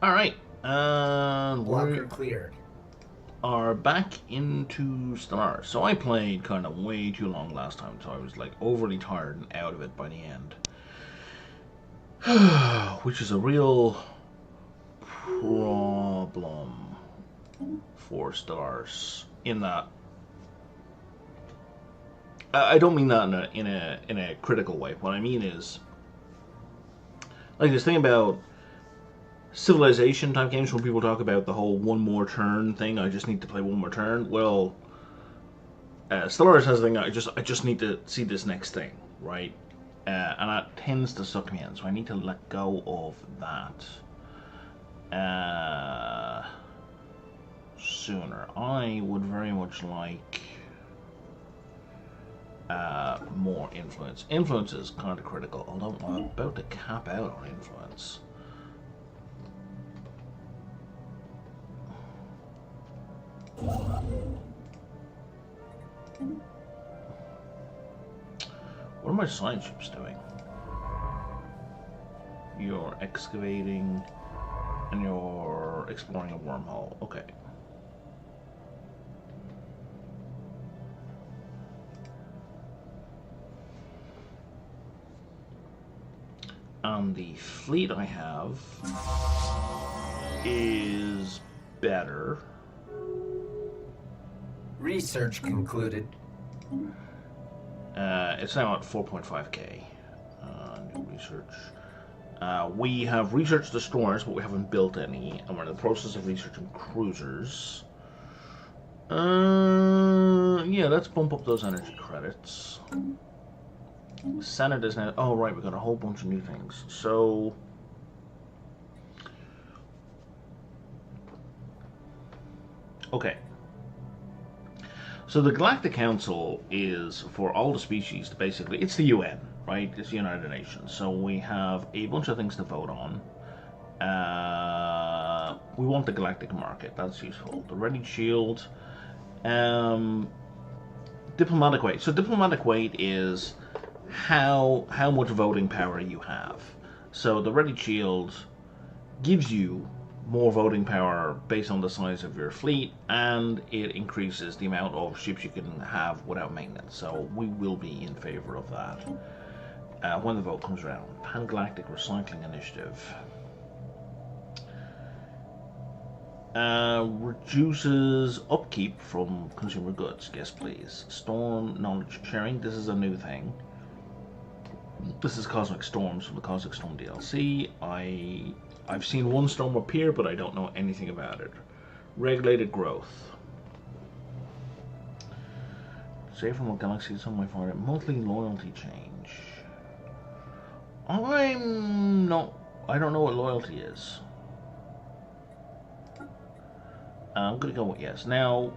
All right, and we Blocker cleared. are back into Stellaris. So I played kind of way too long last time, so I was like overly tired and out of it by the end, which is a real problem for Stellaris. In that, I don't mean that in a critical way. What I mean is like this thing about civilization type games when people talk about the whole one more turn thing. I just need to play one more turn. Well, Stellaris has a thing. I just need to see this next thing, right? And that tends to suck me in, so I need to let go of that sooner. I would very much like more influence. Influence is kind of critical, although I'm about to cap out on influence. What are my science ships doing? You're excavating and you're exploring a wormhole. Okay. And the fleet I have is better. Research concluded. It's now at 4.5k. New research. We have researched destroyers, but we haven't built any, and we're in the process of researching cruisers. Yeah, let's bump up those energy credits. Senate is now. Oh, right, we got a whole bunch of new things. So. Okay. So the Galactic Council is for all the species, basically, it's the UN, right? It's the United Nations. So we have a bunch of things to vote on. We want the Galactic Market, that's useful. The Ready Shield. Diplomatic weight. So diplomatic weight is how much voting power you have. So the Ready Shield gives you more voting power based on the size of your fleet, and it increases the amount of ships you can have without maintenance. So we will be in favor of that when the vote comes around. Pan-Galactic Recycling Initiative. Reduces upkeep from consumer goods. Yes, please. Storm knowledge sharing. This is a new thing. This is Cosmic Storms from the Cosmic Storm DLC. I've seen one storm appear, but I don't know anything about it. Regulated growth. Save from what galaxies on my fire. Monthly loyalty change. I don't know what loyalty is. I'm gonna go with yes. Now,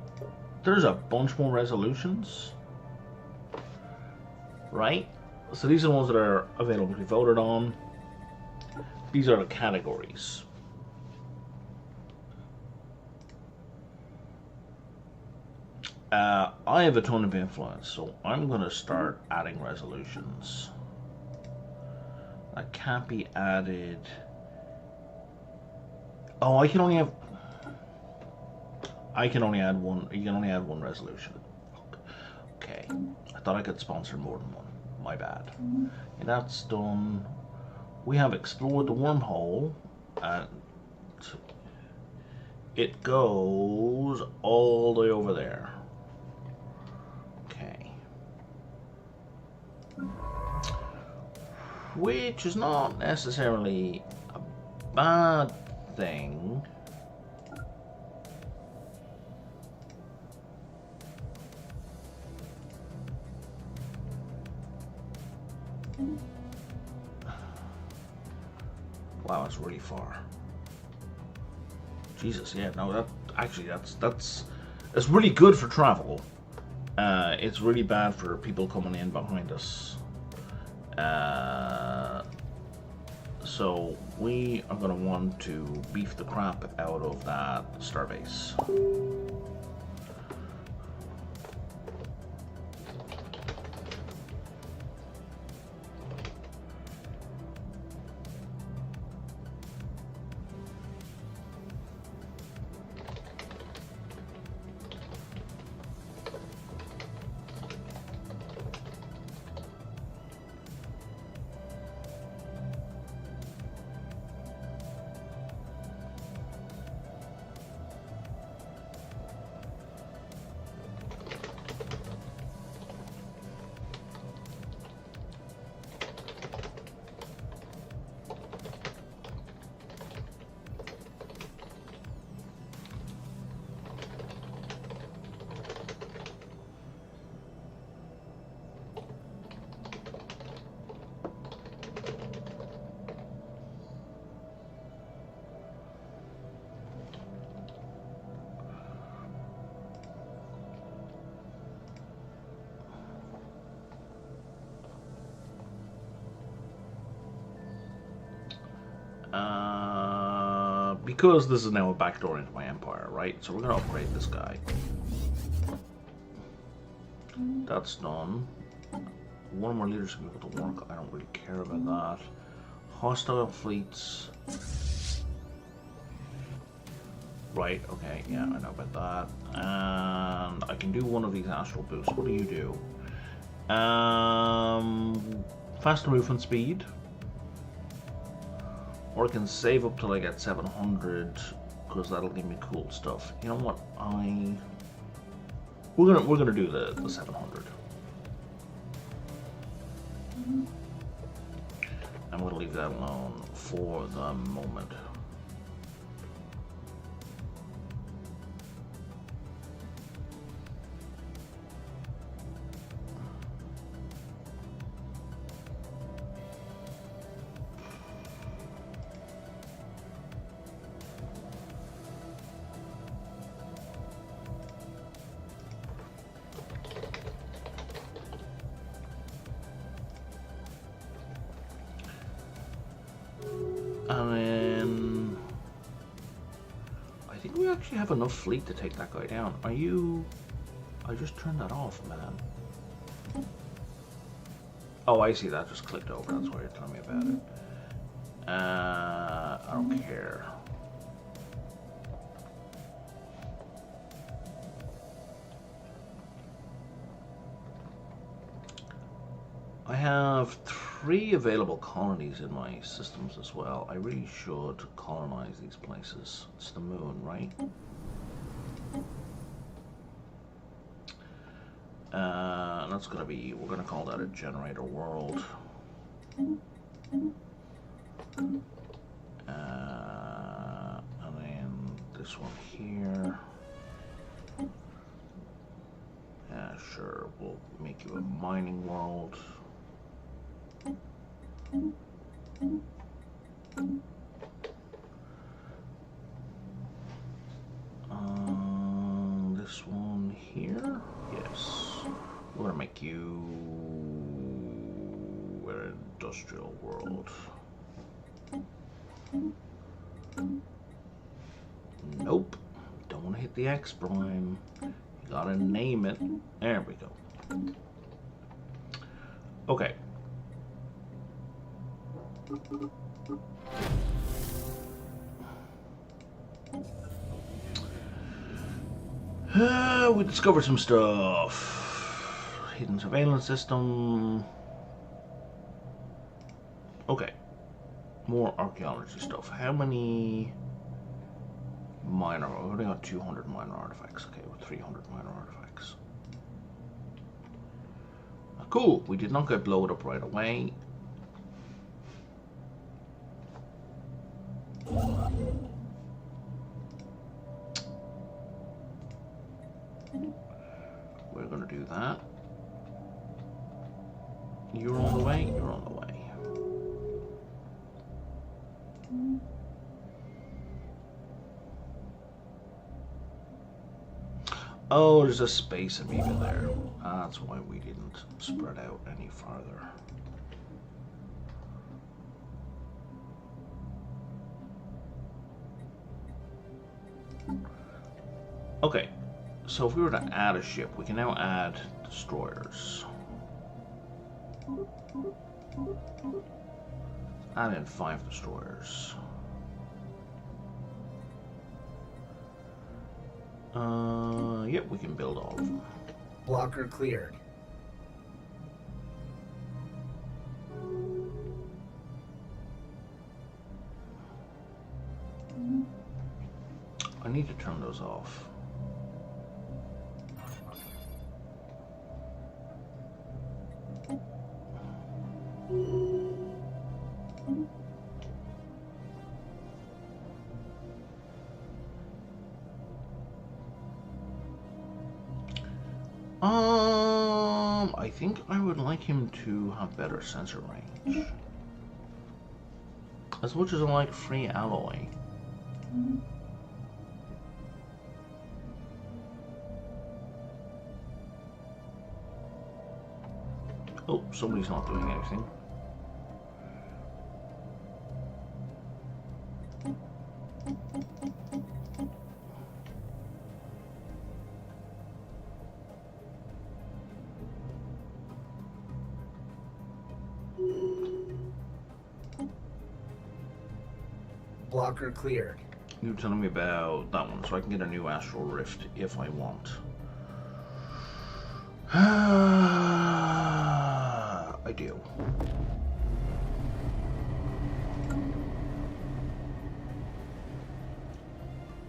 there's a bunch more resolutions, right? So these are the ones that are available to be voted on. These are the categories. I have a ton of influence, so I'm going to start adding resolutions. That can't be added. Oh, I can only add one. You can only add one resolution. Okay. I thought I could sponsor more than one. My bad. Okay, that's done. We have explored the wormhole, and it goes all the way over there. Okay. Which is not necessarily a bad thing. Wow, it's really far. Jesus, yeah, no, that's really good for travel. It's really bad for people coming in behind us. So we are going to want to beef the crap out of that starbase. Because this is now a backdoor into my empire, right? So we're going to upgrade this guy. That's done. One more leaders can be able to work. I don't really care about that. Hostile fleets. Right, okay, yeah, I know about that. And I can do one of these astral boosts. What do you do? Faster movement speed. Or I can save up till I get 700, because that'll give me cool stuff. You know what? We're gonna do the 700. I'm gonna leave that alone for the moment. And then I think we actually have enough fleet to take that guy down. Are you? I just turned that off, man. Oh, I see that just clicked over. That's why you're telling me about it. I don't care. I have 3 available colonies in my systems as well. I really should colonize these places. It's the moon, right? That's gonna be, we're gonna call that a generator world. And then this one here. Yeah, sure, we'll make you a mining world. This one here, yes. We're gonna make you an industrial world. Nope, don't want to hit the X prime. You gotta name it. There we go. Okay. We discovered some stuff. Hidden surveillance system. Okay. More archaeology stuff. How many minor? We've only got 200 minor artifacts. Okay, with 300 minor artifacts. Cool. We did not get blown up right away. We're going to do that. You're on the way, you're on the way. Oh, there's a space amoeba there. That's why we didn't spread out any farther. Okay, so if we were to add a ship, we can now add destroyers. Add in 5 destroyers. Yep, we can build all of them. Blocker cleared. I need to turn those off. I think I would like him to have better sensor range. As much as I like free alloy. Oh, somebody's not doing anything. Blocker cleared. You're telling me about that one, so I can get a new astral rift if I want. I do.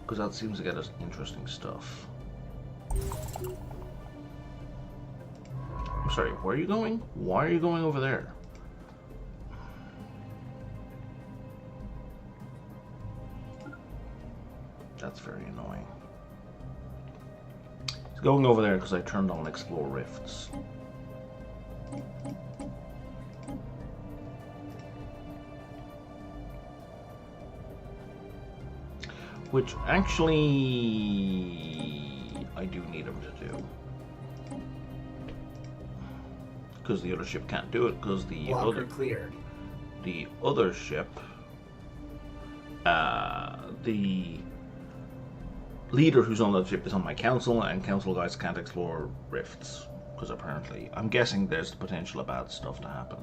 Because that seems to get us interesting stuff. I'm sorry, where are you going? Why are you going over there? That's very annoying. He's going over there because I turned on Explore Rifts. Which actually I do need him to do. Because the other ship can't do it because the Blocker cleared. The other ship, the leader who's on that ship is on my council, and council guys can't explore rifts because apparently, I'm guessing there's the potential of bad stuff to happen.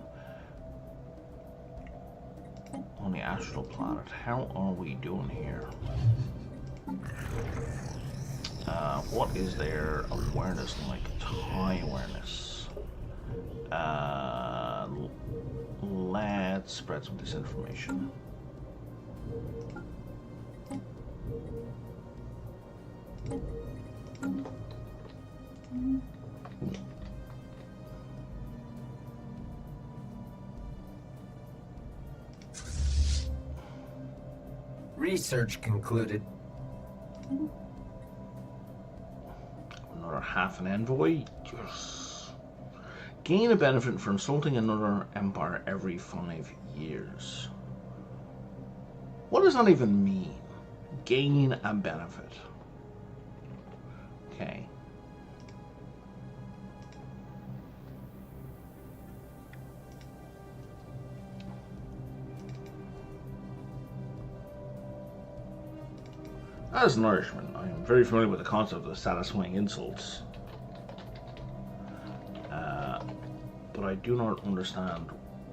On the astral planet, how are we doing here? What is their awareness like? High awareness. Let's spread some disinformation. Research concluded. Another half an envoy? Yes. Gain a benefit for insulting another empire every 5 years. What does that even mean? Gain a benefit. Okay. As an Irishman, I am very familiar with the concept of satisfying insults. But I do not understand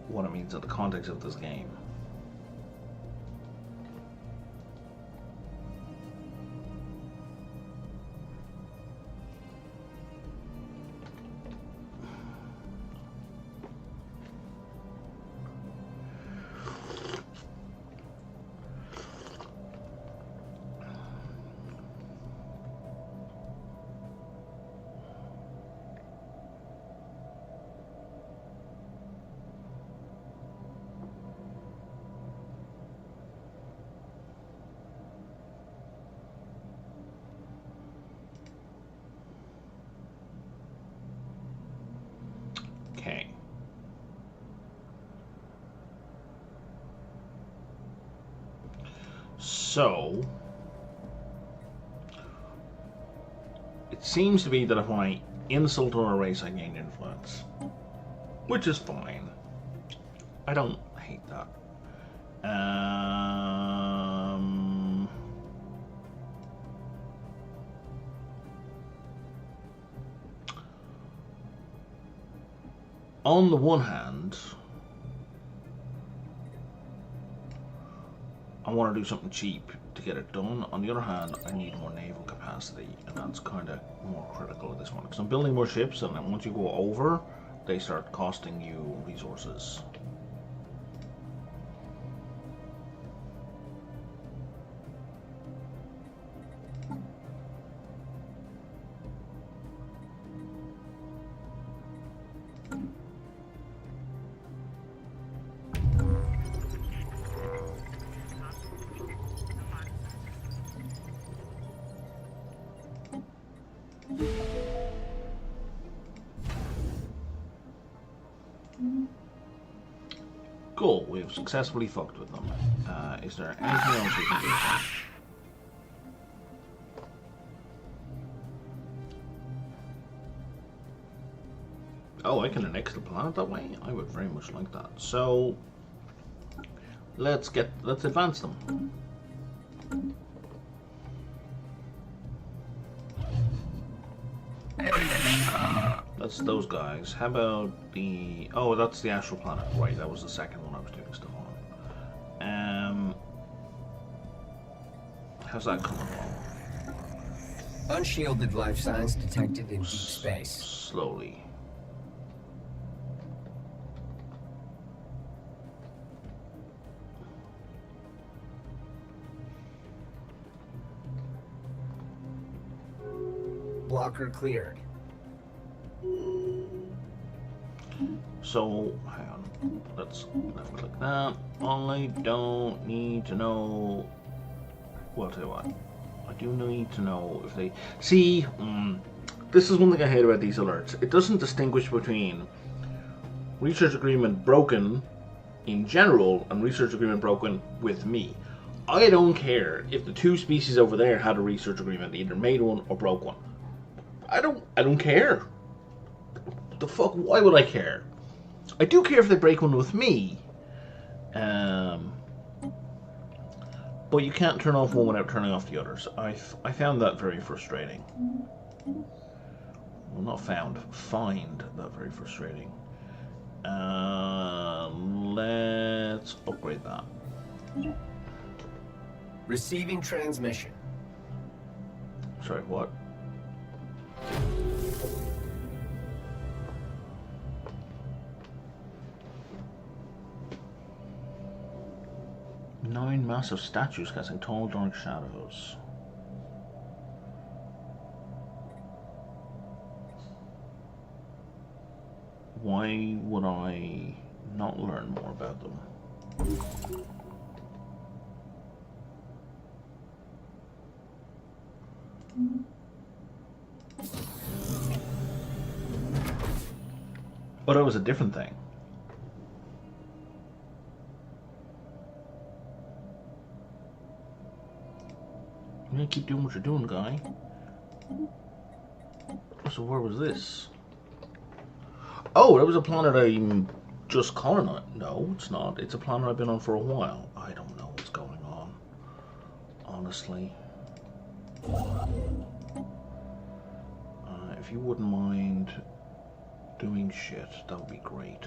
what it means in the context of this game. Okay. So, it seems to be that if I insult or a race, I gain influence. Which is fine. I don't hate that. On the one hand, I want to do something cheap to get it done. On the other hand, I need more naval capacity, and that's kind of more critical at this one. Because I'm building more ships, and then once you go over, they start costing you resources. Cool, we've successfully fucked with them. Is there anything else we can do? Oh, I can annex the planet that way? I would very much like that. So, let's advance them. That's those guys. How about the... Oh, that's the astral planet. Right, that was the second one I was doing stuff on. How's that coming along? Unshielded life signs detected in deep space. Slowly. Blocker cleared. So, hang on. Let's click that. I don't need to know... Well, I'll tell you what. I do need to know if they... See, this is one thing I hate about these alerts. It doesn't distinguish between research agreement broken in general and research agreement broken with me. I don't care if the two species over there had a research agreement, either made one or broke one. I don't care. What the fuck? Why would I care? I do care if they break one with me. But you can't turn off one without turning off the others. I found that very frustrating. Well, not found. Find that very frustrating. Let's upgrade that. Receiving transmission. Sorry, what? Nine massive statues casting tall, dark shadows. Why would I not learn more about them? But it was a different thing. You gotta keep doing what you're doing, guy. So where was this? Oh, that was a planet I'm just colonized. No, it's not. It's a planet I've been on for a while. I don't know what's going on, honestly. If you wouldn't mind doing shit, that would be great.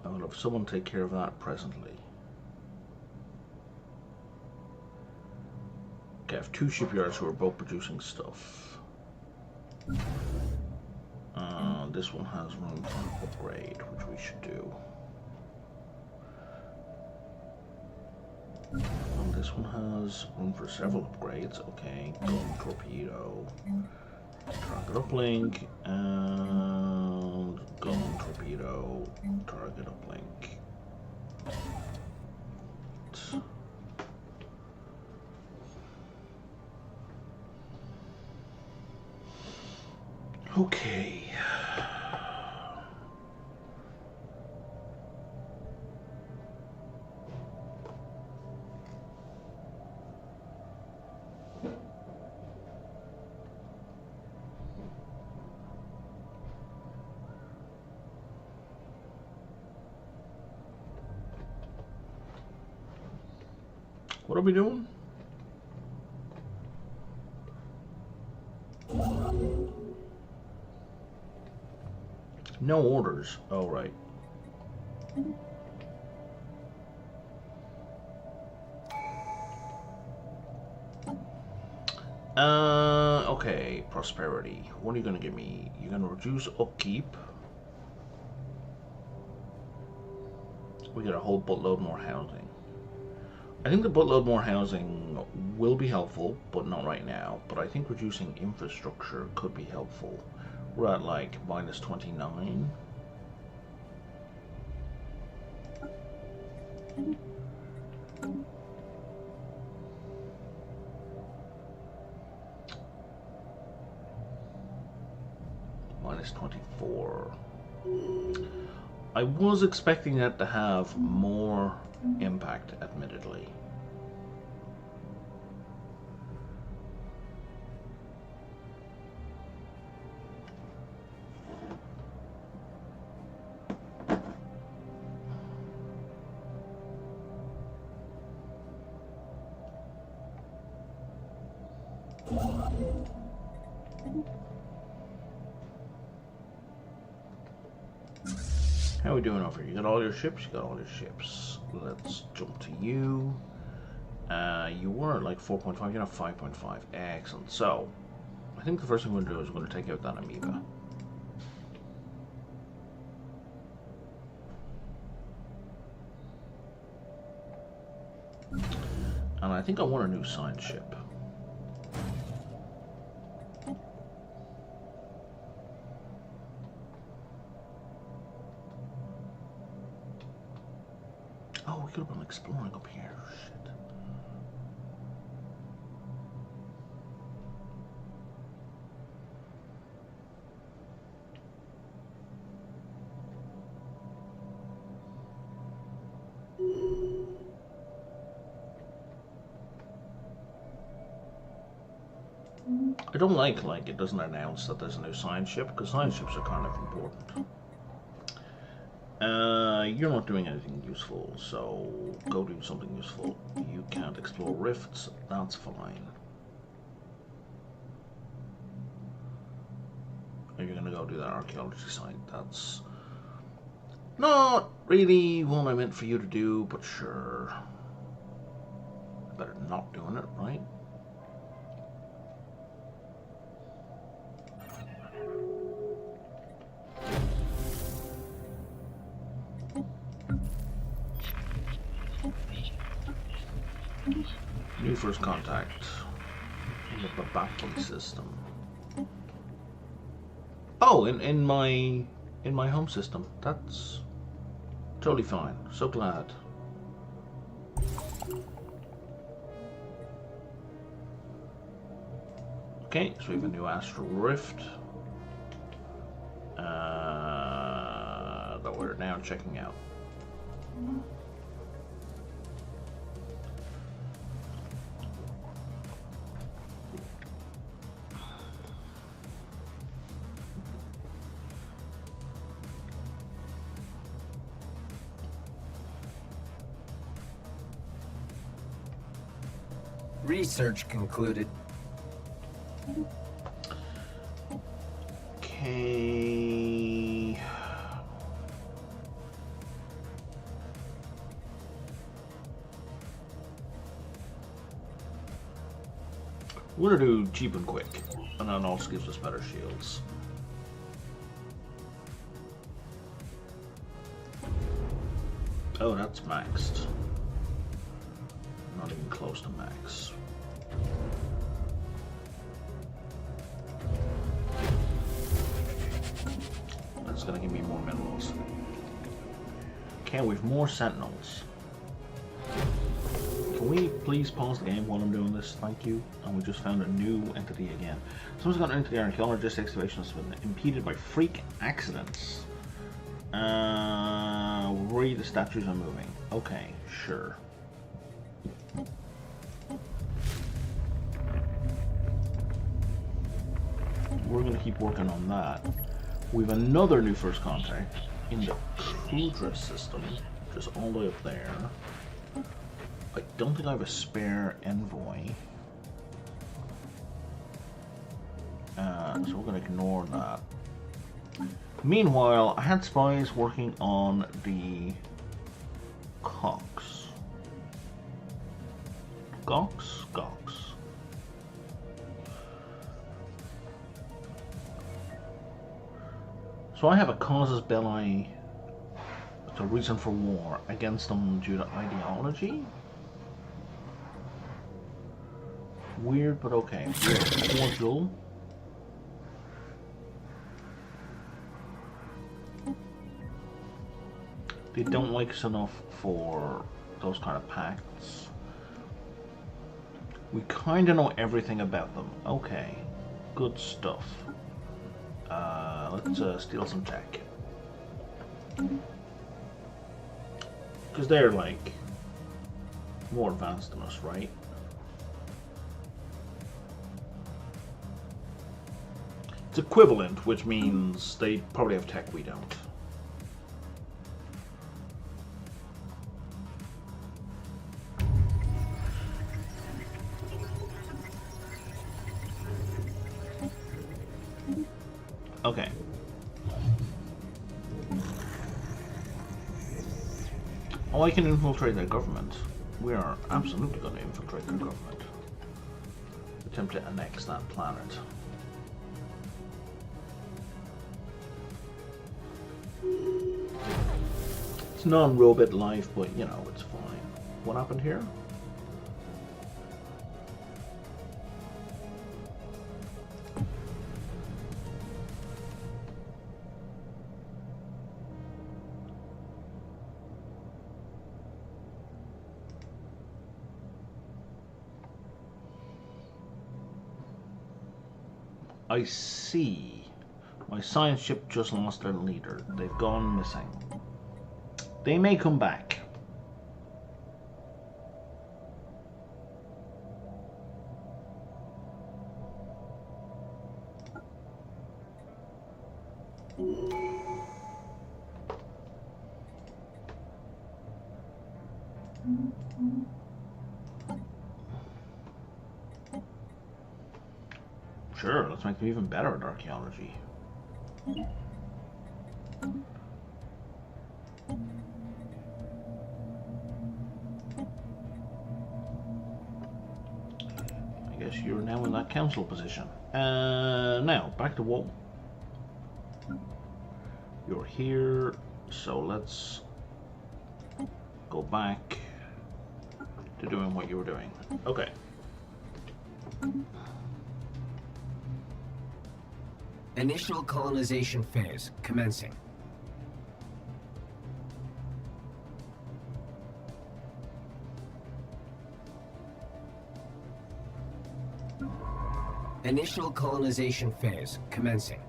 I will have someone take care of that presently. Okay, I have two shipyards who are both producing stuff. This one has room for an upgrade, which we should do. And this one has room for several upgrades. Okay, gun, torpedo, target uplink, and gun, torpedo, target uplink. Okay. What are we doing? No orders. Oh, right. Okay, prosperity. What are you gonna give me? You're gonna reduce upkeep. We got a whole buttload more housing. I think the buttload more housing will be helpful, but not right now. But I think reducing infrastructure could be helpful. We're at like minus 29. Minus 24. I was expecting that to have more impact, admittedly. How are we doing over here? You got all your ships? You got all your ships. Let's jump to you. You were at like 4.5, you're not 5.5. Excellent. So, I think the first thing we're going to do is we're going to take out that amoeba. And I think I want a new science ship. Oh, we could have been exploring up here. Shit. I don't like it doesn't announce that there's a new science ship, because science ships are kind of important. You're not doing anything useful, so go do something useful. You can't explore rifts, that's fine. Are you gonna go do that archaeology site? That's not really what I meant for you to do, but sure. Better not doing it, right? New first contact in the Babaki system. Oh, in my home system. That's totally fine. So glad. Okay, so we have a new astral rift that we're now checking out. Research concluded. Okay. We're gonna do cheap and quick, and that also gives us better shields. Oh, that's maxed. Not even close to max. That's gonna give me more minerals. Okay, we've more sentinels. Can we please pause the game while I'm doing this? Thank you. And we just found a new entity again. Someone's got an entity archaeologist excavation has been impeded by freak accidents. Worry the statues are moving. Okay, sure. We're going to keep working on that. We have another new first contact in the Kudra system, which is all the way up there. I don't think I have a spare envoy. So we're going to ignore that. Meanwhile, I had spies working on the Cox. Gox? Gox. So I have a casus belli, it's a reason for war, against them due to ideology? Weird, but okay. Cordial. They don't like us enough for those kind of pacts. We kind of know everything about them. Okay, good stuff. Let's steal some tech. Because they're like more advanced than us, right? It's equivalent, which means they probably have tech we don't. Okay. Oh, I can infiltrate their government. We are absolutely going to infiltrate their government. Attempt to annex that planet. It's non-robot life, but you know, it's fine. What happened here? I see. My science ship just lost their leader. They've gone missing. They may come back. Sure, let's make them even better at archaeology. I guess you're now in that council position. Now, back to what? You're here, so let's go back to doing what you were doing. Okay. Initial colonization phase commencing. Initial colonization phase commencing.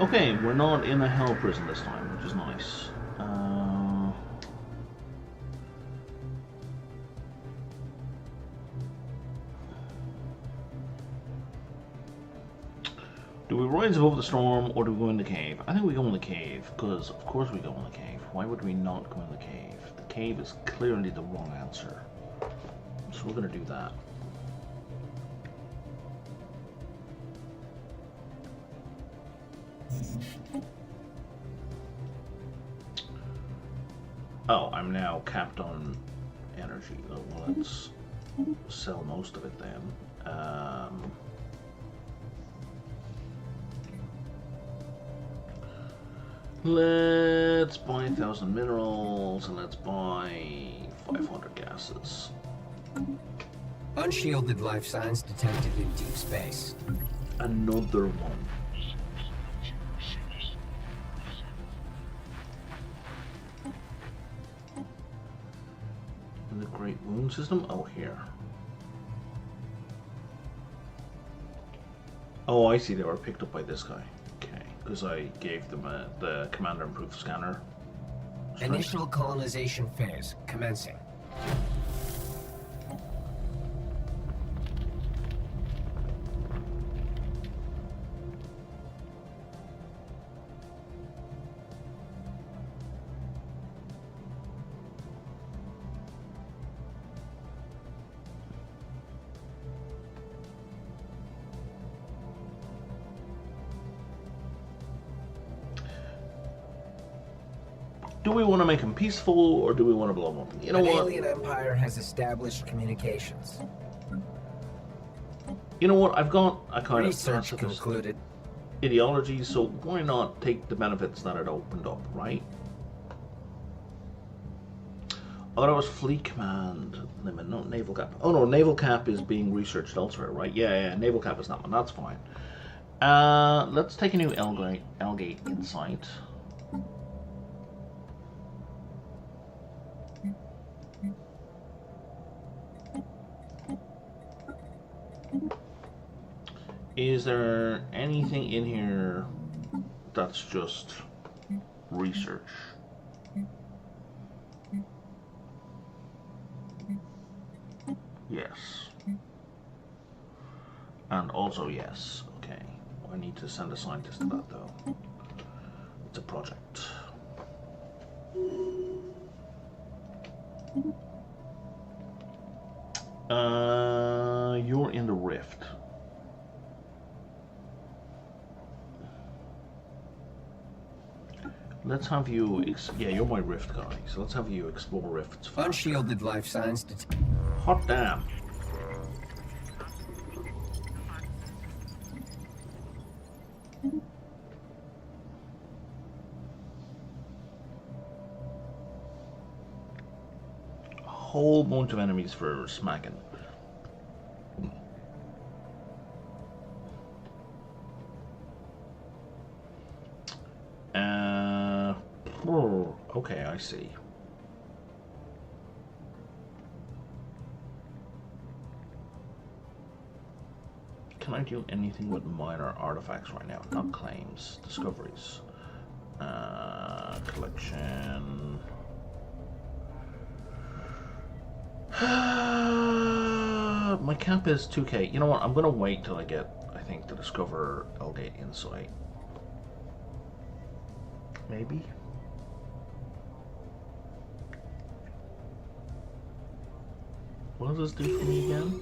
Okay, we're not in a hell prison this time, which is nice. Do we rise above the storm, or do we go in the cave? I think we go in the cave, because of course we go in the cave. Why would we not go in the cave? The cave is clearly the wrong answer. So we're going to do that. Oh, I'm now capped on energy. Well, let's sell most of it then. Let's buy 1,000 minerals, and let's buy 500 gases. Unshielded life signs detected in deep space. Another one. In the Great Moon System? Oh, here. Oh, I see, they were picked up by this guy. Okay, because I gave them the commander improved scanner. Initial colonization phase commencing. Do we want to make them peaceful, or do we want to blow them up? You know what? An alien empire has established communications. You know what? I've got a kind Research of concluded. ideology, so why not take the benefits that it opened up, right? Oh, that was Fleet Command limit, not Naval Cap. Oh no, Naval Cap is being researched elsewhere, right? Yeah, Naval Cap is that one. That's fine. Let's take a new Algate Insight. Is there anything in here that's just research? Yes. And also yes. Okay. I need to send a scientist to that though. It's a project. You're in the rift. Let's have you. Yeah, you're my rift guy. So let's have you explore rifts faster. Unshielded life signs detected. Hot damn. A whole bunch of enemies for smacking. Oh, okay, I see. Can I do anything with minor artifacts right now? Not claims, discoveries. Collection. My cap is 2k. You know what? I'm gonna wait till I get, I think, to discover Elgate Insight. Maybe. What does this do for me again?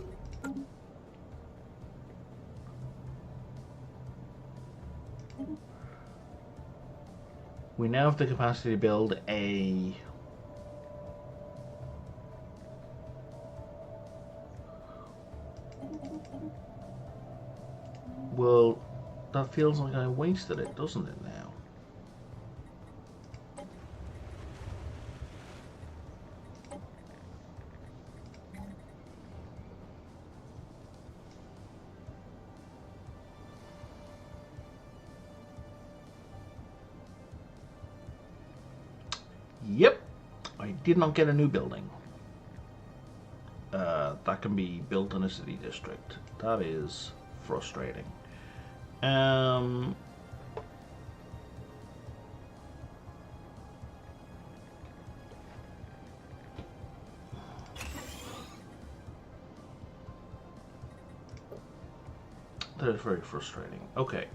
We now have the capacity to build a... Well, that feels like I wasted it, doesn't it now? Yep, I did not get a new building. That can be built in a city district. That is frustrating. That is very frustrating. Okay.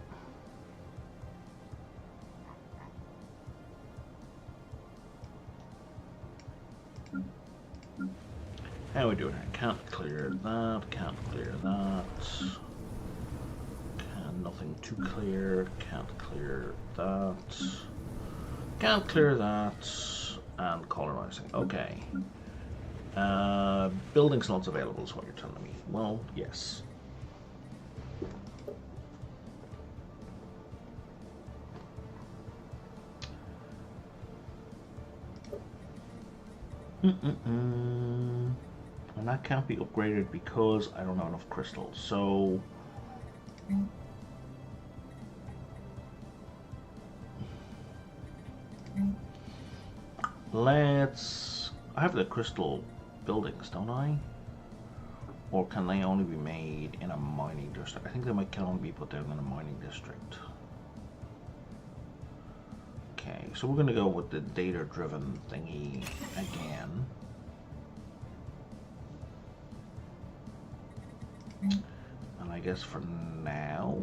How are we doing here? Can't clear that, can't clear that. Nothing to clear, can't clear that. Can't clear that. And colonizing. Okay. Building slots available is what you're telling me. Well, yes. And that can't be upgraded because I don't have enough crystals. So let's... I have the crystal buildings, don't I? Or can they only be made in a mining district? I think they can only be put down in a mining district. Okay, so we're going to go with the data-driven thingy again. And I guess for now,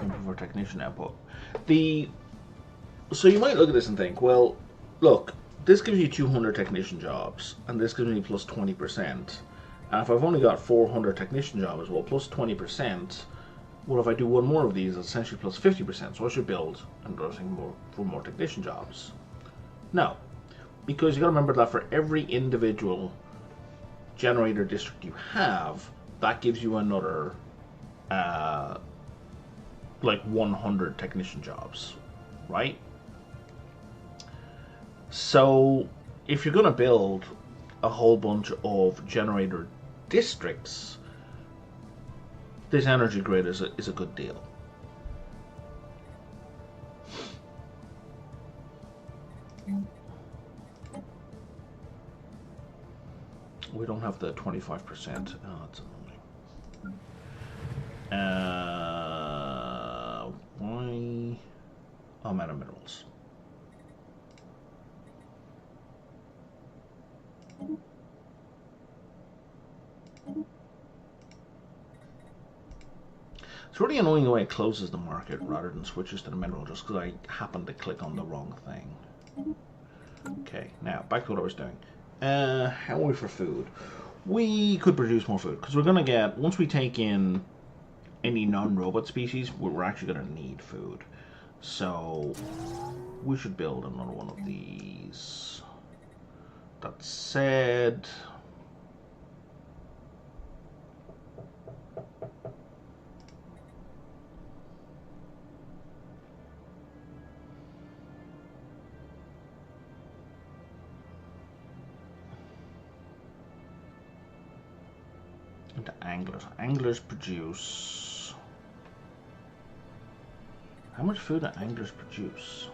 improve our technician output. So you might look at this and think, well, look, this gives you 200 technician jobs, and this gives me plus 20%. And if I've only got 400 technician jobs, well, plus 20%. Well, if I do one more of these, it's essentially plus 50%. So I should build another thing more for more technician jobs. No, because you got to remember that for every individual generator district you have, that gives you another like 100 technician jobs, right? So if you're going to build a whole bunch of generator districts, this energy grid is a good deal. We don't have the 25%. Oh, that's annoying. Why? Oh, I'm out of minerals. It's really annoying the way it closes the market rather than switches to the mineral just because I happened to click on the wrong thing. Okay, now back to what I was doing. How are we for food? We could produce more food because we're gonna get, once we take in any non-robot species, we're actually gonna need food. So we should build another one of these. That said, into anglers. Anglers produce. How much food do anglers produce?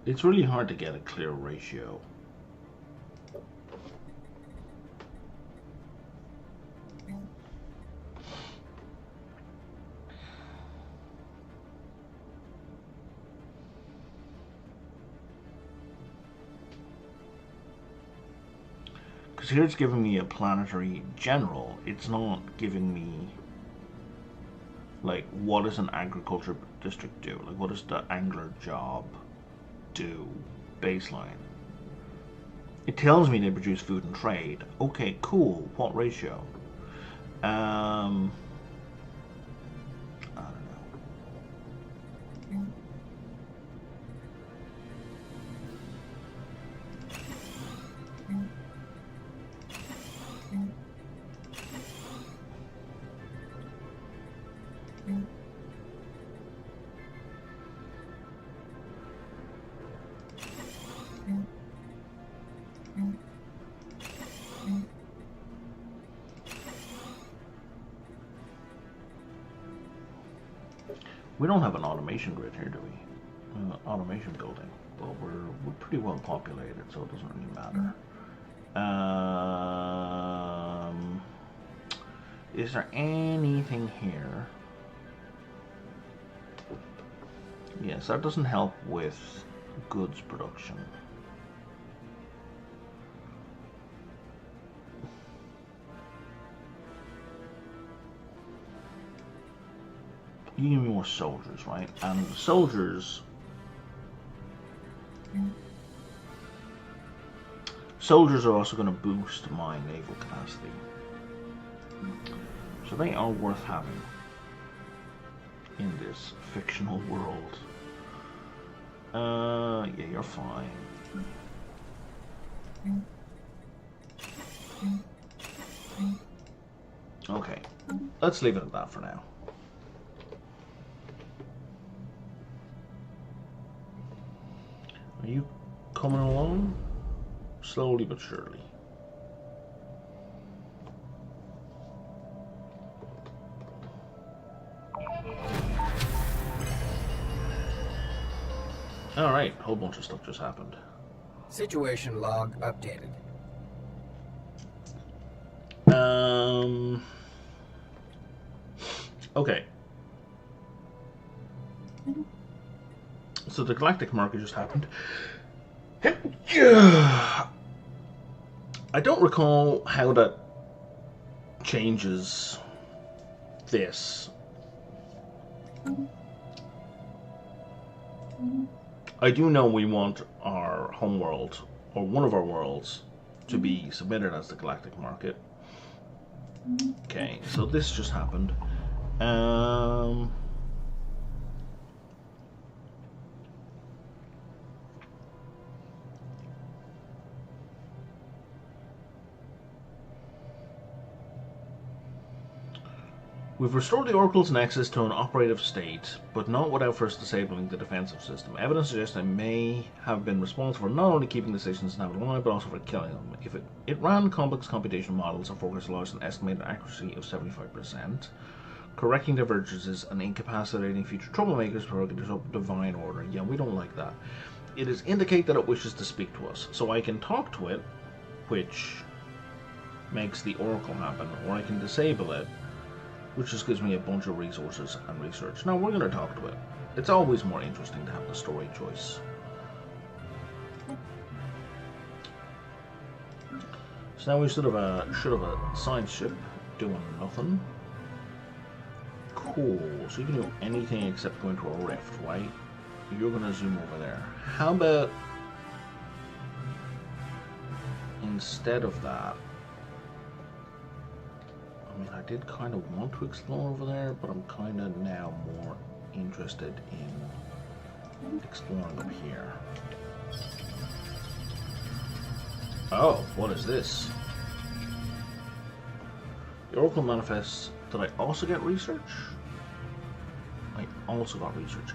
It's really hard to get a clear ratio. Because here it's giving me a planetary general. It's not giving me, like, what does an agriculture district do? Like, what does the angler job do? Baseline. It tells me they produce food and trade. Okay, cool. What ratio? I don't know. We don't have an automation grid here, do we? Automation building. Well, we're pretty well populated, so it doesn't really matter. Is there anything here? Yes, that doesn't help with goods production. You give me more soldiers, right? And the soldiers... Soldiers are also going to boost my naval capacity. So they are worth having in this fictional world. Yeah, you're fine. Okay, let's leave it at that for now. Are you coming along? Slowly but surely. Alright, a whole bunch of stuff just happened. Situation log updated. Okay. So the galactic market just happened. I don't recall how that changes this. I do know we want our homeworld, or one of our worlds, to be submitted as the galactic market. Okay, so this just happened. We've restored the Oracle's Nexus to an operative state, but not without first disabling the defensive system. Evidence suggests they may have been responsible for not only keeping the station's nav alive, but also for killing them. If it ran complex computation models, our focus allows an estimated accuracy of 75%, correcting divergences and incapacitating future troublemakers before it can disrupt divine order. Yeah, we don't like that. It is indicate that it wishes to speak to us, so I can talk to it, which makes the Oracle happen, or I can disable it, which just gives me a bunch of resources and research. Now we're going to talk to it. It's always more interesting to have the story choice. So now we should have a science ship doing nothing. Cool. So you can do anything except go into a rift, right? You're gonna zoom over there. How about instead of that? I mean, I did kind of want to explore over there, but I'm kind of now more interested in exploring up here. Oh, what is this? The Oracle manifests. Did I also get research? I also got research.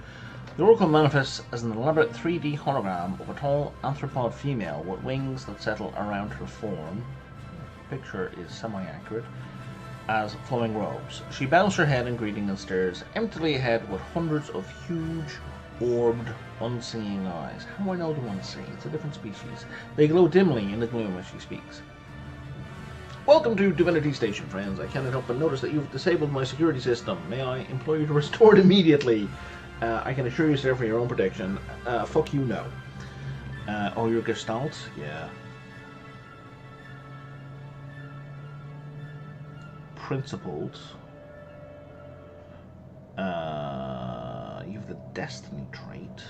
The Oracle manifests as an elaborate 3D hologram of a tall anthropod female with wings that settle around her form. The picture is semi-accurate. As flowing robes. She bows her head in greeting and stares emptily ahead with hundreds of huge, orbed, unseeing eyes. How do I know the unseen? It's a different species. They glow dimly in the gloom as she speaks. Welcome to Divinity Station, friends. I cannot help but notice that you've disabled my security system. May I implore you to restore it immediately? I can assure you, sir, for your own protection. Fuck you, no. Oh, you're Gestalt? Yeah. Principled. You have the Destiny trait.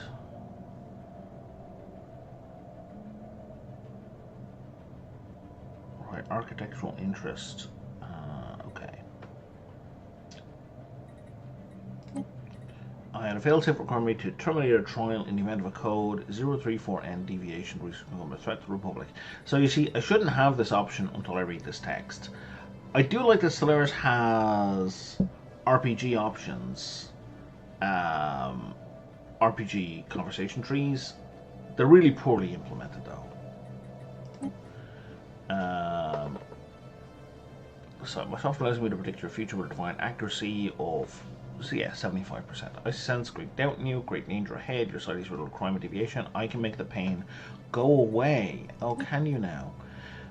Right, architectural interest. Okay. I had a failsafe requiring me to terminate a trial in the event of a code 034N deviation which become a threat to the Republic. So you see, I shouldn't have this option until I read this text. I do like that Stellaris has RPG options, RPG conversation trees. They're really poorly implemented, though. So my software allows me to predict your future with a divine accuracy of, so yeah, 75%. I sense great doubt in you, great danger ahead, your slightest little crime and deviation. I can make the pain go away. Oh, can you now?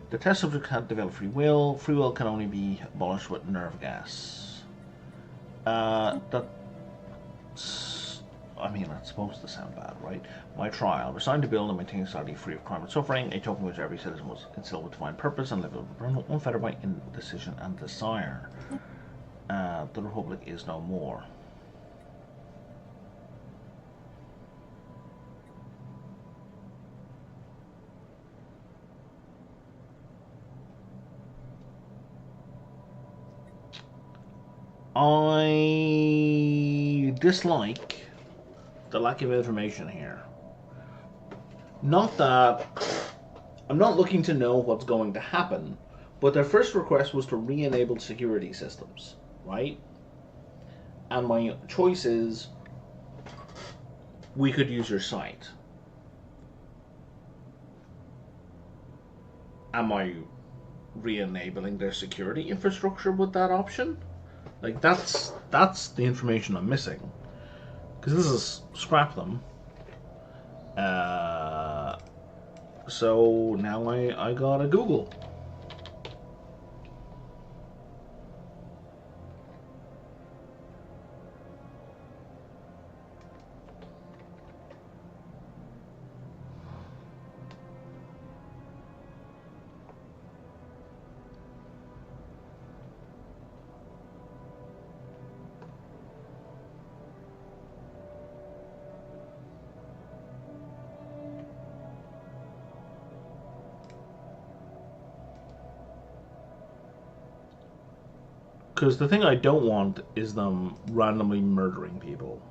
The test subject can't develop free will. Free will can only be abolished with nerve gas. I mean, that's supposed to sound bad, right? My trial. Resigned to build and maintain society free of crime and suffering. A token which every citizen was instilled with divine purpose and live unfettered by indecision and desire. The Republic is no more. I dislike the lack of information here. Not that I'm not looking to know what's going to happen, but their first request was to re-enable security systems, right? And my choice is we could use your site. Am I re-enabling their security infrastructure with that option? Like, that's the information I'm missing. Because this is scrap them. So now I gotta Google. Because the thing I don't want is them randomly murdering people.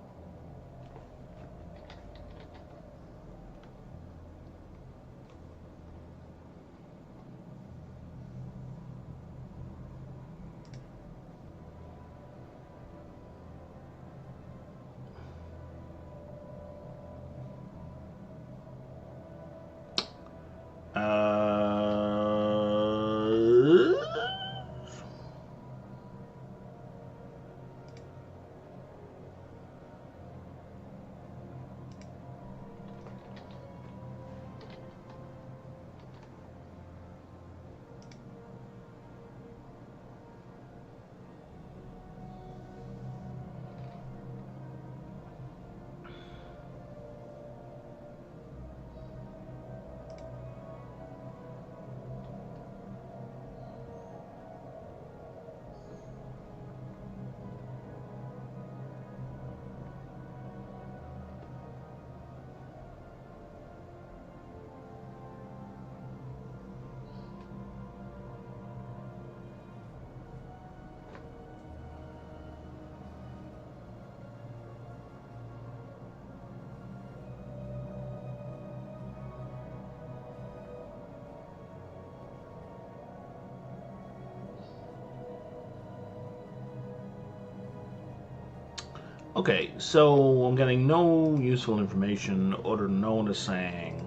Okay, so I'm getting no useful information other than no one is saying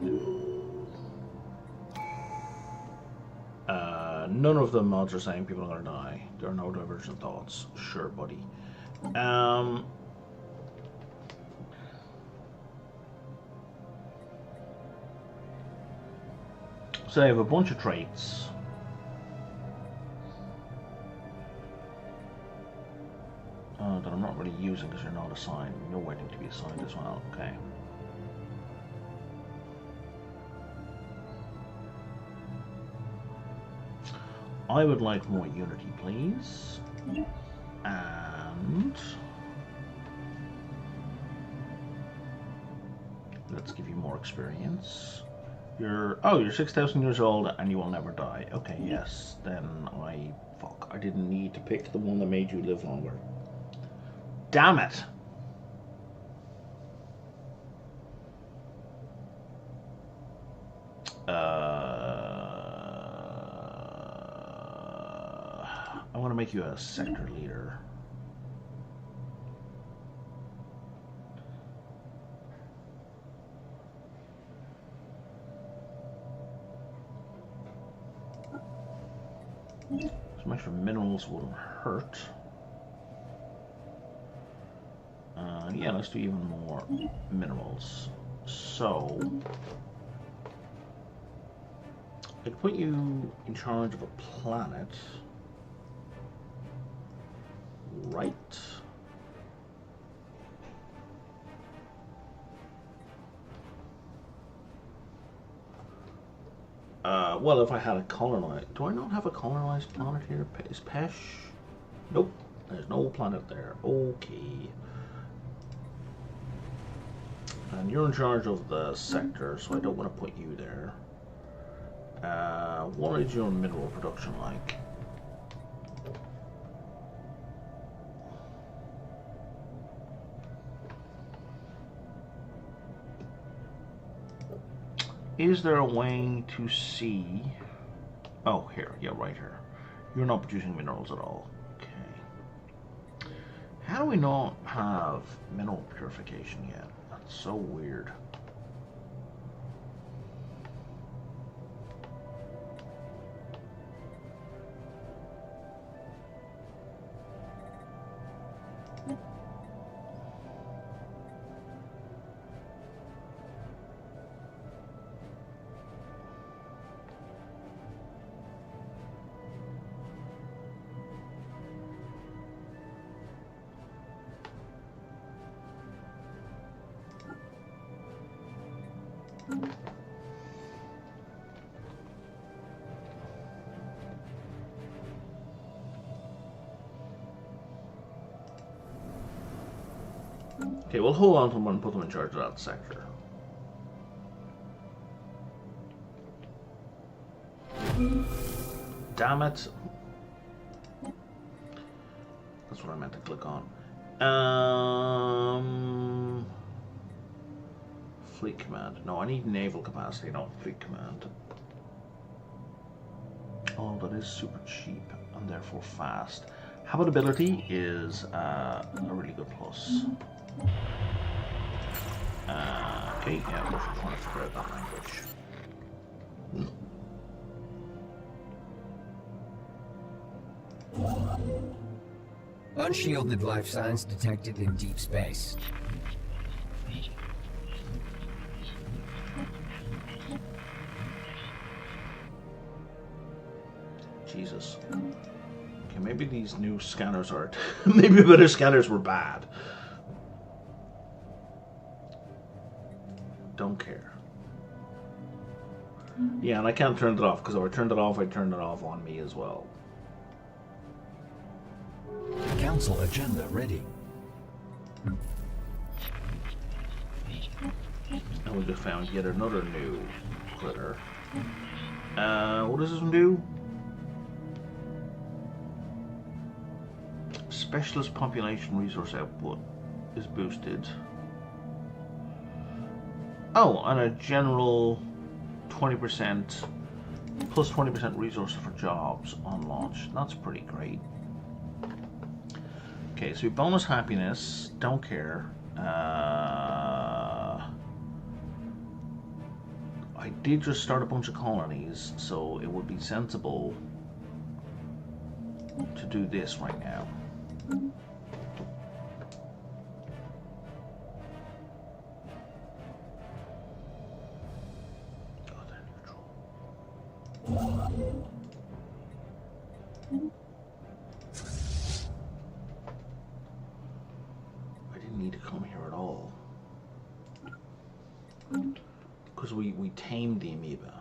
none of the mods are saying people are going to die. There are no divergent thoughts. Sure, buddy. So I have a bunch of traits. That I'm not really using because you're not assigned. You're waiting to be assigned as well. Okay. I would like more unity, please. And let's give you more experience. You're 6,000 years old and you will never die. Okay, yes. Then I didn't need to pick the one that made you live longer. Damn it! I want to make you a sector leader. Some extra minerals wouldn't hurt. Yeah, let's do even more minerals. So, I'd put you in charge of a planet, right? Well, if I had a colonized... Do I not have a colonized planet here? Is Pesh? Nope. There's no planet there. Okay. And you're in charge of the sector, so I don't want to put you there. What is your mineral production like? Is there a way to see... Oh, here. Yeah, right here. You're not producing minerals at all. Okay. How do we not have mineral purification yet? That's so weird. Okay, we'll hold on to them and put them in charge of that sector. Damn it. That's what I meant to click on. Fleet command. No, I need naval capacity, not fleet command. Oh, that is super cheap and therefore fast. Habitability is a really good plus. Okay, yeah, we're trying to figure out that language. Unshielded life signs detected in deep space. Jesus. Okay, maybe these new scanners aren't. Maybe better scanners were bad. Don't care. Yeah, and I can't turn it off because if I turned it off, I'd turn it off on me as well. Council agenda ready. And we just found yet another new critter. What does this one do? Specialist population resource output is boosted. Oh, and a general 20% plus 20% resources for jobs on launch. That's pretty great. Okay, Okay, so bonus happiness. Don't care. I did just start a bunch of colonies, so it would be sensible to do this right now. Oh, they're neutral. I didn't need to come here at all. Because we tamed the amoeba.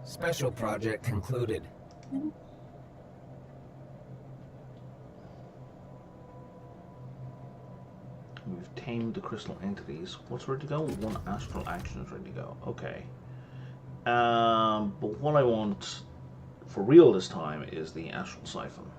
Special project concluded. We've tamed the crystal entities. What's ready to go? One astral action is ready to go. Okay. But what I want for real this time is the astral siphon.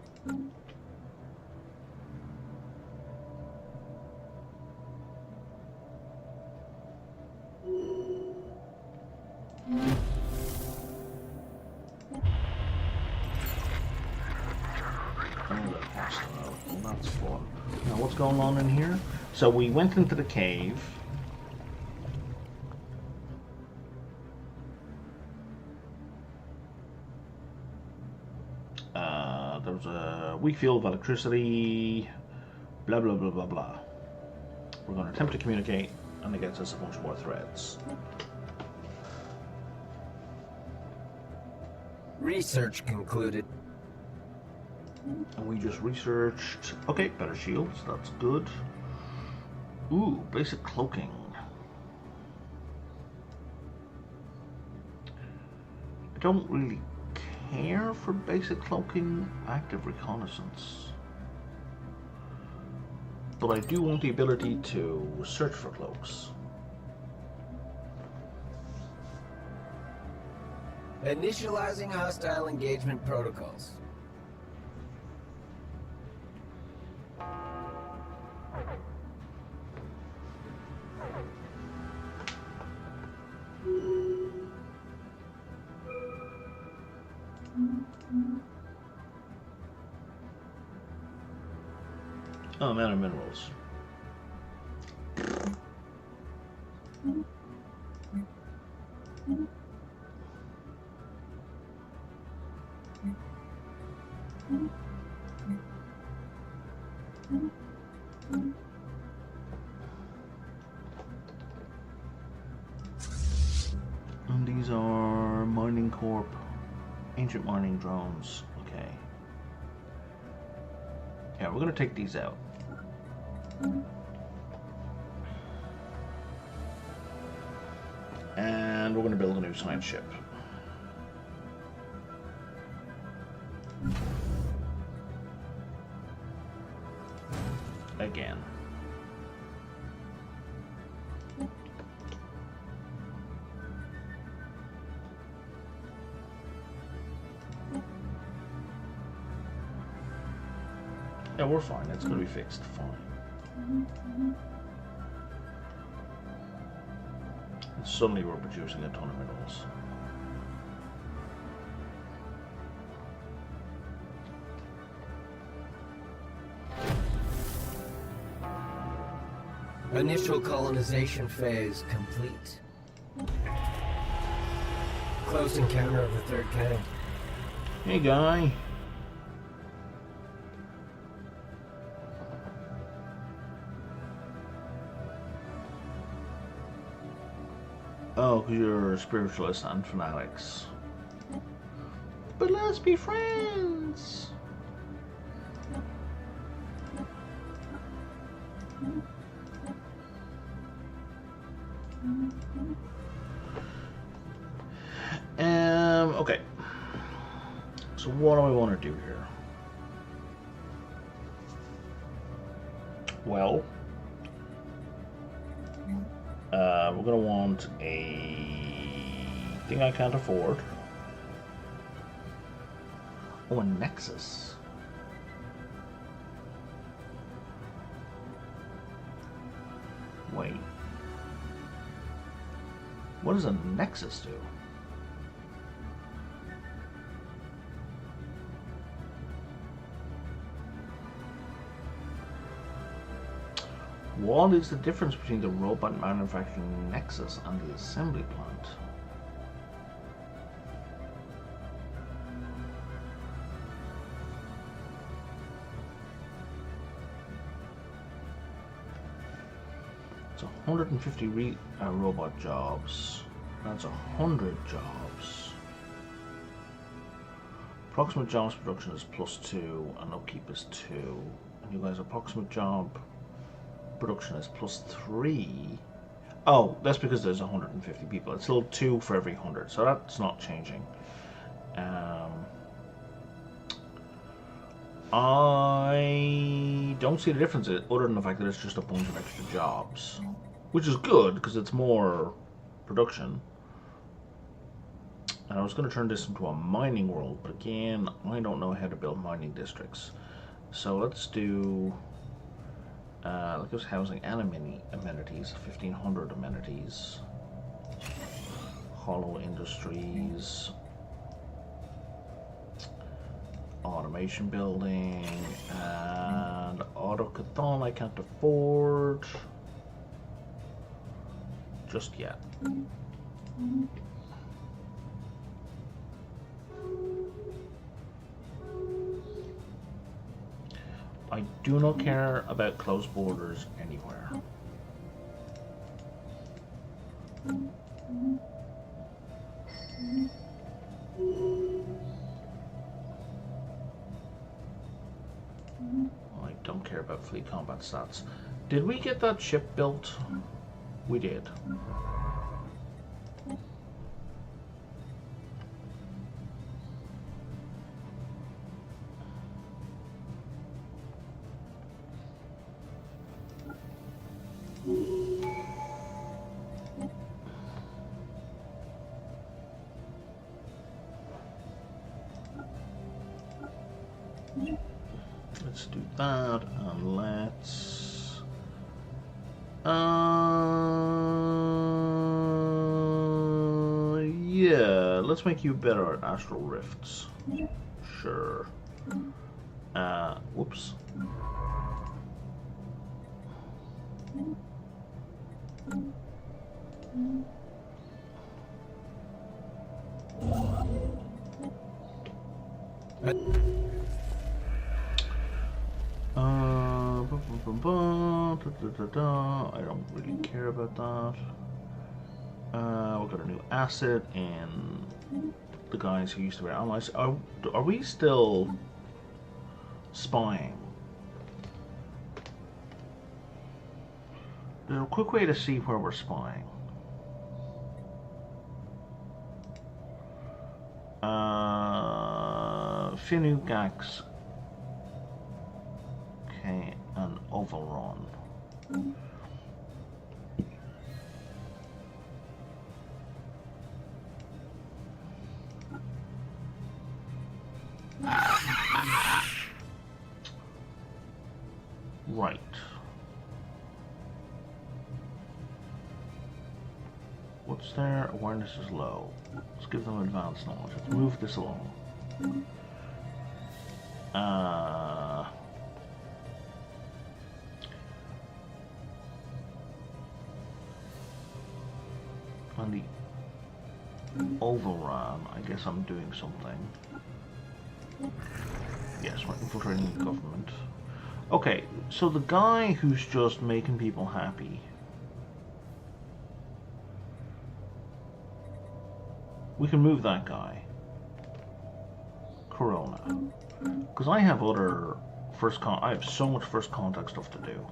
That's fun. Now what's going on in here? So we went into the cave. There was a weak field of electricity, blah blah blah blah blah. We're going to attempt to communicate, and it gets us a bunch more threads. Research concluded. And we just researched... Okay, better shields, that's good. Ooh, basic cloaking. I don't really care for basic cloaking, active reconnaissance. But I do want the ability to search for cloaks. Initializing hostile engagement protocols. Oh, amount of minerals. And these are mining corp, ancient mining drones. Okay. Yeah, we're gonna take these out. And we're gonna build a new science ship. Again. Yeah, we're fine. It's gonna be fixed. Fine. And suddenly we're producing a ton of minerals. Initial colonization phase complete. Close encounter of the third kind. Hey, guy. Oh, because you're spiritualists and fanatics. But let's be friends. Okay. So what do I want to do here? Well, we're going to want a thing I can't afford. Oh, a Nexus. Wait. What does a nexus do? What is the difference between the robot manufacturing nexus and the assembly plant? It's 150 robot jobs. That's 100 jobs. Approximate jobs production is +2 and upkeep is 2. And you guys, approximate job production is +3. Oh, that's because there's 150 people. It's still 2 for every 100, so that's not changing. I don't see the difference other than the fact that it's just a bunch of extra jobs, which is good because it's more production. And I was going to turn this into a mining world, but again, I don't know how to build mining districts. So let's do look at housing and amenities, 1,500 amenities. Hollow industries. Automation building. And autocathon I can't afford just yet. I do not care about closed borders anywhere. I don't care about fleet combat stats. Did we get that ship built? We did. Let's do that, and let's yeah, let's make you better at astral rifts. Sure. Whoops. I don't really care about that. We've got a new asset and the guys who used to be allies. Are we still spying? There's a quick way to see where we're spying. Finu Gax. Okay, and Overrun. Right. What's their awareness is low. Let's give them advanced knowledge. Let's move this along. On the overrun, I guess I'm doing something. Yes, we're infiltrating the government. Okay, so the guy who's just making people happy. We can move that guy. Corona. Because I have other I have so much first contact stuff to do.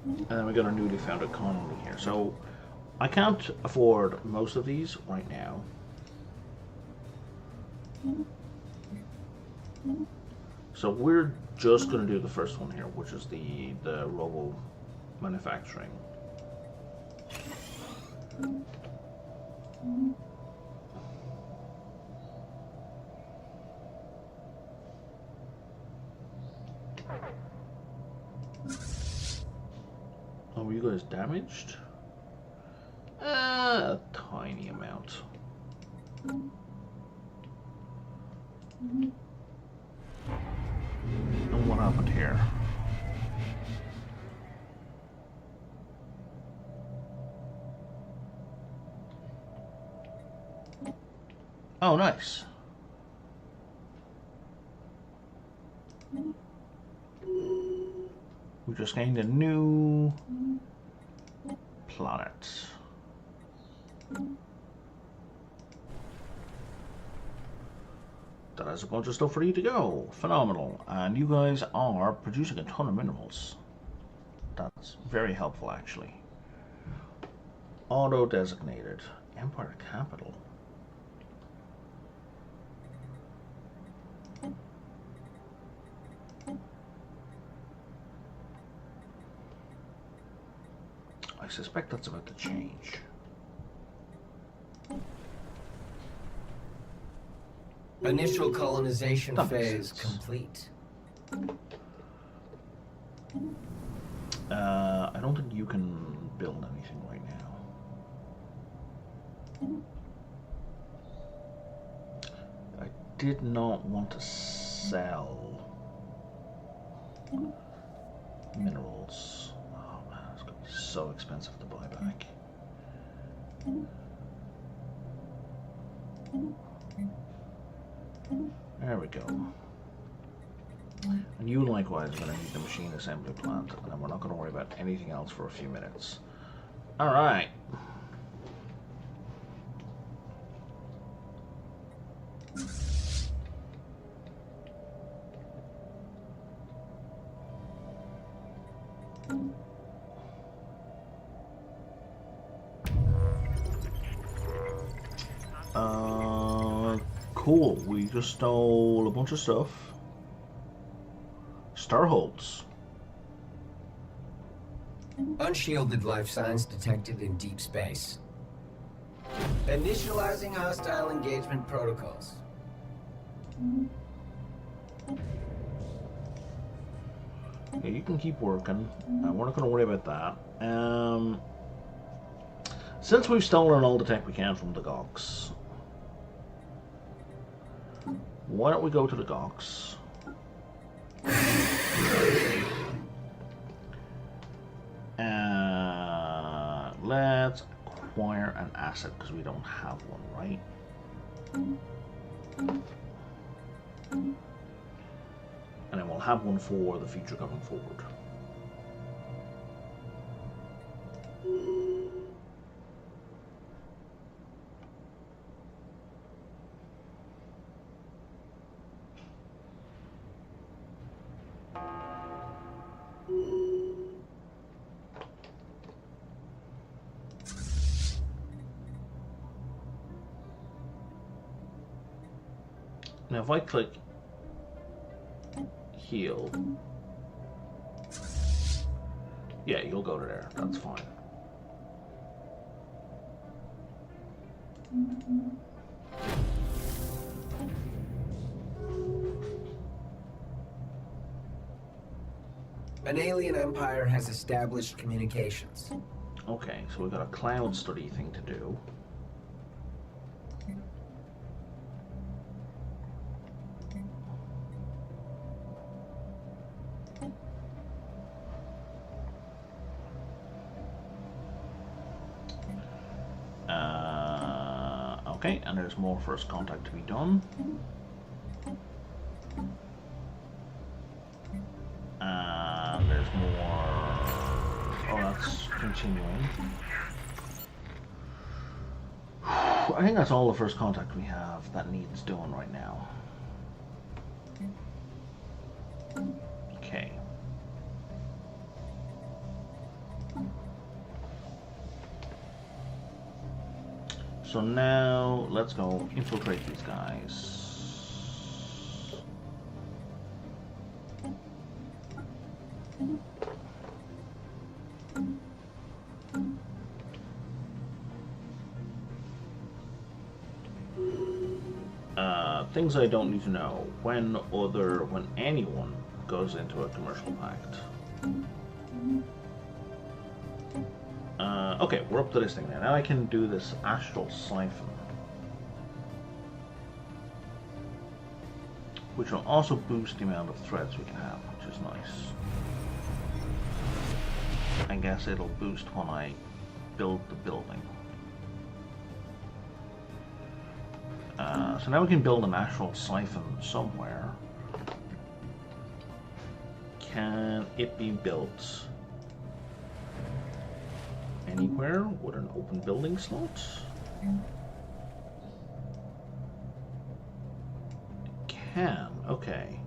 And then we got a newly founded colony here. So I can't afford most of these right now. So we're just going to do the first one here, which is the robo manufacturing. Oh, were you guys damaged? A tiny amount. And what happened here? Oh, nice. We just gained a new planet. That has a bunch of stuff ready to go. Phenomenal. And you guys are producing a ton of minerals. That's very helpful, actually. Auto-designated. Empire capital. I suspect that's about to change. Initial colonization phase complete. I don't think you can build anything right now. I did not want to sell minerals. Oh man, it's going to be so expensive to buy back. There we go. And you likewise are going to need the machine assembly plant, and then we're not going to worry about anything else for a few minutes. Alright. Cool. We just stole a bunch of stuff. Starholds. Unshielded life signs detected in deep space. Initializing hostile engagement protocols. Yeah, you can keep working. We're not going to worry about that. Since we've stolen all the tech we can from the Gox, why don't we go to the Gox? Let's acquire an asset, because we don't have one, right? And then we'll have one for the future going forward. Now if I click heal, yeah, you'll go to there, that's fine. An alien empire has established communications. Okay, so we've got a cloud study thing to do. Okay, and there's more first contact to be done. And there's more... Oh, that's continuing. I think that's all the first contact we have that needs doing right now. Okay. So now, let's go infiltrate these guys. Things I don't need to know. When anyone goes into a commercial pact. Okay, we're up to this thing now. Now I can do this astral siphon, which will also boost the amount of threads we can have, which is nice. I guess it'll boost when I build the building. So now we can build an astral siphon somewhere. Can it be built anywhere with an open building slot? It can, okay.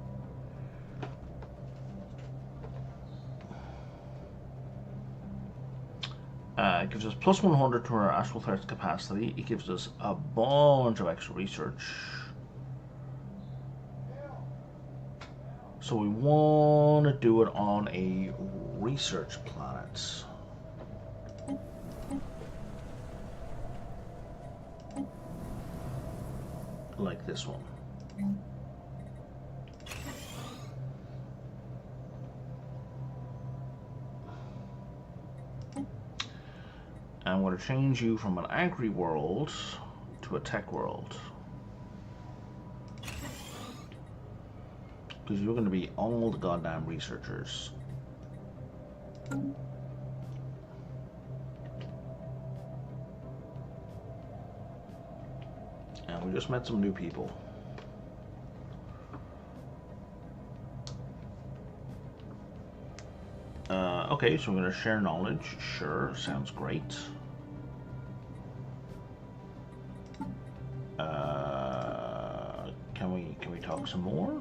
It gives us plus 100 to our astral threats capacity. It gives us a bunch of extra research. So we want to do it on a research planet. Like this one. I'm going to change you from an agri world to a tech world. Because you're going to be all the goddamn researchers. And we just met some new people. Okay, so we're going to share knowledge. Sure, sounds great. Can we talk some more?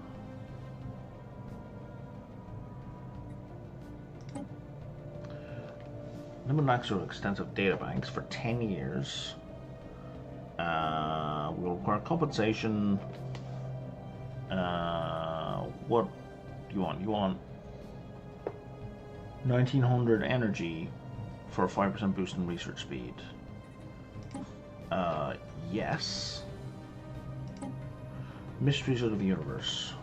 Limit access to extensive data banks for 10 years. We'll require compensation. What do you want? You want 1900 energy for a 5% boost in research speed. Yes. Mysteries of the universe.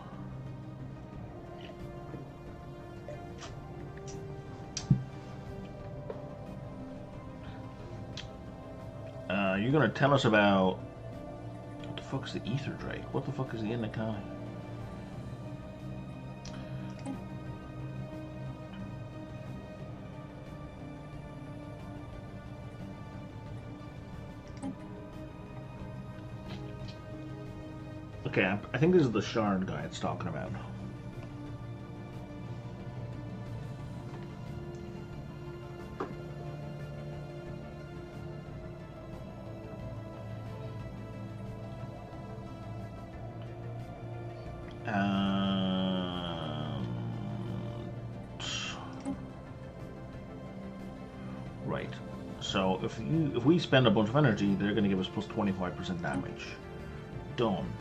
You're gonna tell us about what the fuck is the Ether Drake? What the fuck is the Indicati? Okay, I think this is the Shard guy it's talking about. Right. So if we spend a bunch of energy, they're going to give us plus 25% damage. Done.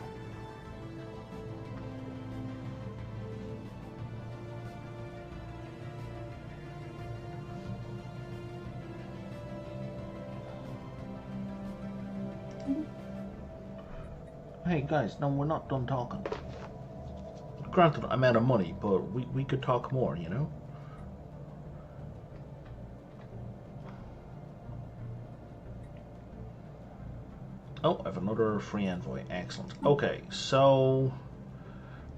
Hey guys, no, we're not done talking. Granted, I'm out of money, but we could talk more, you know? Oh, I have another free envoy. Excellent. Okay, so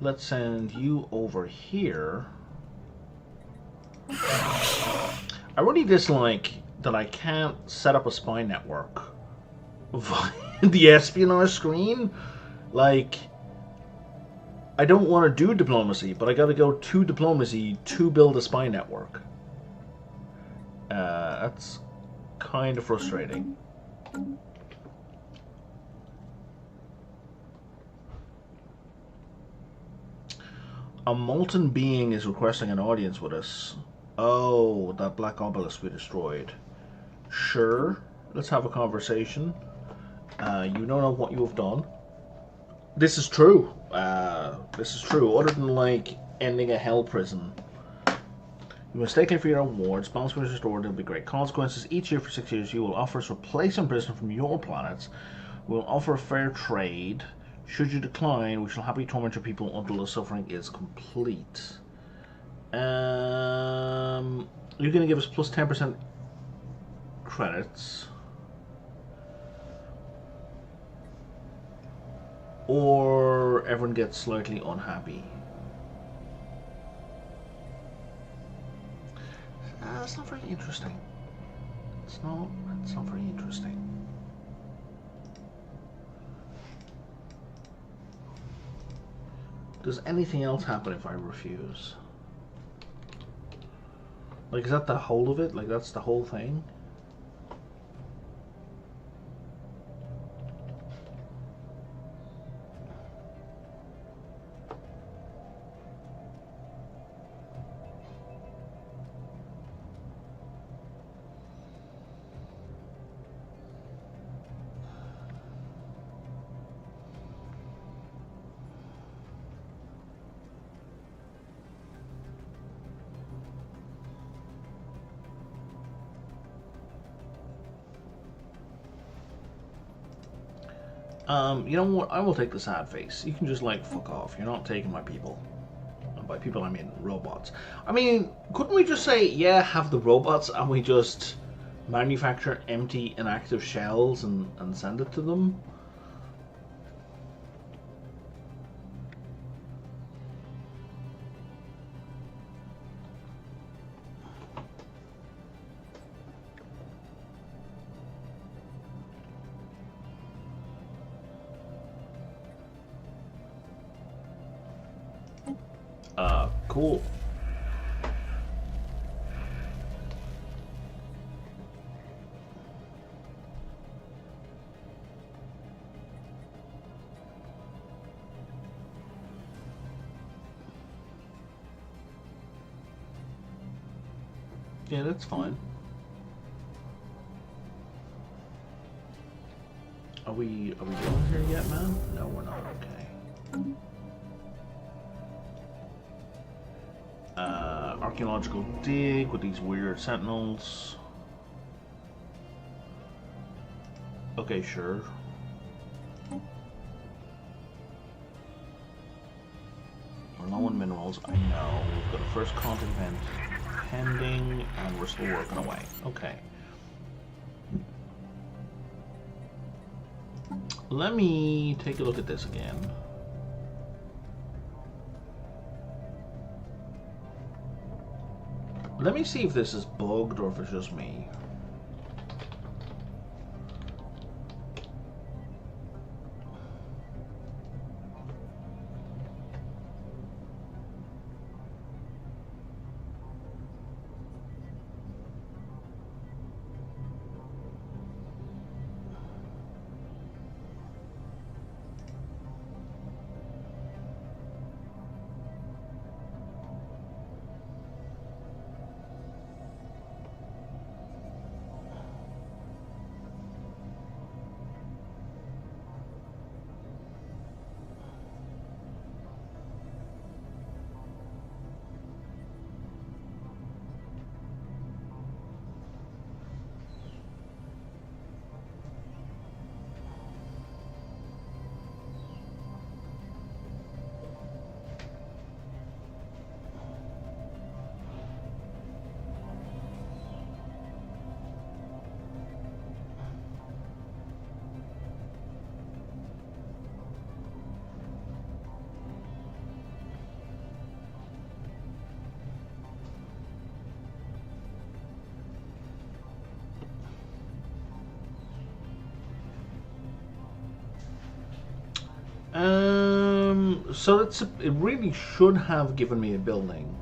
let's send you over here. I really dislike that I can't set up a spy network via the espionage screen. Like, I don't want to do diplomacy, but I gotta go to diplomacy to build a spy network. That's kind of frustrating. A molten being is requesting an audience with us. Oh, that black obelisk we destroyed. Sure, let's have a conversation. You don't know what you have done. This is true. This is true. Other than, like, ending a hell prison. You mistakenly for your rewards. Balance will be restored. There will be great consequences. Each year for 6 years, you will offer us replacement prison from your planets. We will offer a fair trade. Should you decline, we shall happily torment your people until the suffering is complete. You're going to give us plus 10% credits. Or everyone gets slightly unhappy. That's not very interesting. It's not very interesting. Does anything else happen if I refuse? Like, is that the whole of it? Like, that's the whole thing? You know what? I will take the sad face. You can just, like, fuck off. You're not taking my people. And by people, I mean robots. I mean, couldn't we just say, yeah, have the robots, and we just manufacture empty, inactive shells and send it to them? Cool. Yeah, that's fine. Are we going here yet, man? No, we're not. Okay. Archaeological dig with these weird sentinels. Okay, sure. We're low on minerals, I know. We've got a first contact event pending, and we're still working away. Okay. Let me take a look at this again. Let me see if this is bugged or if it's just me. So it really should have given me a building.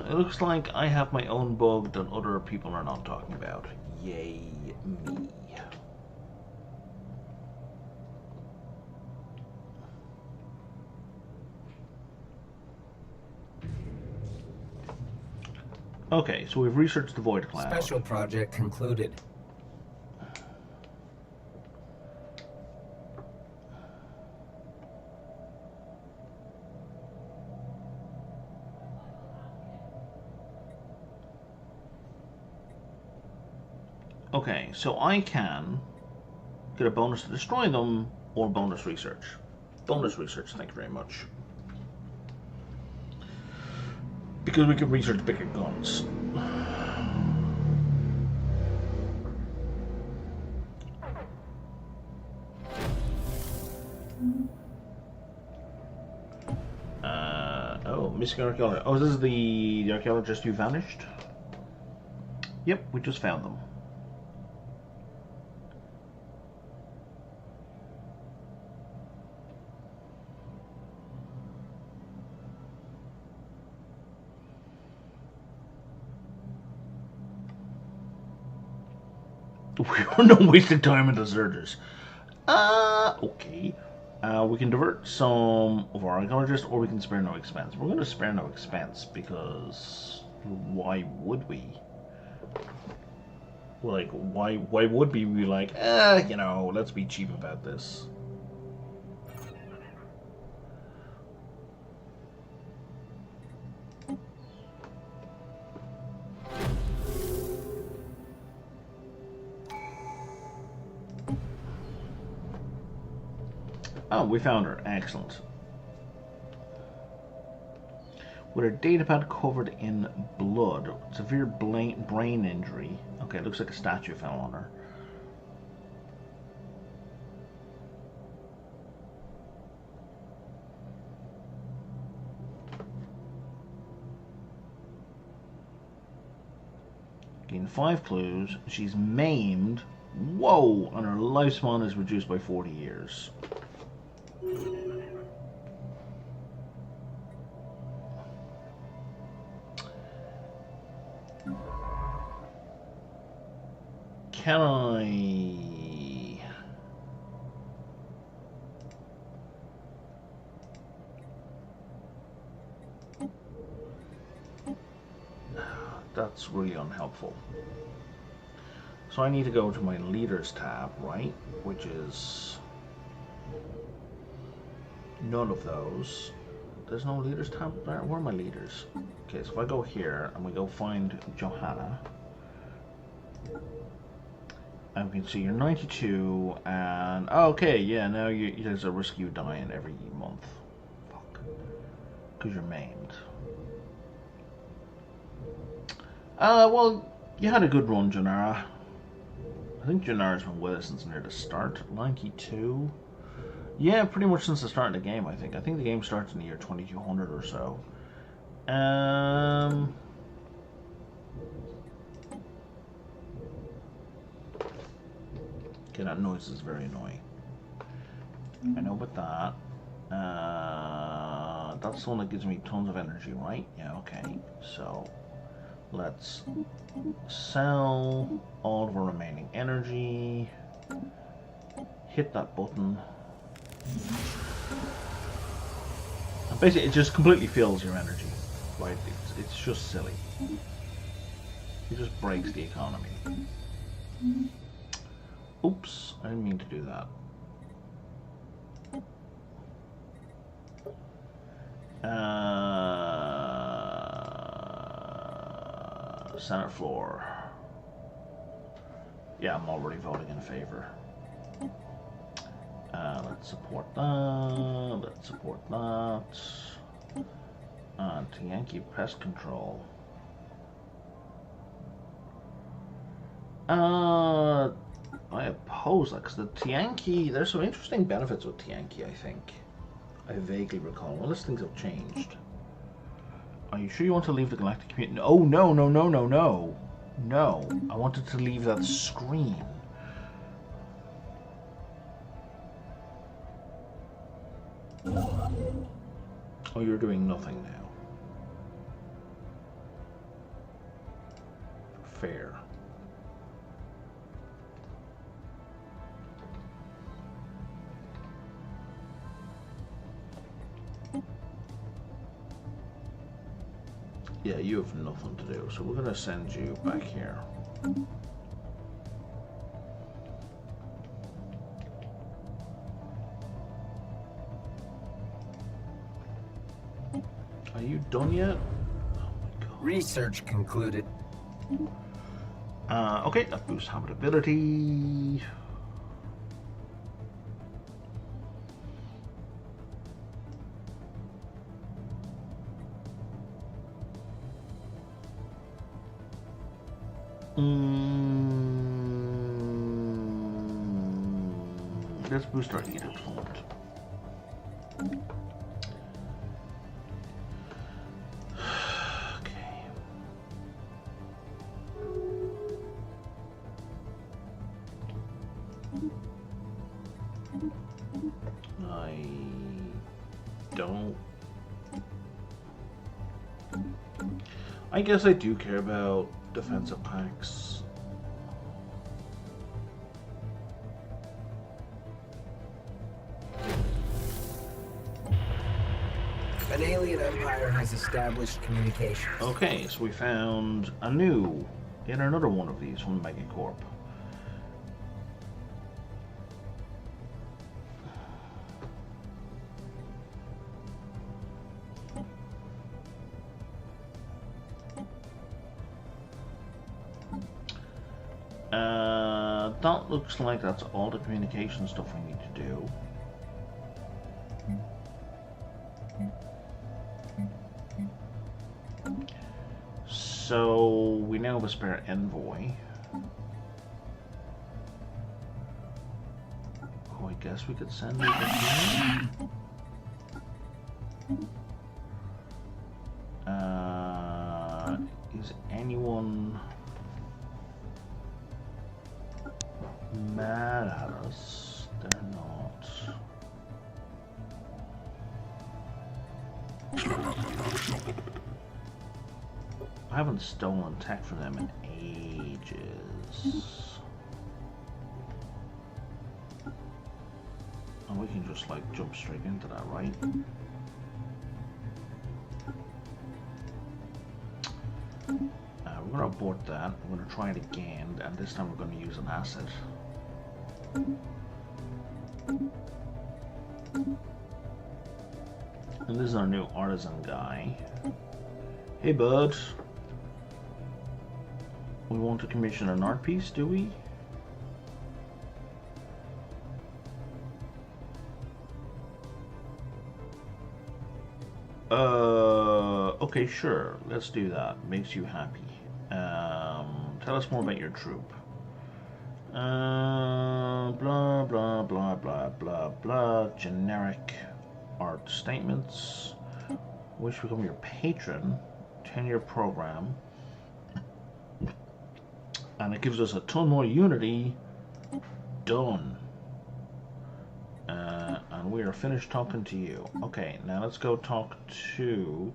It looks like I have my own bug that other people are not talking about. Yay me. Okay, so we've researched the void cloud. Special project concluded. Okay, so I can get a bonus to destroy them or bonus research. Bonus research, thank you very much. Because we can research bigger guns. Oh, missing archaeologist. Oh, this is the archaeologist who vanished? Yep, we just found them. We're not wasting time on deserters. Okay. We can divert some of our archaeologists, or we can spare no expense. We're going to spare no expense because why would we? Well, like, why would we be like, you know, let's be cheap about this. Oh, we found her. Excellent. With her datapad covered in blood, severe brain injury. Okay, it looks like a statue fell on her. Gain 5 clues. She's maimed. Whoa! And her lifespan is reduced by 40 years. Can I... That's really unhelpful. So I need to go to my leaders tab, right? Which is none of those. There's no leaders tab there? Where are my leaders? Okay, so if I go here and we go find Johanna, and we can see you're 92, and oh, okay, yeah, now there's a risk you dying every month. Fuck. Because you're maimed. Well, you had a good run, Janara. I think Janara's been with us since near the start. 92? Yeah, pretty much since the start of the game, I think. I think the game starts in the year 2200 or so. Okay, that noise is very annoying. I know about that. That's the one that gives me tons of energy, right? Yeah, okay. So, let's sell all of our remaining energy. Hit that button. And basically, it just completely fills your energy. Right? It's just silly. It just breaks the economy. Oops, I didn't mean to do that. Senate floor. Yeah, I'm already voting in favor. Let's support that. Let's support that. Yankee pest control. I oppose that because the Tianki, there's some interesting benefits with Tianki, I think. I vaguely recall. Unless things have changed. Are you sure you want to leave the galactic community? Oh, no, no, no, no, no. No. I wanted to leave that screen. Oh, you're doing nothing now. Fair. Yeah, you have nothing to do, so we're gonna send you back here. Are you done yet? Oh my god. Research concluded. Okay, that boosts habitability. Let's boost our heat fund. Okay. I don't. I guess I do care about defensive packs. An alien empire has established communications. Okay, so we found a new in another one of these from Megacorp. That looks like that's all the communication stuff we need to do. So we now have a spare envoy. Oh, I guess we could send it here. Is anyone mad at us? They're not. I haven't stolen tech from them in ages. And we can just like jump straight into that, right? We're gonna abort that. We're gonna try it again, and this time we're gonna use an asset. And this is our new artisan guy. Hey, bud. We want to commission an art piece, do we? Okay, sure. Let's do that. Makes you happy. Tell us more about your troop. Blah, blah, blah, blah, blah, blah. Generic art statements. Wish to become your patron. 10-year program. And it gives us a ton more unity. Done. And we are finished talking to you. Okay, now let's go talk to...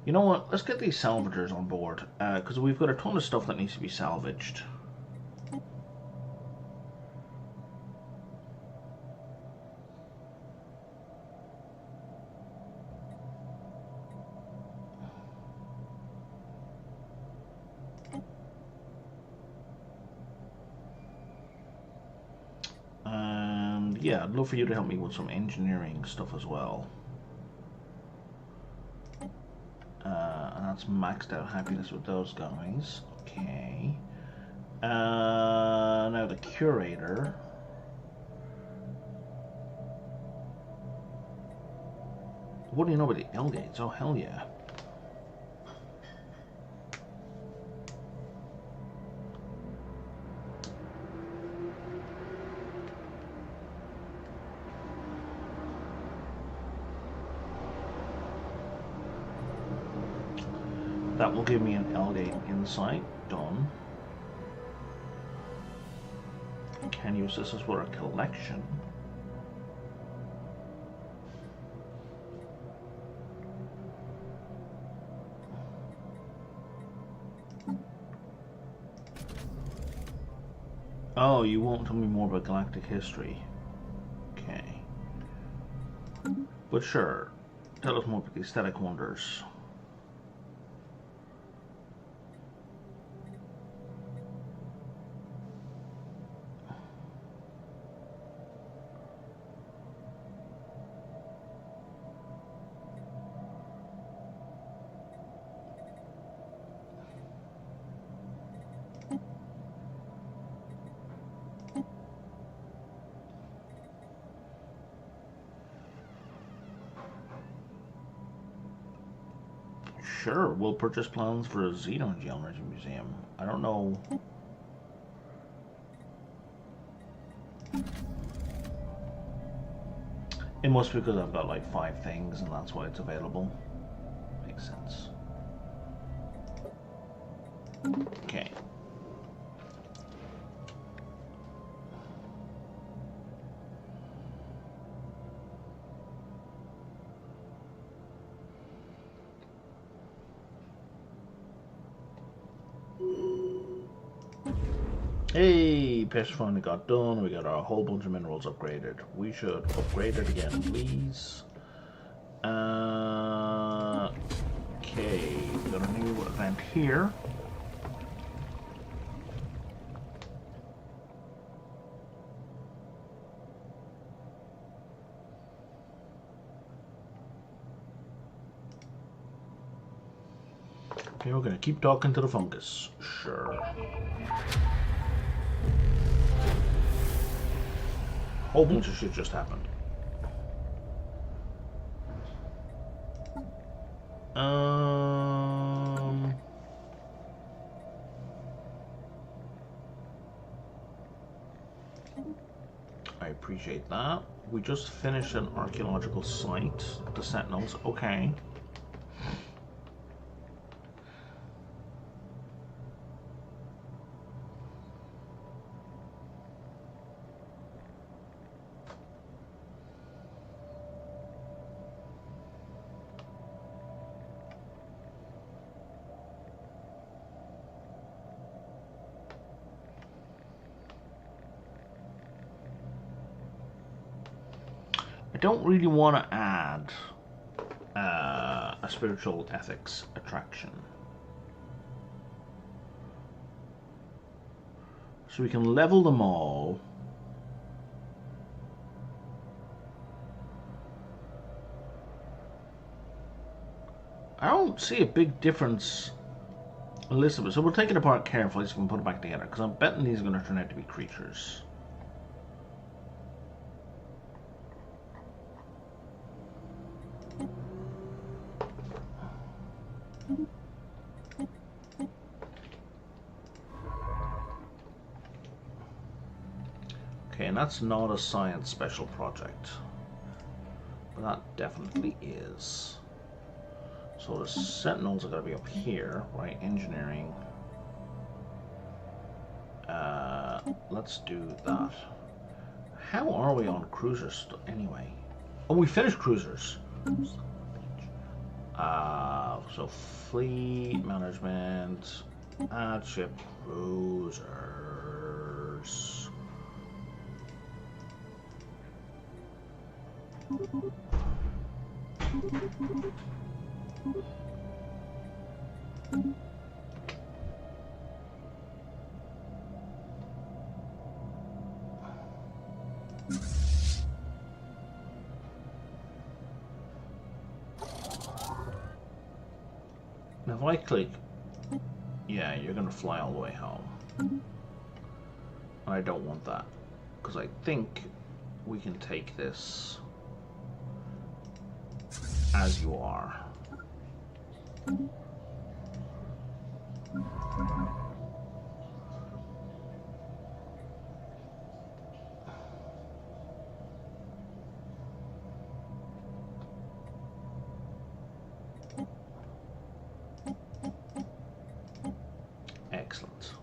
You know what? Let's get these salvagers on board. Because we've got a ton of stuff that needs to be salvaged. Yeah, I'd love for you to help me with some engineering stuff as well. And that's maxed out happiness with those guys. Okay. Now the curator. What do you know about the L-gates? Oh, hell yeah. That will give me an L-gate insight. Done. Can you assist us with a collection? Oh, you won't tell me more about galactic history. Okay. But sure. Tell us more about the aesthetic wonders. Sure, we'll purchase plans for a xenogeology museum. I don't know. It must be because I've got like 5 things and that's why it's available. Makes sense. Okay. Hey, pest finally got done. We got our whole bunch of minerals upgraded. We should upgrade it again, please. Okay, we got a new event here. Okay, we're gonna keep talking to the fungus. Sure. Whole bunch of shit just happened. I appreciate that. We just finished an archaeological site. The Sentinels. Okay. I don't really want to add a spiritual ethics attraction. So we can level them all. I don't see a big difference, Elizabeth. So we'll take it apart carefully so we can put it back together, because I'm betting these are going to turn out to be creatures. Okay, and that's not a science special project. But that definitely is. So the Sentinels are going to be up here, right? Engineering. Let's do that. How are we on cruisers anyway? Oh, we finished cruisers. So fleet management, add ship cruisers. Now if I click, yeah, you're gonna fly all the way home. I don't want that, because I think we can take this as you are. Excellent.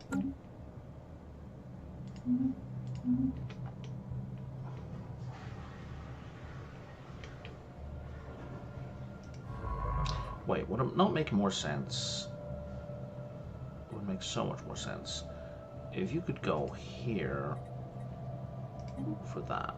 Wait, would it not make more sense? It would make so much more sense if you could go here for that.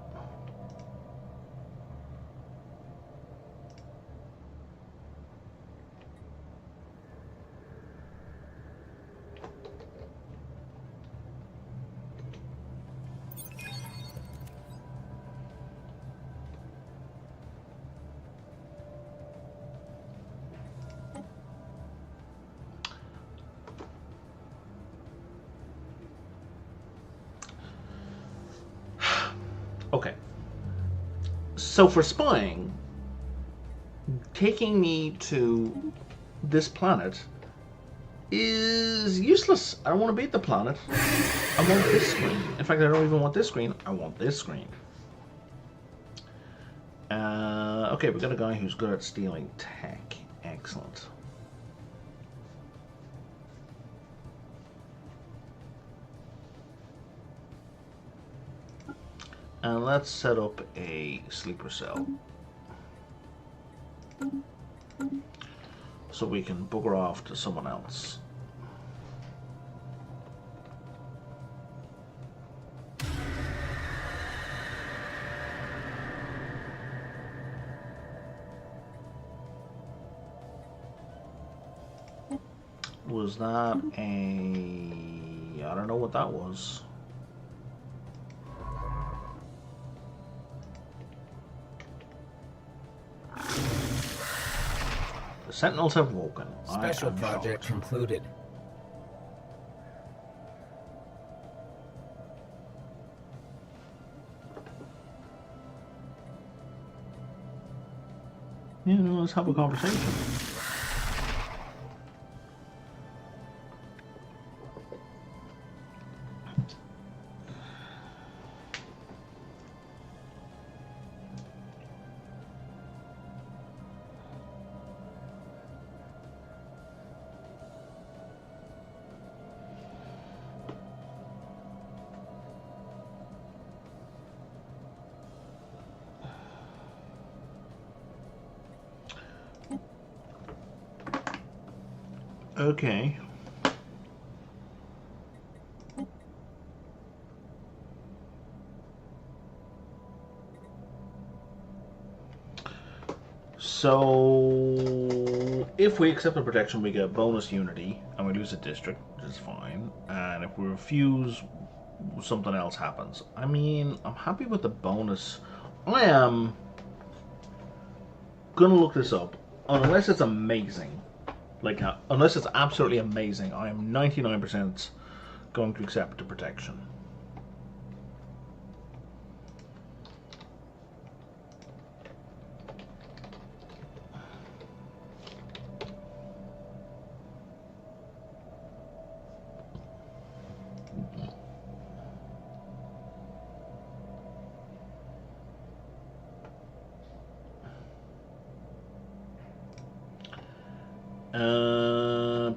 Okay. So for spying, taking me to this planet is useless. I don't want to be at the planet. I want this screen. In fact, I don't even want this screen. I want this screen. Okay, we got a guy who's good at stealing tech. Excellent. And let's set up a sleeper cell. So we can bugger off to someone else. Was that a... I don't know what that was. The Sentinels have woken. Special project concluded. Yeah, no, let's have a conversation. Okay. So, if we accept the protection, we get bonus unity, and we lose a district, which is fine. And if we refuse, something else happens. I mean, I'm happy with the bonus. I am gonna look this up, unless it's amazing. Like, unless it's absolutely amazing, I am 99% going to accept the protection.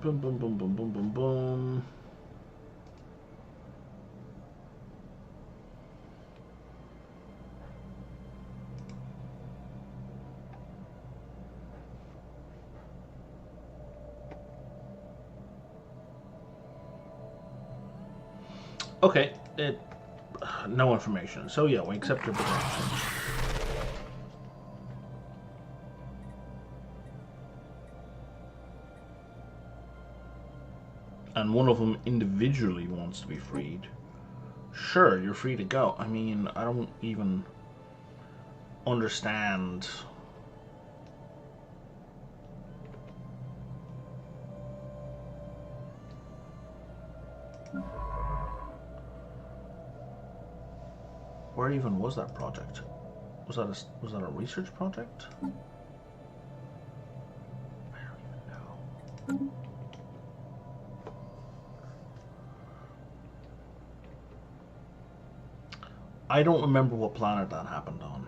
Boom, boom, boom, boom, boom, boom, boom. Okay, no information. So yeah, we accept your protection. And one of them individually wants to be freed. Sure, you're free to go. I mean, I don't even understand. Where even was that project? Was that a research project? I don't even know. I don't remember what planet that happened on.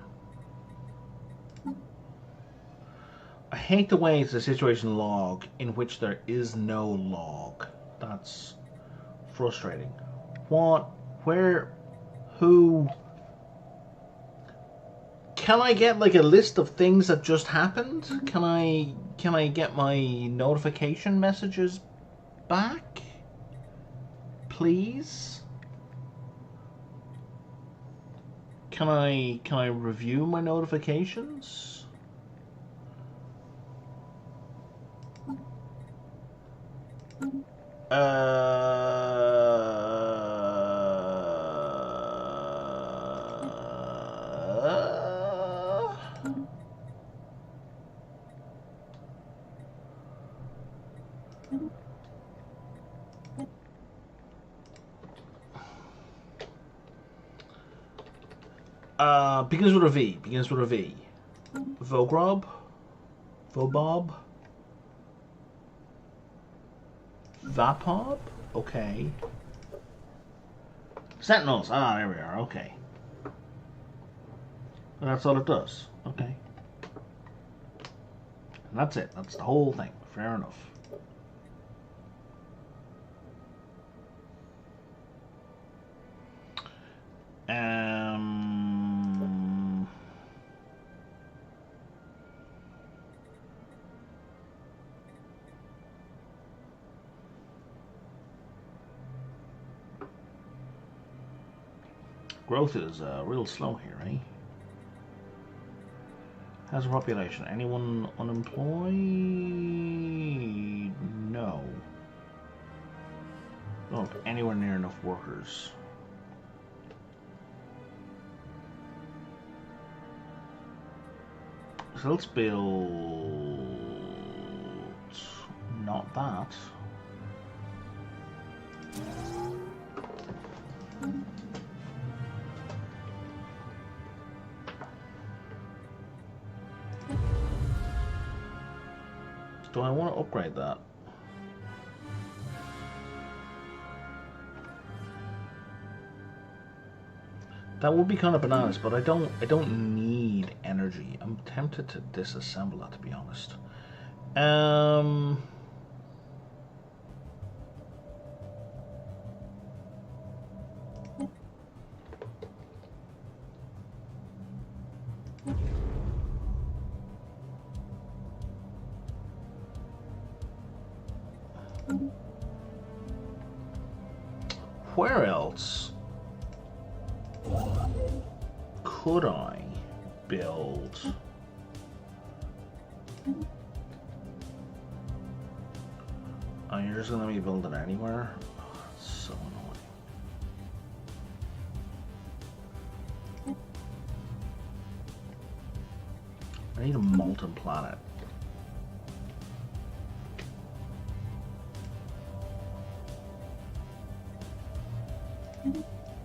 I hate the way it's a situation log in which there is no log. That's frustrating. What? Where? Who? Can I get like a list of things that just happened? Can I get my notification messages back? please? Can I review my notifications? Begins with a V. Begins with a V. Vogrob? Vobob? Vapob? Okay. Sentinels. Ah, there we are. Okay. And that's all it does. Okay. And that's it. That's the whole thing. Fair enough. Growth is real slow here, eh? How's the population? Anyone unemployed? No. Don't have anywhere near enough workers. So let's build... not that. Do I want to upgrade that? That would be kind of bananas, but I don't need energy. I'm tempted to disassemble that, to be honest. Where else could I build? Oh, you're just gonna let me build it anywhere? Oh, that's so annoying. I need a molten planet.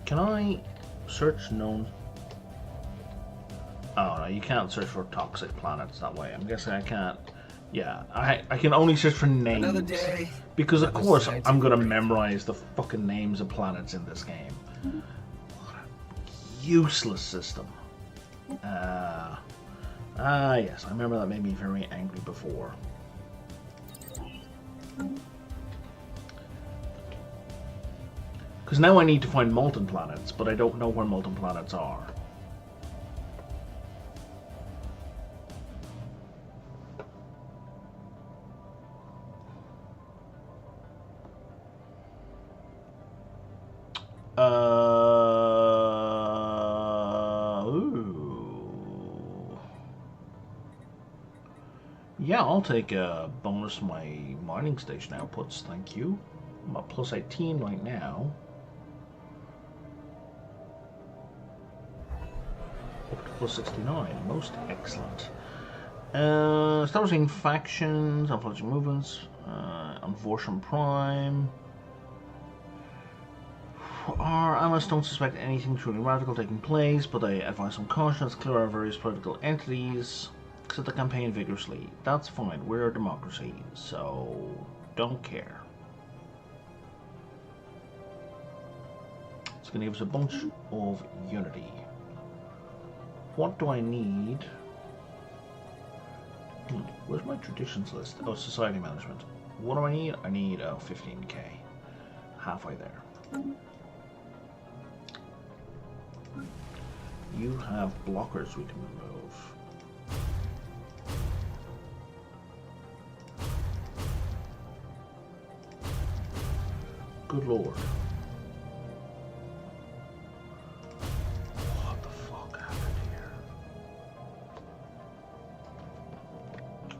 Can I search known? Oh no, you can't search for toxic planets that way. I'm guessing I can't. Yeah, I can only search for names. Another day. Because of course I'm gonna memorize the fucking names of planets in this game. What a useless system. Yes, I remember that made me very angry before. Because now I need to find molten planets, but I don't know where molten planets are. Ooh. Yeah, I'll take a bonus to my mining station outputs, thank you. I'm at plus 18 right now. Up to plus 69, most excellent. Establishing factions, unfledging movements, on Vorsham Prime. Our analysts don't suspect anything truly radical taking place, but they advise some caution as clear our various political entities. Set the campaign vigorously. That's fine, we're a democracy, so don't care. It's going to give us a bunch of unity. What do I need? Where's my traditions list? Oh, society management. What do I need? I need 15k. Halfway there. You have blockers we can remove. Good lord.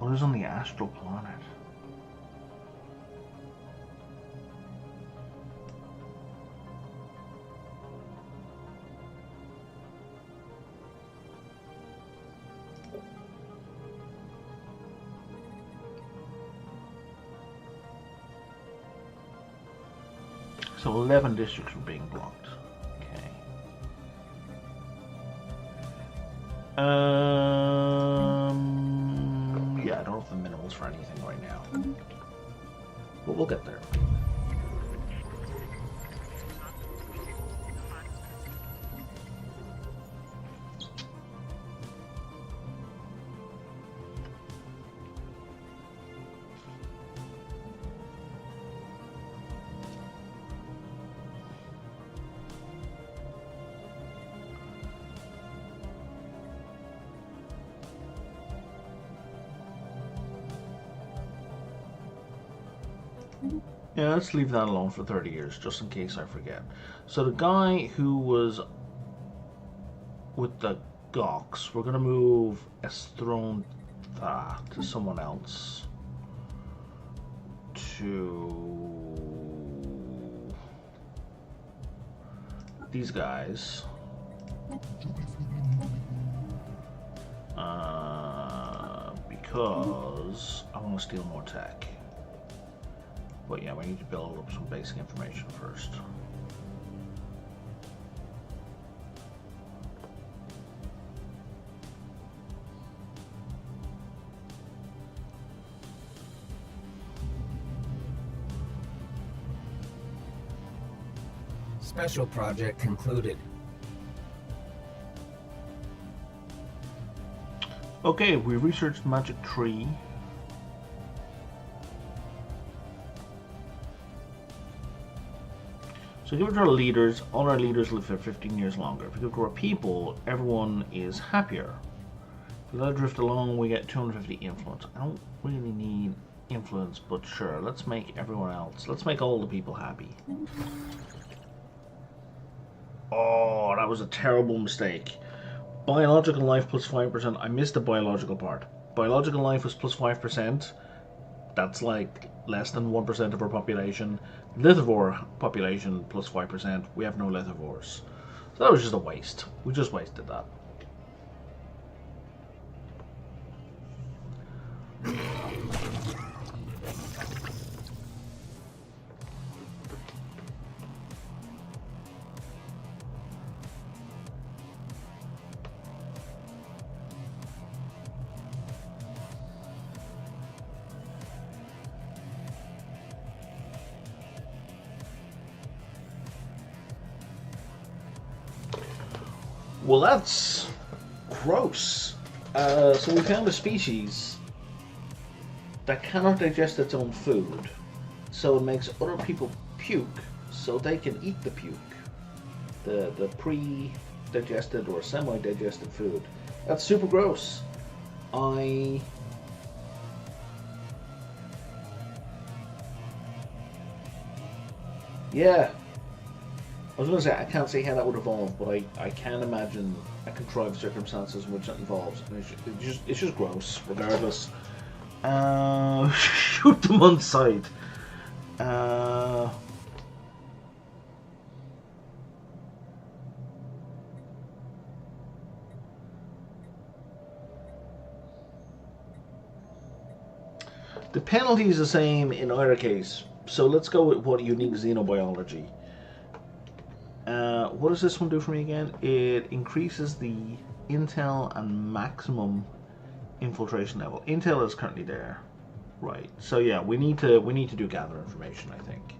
Oh, there's on the astral planet. So 11 districts were being blocked. Okay. Yeah, I don't have the minerals for anything right now. But we'll get there. Yeah, let's leave that alone for 30 years, just in case I forget. So the guy who was with the Gox, we're going to move Estronda to someone else. To these guys. Because I want to steal more tech. But yeah, we need to build up some basic information first. Special project concluded. Okay, we researched magic tree. So give it to our leaders. All our leaders live for 15 years longer. If we give it to our people, everyone is happier. If we let it drift along, we get 250 influence. I don't really need influence, but sure, let's make everyone else. Let's make all the people happy. Oh, that was a terrible mistake. Biological life plus 5%. I missed the biological part. Biological life was plus 5%. That's like less than 1% of our population. Lithivore population plus 5%. We have no lithivores. So that was just a waste. We just wasted that. Well, that's gross. So we found a species that cannot digest its own food, so it makes other people puke so they can eat the puke. The pre-digested or semi-digested food. That's super gross. Yeah. I was going to say, I can't say how that would evolve, but I can imagine a contrived circumstances in which that involves. And it's just gross, regardless. Shoot them on sight. The penalty is the same in either case, so let's go with what unique xenobiology. What does this one do for me again? It increases the intel and maximum infiltration level. Intel is currently there, right? So yeah, we need to do gather information, I think.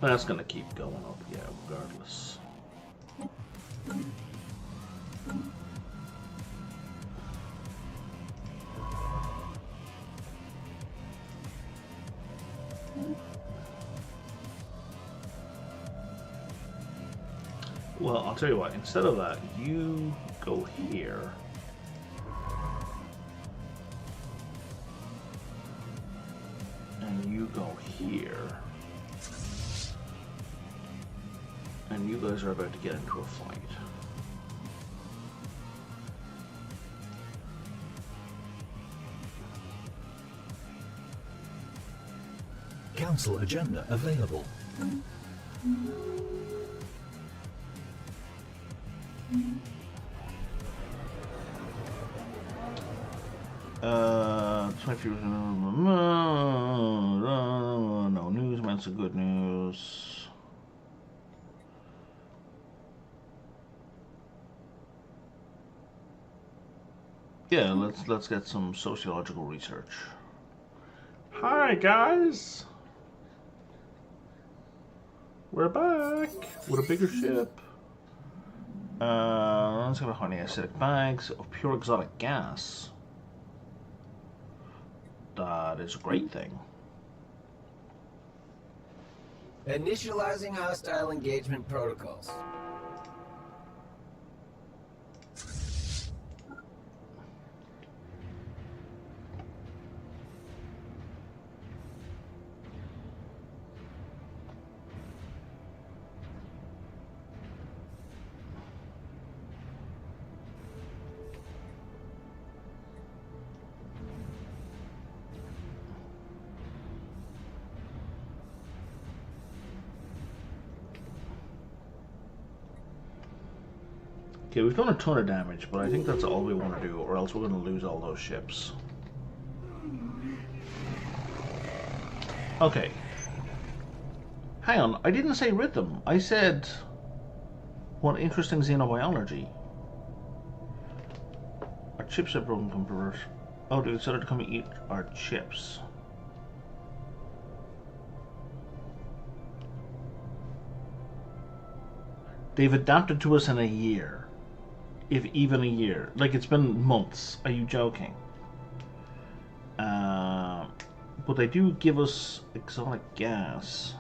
That's gonna keep going up, yeah, regardless. Well, I'll tell you what. Instead of that, you go here. And you go here. And you guys are about to get into a fight. Council agenda available. 20 no news, that's the good news. Yeah, let's get some sociological research. Hi guys, we're back with a bigger ship. Let's get 100 acidic bags of pure exotic gas. That is a great thing. Initializing hostile engagement protocols. Okay, we've done a ton of damage, but I think that's all we want to do, or else we're going to lose all those ships. Okay. Hang on, I didn't say rhythm. I said, what interesting xenobiology. Our chips are broken converters. Oh, they decided to come and eat our chips. They've adapted to us in a year. If even a year. Like, it's been months. Are you joking? But they do give us exotic gas.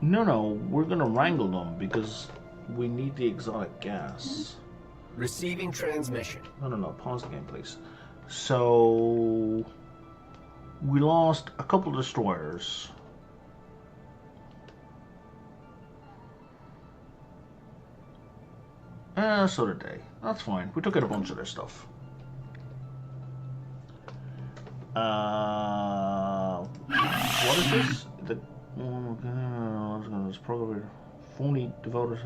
No, we're gonna wrangle them because we need the exotic gas. Receiving transmission. No, pause the game, please. So, we lost a couple of destroyers. So did they. That's fine. We took out a bunch of their stuff. What is this? The this program phony devoted.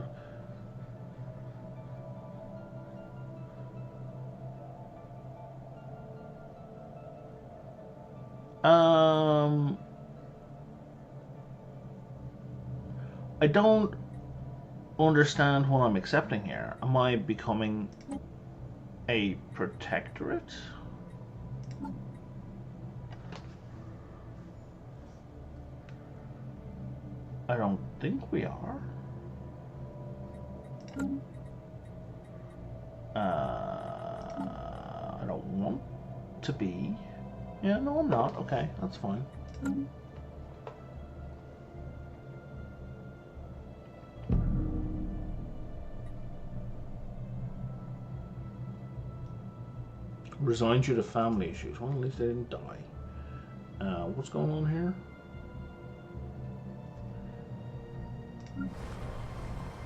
I don't understand what I'm accepting here. Am I becoming a protectorate? I don't think we are. I don't want to be. Yeah, no, I'm not. Okay, that's fine. Resigned due to family issues. Well, at least they didn't die. What's going on here? You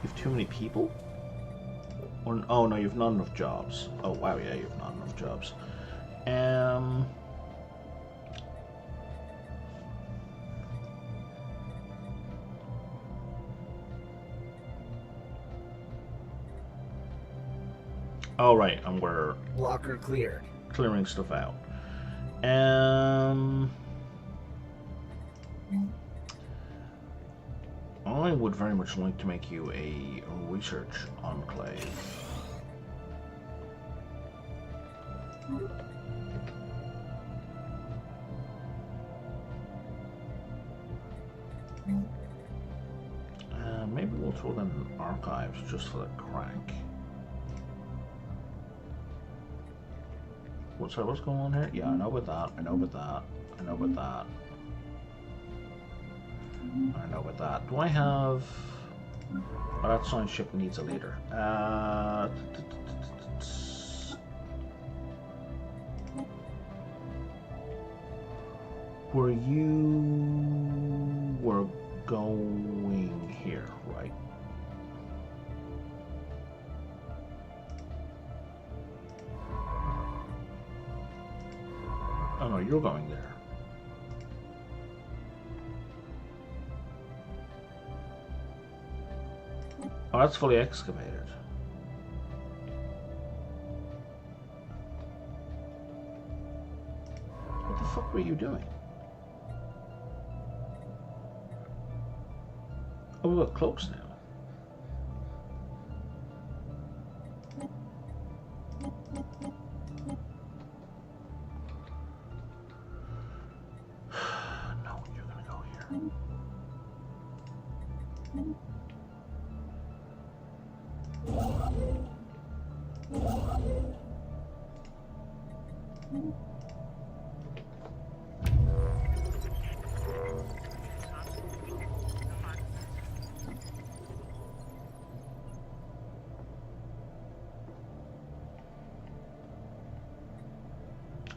have too many people? Or, oh no, you've not enough jobs. Oh wow, yeah, you've not enough jobs. Oh right, and we're Blocker cleared. Clearing stuff out. I would very much like to make you a research enclave. Maybe we'll throw them in archives just for the crack. What's going on here? Yeah, I know about that. I know about that. I know about that. I don't know about that. Do I have... Oh, that science ship needs a leader. Were you... were going here, right? Oh no, you're going there. Oh, that's fully excavated. What the fuck were you doing? Oh, we're close now. No, you're gonna go here.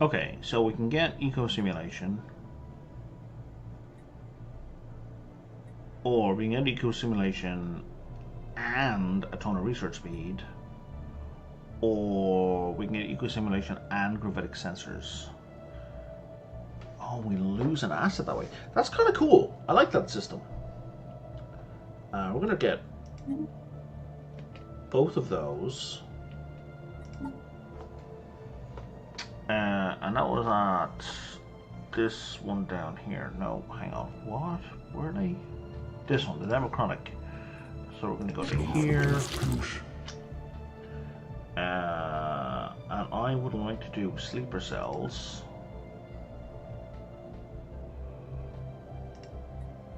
Okay, so we can get eco simulation, or we can get eco simulation and a ton of research speed, or we can get eco simulation and gravitic sensors. Oh, we lose an asset that way. That's kind of cool. I like that system. We're gonna get both of those. And that was at this one down here. No, hang on. What? Where are they? This one, the Democratic. So we're going to go to here. And I would like to do sleeper cells.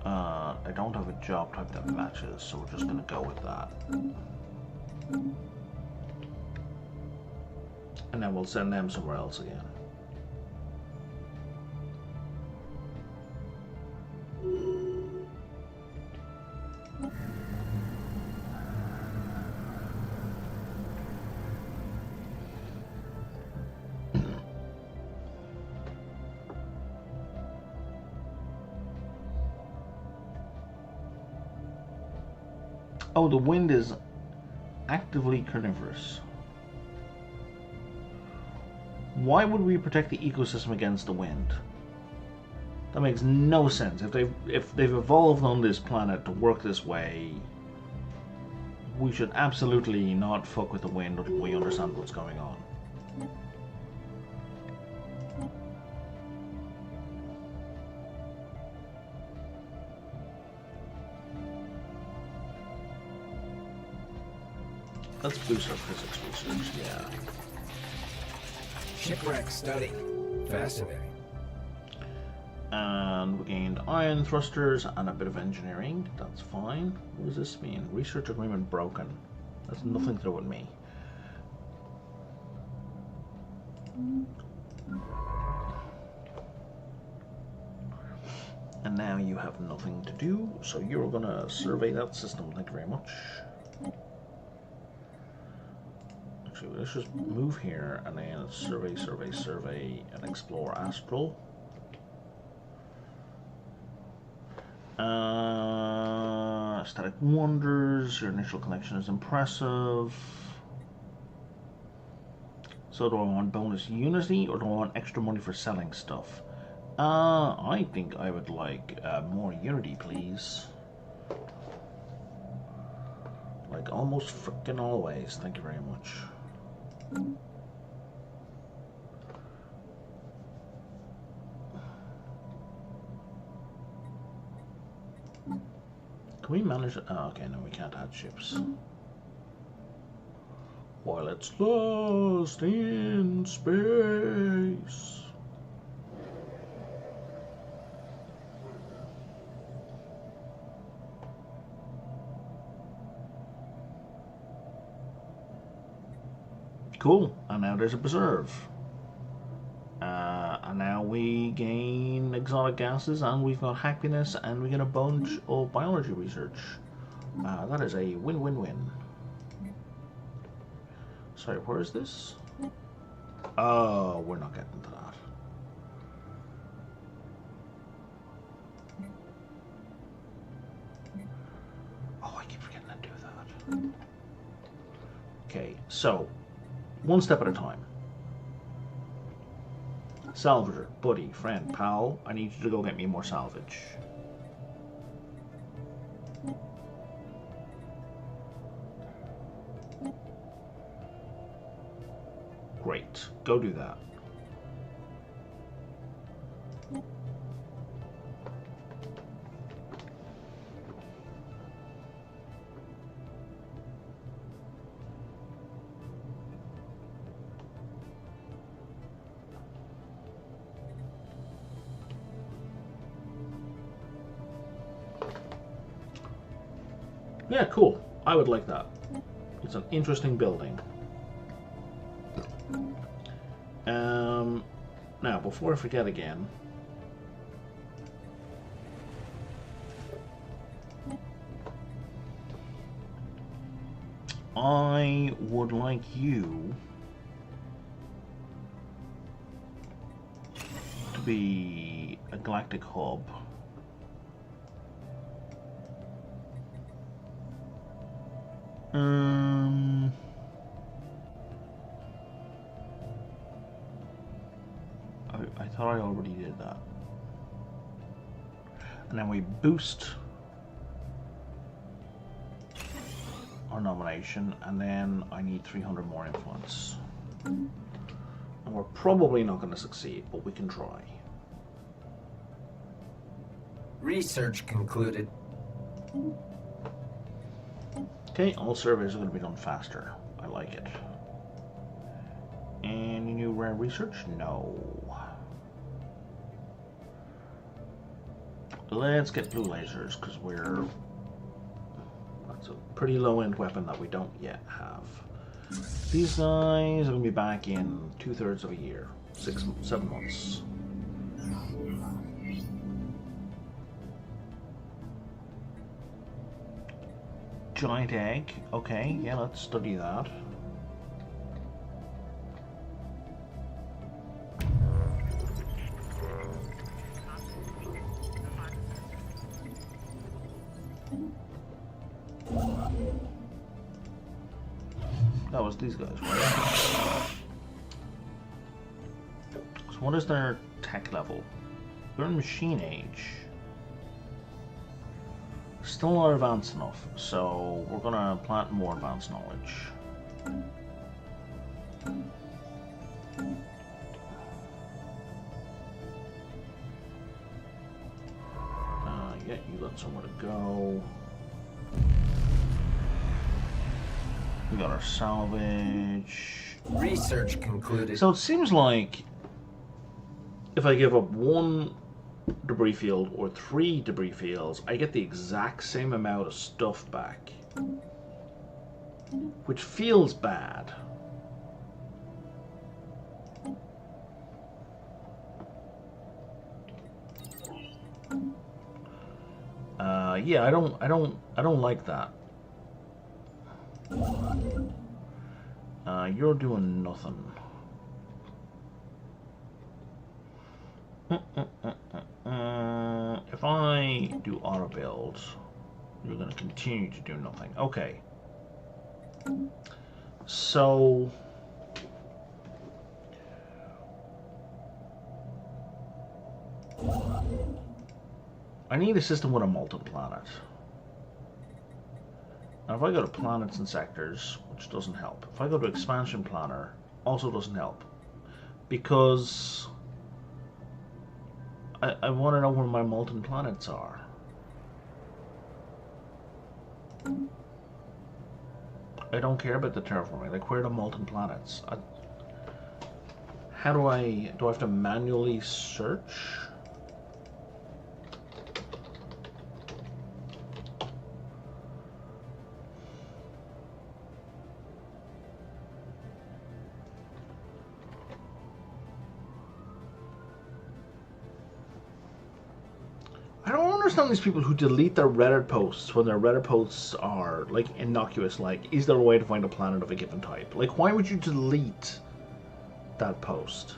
I don't have a job type that matches, so we're just going to go with that. And then we'll send them somewhere else again. Oh, the wind is actively carnivorous. Why would we protect the ecosystem against the wind? That makes no sense. If they've evolved on this planet to work this way, we should absolutely not fuck with the wind until we understand what's going on. Let's boost our physics research, yeah. Shipwreck study. Fascinating. And we gained ion thrusters and a bit of engineering. That's fine. What does this mean? Research agreement broken. That's nothing to do with me. And now you have nothing to do, so you're gonna survey that system. Thank you very much. Actually, let's just move here and then survey, survey, survey, and explore astral. Static wonders. Your initial connection is impressive. So do I want bonus unity or do I want extra money for selling stuff? I think I would like more unity, please. Like almost frickin' always. Thank you very much. Can we manage it? Oh, okay, no, we can't add ships. While it's lost in space. Cool, and now there's a preserve. And now we gain exotic gases, and we've got happiness, and we get a bunch of biology research. That is a win-win-win. Sorry, where is this? Oh, we're not getting to that. Oh, I keep forgetting to do that. Okay, so, one step at a time. Salvager, buddy, friend, pal, I need you to go get me more salvage. Great, go do that. Yeah, cool. I would like that. It's an interesting building. Now, before I forget again, I would like you to be a galactic hub. I thought I already did that. And then we boost our nomination, and then I need 300 more influence. And we're probably not going to succeed, but we can try. Research concluded. Okay, all surveys are going to be done faster. I like it. Any new rare research? No. Let's get blue lasers, because that's a pretty low-end weapon that we don't yet have. These guys are going to be back in 2/3 of a year. 7 months. Giant egg. Okay, yeah, let's study that. That was these guys, right? So what is their tech level? They're in machine age. Still not advanced enough, so we're gonna plant more advanced knowledge. Yeah, you got somewhere to go. We got our salvage. Research concluded. So it seems like if I give up 1 debris field or 3 debris fields, I get the exact same amount of stuff back. Which feels bad. Yeah, I don't like that. You're doing nothing. If I do auto builds, you're going to continue to do nothing. Okay. So I need a system with a molten planet. Now if I go to planets and sectors, which doesn't help. If I go to expansion planner, also doesn't help. Because I want to know where my molten planets are. I don't care about the terraforming. Like, where are the molten planets? How do I have to manually search? understand these people who delete their Reddit posts when their Reddit posts are like innocuous, like, is there a way to find a planet of a given type? Like, why would you delete that post?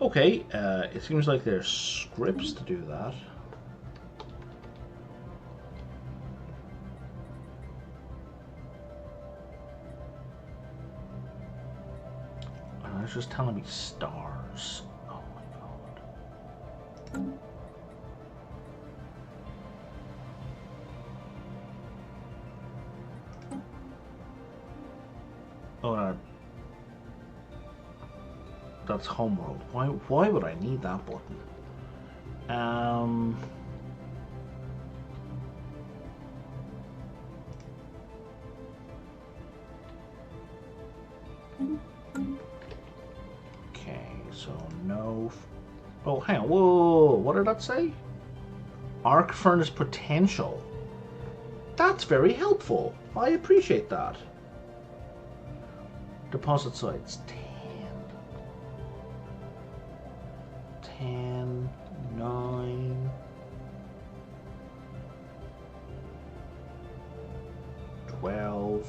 Okay, it seems like there's scripts to do that. And it's just telling me stars. Oh my god. Oh, no. That's homeworld. Why would I need that button? Okay, so no. Oh, hang on. Whoa, what did that say? Arc furnace potential. That's very helpful. I appreciate that. Deposit sites. 10, 9, 12.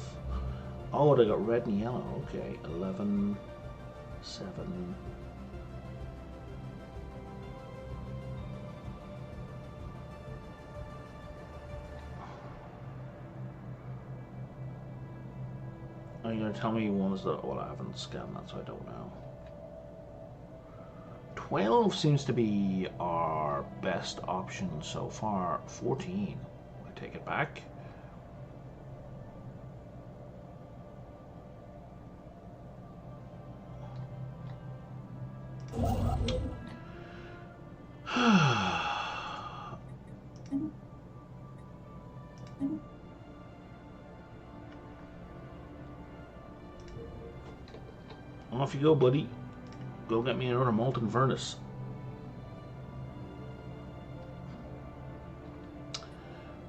Oh, they got red and yellow. Okay, 11, 7. Are you going to tell me ones that, well, I haven't scanned that, so I don't know. 12 seems to be our best option so far. 14. I take it back. Off you go, buddy. Go get me another molten furnace.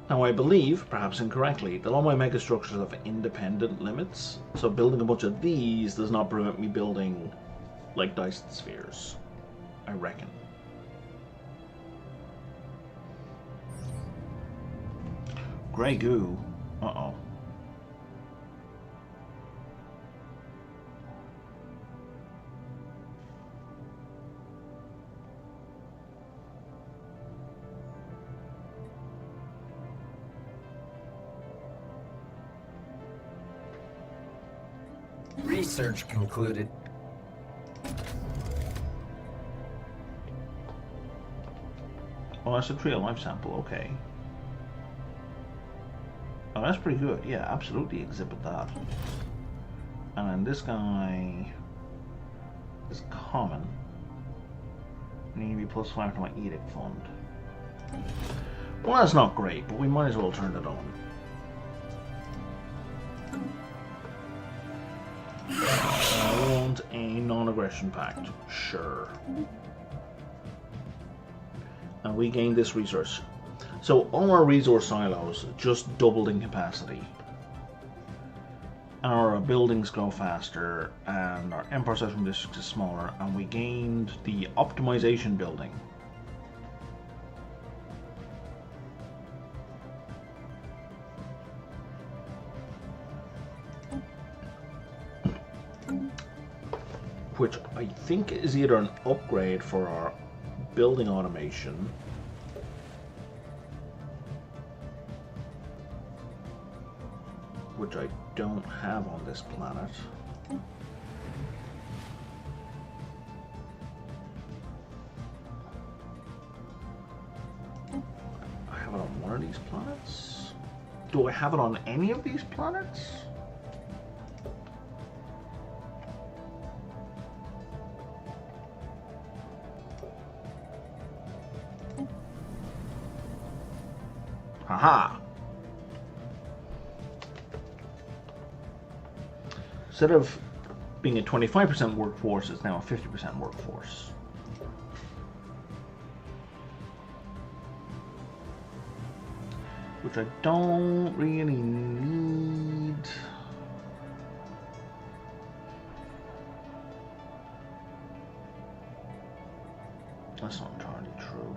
Now I believe, perhaps incorrectly, that all my megastructures have independent limits, so building a bunch of these does not prevent me building, like, Dyson spheres. I reckon. Grey goo. Uh-oh. Research concluded. Oh, that's a trio life sample, okay. Oh, that's pretty good. Yeah, absolutely exhibit that. And then this guy is common. Need to be +5 to my edict fund. Well, that's not great, but we might as well turn it on. I want a non-aggression pact. Sure. And we gain this resource. So all our resource silos just doubled in capacity. Our buildings grow faster, and our empire settlement district is smaller, and we gained the optimization building. Which I think is either an upgrade for our building automation, which I don't have on this planet. these planets? Do I have it on any of these planets? Haha! Instead of being a 25% workforce, it's now a 50% workforce. Which I don't really need. That's not entirely true.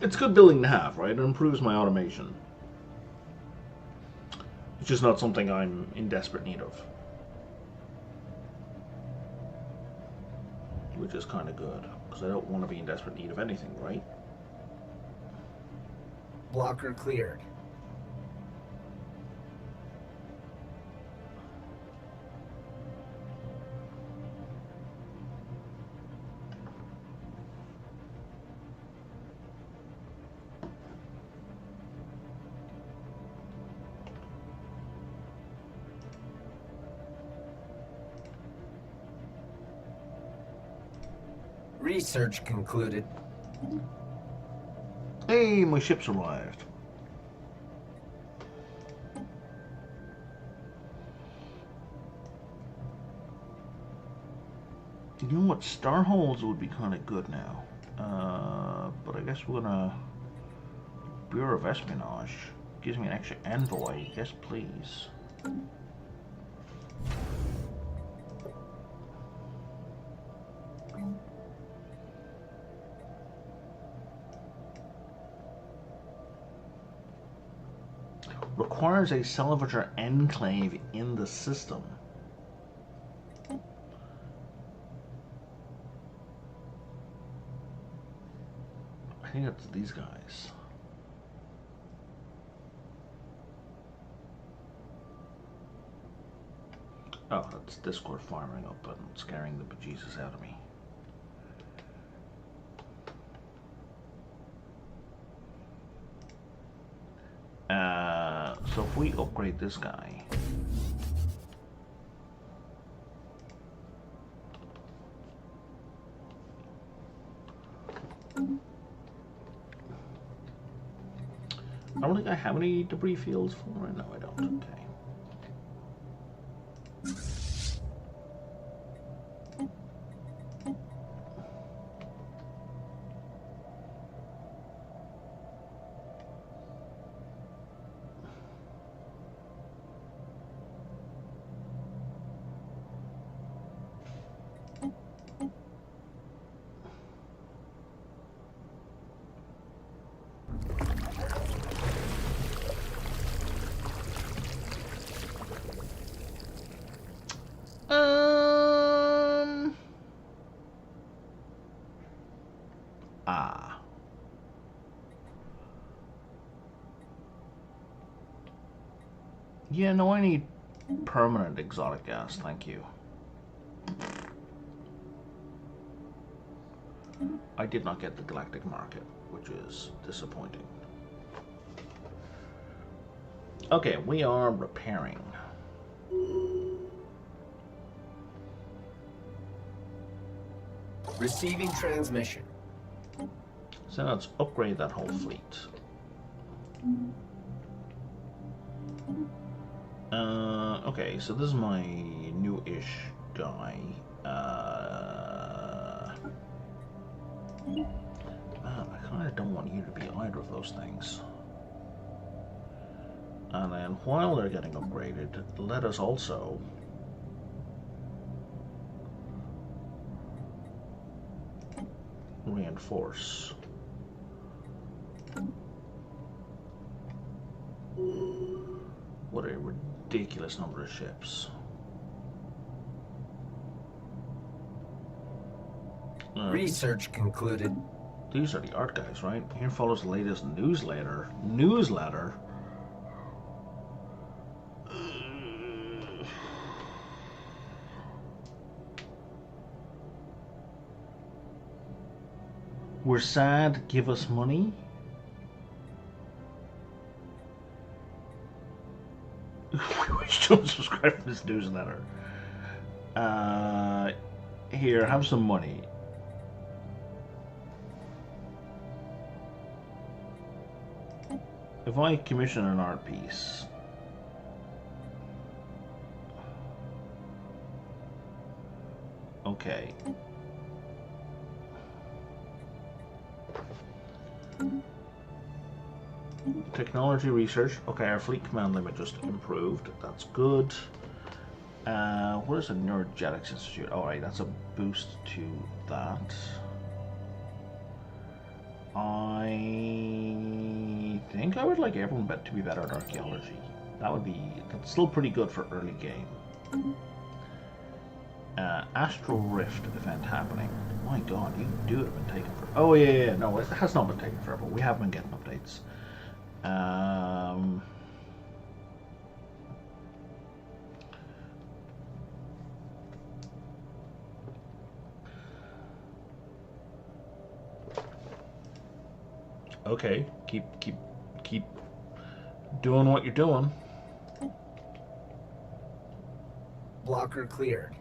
It's good building to have, right? It improves my automation. It's just not something I'm in desperate need of. Which is kind of good, because I don't want to be in desperate need of anything, right? Blocker cleared. Research concluded. Hey, my ship's arrived. You know what? Star holes would be kind of good now. But I guess we're gonna... Bureau of Espionage. Gives me an extra envoy. Yes, please. Requires a Salvager enclave in the system. I think it's these guys. Oh, that's Discord firing up and scaring the bejesus out of me. So if we upgrade this guy, I don't think I have any debris fields for it. No, I don't. Okay. Yeah, no, I need permanent exotic gas, thank you. I did not get the galactic market, which is disappointing. Okay, we are repairing. Receiving transmission. So let's upgrade that whole fleet. Okay, so this is my new-ish guy. I kind of don't want you to be either of those things. And then while they're getting upgraded, let us also reinforce. What a ridiculous number of ships. Research concluded. These are the art guys, right? Here follows the latest newsletter. We're sad, give us money. We should subscribe to this newsletter. Here, have some money. If I commission an art piece, okay. Technology research. Okay, our fleet command limit just improved. That's good. What is a Neurogenetics Institute? Alright, that's a boost to that. I think I would like everyone to be better at archaeology. That's still pretty good for early game. Astral Rift event happening. My god, you do it have been taken for. Oh yeah, no, it has not been taken forever. We have been getting updates. Okay, keep doing what you're doing. Blocker cleared.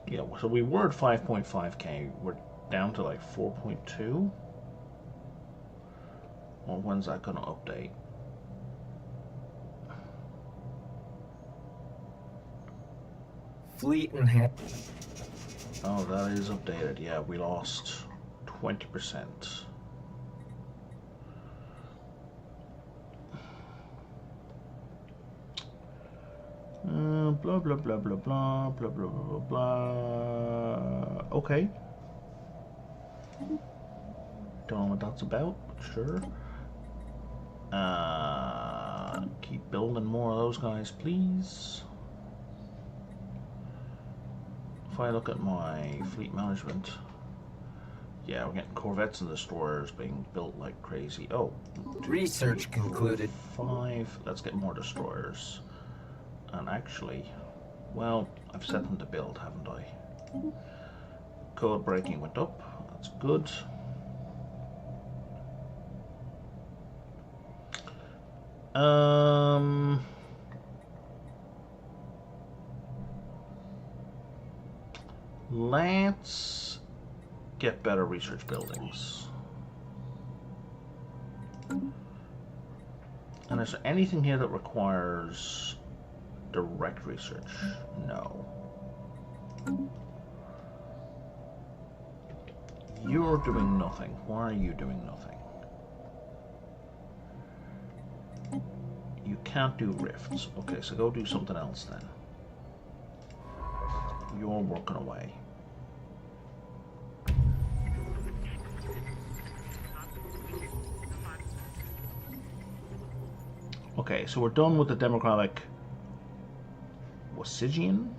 Yeah, so we were at 5.5k. We're down to like 4.2. Well, when's that going to update? Fleet and head. Oh, that is updated. Yeah, we lost 20%. Blah blah blah blah blah blah blah blah blah. Okay. Don't know what that's about, but sure. Keep building more of those guys, please. If I look at my fleet management, yeah, we're getting corvettes and destroyers being built like crazy. Oh, Research concluded. 5. Let's get more destroyers. And actually, well, I've set them to build, haven't I? Code breaking went up. That's good. Let's get better research buildings. And is there anything here that requires direct research? No. You're doing nothing. Why are you doing nothing? You can't do rifts. Okay, so go do something else then. You're working away. Okay, so we're done with the democratic Wasigian.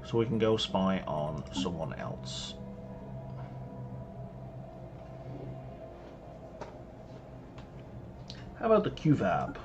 So we can go spy on someone else. How about the QVAB?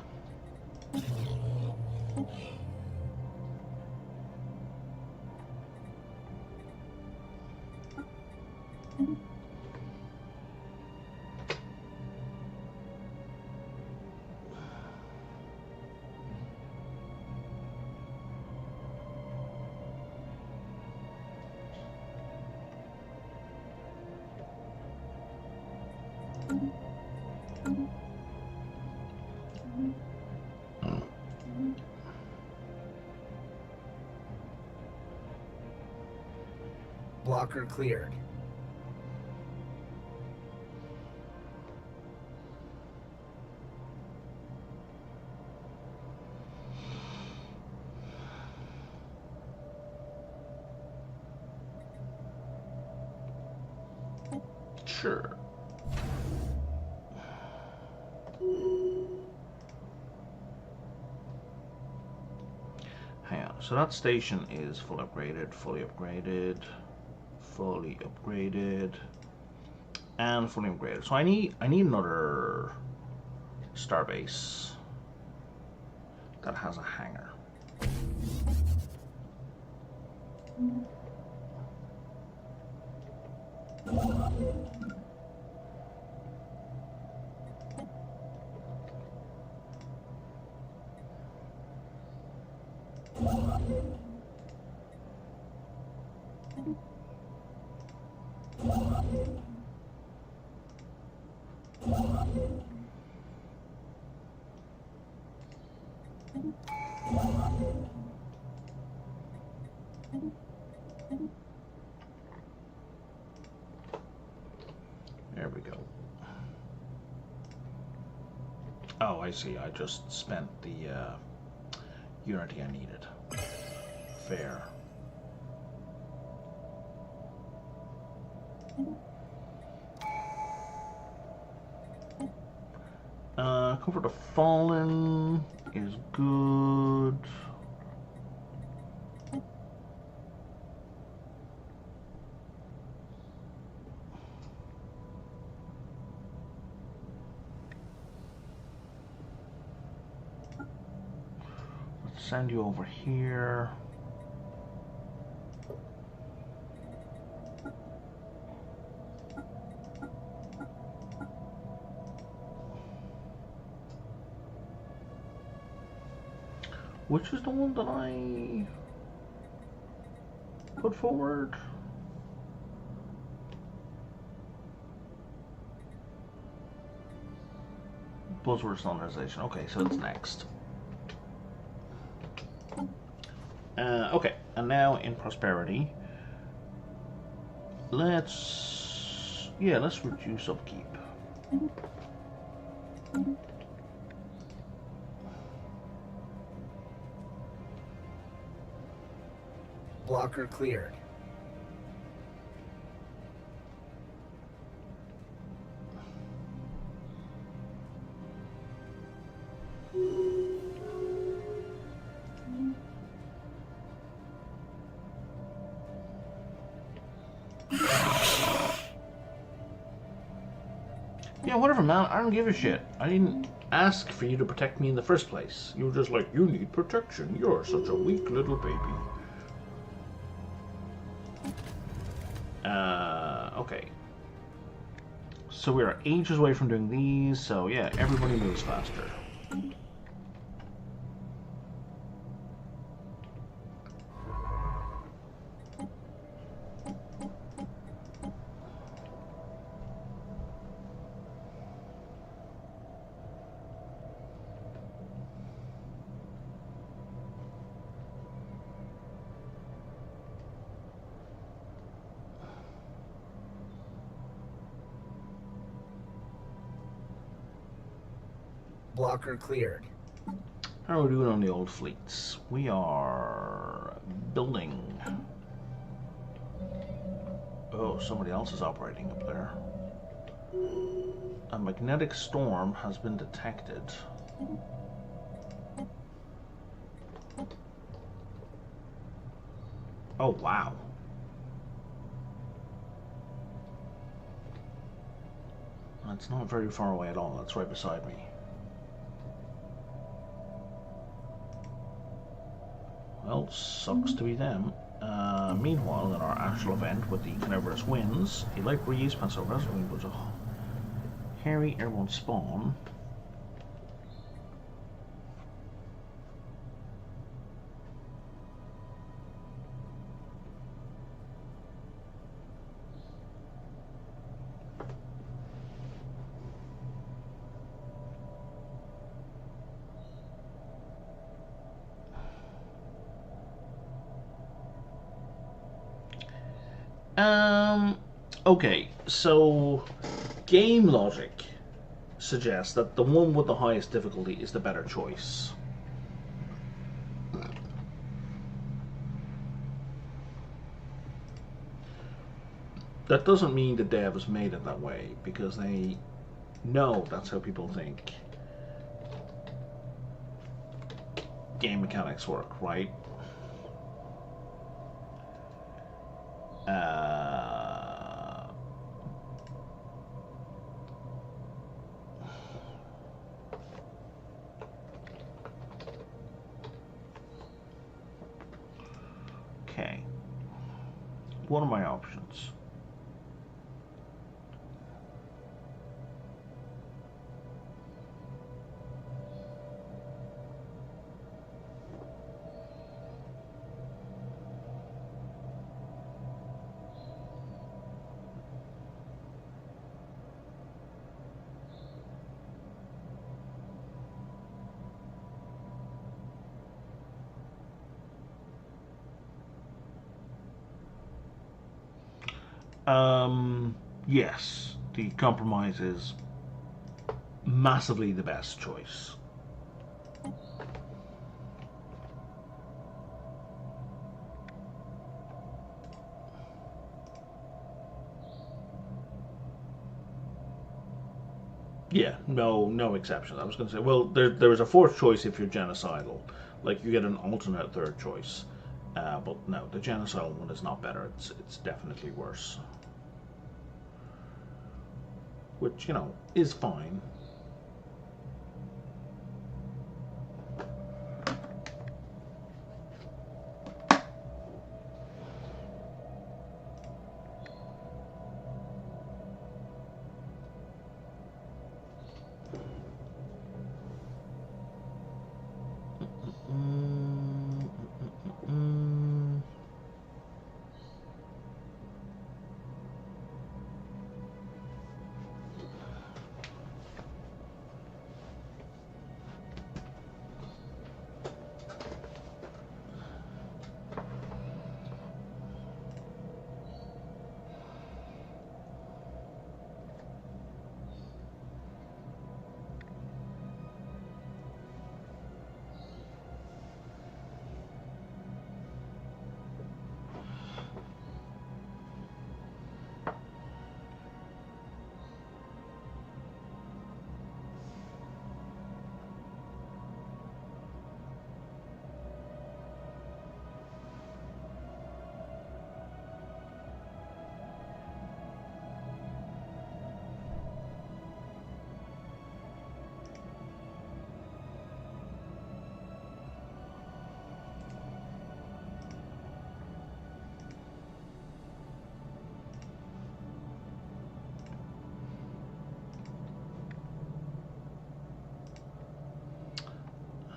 Blocker cleared. Sure. Hang on. So that station is fully upgraded, fully upgraded, fully upgraded, and fully upgraded. So I need another starbase that has a hangar. There we go. Oh, I see. I just spent the unity I needed. Fair. Comfort of Fallen is good. Let's send you over here. Which is the one that I put forward? Buzzword standardization. Okay, so it's next. Okay, and now in prosperity, let's reduce upkeep. Blocker cleared. Yeah, whatever, man. I don't give a shit. I didn't ask for you to protect me in the first place. You were just like, you need protection. You're such a weak little baby. Okay. So we are ages away from doing these, so yeah, everybody moves faster. Blocker cleared. How are we doing on the old fleets? We are building. Oh, somebody else is operating up there. A magnetic storm has been detected. Oh, wow. That's not very far away at all. That's right beside me. Well, sucks to be them. Meanwhile, in our actual event with the carnivorous winds, a light breeze passed over us and was a hairy airborne spawn. Okay, so game logic suggests that the one with the highest difficulty is the better choice. That doesn't mean the devs made it that way, because they know that's how people think game mechanics work, right? Okay. What are my options? Yes, the compromise is massively the best choice. Yeah, no exceptions. I was going to say, well, there is a fourth choice if you're genocidal, like you get an alternate third choice. But no, the genocidal one is not better. It's definitely worse. Which, you know, is fine.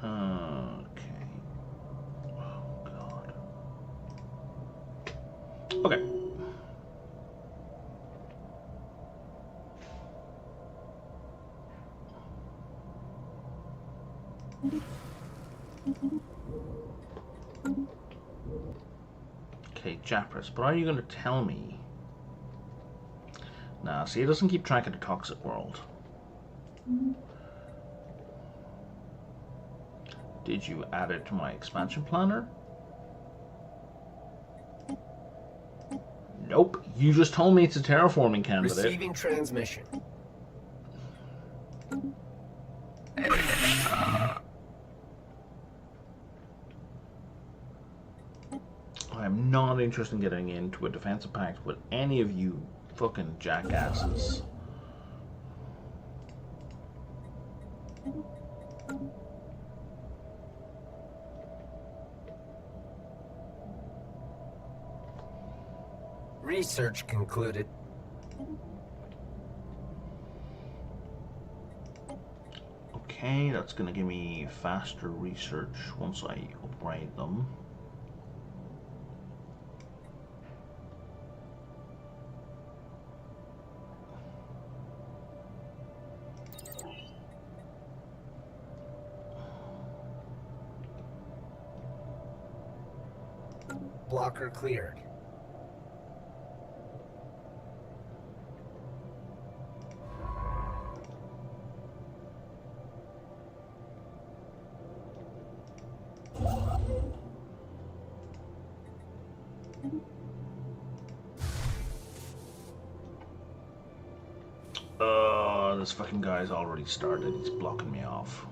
Okay. Oh, God. Okay. Okay, Japras, but are you going to tell me? Nah, see, it doesn't keep track of the toxic world. Did you add it to my expansion planner? Nope. You just told me it's a terraforming candidate. Receiving transmission. I'm not interested in getting into a defensive pact with any of you fucking jackasses. Research concluded. Okay, that's going to give me faster research once I upgrade them. Blocker cleared. this fucking guy's already started. He's blocking me off.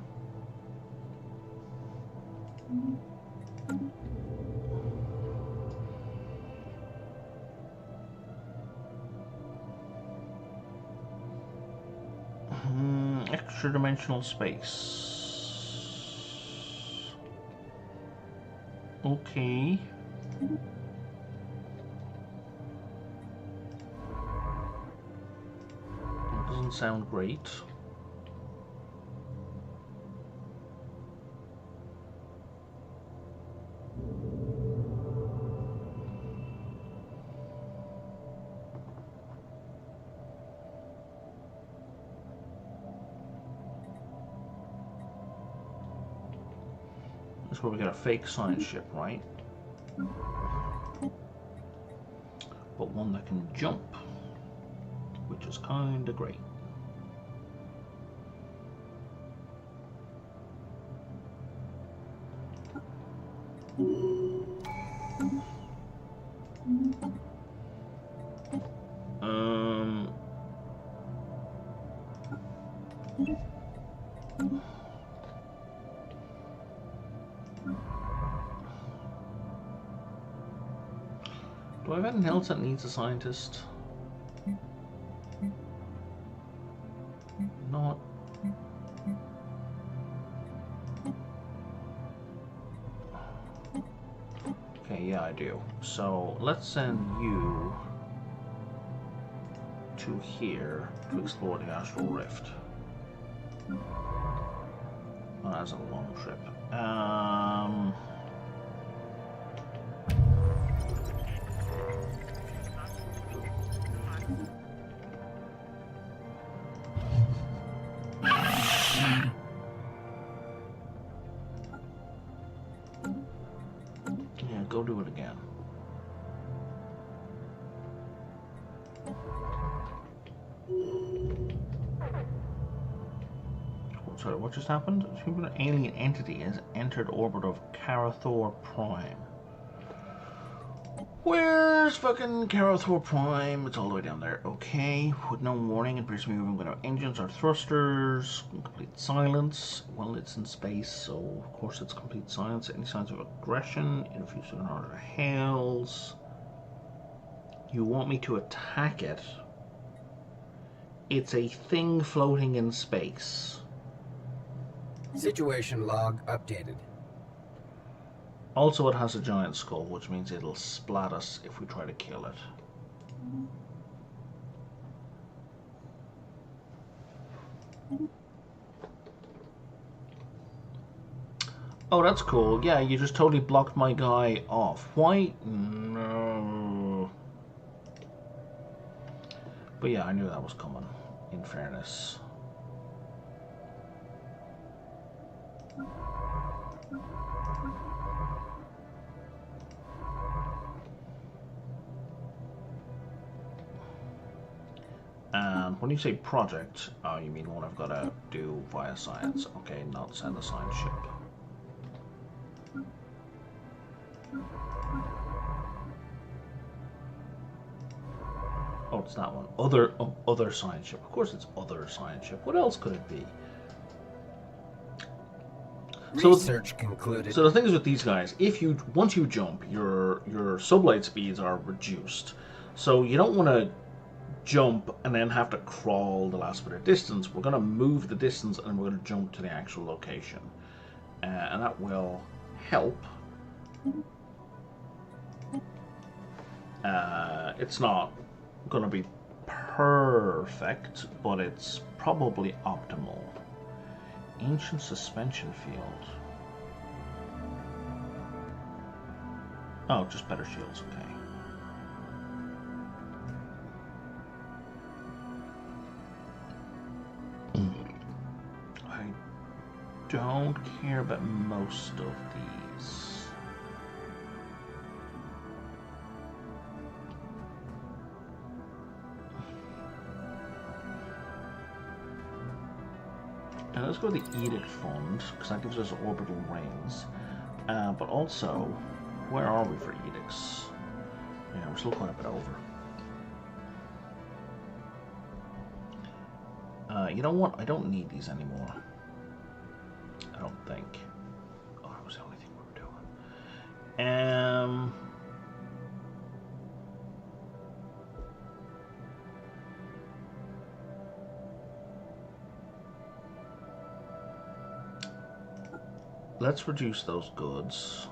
Extra dimensional space. Okay. That doesn't sound great. That's where we got a fake science ship, right? But one that can jump, which is kinda great. Do I have anything else that needs a scientist? Not. Okay, yeah, I do. So let's send you to here to explore the astral rift. Oh, that's a long trip. Yeah, go do it again. Sorry, what just happened? An alien entity has entered orbit of Carathor Prime. Where's fucking Carathor Prime? It's all the way down there. Okay, with no warning, it appears to be moving without engines or thrusters. Complete silence. Well, it's in space, so of course it's complete silence. Any signs of aggression? Interferes with an order of hails. You want me to attack it? It's a thing floating in space. Situation log updated. Also, it has a giant skull, which means it'll splat us if we try to kill it. Oh, that's cool. Yeah, you just totally blocked my guy off. Why? No. But yeah, I knew that was coming, in fairness. And when you say project, oh, you mean one I've got to do via science. Okay, not send a science ship. Oh, it's that one. Other science ship. Of course it's other science ship. What else could it be? Research concluded. So the thing is with these guys, once you jump, your sublight speeds are reduced. So you don't want to jump and then have to crawl the last bit of distance. We're going to move the distance and we're going to jump to the actual location. And that will help. It's not going to be perfect, but it's probably optimal. Ancient suspension field. Oh, just better shields, okay. I don't care about most of these. Now let's go to the Edict Fund, because that gives us orbital rings. But also, where are we for edicts? Yeah, we're still quite a bit over. You know what? I don't need these anymore. I don't think. Oh, that was the only thing we were doing. Let's reduce those goods.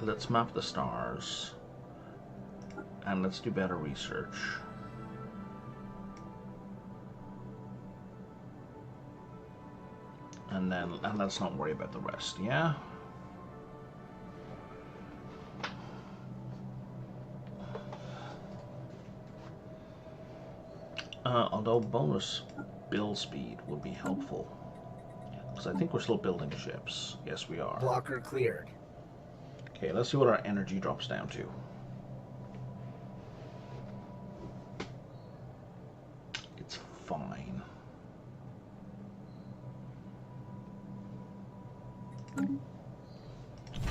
Let's map the stars. And let's do better research. And let's not worry about the rest, yeah? Although bonus build speed would be helpful. Because I think we're still building ships. Yes, we are. Blocker cleared. Okay, let's see what our energy drops down to. It's fine.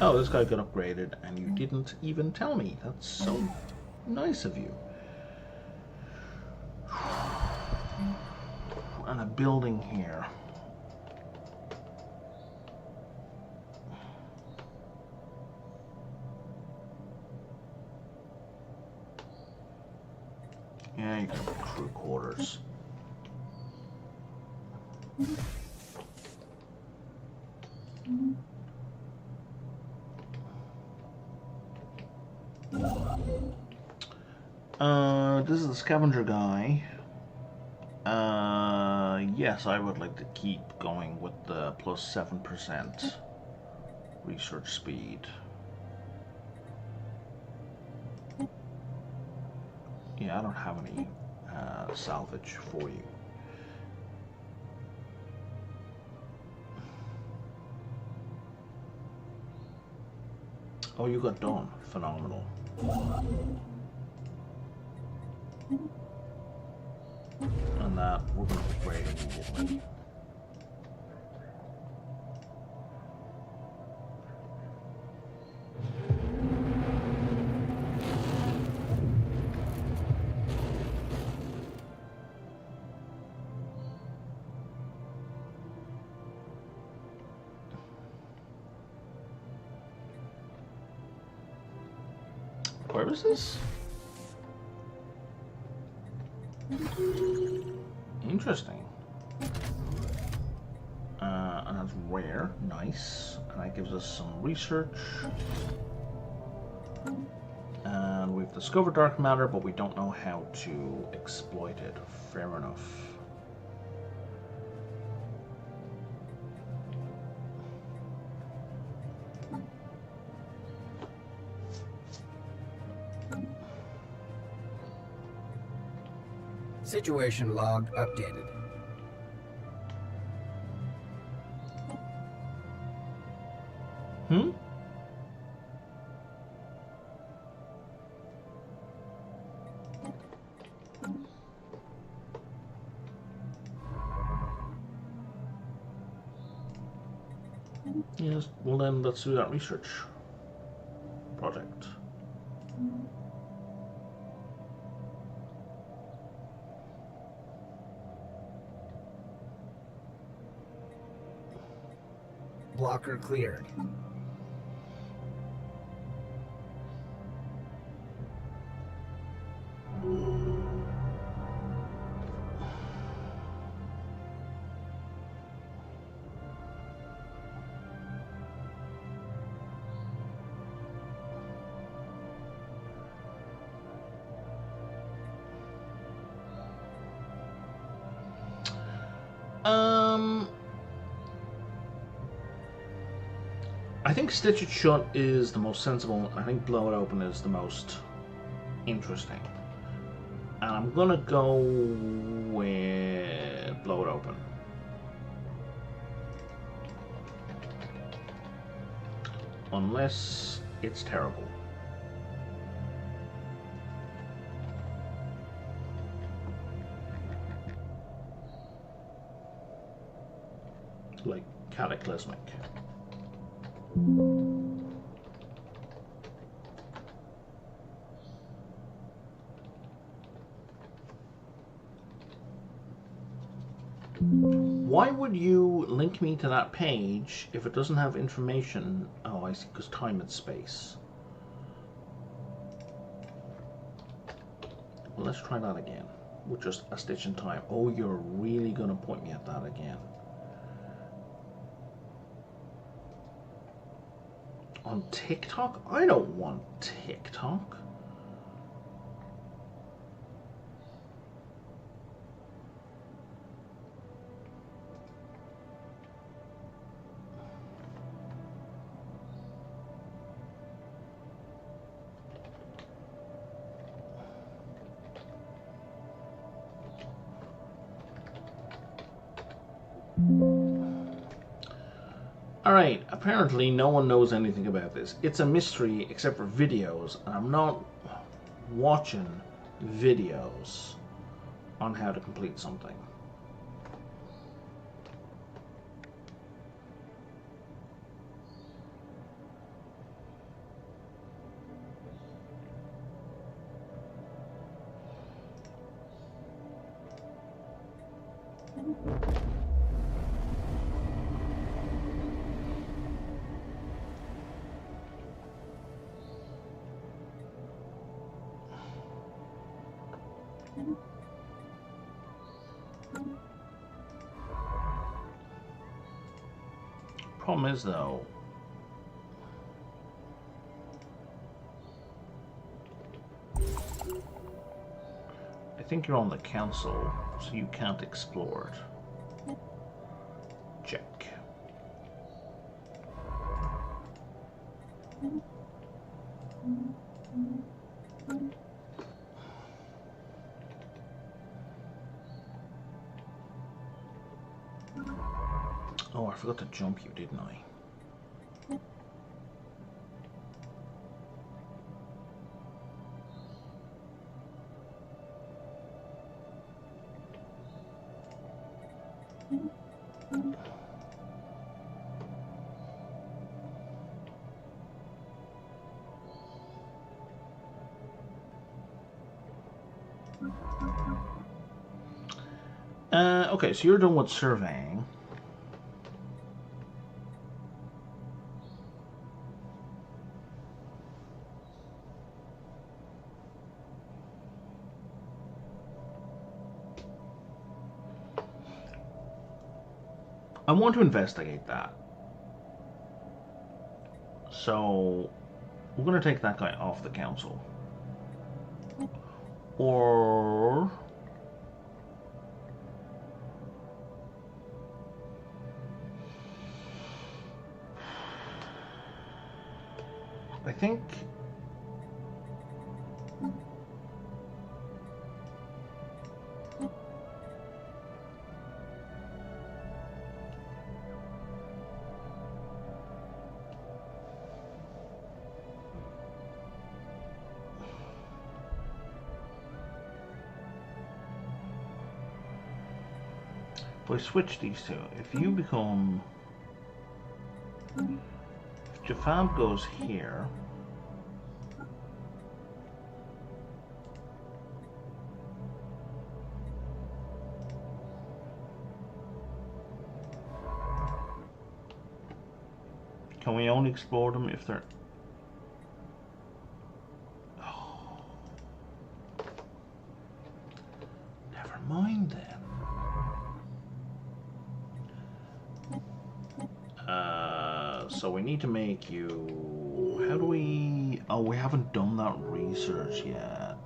Oh, this guy got upgraded and you didn't even tell me. That's so nice of you. And a building here. Yeah, you got crew quarters. This is the scavenger guy. Yes, I would like to keep going with the plus 7% research speed. Yeah, I don't have any salvage for you. Oh, you got done. Phenomenal. And that we're going to upgrade immediately. Where is this? Interesting. And that's rare. Nice. And that gives us some research. And we've discovered dark matter, but we don't know how to exploit it. Fair enough. Situation log updated. Hmm? Yes, well then let's do that research project. Blocker cleared. I think Stitch It Shut is the most sensible. I think Blow It Open is the most interesting. And I'm gonna go with Blow It Open. Unless it's terrible. Like cataclysmic. Why would you link me to that page if it doesn't have information? Oh, I see, because time and space. Well, let's try that again with just a stitch in time. Oh, you're really going to point me at that again. On TikTok? I don't want TikTok. Alright, apparently no one knows anything about this. It's a mystery except for videos, and I'm not watching videos on how to complete something. Problem is, though, I think you're on the council, so you can't explore it. Check. Oh, I forgot to jump you, didn't I? Okay, so you're done with surveying. I want to investigate that. So we're going to take that guy off the council. Or I think if I switch these two, if you become, if Jafab goes here, can we only explore them if they're, oh, never mind then. So we need to make you, how do we, oh, we haven't done that research yet.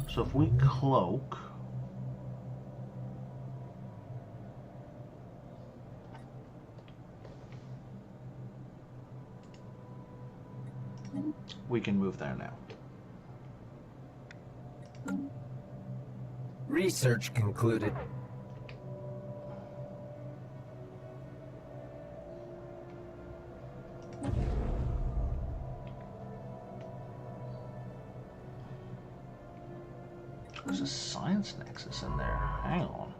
So if we cloak, we can move there now. Research concluded. There's a science nexus in there. Hang on.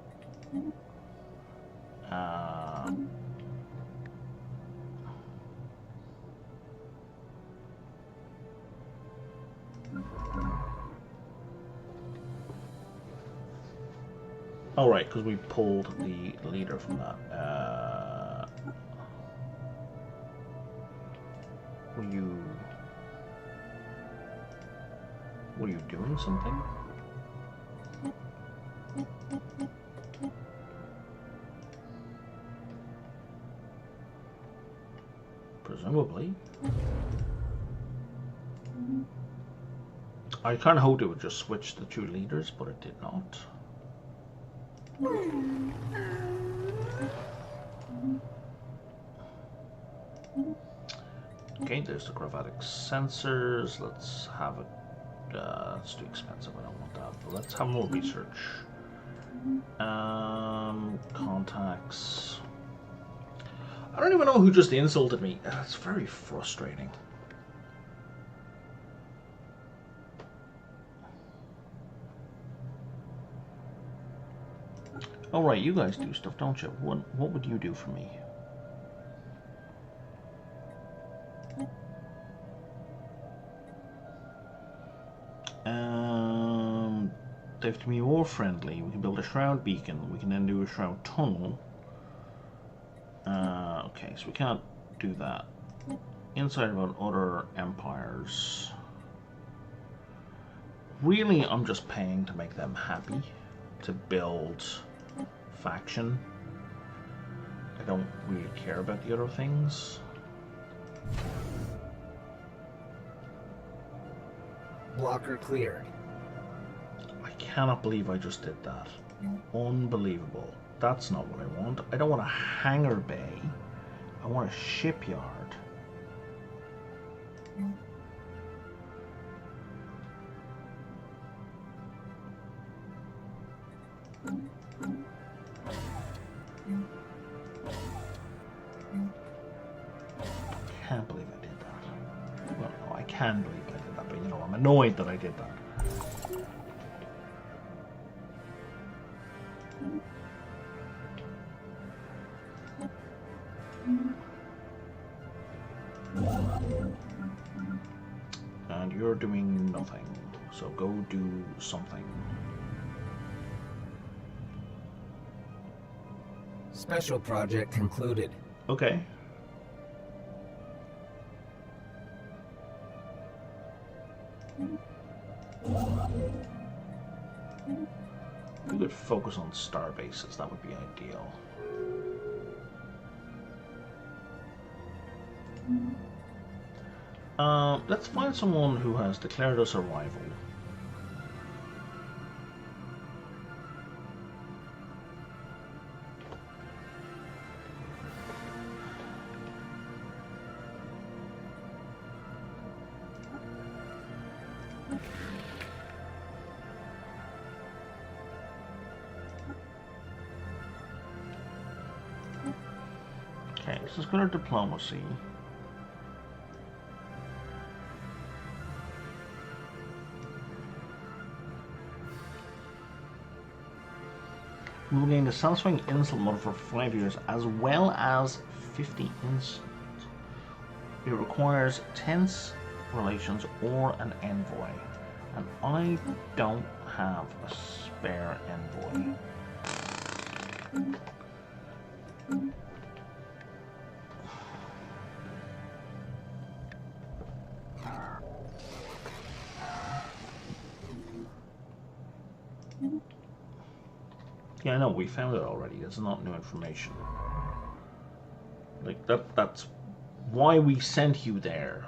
Oh, right, because we pulled the leader from that. Were you doing something? Presumably. I kind of hoped it would just switch the two leaders, but it did not. Okay, there's the chromatic sensors. Let's have it. It's too expensive. I don't want that. But let's have more research. Contacts. I don't even know who just insulted me. That's very frustrating. All right, you guys do stuff, don't you? What would you do for me? They have to be more friendly. We can build a shroud beacon. We can then do a shroud tunnel. Okay, so we can't do that. Insight about other empires. Really, I'm just paying to make them happy. To build faction. I don't really care about the other things. Blocker cleared. I cannot believe I just did that. Unbelievable. That's not what I want. I don't want a hangar bay. I want a shipyard. Can't believe I did that. Well, no, I can believe I did that, but you know, I'm annoyed that I did that. And you're doing nothing, so go do something. Special project concluded. Okay. We could focus on star bases, that would be ideal. Let's find someone who has declared us a rival. Okay, this is good diplomacy. We will gain a satisfying insult model for 5 years, as well as 50 insults. It requires tense relations or an envoy, and I don't have a spare envoy. Yeah, I know, we found it already. It's not new information. Like, that's why we sent you there.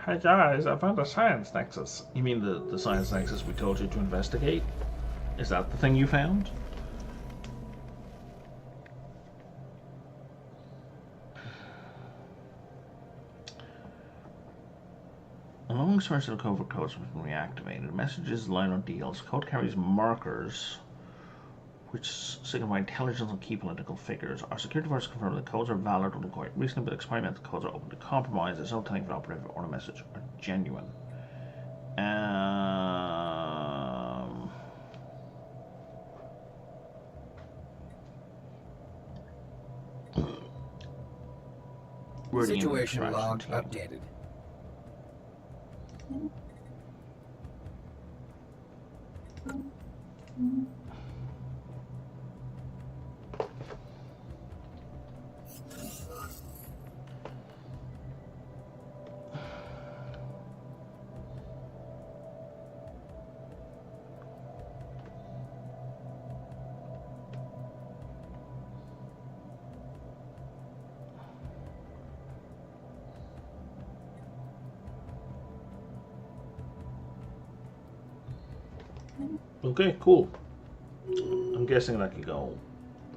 Hey guys, I found a science nexus. You mean the science nexus we told you to investigate? Is that the thing you found? A long source of covert codes has been reactivated. Messages line on deals. Code carries markers which signify intelligence on key political figures. Our security force confirmed that codes are valid and quite recently, but experimental codes are open to compromise. There's no telling if an operative or a message are genuine. Situation log updated. Okay, cool. I'm guessing that could go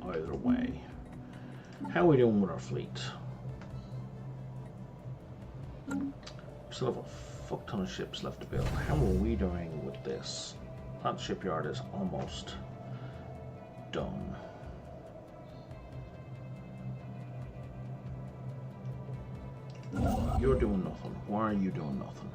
either way. How are we doing with our fleet? Still have a fuck ton of ships left to build. How are we doing with this? That shipyard is almost done. You're doing nothing. Why are you doing nothing?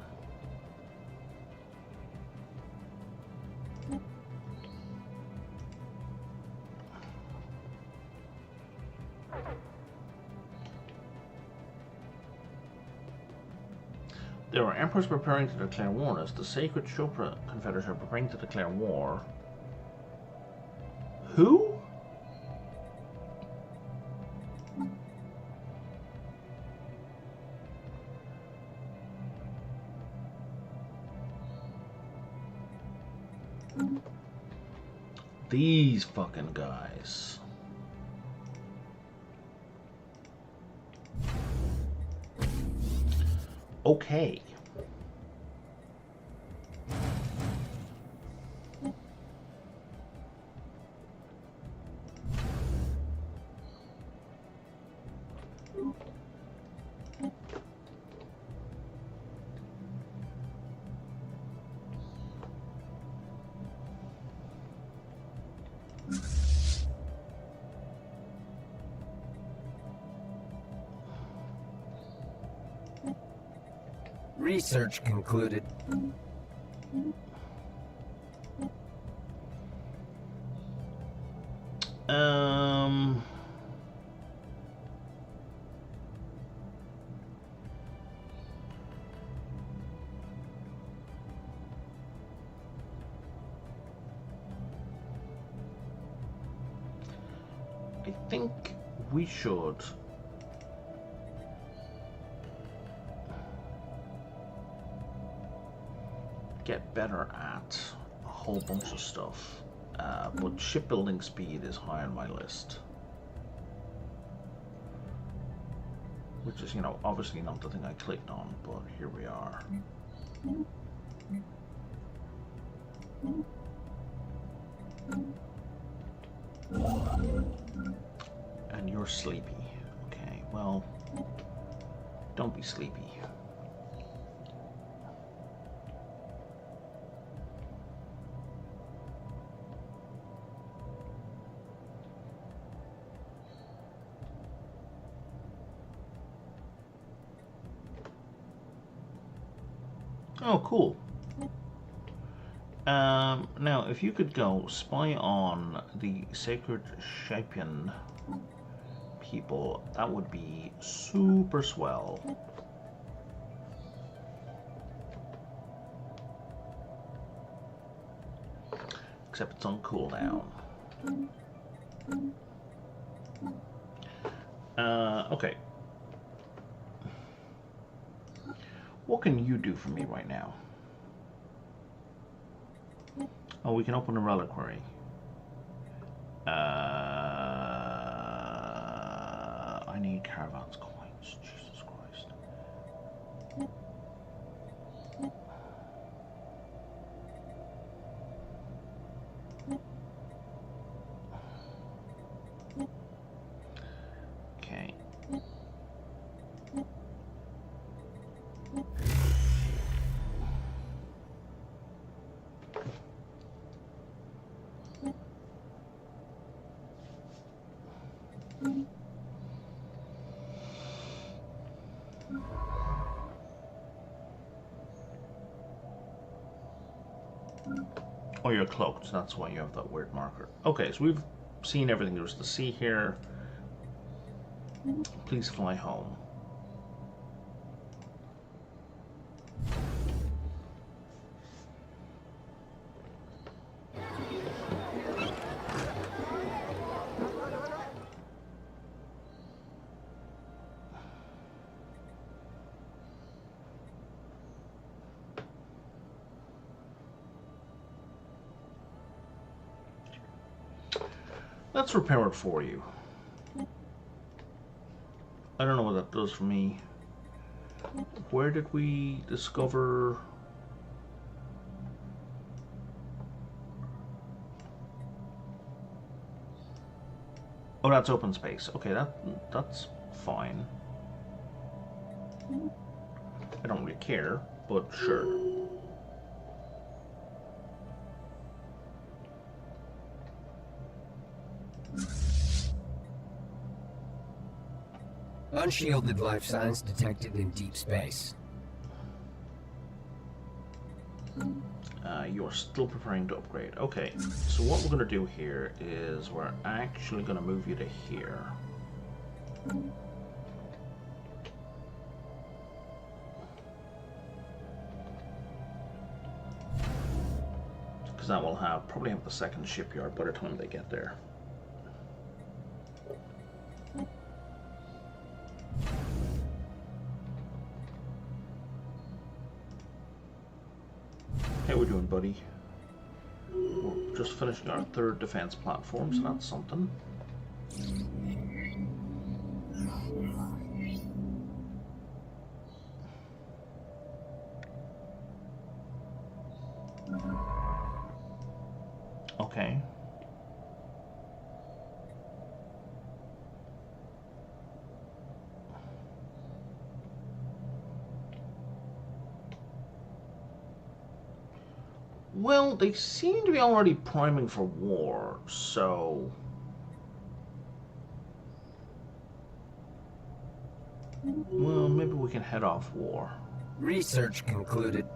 There are emperors preparing to declare war as the sacred Chopra confederates are preparing to declare war. Who? These fucking guys. Okay. Research concluded. I think we should get better at a whole bunch of stuff, but shipbuilding speed is high on my list, which is, you know, obviously not the thing I clicked on, but here we are. And you're sleepy. Okay, well, don't be sleepy. Oh, cool. Now, if you could go spy on the Sacred Shapian people, that would be super swell. Except it's on cooldown. Okay. What can you do for me right now? Oh, we can open a reliquary. I need caravans coins. Jesus Christ. Okay. Oh, you're cloaked. That's why you have that weird marker. Okay, so we've seen everything there is to see here. Please fly home. Let's repair it for you. I don't know what that does for me. Where did we discover... Oh, that's open space. Okay, that's fine. I don't really care, but sure. Unshielded life signs detected in deep space. You're still preferring to upgrade. Okay, so what we're going to do here is we're actually going to move you to here. Because that will probably have the second shipyard by the time they get there. How we doing, buddy? We're just finishing our third defense platform, so that's something. Okay. Well, they seem to be already priming for war, so... Well, maybe we can head off war. Research concluded.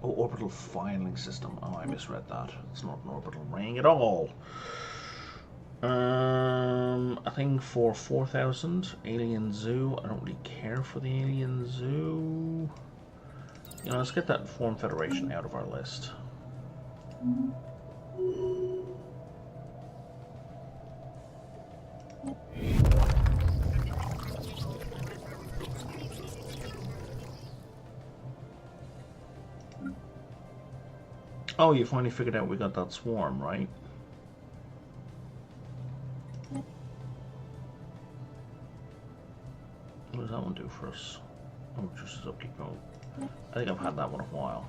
Oh, orbital filing system. Oh, I misread that. It's not an orbital ring at all. I think for 4,000, Alien Zoo. I don't really care for the Alien Zoo. You know, let's get that Foreign Federation out of our list. Oh, you finally figured out we got that swarm, right? What does that one do for us? Oh, just as upkeep mode. I think I've had that one a while.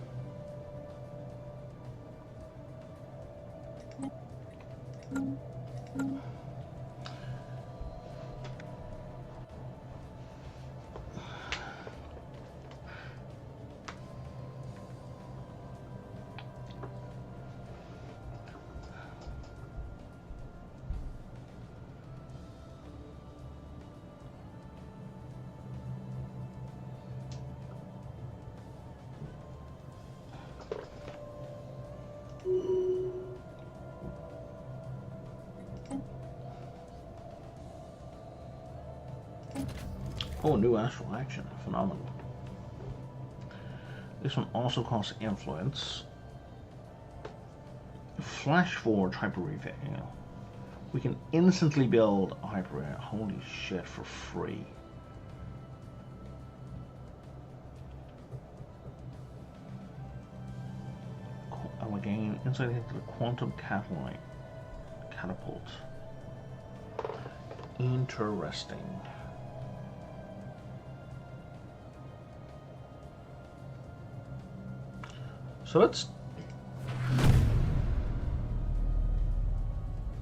Oh, new astral action. Phenomenal. This one also costs influence. Flash forge hyper reveal. We can instantly build a hyper. Holy shit, for free. And again, insight into the quantum catapult. Interesting. So let's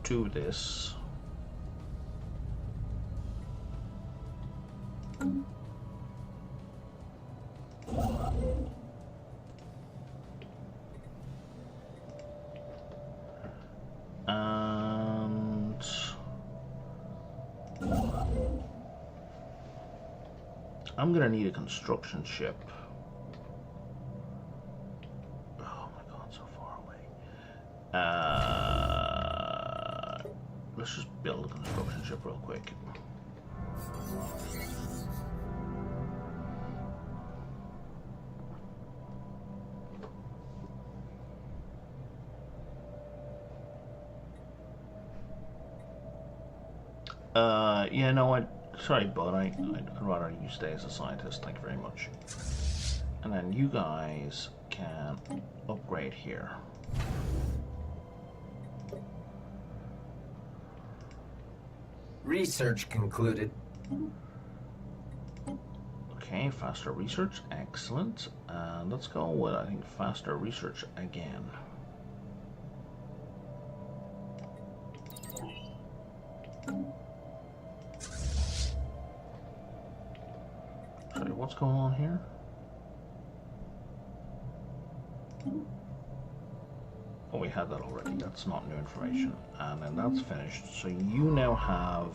do this. And I'm gonna need a construction ship. Let's just build a construction ship real quick. Yeah, no, sorry, bud, I'd rather you stay as a scientist, thank you very much. And then you guys can upgrade here. Research concluded. Okay, faster research, excellent. And let's go with, I think, faster research again. Sorry, what's going on here? Oh, we had that already. That's not new information. And then that's finished. So you now have...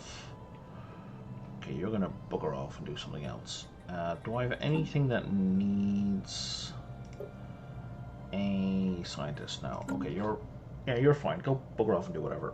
Okay, you're going to bugger off and do something else. Do I have anything that needs a scientist now? Okay, you're fine. Go bugger off and do whatever.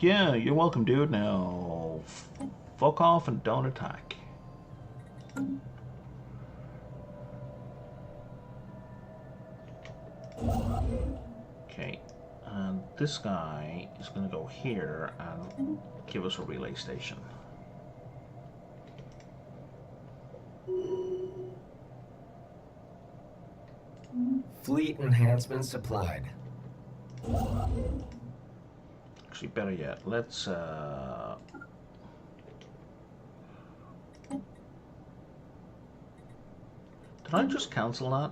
Yeah, you're welcome, dude. Now, fuck off and don't attack. Okay, and this guy is going to go here and give us a relay station. Fleet enhancement supplied. Actually, better yet, let's did I just cancel that?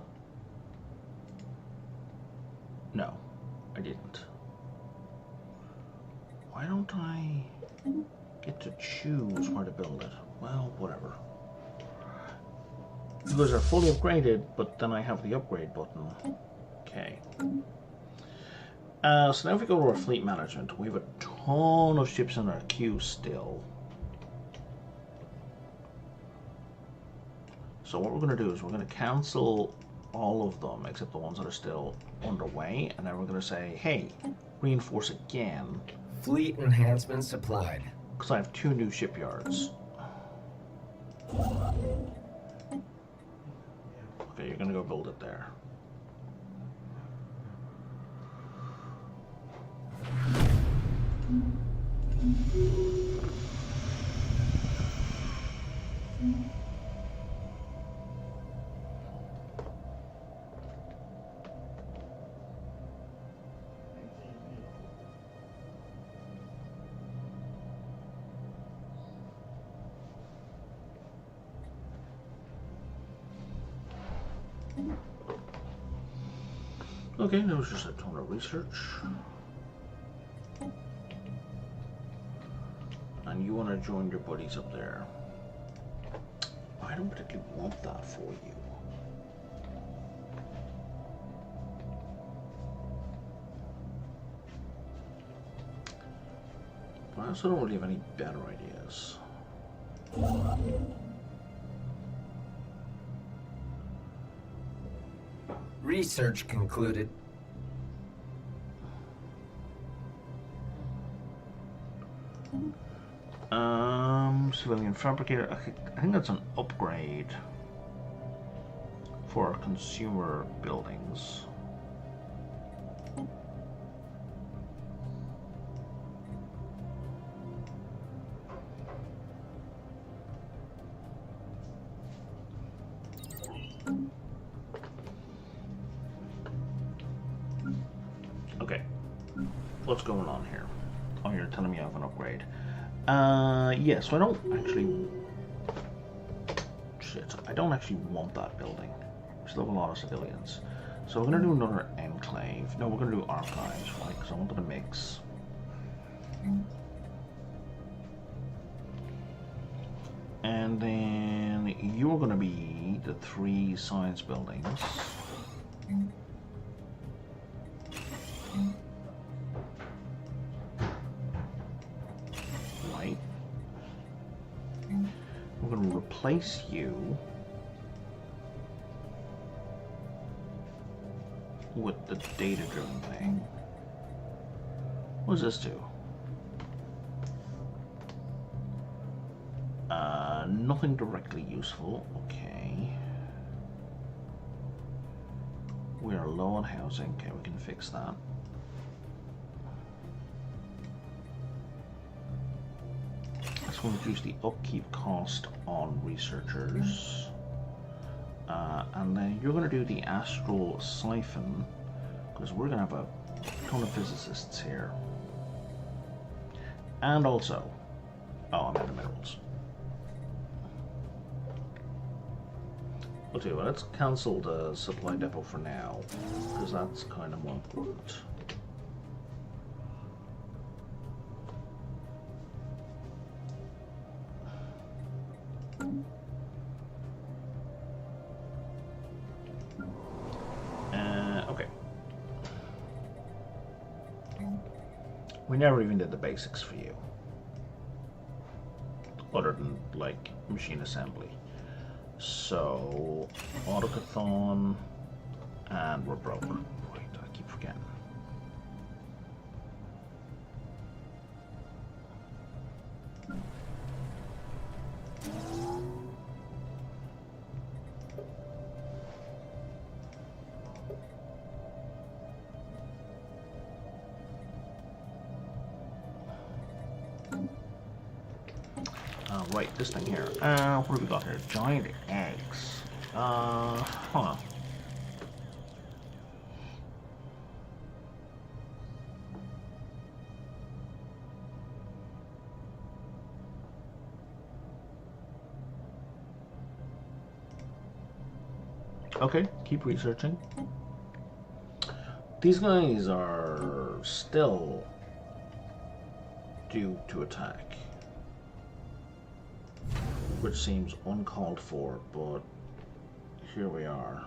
No, I didn't. Why don't I get to choose where to build it? Well, whatever. You guys are fully upgraded, but then I have the upgrade button. Okay. So now if we go to our fleet management, we have a ton of ships in our queue still. So what we're going to do is we're going to cancel all of them except the ones that are still underway, and then we're going to say, hey, reinforce again. Fleet enhancement supplied. Because I have 2 new shipyards. Okay, you're going to go build it there. Okay, that was just a ton of research. And you want to join your buddies up there. I don't particularly want that for you. But I also don't really have any better ideas. Research concluded. Civilian fabricator. I think that's an upgrade for our consumer buildings. Okay, what's going on here? Oh, you're telling me I have an upgrade. Yeah, so I don't actually... Shit, I don't actually want that building. We still have a lot of civilians. So we're going to do another enclave. No, we're going to do archives, right? Because I wanted to mix. And then you're going to be the 3 science buildings. Right. We're going to replace you with the data-driven thing. What does this do? Nothing directly useful. Okay. We are low on housing. Okay, we can fix that. That's going to reduce the upkeep cost on researchers. And then you're going to do the astral siphon, because we're going to have a ton of physicists here. And also, oh, I'm out of minerals. I'll tell you what, let's cancel the supply depot for now, because that's kind of more important. Okay. We never even did the basics for you, other than, like, machine assembly. So, autocathon, and we're broke. Wait, I keep forgetting. Right, this thing here. What have we got here? Giant eggs. Huh. Okay, keep researching. These guys are still due to attack, which seems uncalled for, but here we are.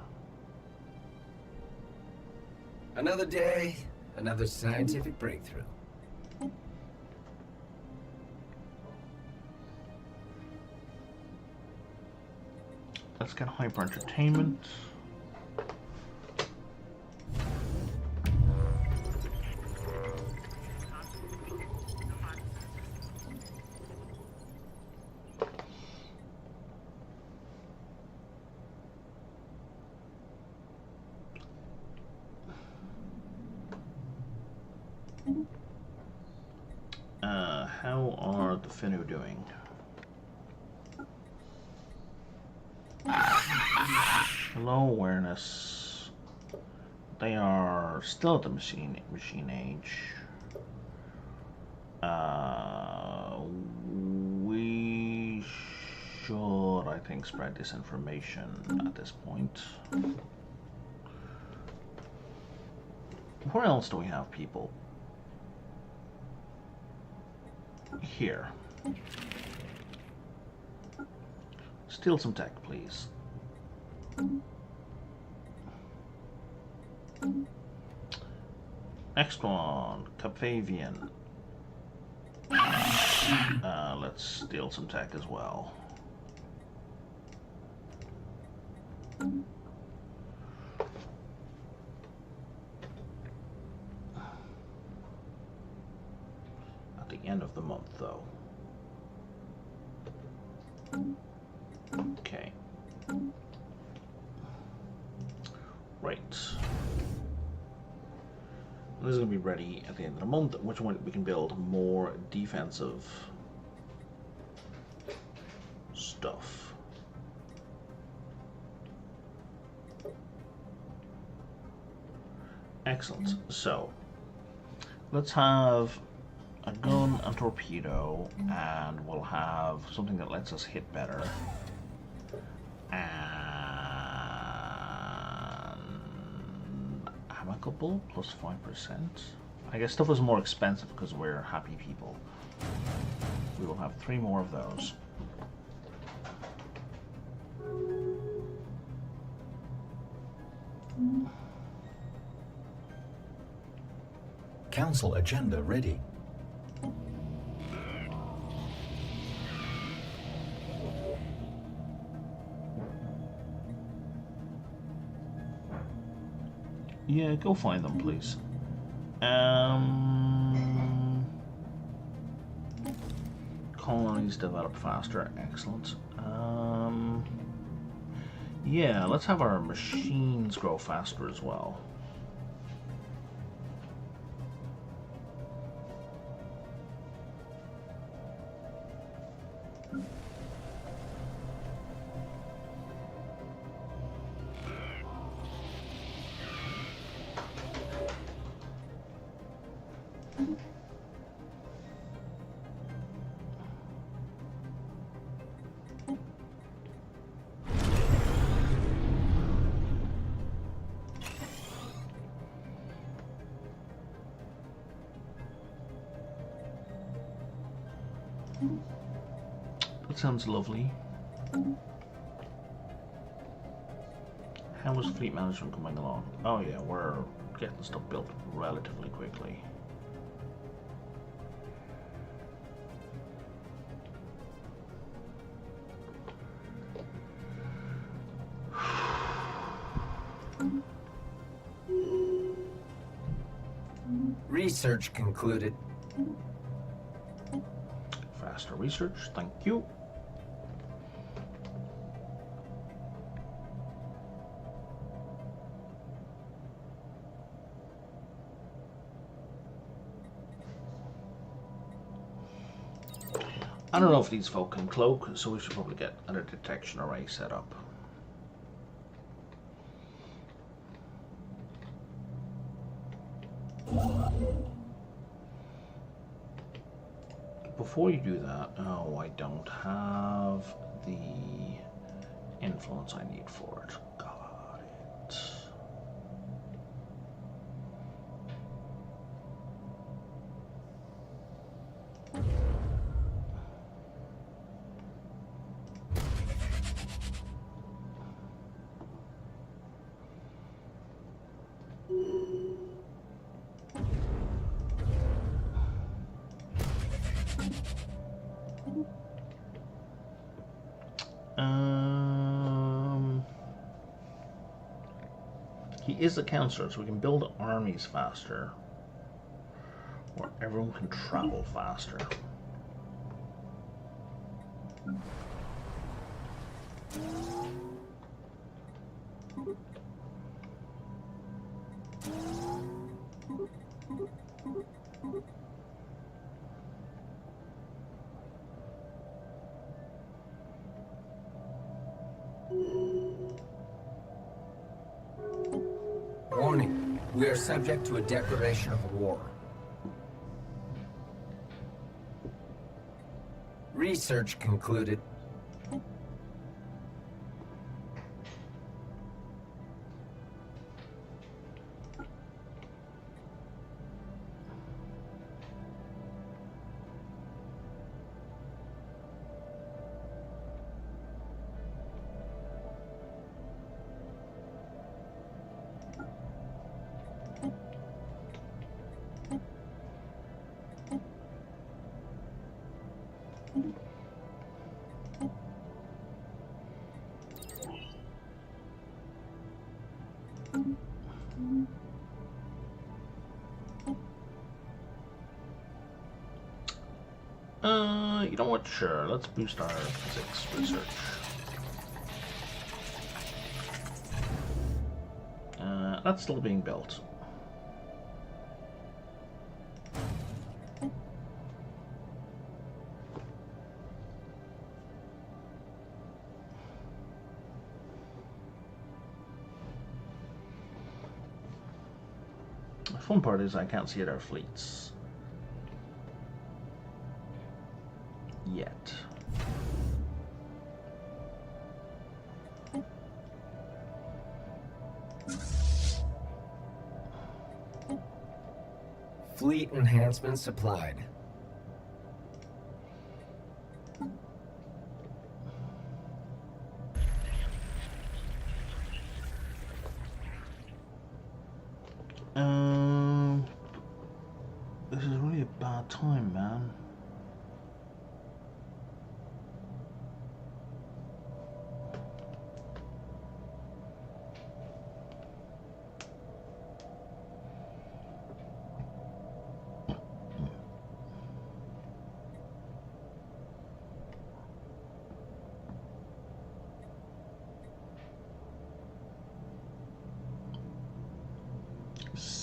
Another day, another scientific breakthrough. Let's get hyper entertainment. How are the Finnu doing? Low awareness. They are still at the machine age. We should, I think, spread this information at this point. Where else do we have people? Here. Steal some tech, please. Next one, Capavian. Let's steal some tech as well. At the end of the month, though. Okay. Right. This is going to be ready at the end of the month, at which point we can build more defensive stuff. Excellent. So, let's have a gun and torpedo, and we'll have something that lets us hit better. And amicable plus 5%. I guess stuff is more expensive because we're happy people. We will have 3 more of those. Council agenda ready. Yeah, go find them, please. Colonies develop faster. Excellent. Yeah, let's have our machines grow faster as well. That sounds lovely. How is fleet management coming along? Oh yeah, we're getting stuff built relatively quickly. Research concluded. Faster research, thank you. I don't know if these folk can cloak, so we should probably get a detection array set up. Before you do that, oh, I don't have the influence I need for it. Got it. He is a counselor, so we can build armies faster, or everyone can travel faster. Warning. We are subject to a declaration of war. Research concluded. You know what? Sure, let's boost our physics research. That's still being built. The fun part is I can't see at our fleets yet. Fleet enhancement supplied. This is really a bad time, man.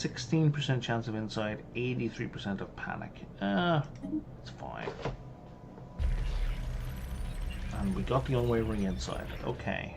16% chance of insight, 83% of panic. It's fine. And we got the unwavering insight. Okay.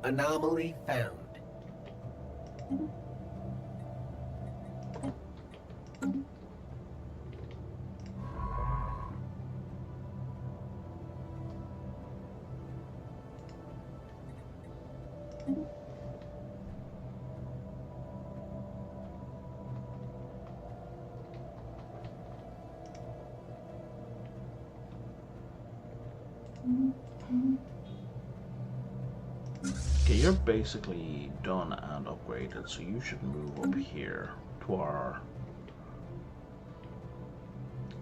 Anomaly found. Okay, you're basically done and upgraded, so you should move up here to our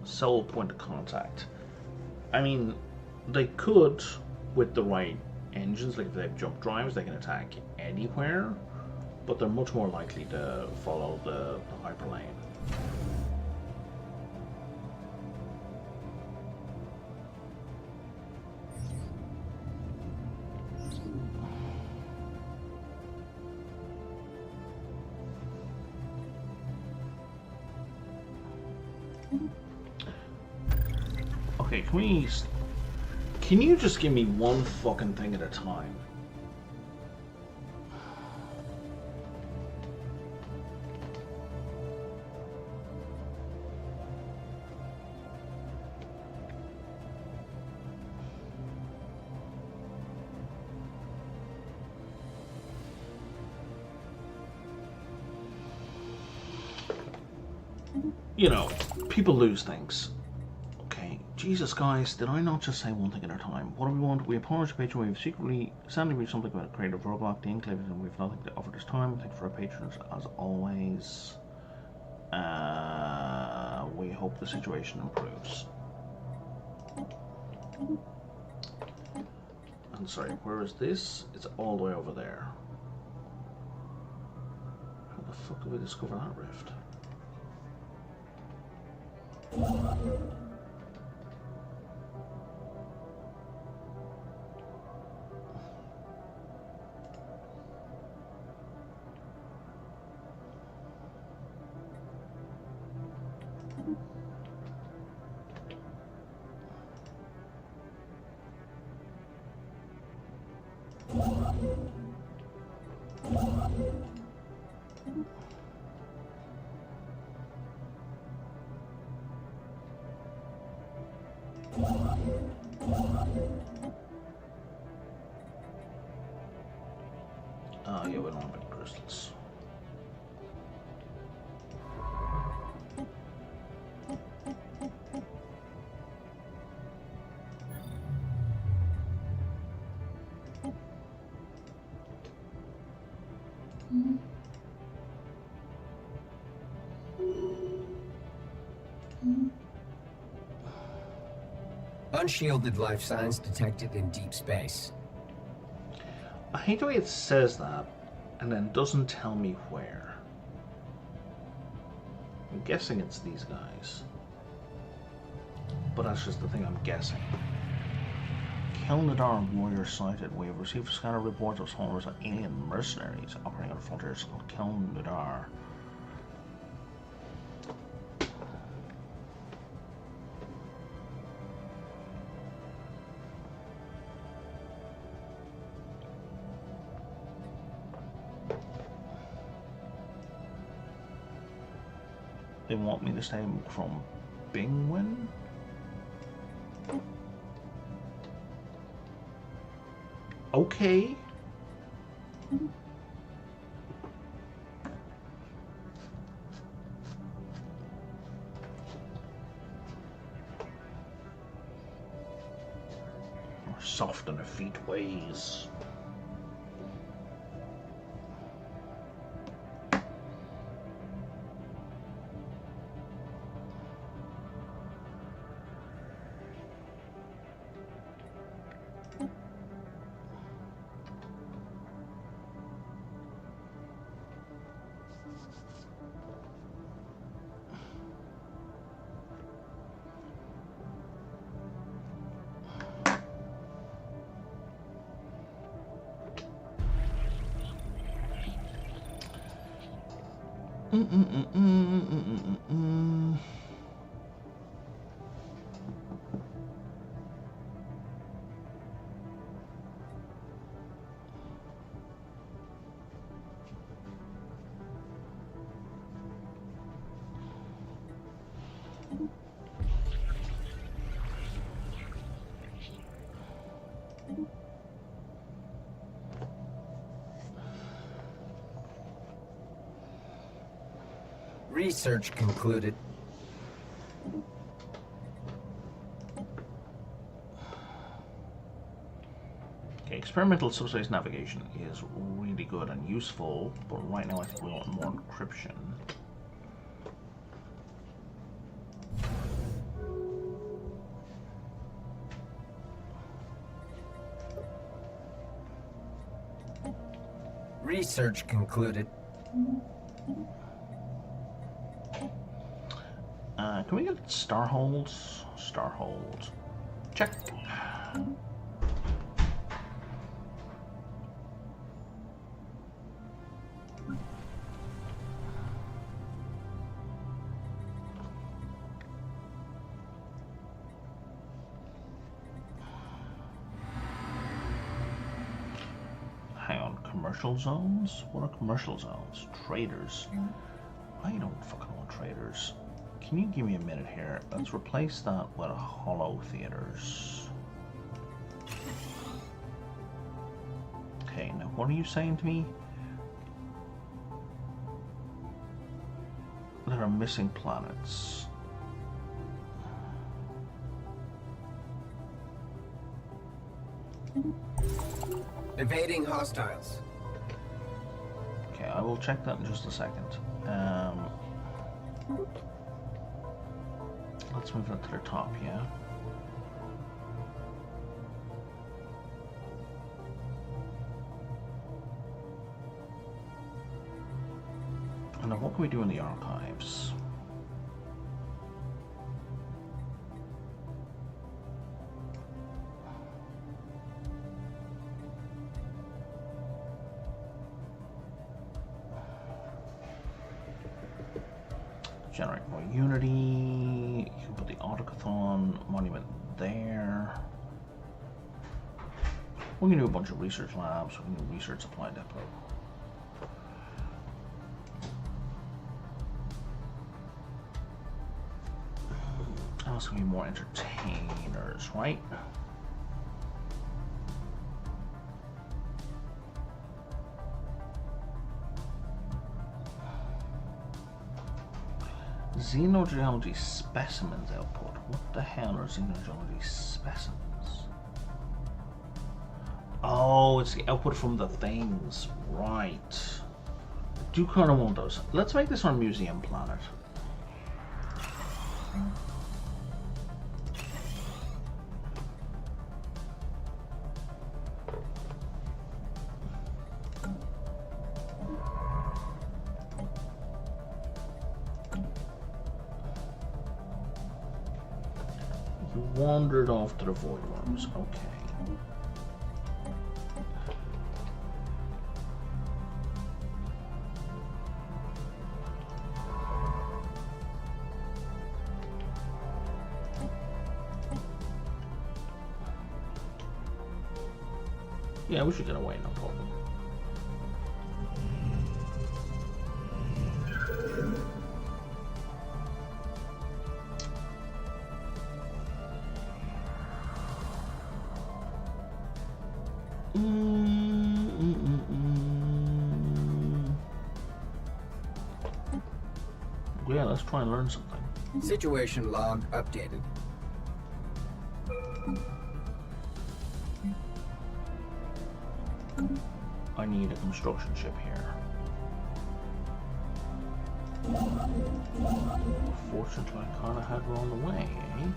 sole point of contact. I mean, they could, with the right engines, like if they have jump drives, they can attack anywhere, but they're much more likely to follow the hyperlane. Okay, can you just give me one fucking thing at a time? You know, people lose things. Jesus, guys, did I not just say one thing at a time? What do we want? We apologize to patron. We've secretly sadly reached something about a creative roadblock. The Enclave, and we've nothing to offer this time. Thank you for our patrons, as always. We hope the situation improves. I'm sorry, where is this? It's all the way over there. How the fuck did we discover that rift? Yeah, we don't have any crystals. Unshielded life signs detected in deep space. I hate the way it says that and then doesn't tell me where. I'm guessing it's these guys. But that's just the thing, I'm guessing. Kelnadar warrior sighted. We have received scanner reports of small numbers of alien mercenaries operating on frontiers called Kelnadar. They want me to stay from Bingwin? Okay. Soft on the feet ways. Research concluded. Okay, experimental subspace navigation is really good and useful, but right now I think we want more encryption. Research concluded. Can we get star holds? Star holds. Check. Hang on, commercial zones? What are commercial zones? Traders. I don't fucking want traders. Can you give me a minute here? Let's replace that with a hollow theaters. Okay, now what are you saying to me? There are missing planets. Evading hostiles. Okay, I will check that in just a second. Let's move that to the top, yeah? And now what can we do in the archives? Generate more unity. You can put the Autocathon monument there. We can do a bunch of research labs. We can do research supply depot. Also, be more entertainers, right? Xenogeology specimens output. What the hell are xenogeology specimens? Oh, it's the output from the things. Right. I do kind of want those. Let's make this our museum planet. Wandered off to the void worms. Okay. Yeah, we should get away, no problem. Yeah, let's try and learn something. Situation log updated. I need a construction ship here. Fortunately, I kind of had her on the way, eh?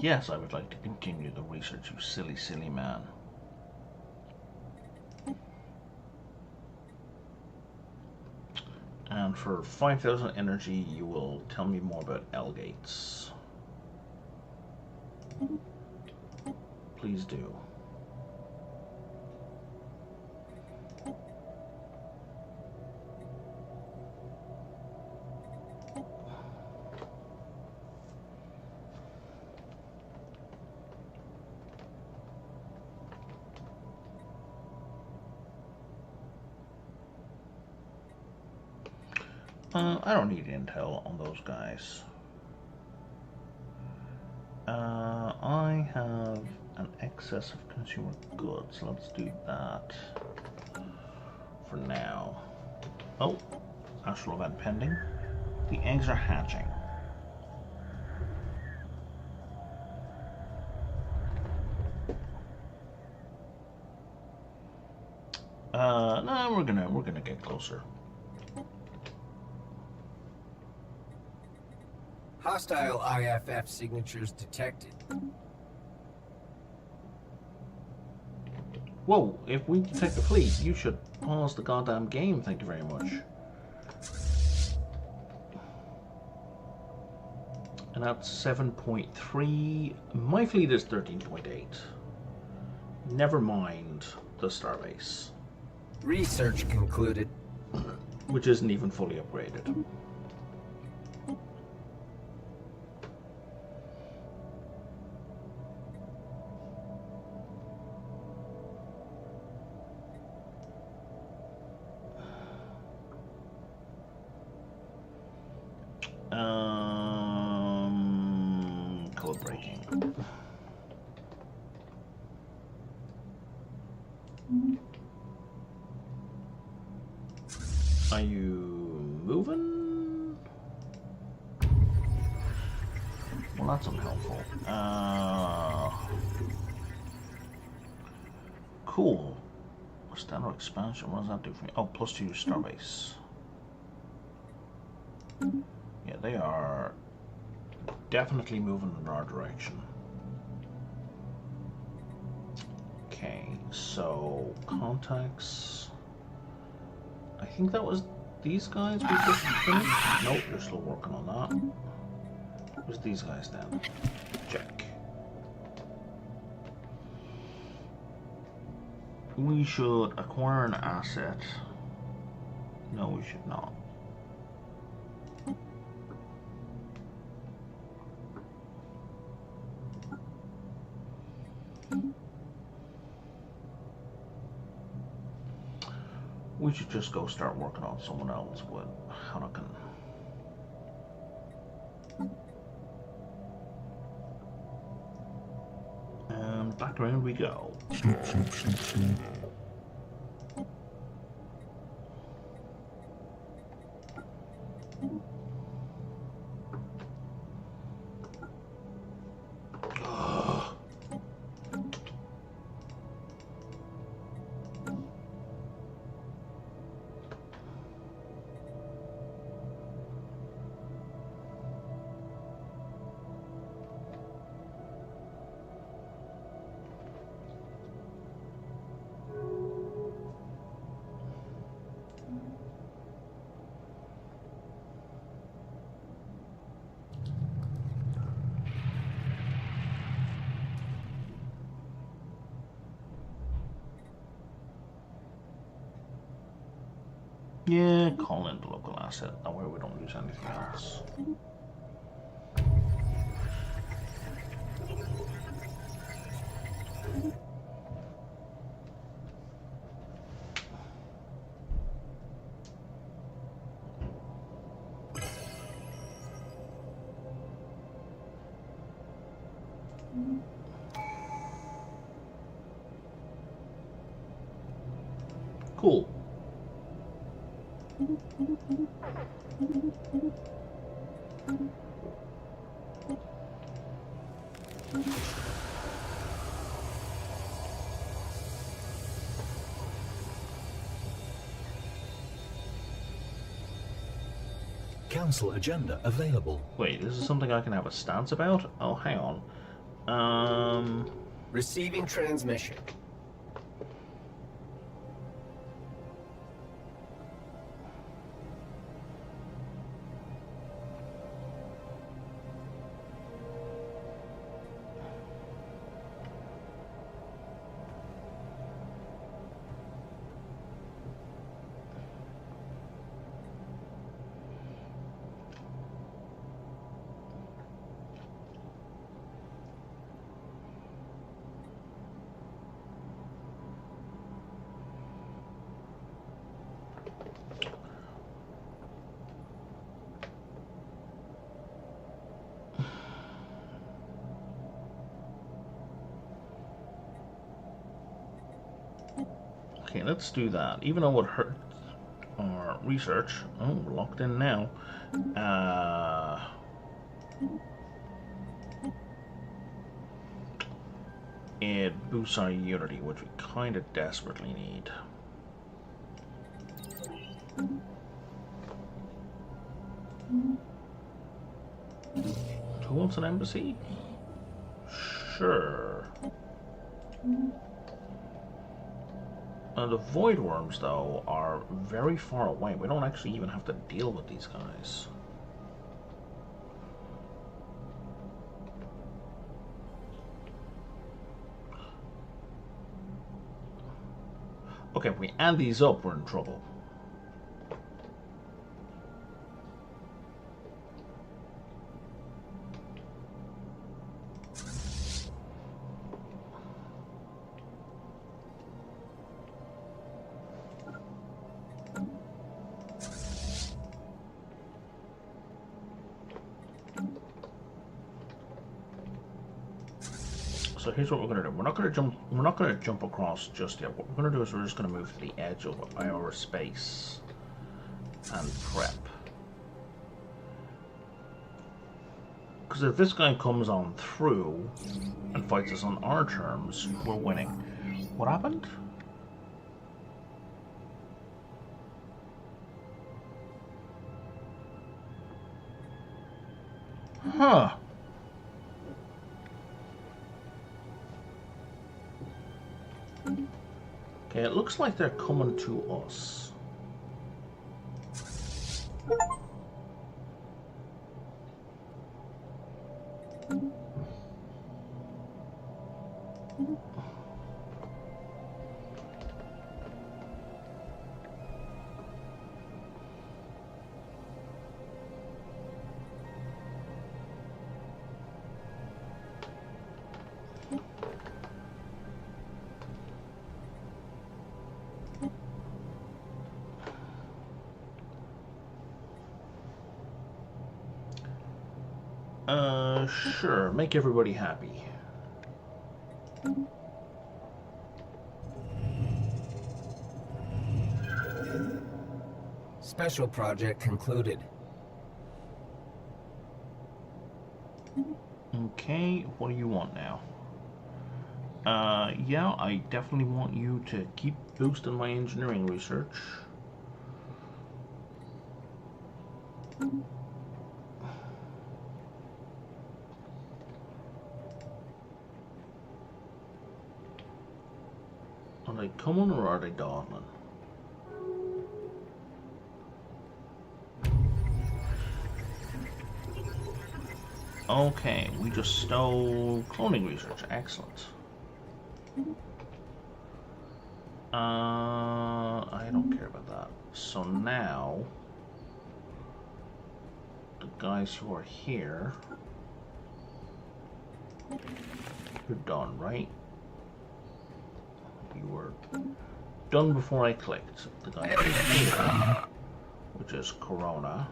Yes, I would like to continue the research, you silly, silly man. And for 5,000 energy, you will tell me more about L-gates. Please do. I don't need intel on those guys. I have an excess of consumer goods. Let's do that for now. Oh, astral event pending. The eggs are hatching. No, we're gonna get closer. Hostile IFF signatures detected. Whoa, if we detect the fleet, you should pause the goddamn game, thank you very much. And that's 7.3. My fleet is 13.8. Never mind the starbase. Research concluded. Which isn't even fully upgraded. Code breaking. Are you moving? Well, that's unhelpful. Cool. Stellar expansion, what does that do for me? Oh, plus 2 starbase. Yeah, they are definitely moving in our direction. Okay, so contacts. I think that was these guys we just finished. Nope, you're still working on that. It was these guys then. Check. We should acquire an asset. No, we should not. We should just go start working on someone else with Hanakan. And back around we go. Yeah, call in the local asset. That way we don't lose anything else. Cool. Council agenda available. Wait, this is something I can have a stance about? Oh, hang on. Receiving transmission. Okay, let's do that. Even though it hurt our research. Oh, we're locked in now. It boosts our unity, which we kind of desperately need. Who wants an embassy? Sure. The void worms, though, are very far away. We don't actually even have to deal with these guys. Okay, if we add these up, we're in trouble. So here's what we're gonna do. We're not gonna jump across just yet. What we're gonna do is we're just gonna move to the edge of our space and prep. Because if this guy comes on through and fights us on our terms, we're winning. What happened? Huh. Okay, it looks like they're coming to us. Sure, make everybody happy. Special project concluded. Okay, what do you want now? Yeah, I definitely want you to keep boosting my engineering research. Are they coming or are they dawdling? Okay, we just stole cloning research. Excellent. I don't care about that. So now, the guys who are here, you're done, right? You were done before I clicked. The guy here, which is Corona,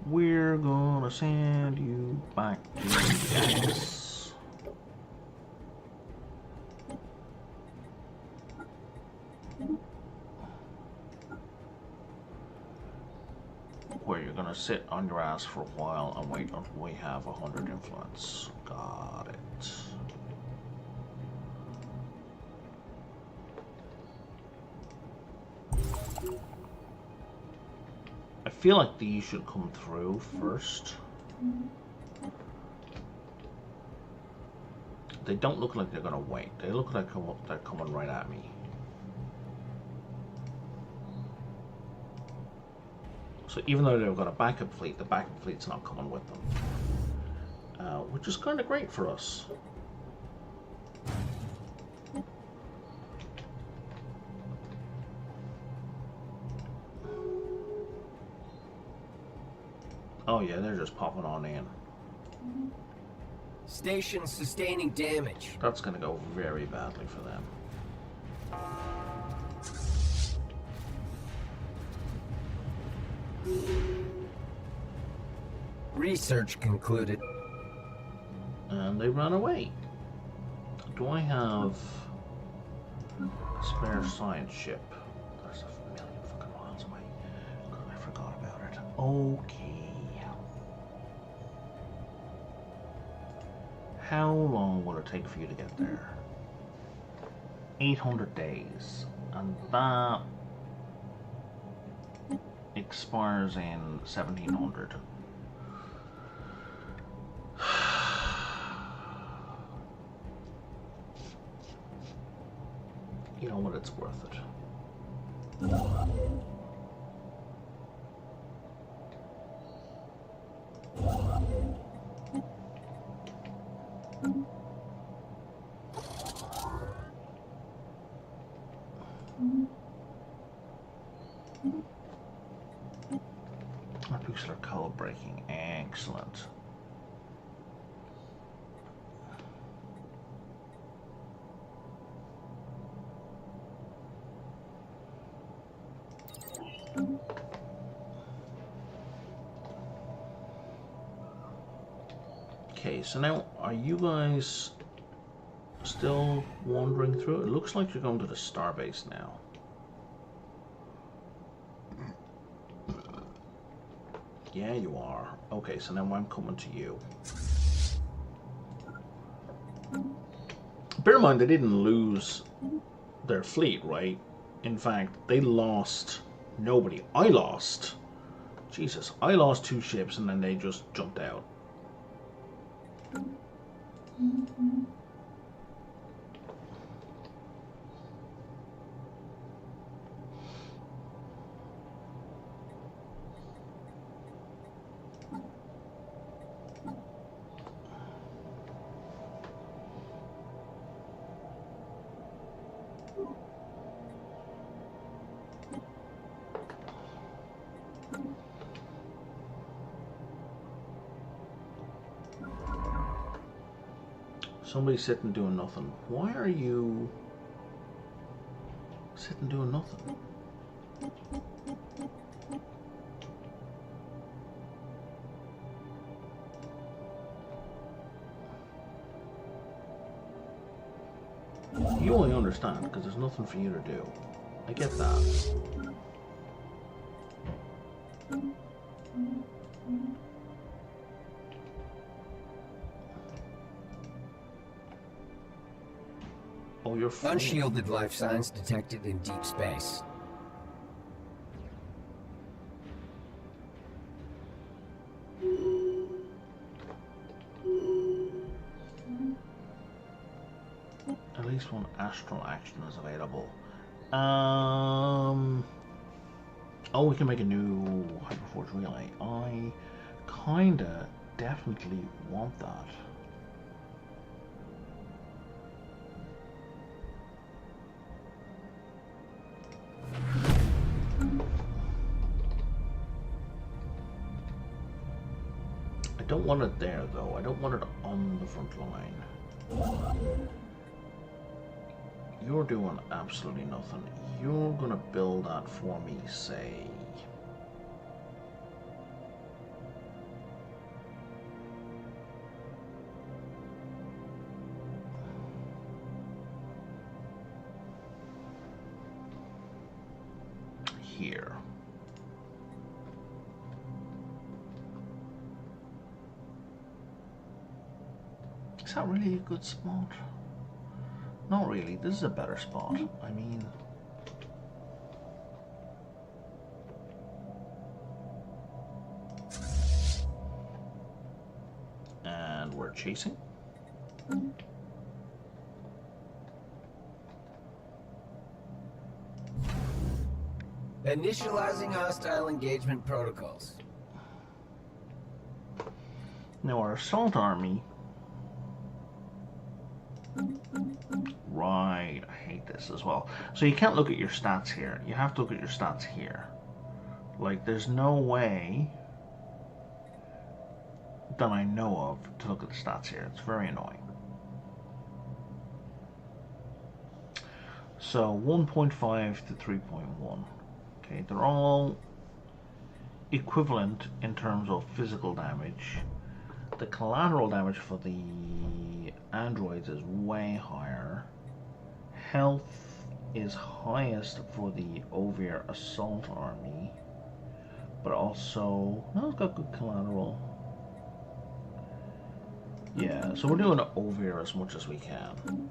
we're gonna send you back to X. gonna sit on your ass for a while and wait until we have 100 influence. Got it. I feel like these should come through first. They don't look like they're gonna wait. They look like they're coming right at me. So even though they've got a backup fleet, the backup fleet's not coming with them. Which is kind of great for us. Oh yeah, they're just popping on in. Station sustaining damage. That's gonna go very badly for them. Research concluded. And they ran away. Do I have a spare science ship? That's a million fucking miles away. God, I forgot about it. Okay. How long will it take for you to get there? 800 days. And that expires in 1700. You know what, it's worth it. Pixel code breaking, excellent. Okay, so now are you guys still wandering through? It looks like you're going to the starbase now. Yeah, you are. Okay, so now I'm coming to you. Bear in mind, they didn't lose their fleet, right? In fact, they lost nobody. I lost. Jesus, I lost 2 ships and then they just jumped out. Somebody's sitting doing nothing. Why are you sitting doing nothing? You only understand because there's nothing for you to do. I get that. Oh, you're fine. Unshielded life signs detected in deep space. At least one astral action is available. Oh, we can make a new Hyperforce relay. I kinda definitely want that. I don't want it there though. I don't want it on the front line. You're doing absolutely nothing. You're gonna build that for me, say. Here. Is that really a good spot? Not really. This is a better spot. I mean... And we're chasing. Initializing hostile engagement protocols. Now our assault army... Right, I hate this as well. So you can't look at your stats here. You have to look at your stats here. Like, there's no way that I know of to look at the stats here. It's very annoying. So 1.5 to 3.1. Okay, they're all equivalent in terms of physical damage. The collateral damage for the androids is way higher. Health is highest for the Ovir Assault Army, but also, no, it's got good collateral. Yeah, so we're doing Ovir as much as we can.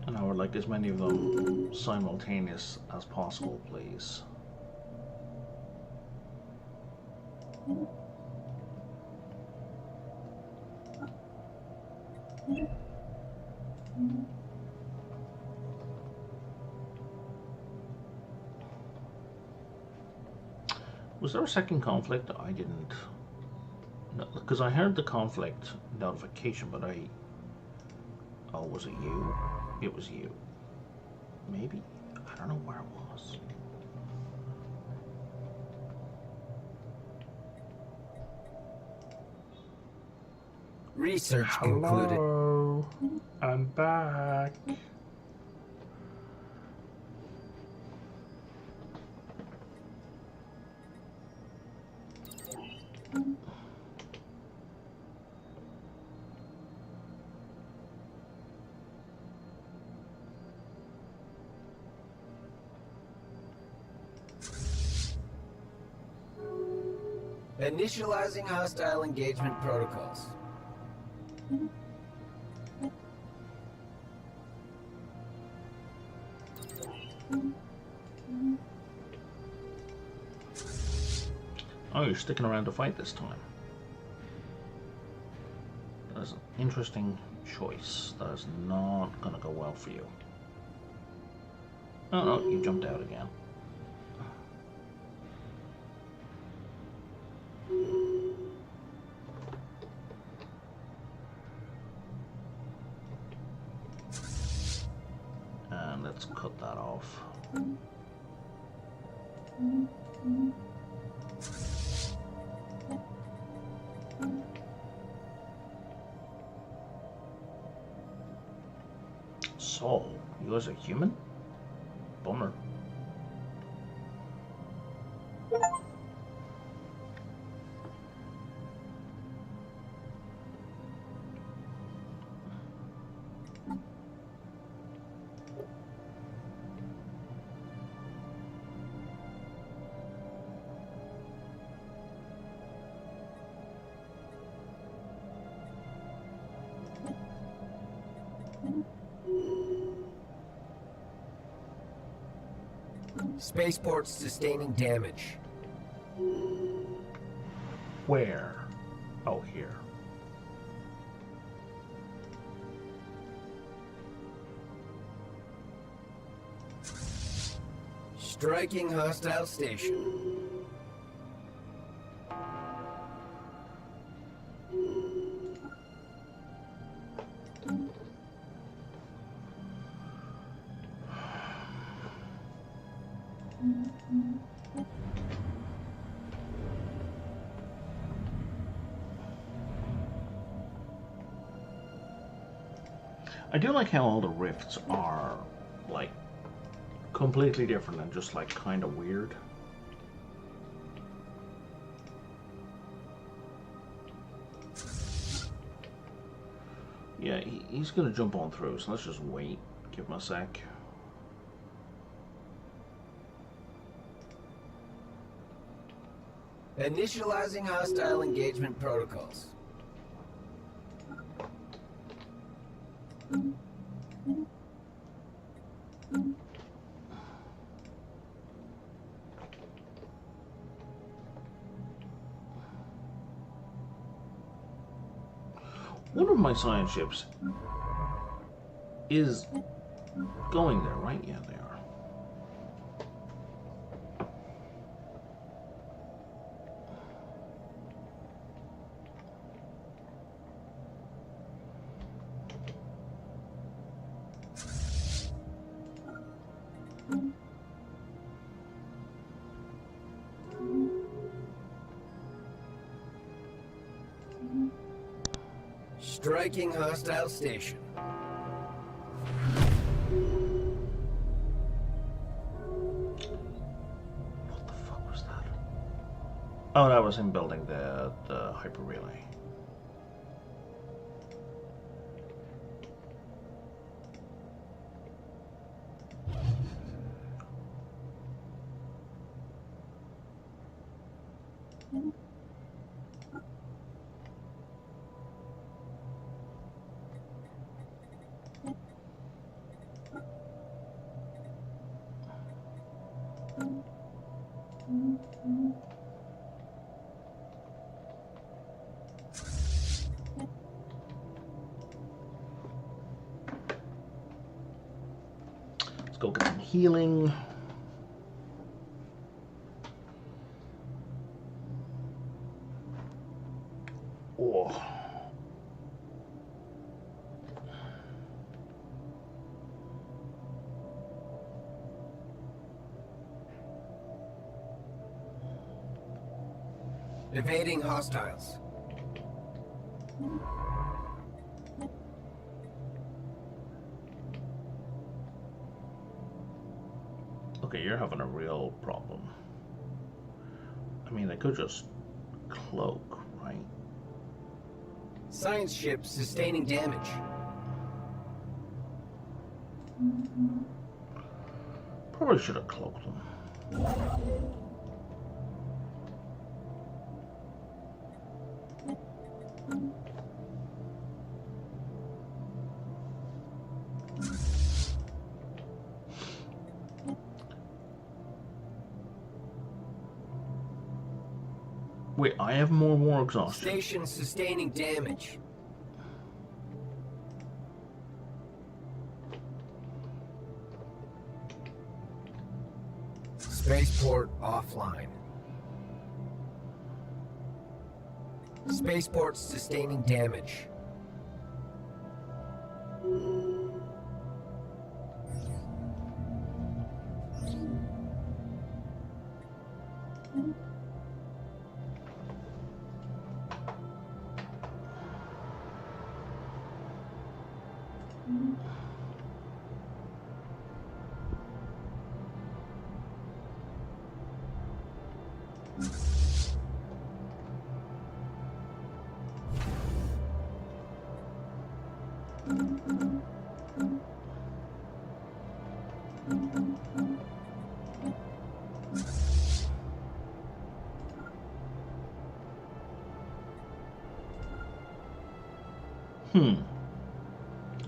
And I would like as many of them simultaneous as possible, please. Was there a second conflict? I didn't. No, because I heard the conflict notification, but I... Oh, was it you? It was you. Maybe? I don't know where it was. Research concluded. Hello, I'm back. Initializing hostile engagement protocols. Oh, you're sticking around to fight this time. That is an interesting choice. That is not going to go well for you. Oh, no, you jumped out again. And let's cut that off. So, you guys are human? Bummer. Spaceports sustaining damage. Where? Oh, here. Striking hostile station. I do like how all the rifts are, like, completely different and just, like, kind of weird. Yeah, he's gonna jump on through, so let's just wait. Give him a sec. Initializing hostile engagement protocols. One of my science ships is going there, right? Yeah, they are. Striking hostile station. What the fuck was that? Oh, that was him building the hyper relay. Let's go get some healing. Oh. Evading hostiles. Okay, you're having a real problem. I mean, I could just cloak, right? Science ship sustaining damage. Probably should have cloaked them. Wait, I have more war exhaustion. Station sustaining damage. Spaceport offline. Spaceport sustaining damage.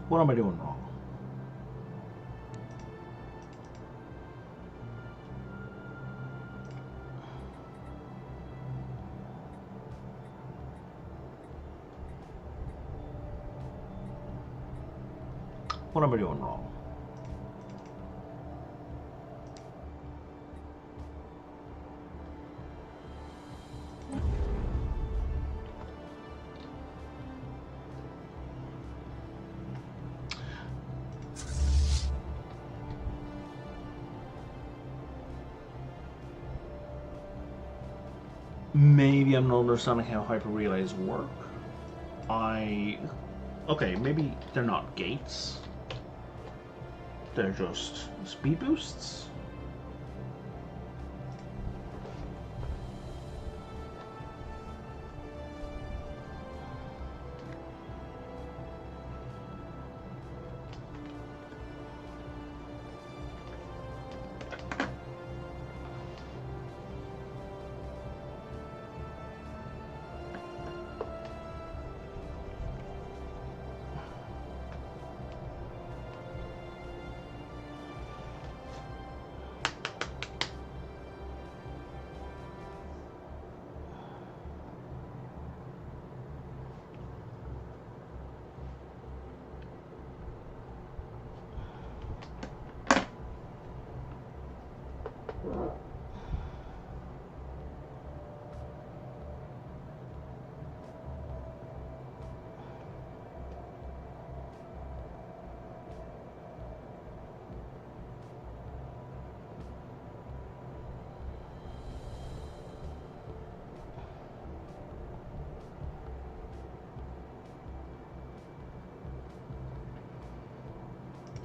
What am I doing wrong? What am I doing wrong? Maybe I'm not understanding how hyper relays work. Okay, maybe they're not gates. They're just speed boosts.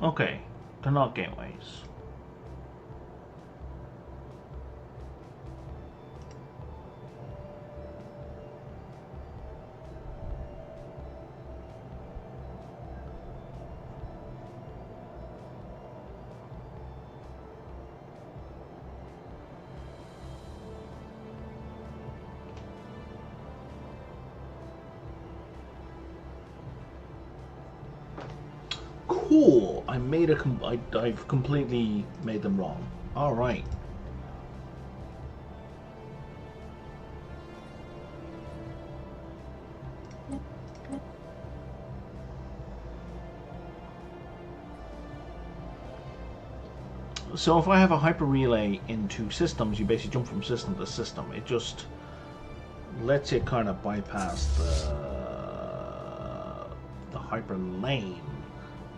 Okay, they're not gateways. Cool. I made I've completely made them wrong. All right. So if I have a hyper relay into systems, you basically jump from system to system. It just lets it kind of bypass the hyper lane.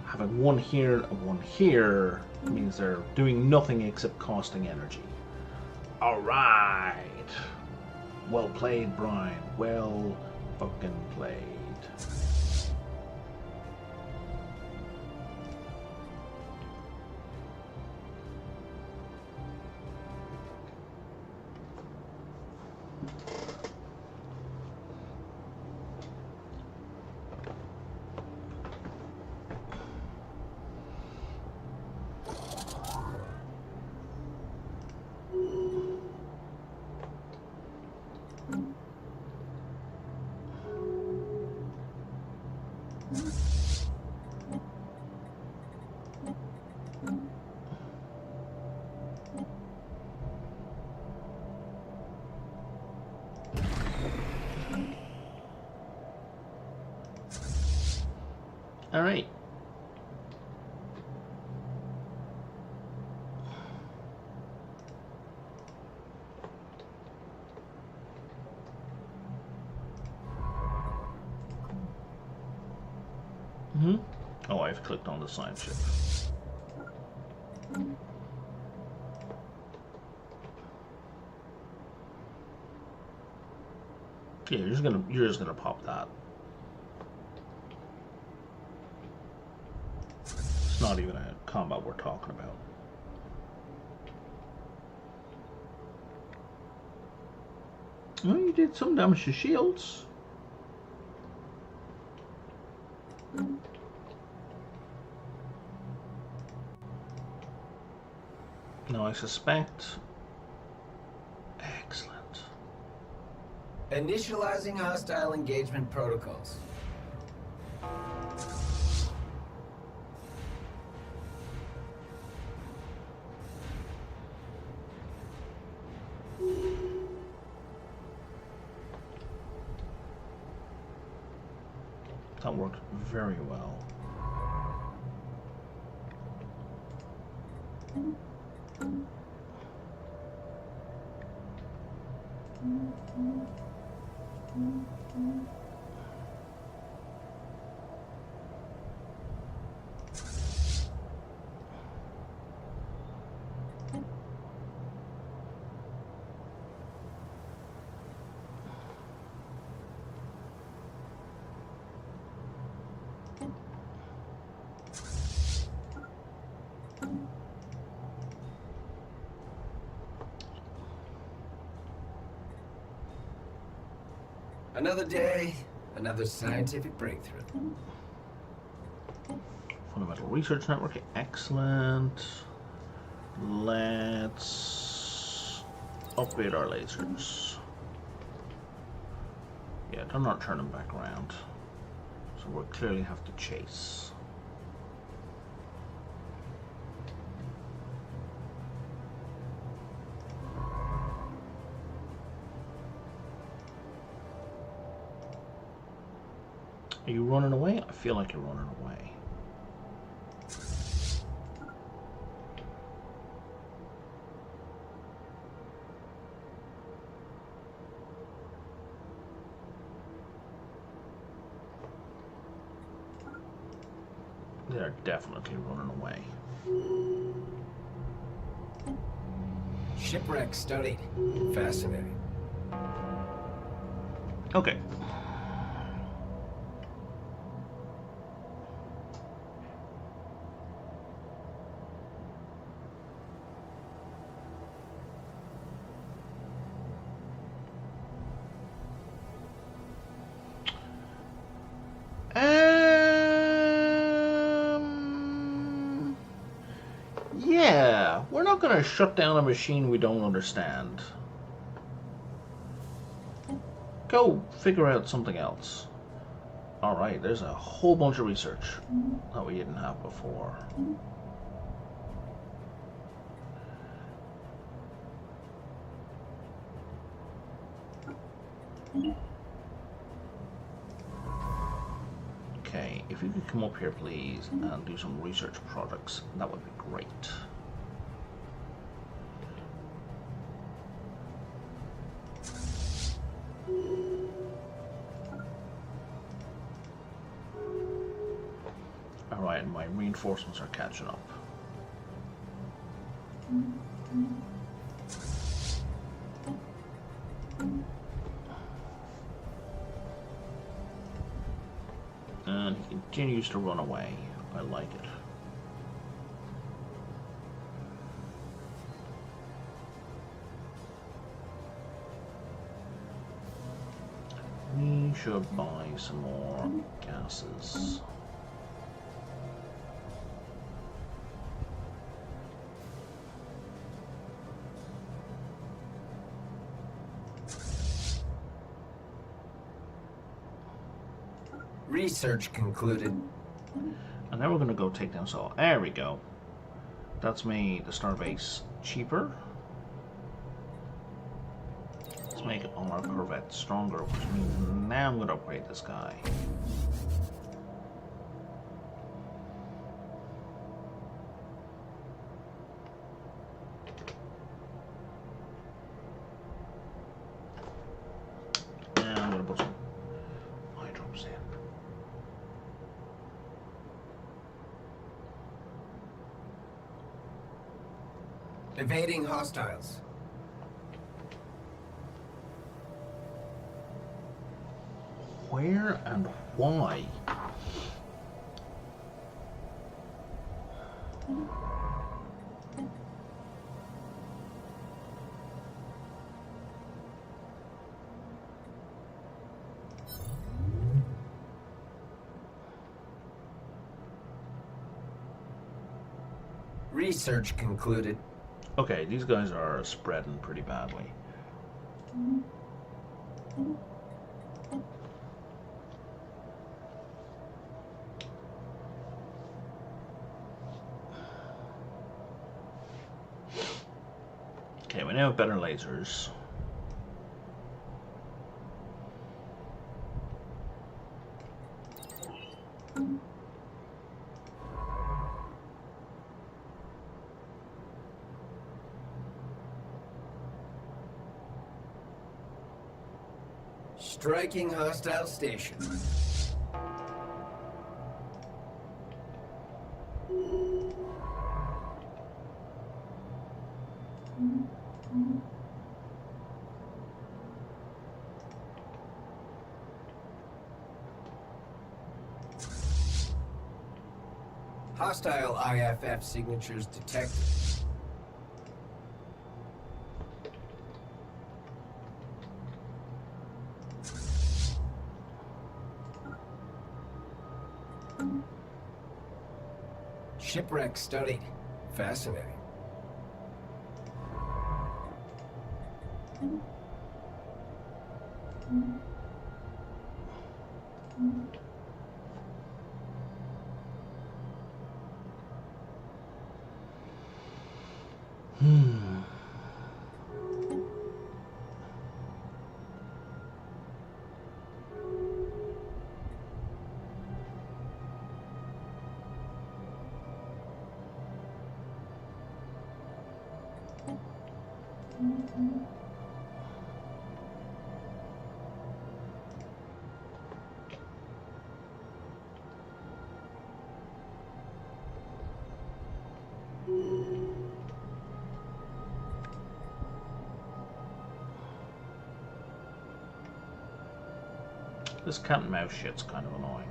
Having one here and one here means they're doing nothing except costing energy. Alright. Well played, Brian. Well fucking played. All right. Oh, I've clicked on the sign ship. Yeah, you're just gonna pop that. It's not even a combat we're talking about. Oh, you did some damage to shields. Now I suspect. Excellent. Initializing hostile engagement protocols. That worked very well. Another day, another scientific breakthrough. Fundamental Research Network, excellent. Let's upgrade our lasers. Yeah, they're not turning back around. So we'll clearly have to chase. Are you running away? I feel like you're running away. They're definitely running away. Shipwreck studied. Fascinating. Okay. Yeah, we're not going to shut down a machine we don't understand. Go figure out something else. Alright, there's a whole bunch of research that we didn't have before. Okay, if you could come up here, please, and do some research projects, that would be great. Alright, my reinforcements are catching up. And he continues to run away. I like it. We should buy some more gases. Research concluded. And then we're going to go take down Sol. There we go. That's made the starbase cheaper. Let's make all our corvettes stronger, which means now I'm going to upgrade this guy. And I'm going to put some hydros in. Evading hostiles. Where and why? Research concluded. Okay, these guys are spreading pretty badly. Okay, we now have better lasers. Striking hostile station. Hostile IFF signatures detected. Shipwreck studied. Fascinating. This cat and mouse shit's kind of annoying.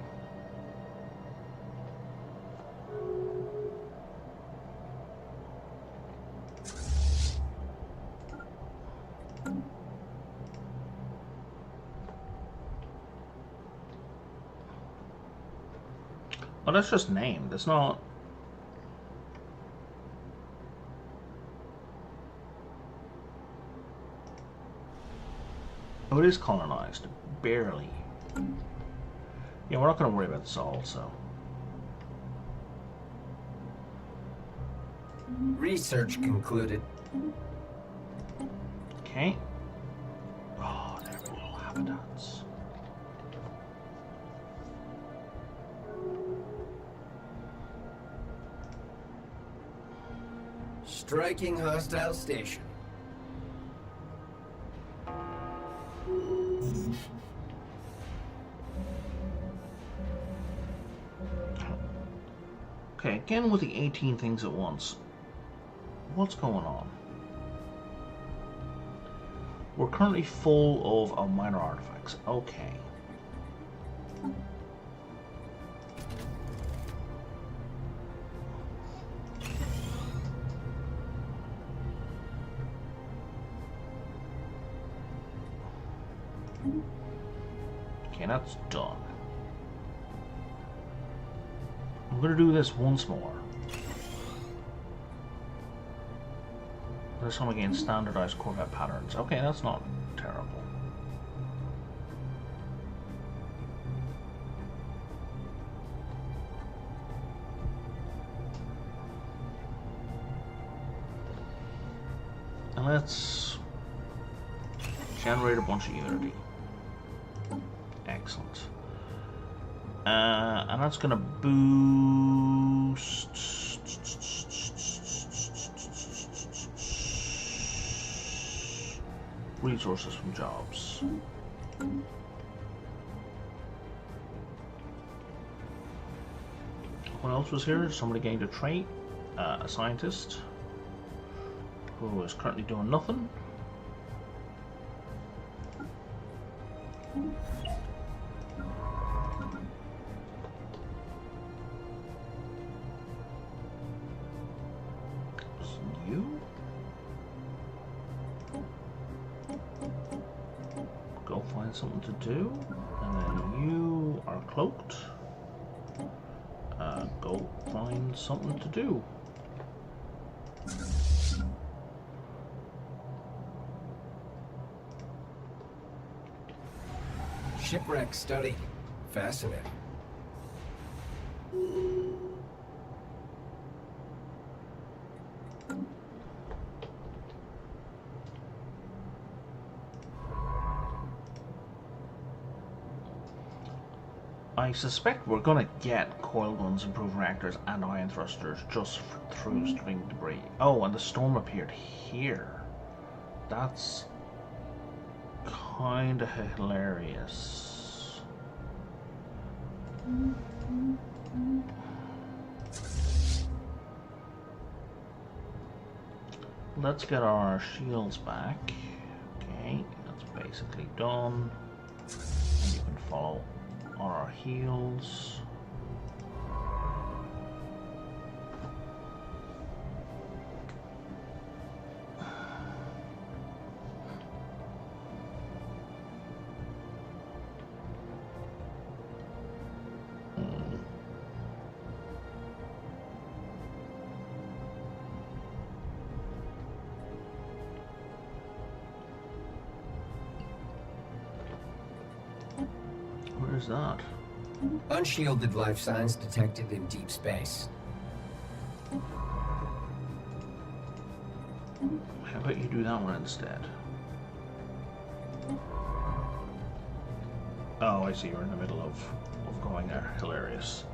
Oh, that's just named. It's not... Oh, it is colonized. Barely. Yeah, we're not going to worry about this all, so. Research concluded. Okay. Oh, they're low habitats. Striking hostile station. Okay, again with the 18 things at once. What's going on? We're currently full of minor artifacts. Okay. Okay, that's done. I'm going to do this once more. This time again, standardized Corvette patterns. Okay, that's not terrible. And let's generate a bunch of Unity. Excellent. And that's going to boost resources from jobs. What else was here? Somebody gained a trait, a scientist who is currently doing nothing. You go find something to do, and then you are cloaked. Go find something to do. Shipwreck study. Fascinating. I suspect we're gonna get coil guns, improved reactors, and ion thrusters just through string debris. Oh, and the storm appeared here. That's kinda hilarious. Let's get our shields back. Okay, that's basically done. And you can follow on our heels. Where's that? Unshielded life signs detected in deep space. How about you do that one instead? Oh, I see. You're in the middle of going there. Hilarious.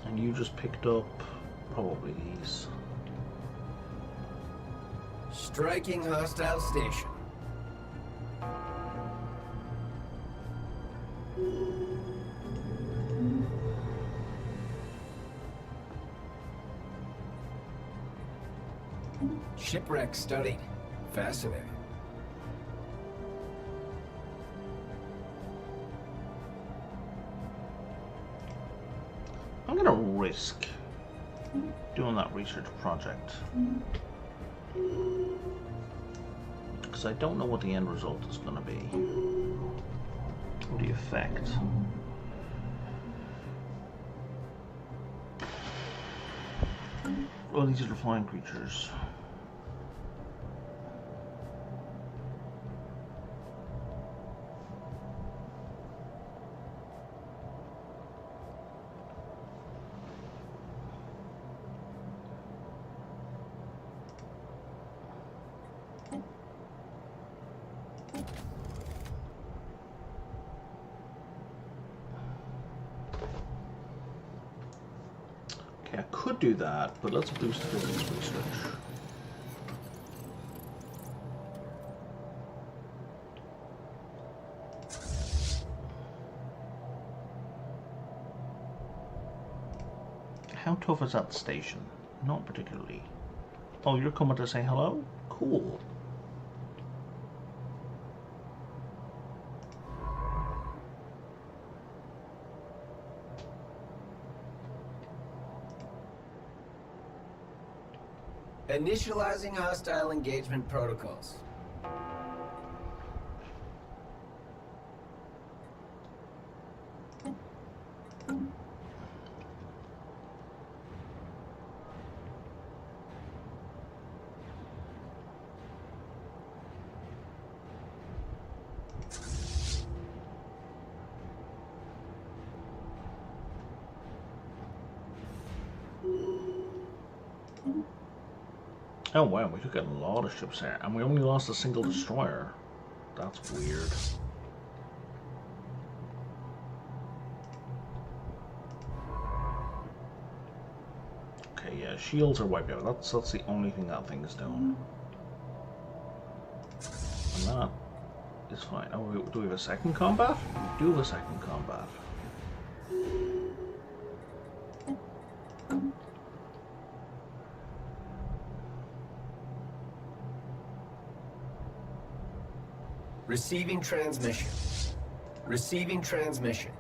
And you just picked up probably these. Striking hostile station. Shipwreck studied. Fascinating. I'm gonna risk doing that research project because I don't know what the end result is gonna be, or the effect. Oh, these are the flying creatures. Okay, I could do that, but let's boost physics research. How tough is that station? Not particularly. Oh, you're coming to say hello? Cool. Initializing hostile engagement protocols. Oh wow, we took a lot of ships there, and we only lost a single destroyer. That's weird. Okay, yeah, shields are wiped out. That's the only thing that thing is doing. And that is fine. Oh, do we have a second combat? We do have a second combat. Receiving transmission. Receiving transmission.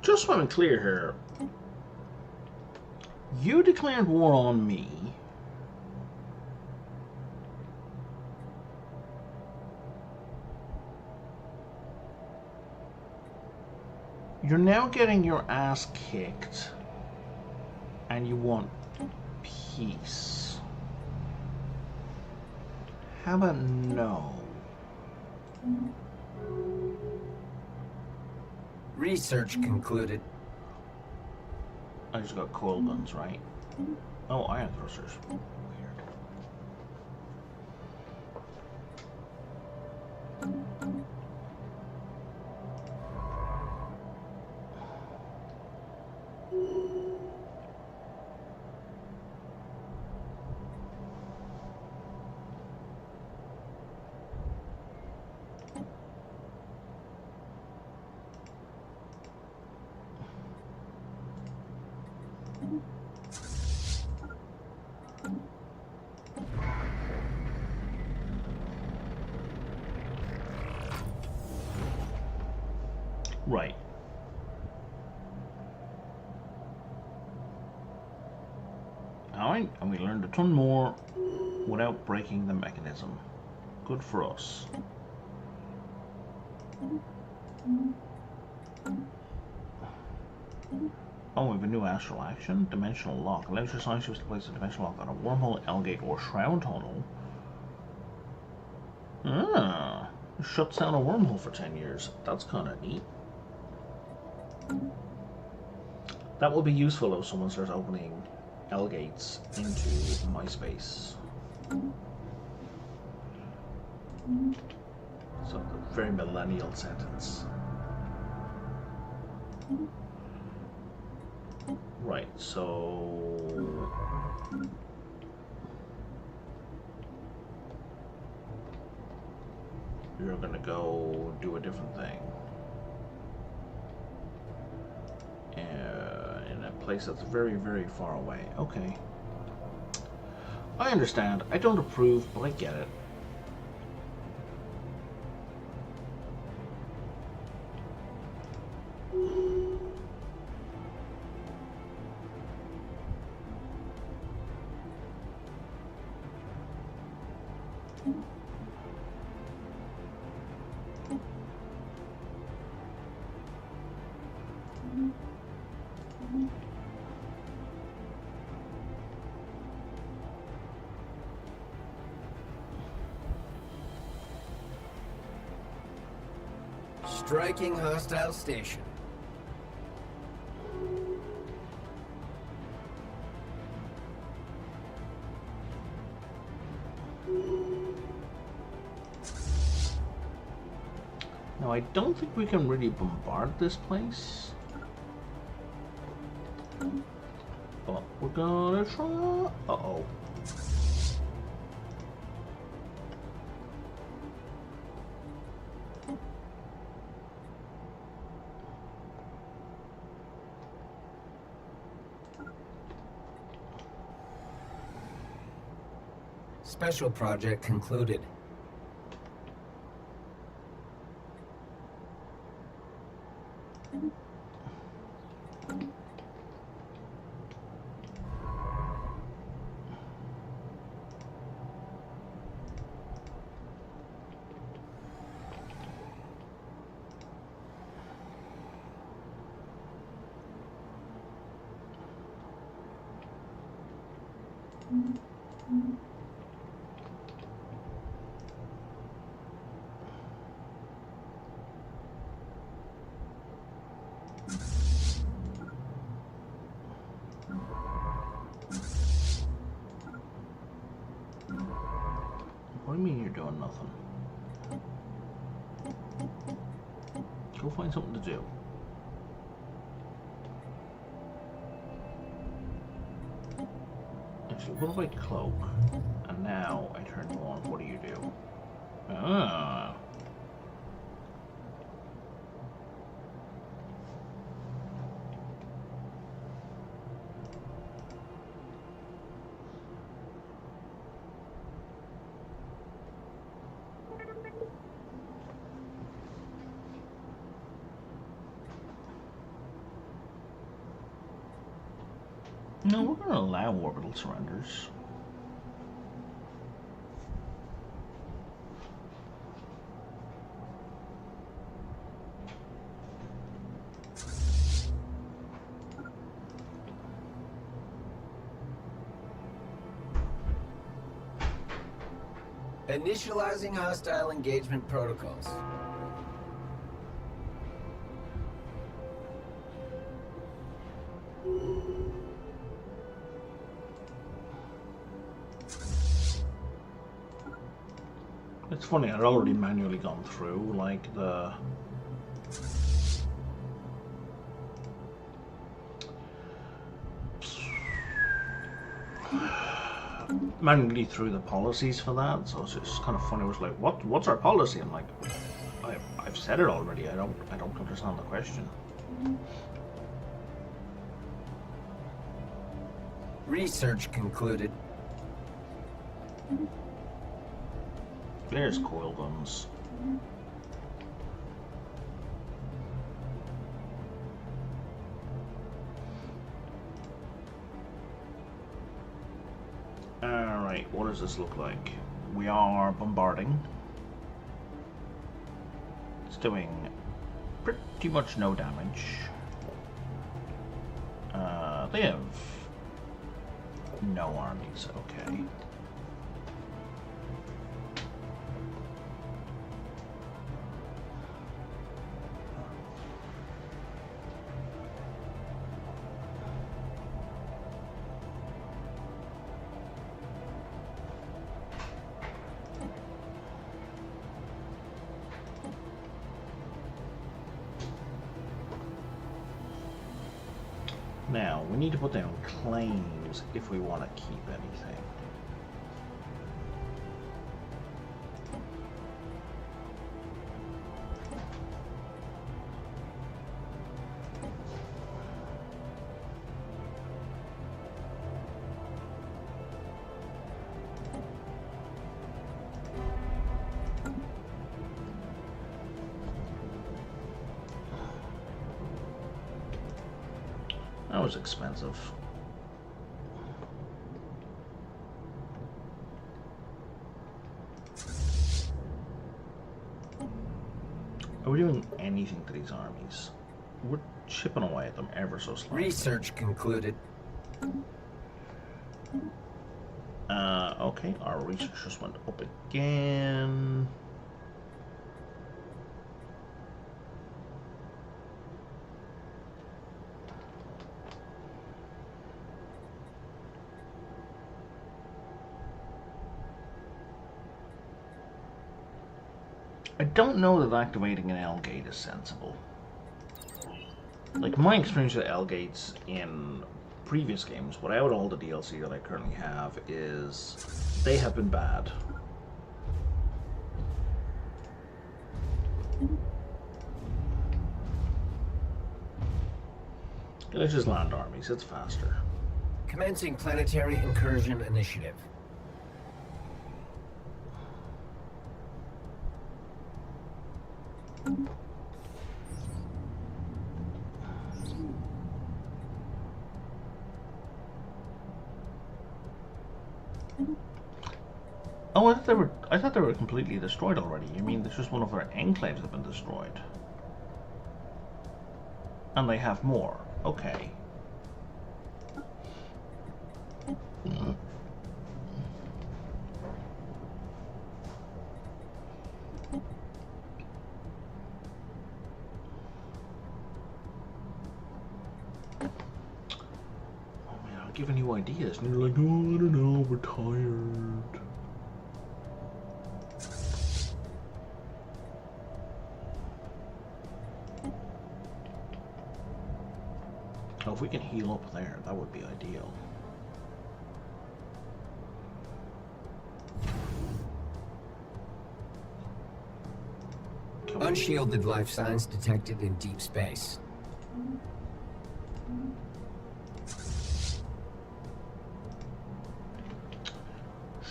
Just so I'm clear here, you declared war on me. You're now getting your ass kicked, and you want peace. How about no? Research concluded. I just got coil guns, right? Oh, ion thrusters. Weird. Right. Alright, and we learned a ton more without breaking the mechanism. Good for us. Oh, we have a new astral action. Dimensional lock. Allows your science ships to place a dimensional lock on a wormhole, L-gate, or shroud tunnel. Ah, shuts down a wormhole for 10 years. That's kind of neat. That will be useful if someone starts opening L-gates into my space. So, a very millennial sentence. Right, so... you're gonna go do a different thing. In a place that's very, very far away. Okay. I understand. I don't approve, but I get it. Striking hostile station. Now, I don't think we can really bombard this place. But we're gonna try. Uh-oh. Special project concluded. What do you mean you're doing nothing? Go find something to do. Actually, what if I cloak? And now I turn you on. What do you do? Ah. No, we're going to allow orbital surrenders. Initializing hostile engagement protocols. It's funny, I'd already manually gone through, like, the... manually through the policies for that, so it's just kind of funny. It was like, what's our policy? I'm like, I've said it already. I don't understand the question. Research concluded. There's coil guns. Alright, what does this look like? We are bombarding. It's doing pretty much no damage. They have no armies, okay. Now, we need to put down claims if we want to keep anything. That was expensive. Are we doing anything to these armies? We're chipping away at them ever so slightly. Research concluded. Okay, our research just went up again. I don't know that activating an L gate is sensible. Like, my experience with L gates in previous games, without all the DLC that I currently have, is they have been bad. Let's just land armies, it's faster. Commencing planetary incursion initiative. Oh, I thought they were completely destroyed already. You mean there's just one of their enclaves that have been destroyed? And they have more. Okay. Giving you ideas, and you're like, oh, I don't know, we're tired. Oh, if we can heal up there, that would be ideal. Unshielded life signs detected in deep space.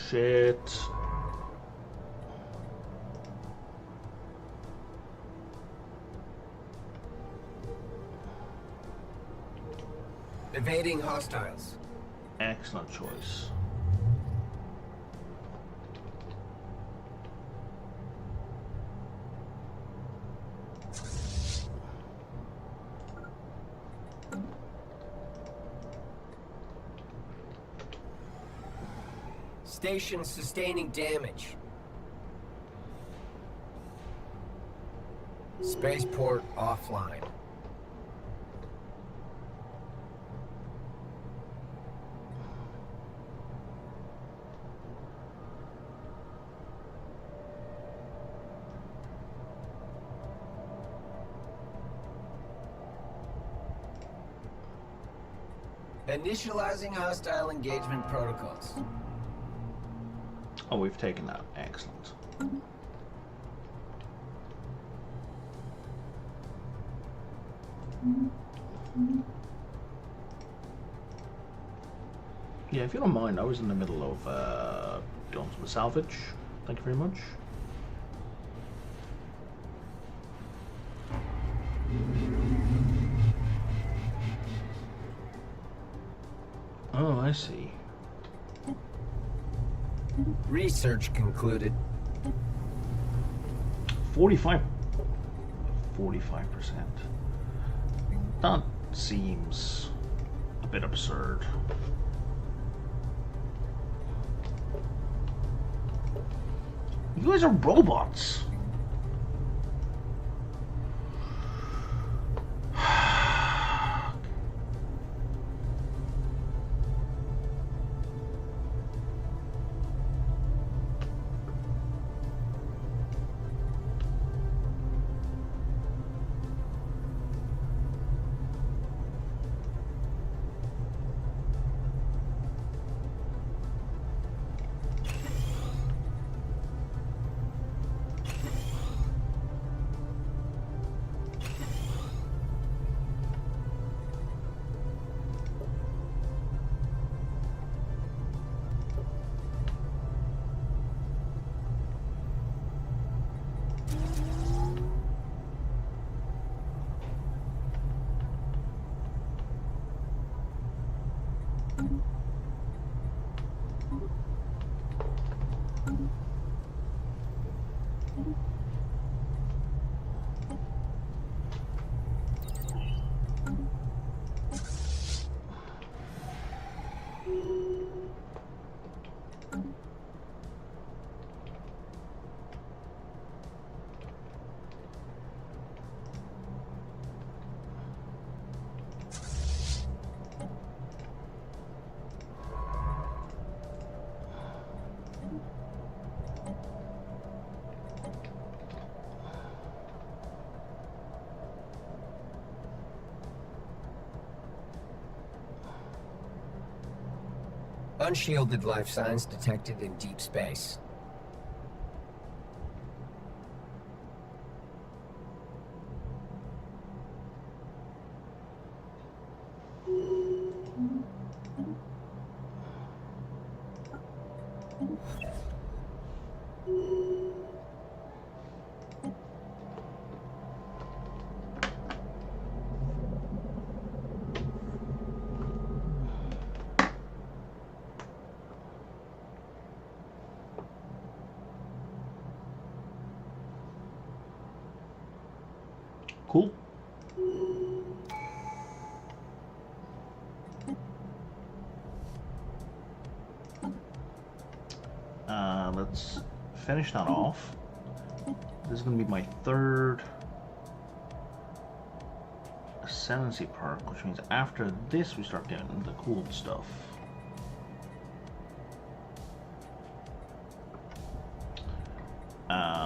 Shit. Evading hostiles. Excellent choice. Station sustaining damage. Spaceport offline. Initializing hostile engagement protocols. Oh, we've taken that. Excellent. Yeah, if you don't mind, I was in the middle of doing some salvage. Thank you very much. Oh, I see. Research concluded. 45%. That seems a bit absurd. You guys are robots. Unshielded life signs detected in deep space. Cool. Let's finish that off. This is going to be my third ascendancy perk, which means after this we start getting the cool stuff.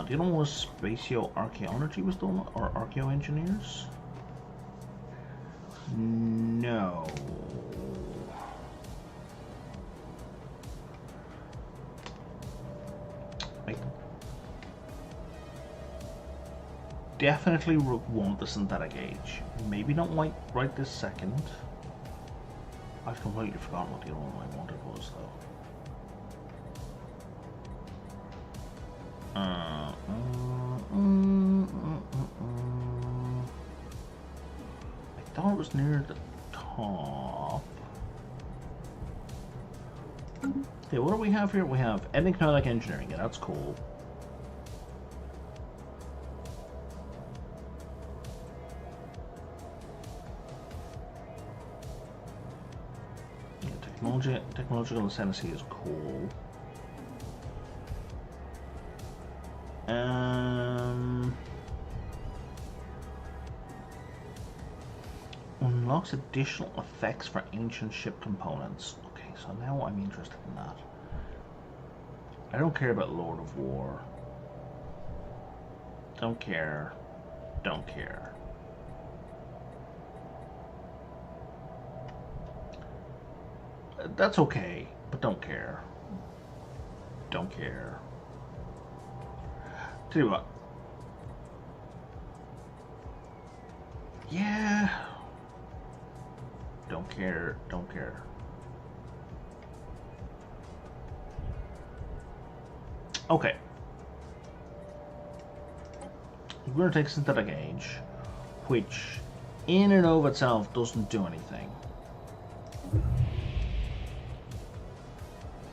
Do you know what spatio-archaeology was done, or archaeoengineers? No. I definitely want the synthetic age. Maybe not right this second. I've completely forgotten what the other one I wanted was, though. I thought it was near the top. Okay, what do we have here? We have enigmatic engineering. Yeah, that's cool. Yeah, technological ascendancy is cool. Unlocks additional effects for ancient ship components. Okay, so now I'm interested in that. I don't care about Lord of War. Don't care. Don't care. That's okay, but don't care. Don't care. Tell you what. Yeah. Don't care. Don't care. Okay. We're going to take synthetic age, which in and of itself doesn't do anything.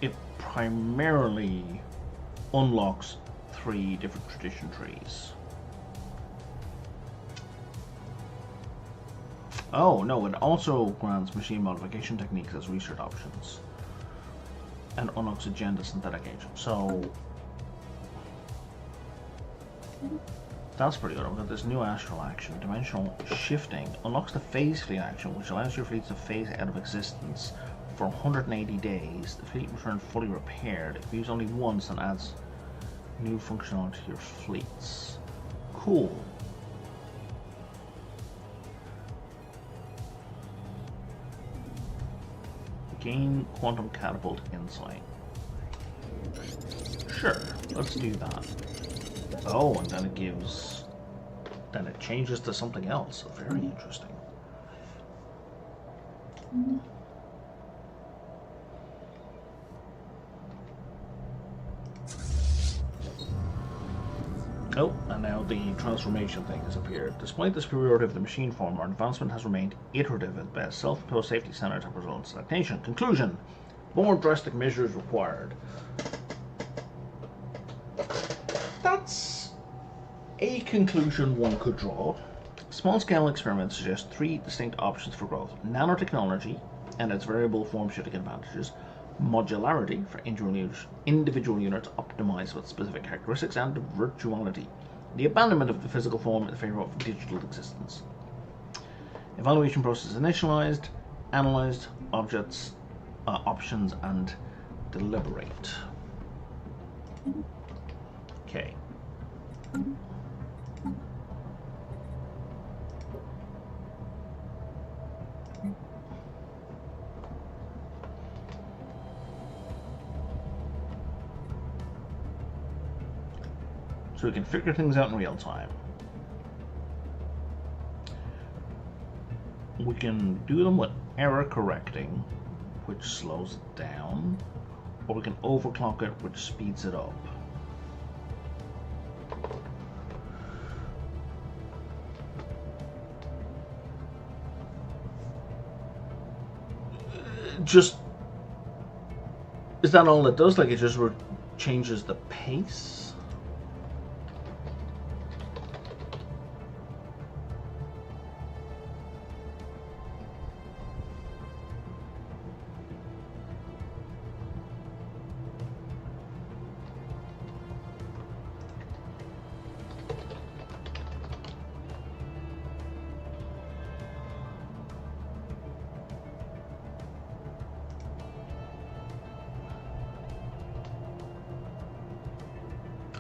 It primarily unlocks 3 different tradition trees. Oh no, it also grants machine modification techniques as research options and unlocks agenda synthetic age. So that's pretty good. I've got this new astral action, dimensional shifting, unlocks the phase fleet action, which allows your fleet to phase out of existence for 180 days. The fleet returns fully repaired. If used only once, and adds new functionality to your fleets. Cool. Gain quantum catapult insight. Sure, let's do that. Oh, and then it gives... then it changes to something else. Very interesting. Oh, and now the transformation thing has appeared. Despite the superiority of the machine form, our advancement has remained iterative at best. Self-imposed safety standards have resulted in stagnation. Conclusion. More drastic measures required. That's a conclusion one could draw. Small-scale experiments suggest 3 distinct options for growth. Nanotechnology and its variable form shifting advantages. Modularity for individual units optimized with specific characteristics, and virtuality, the abandonment of the physical form in favor of digital existence. Evaluation process initialized, analyzed objects, options, and deliberate. Okay. so we can figure things out in real time. We can do them with error correcting, which slows it down, or we can overclock it, which speeds it up. Just, is that all it does? Like, it just changes the pace?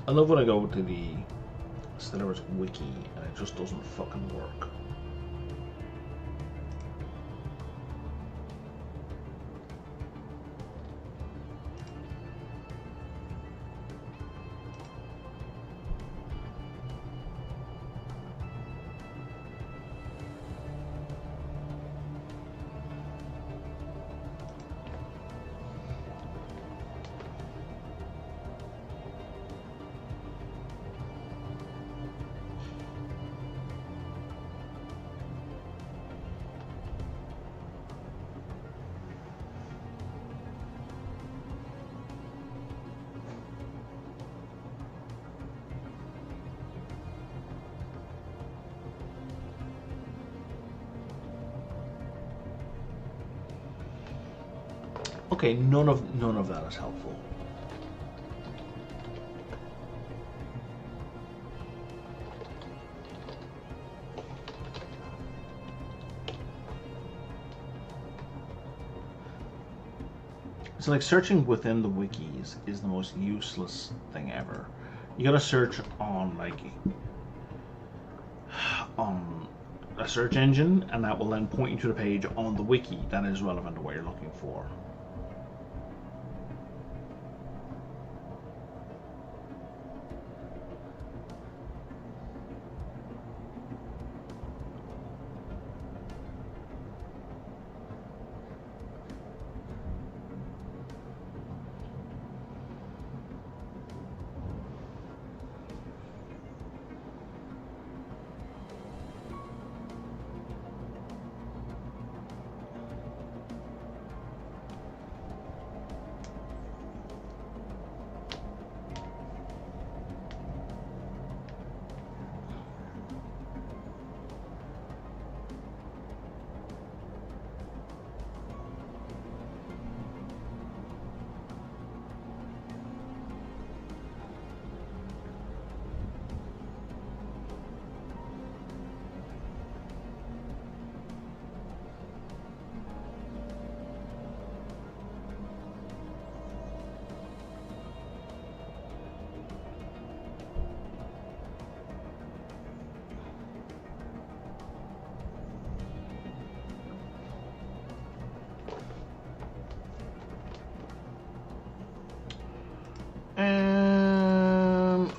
I love when I go to the Stellaris wiki and it just doesn't fucking work. Okay, none of that is helpful. So like searching within the wikis is the most useless thing ever. You gotta search on like on a search engine, and that will then point you to the page on the wiki that is relevant to what you're looking for.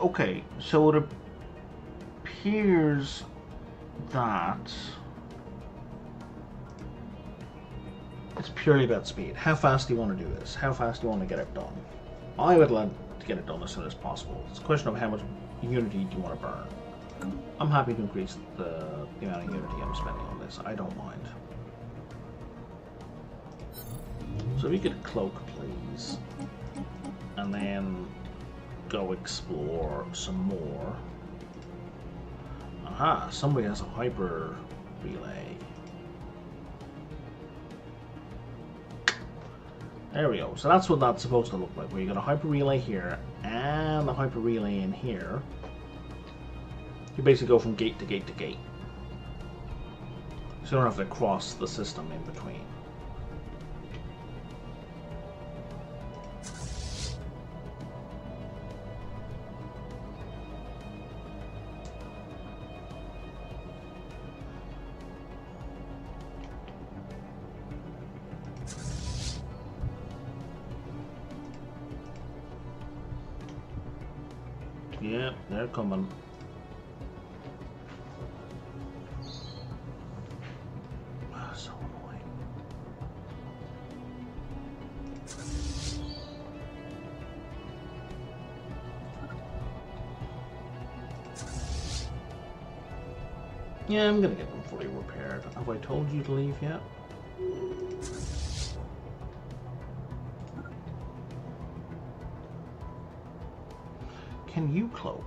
Okay, so it appears that it's purely about speed. How fast do you want to do this? How fast do you want to get it done? I would like to get it done as soon as possible. It's a question of how much Unity do you want to burn. I'm happy to increase the amount of Unity I'm spending on this. I don't mind. So if you could cloak, please. And then go explore some more. Aha, somebody has a hyper relay. There we go. So that's what that's supposed to look like, where you got a hyper relay here and a hyper relay in here. You basically go from gate to gate to gate. So you don't have to cross the system in between. Yeah, they're coming. Ah, so annoying. Yeah, I'm gonna get them fully repaired. Have I told you to leave yet? Can you cloak?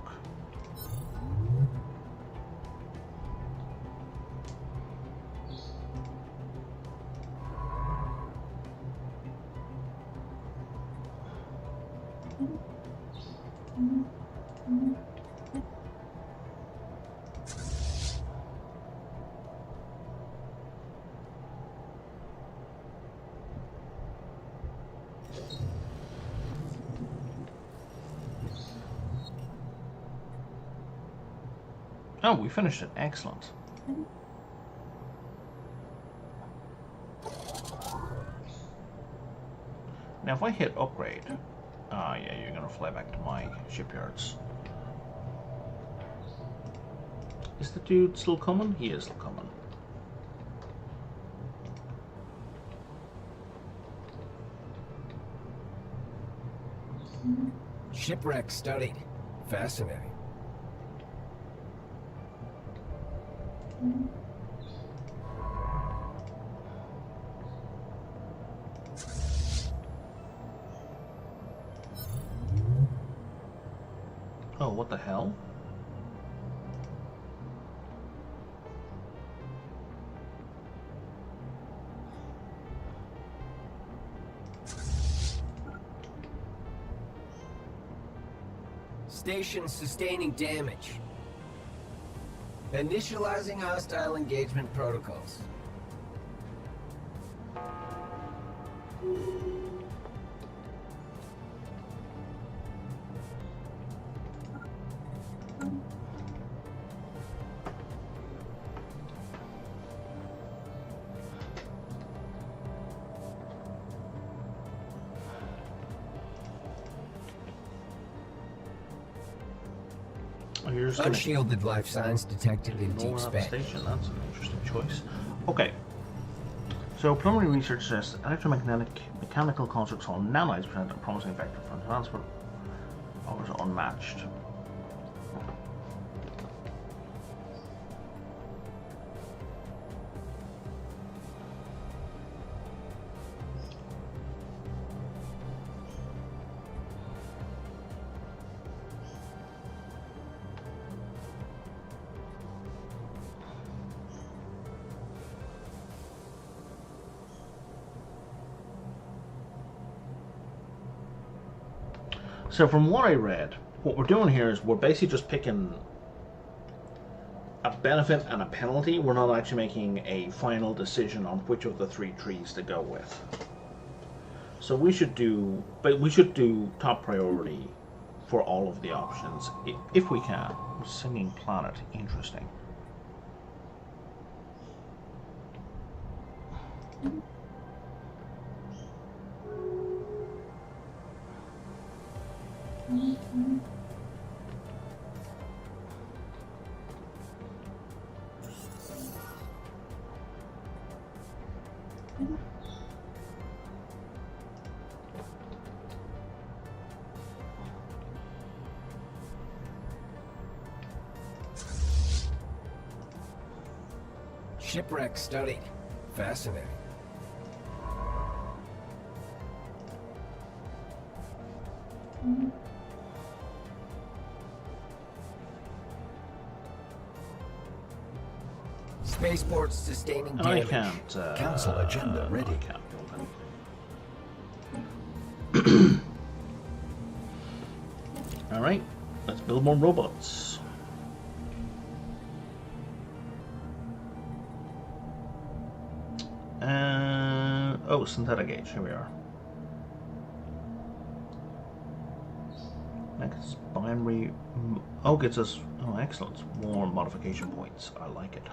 Oh, we finished it. Excellent. Now, if I hit upgrade, yeah, you're gonna fly back to my shipyards. Is the dude still coming? He is still coming. Shipwreck studied. Fascinating. Oh, what the hell? Station sustaining damage. Initializing hostile engagement protocols. Oh, you're just gonna Unshielded life signs detected in ignore deep that space. station. That's an interesting choice. Okay. So preliminary research suggests mechanical constructs on nanites present a promising vector for advancement. Others are unmatched. So from what I read, what we're doing here is we're basically just picking a benefit and a penalty. We're not actually making a final decision on which of the three trees to go with. So we should do top priority for all of the options if we can. Singing planet, interesting. Shipwreck studied. Fascinating. Spaceports sustaining I damage. can't. Council agenda ready. I can't build anything. All right, let's build more robots. Oh, synthetic gauge. Here we are. Next binary. Oh, gets us. Oh, excellent. More modification points. I like it.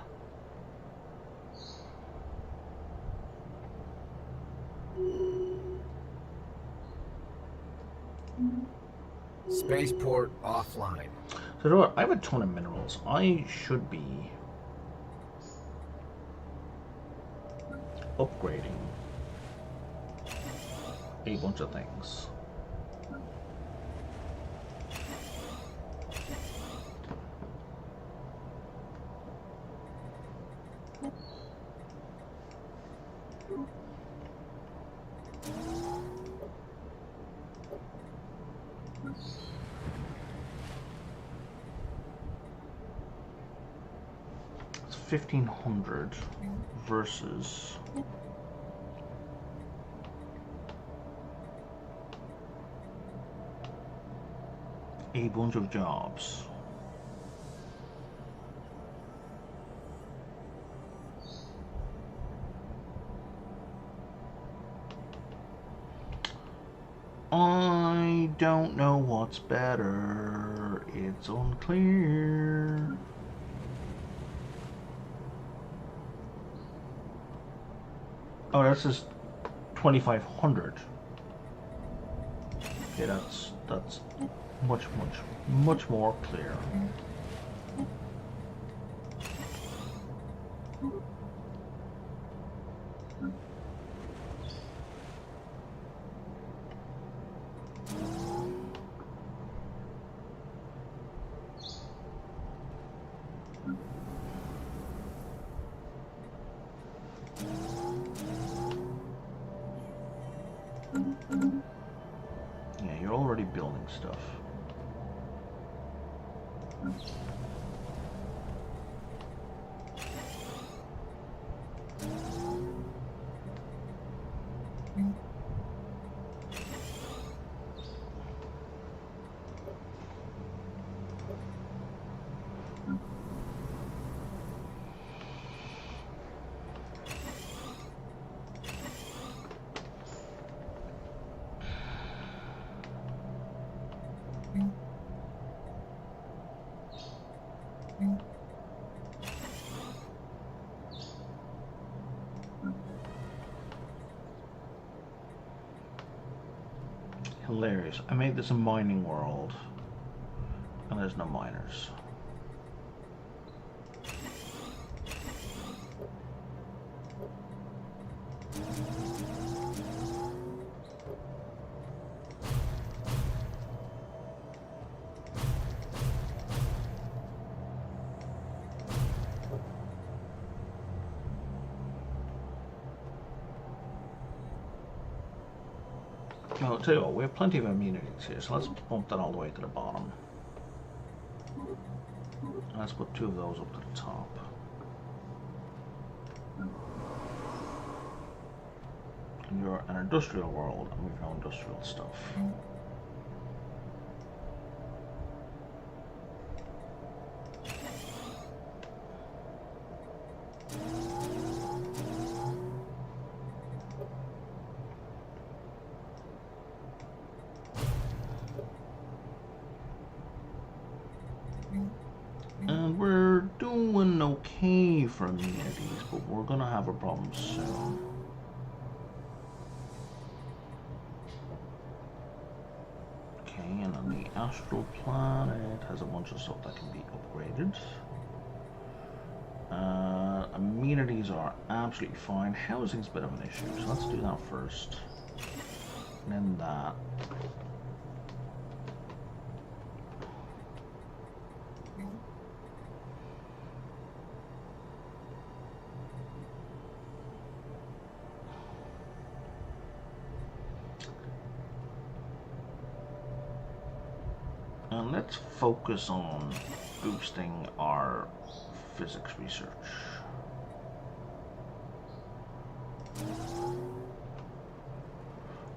Spaceport offline. So you know what? I have a ton of minerals. I should be upgrading a bunch of things. It's 1,500 versus a bunch of jobs. I don't know what's better. It's unclear. Oh, that's just 2,500. Okay, that's much more clear. Yeah, you're already building stuff. Hilarious. I made this a mining world, and there's no miners. Well, I'll tell you what, we have plenty of amenities here, so let's bump that all the way to the bottom. Let's put 2 of those up to the top. You're an industrial world, and we've no industrial stuff. And we're doing okay for amenities, but we're gonna have a problem soon. Okay, and on the astral planet has a bunch of stuff that can be upgraded. Amenities are absolutely fine. Housing's a bit of an issue, so let's do that first. And then that. And let's focus on boosting our physics research.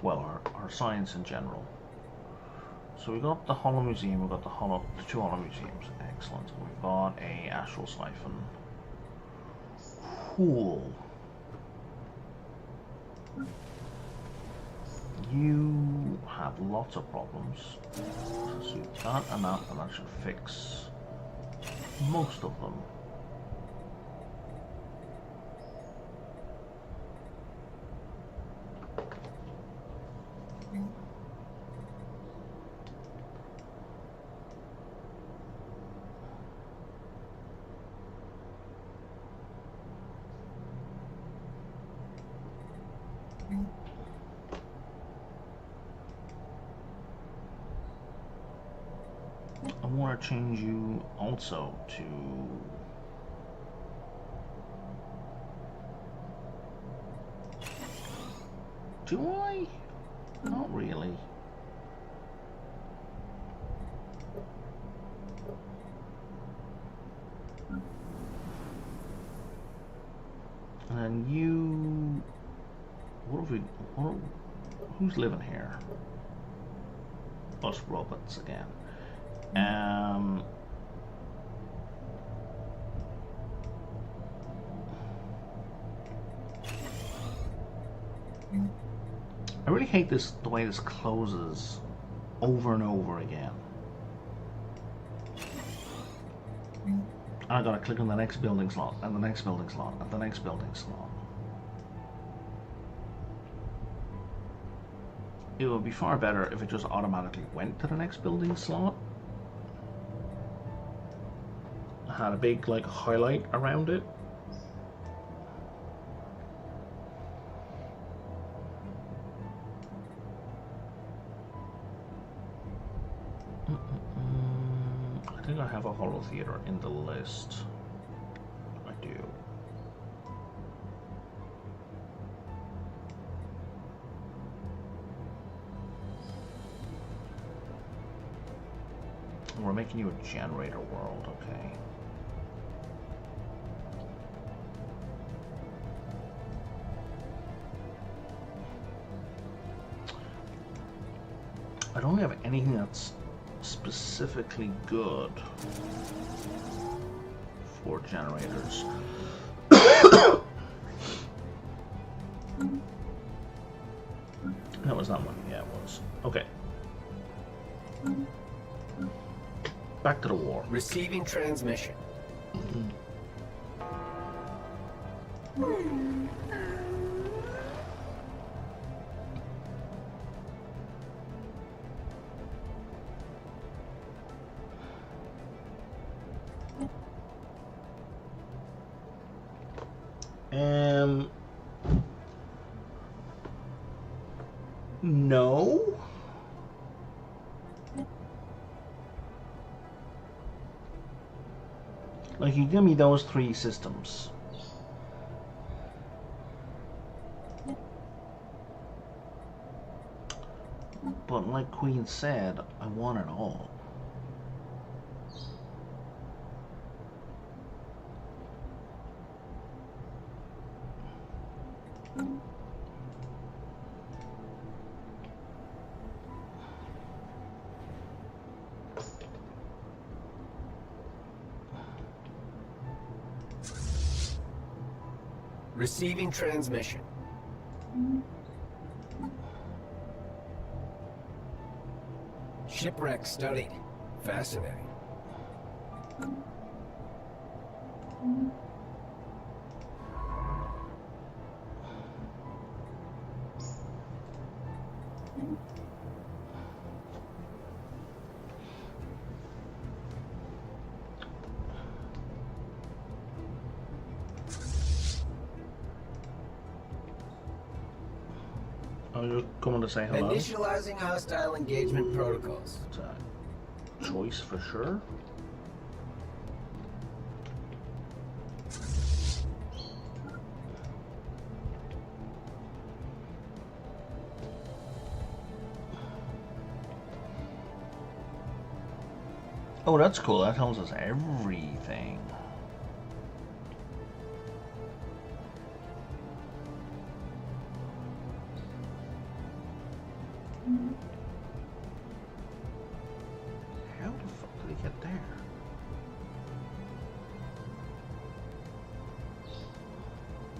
Well, our science in general. So we got the Hollow Museum, we got the 2 Hollow Museums. Excellent. We've got a Astral Siphon. Cool. You have lots of problems. So that and that should fix most of them. I want to change you also to... Do I? Not really. And then you... who's living here? Us robots again. I really hate the way this closes over and over again. And I gotta click on the next building slot, and the next building slot, and the next building slot. It would be far better if it just automatically went to the next building slot. Had a big like highlight around it. I think I have a holo theater in the list. I do. We're making you a generator world, okay. I don't have anything that's specifically good for generators. That was not one. Yeah, it was. Okay. Back to the war. Receiving transmission. No. Like, you give me those 3 systems. But like Queen said, I want it all. Receiving transmission. Shipwreck studied. Fascinating. I was just coming to say hello. Initializing hostile engagement protocols. It's a choice for sure. Oh, that's cool. That tells us everything. How the fuck did he get there?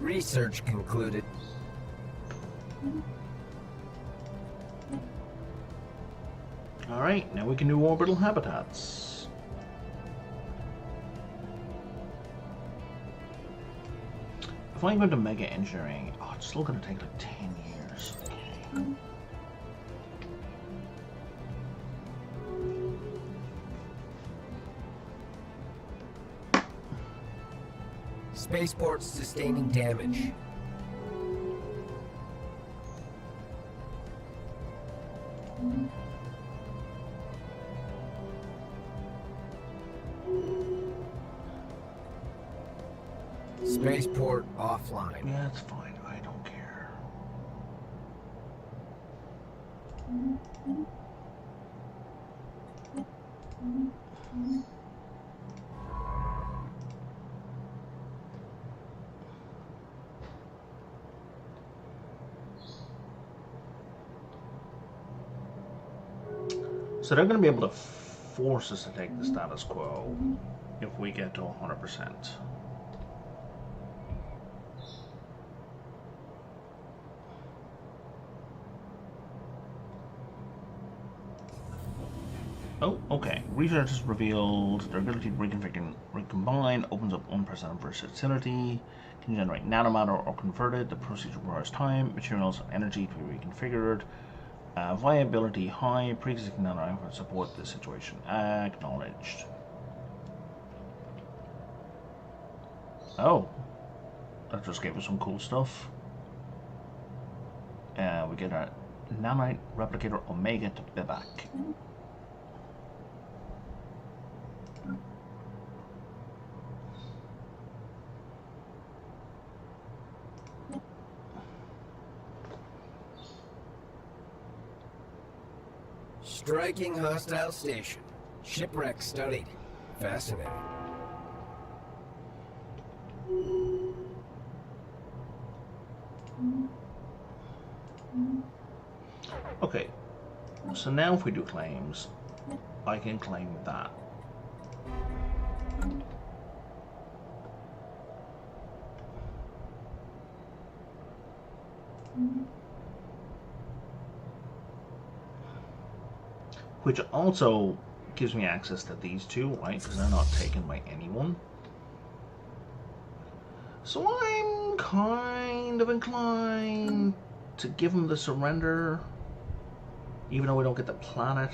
Research concluded. Alright, now we can do orbital habitats. If I go to mega engineering, oh, it's still gonna take like 10 years. Okay. Spaceports sustaining damage. support offline. Yeah, it's fine. I don't care. So they're going to be able to force us to take the status quo if we get to 100%. Oh, okay. Research has revealed their ability to reconfigure and recombine opens up unprecedented versatility, can generate nanomatter or convert it. The procedure requires time, materials, and energy to be reconfigured. Viability high, pre-existing nano support this situation. Acknowledged. Oh, that just gave us some cool stuff. We get a nanite replicator Omega to be back. Striking hostile station. Shipwreck studied. Fascinating. Okay, so now if we do claims, I can claim that. Which also gives me access to these two, right? Because they're not taken by anyone. So I'm kind of inclined to give them the surrender, even though we don't get the planet.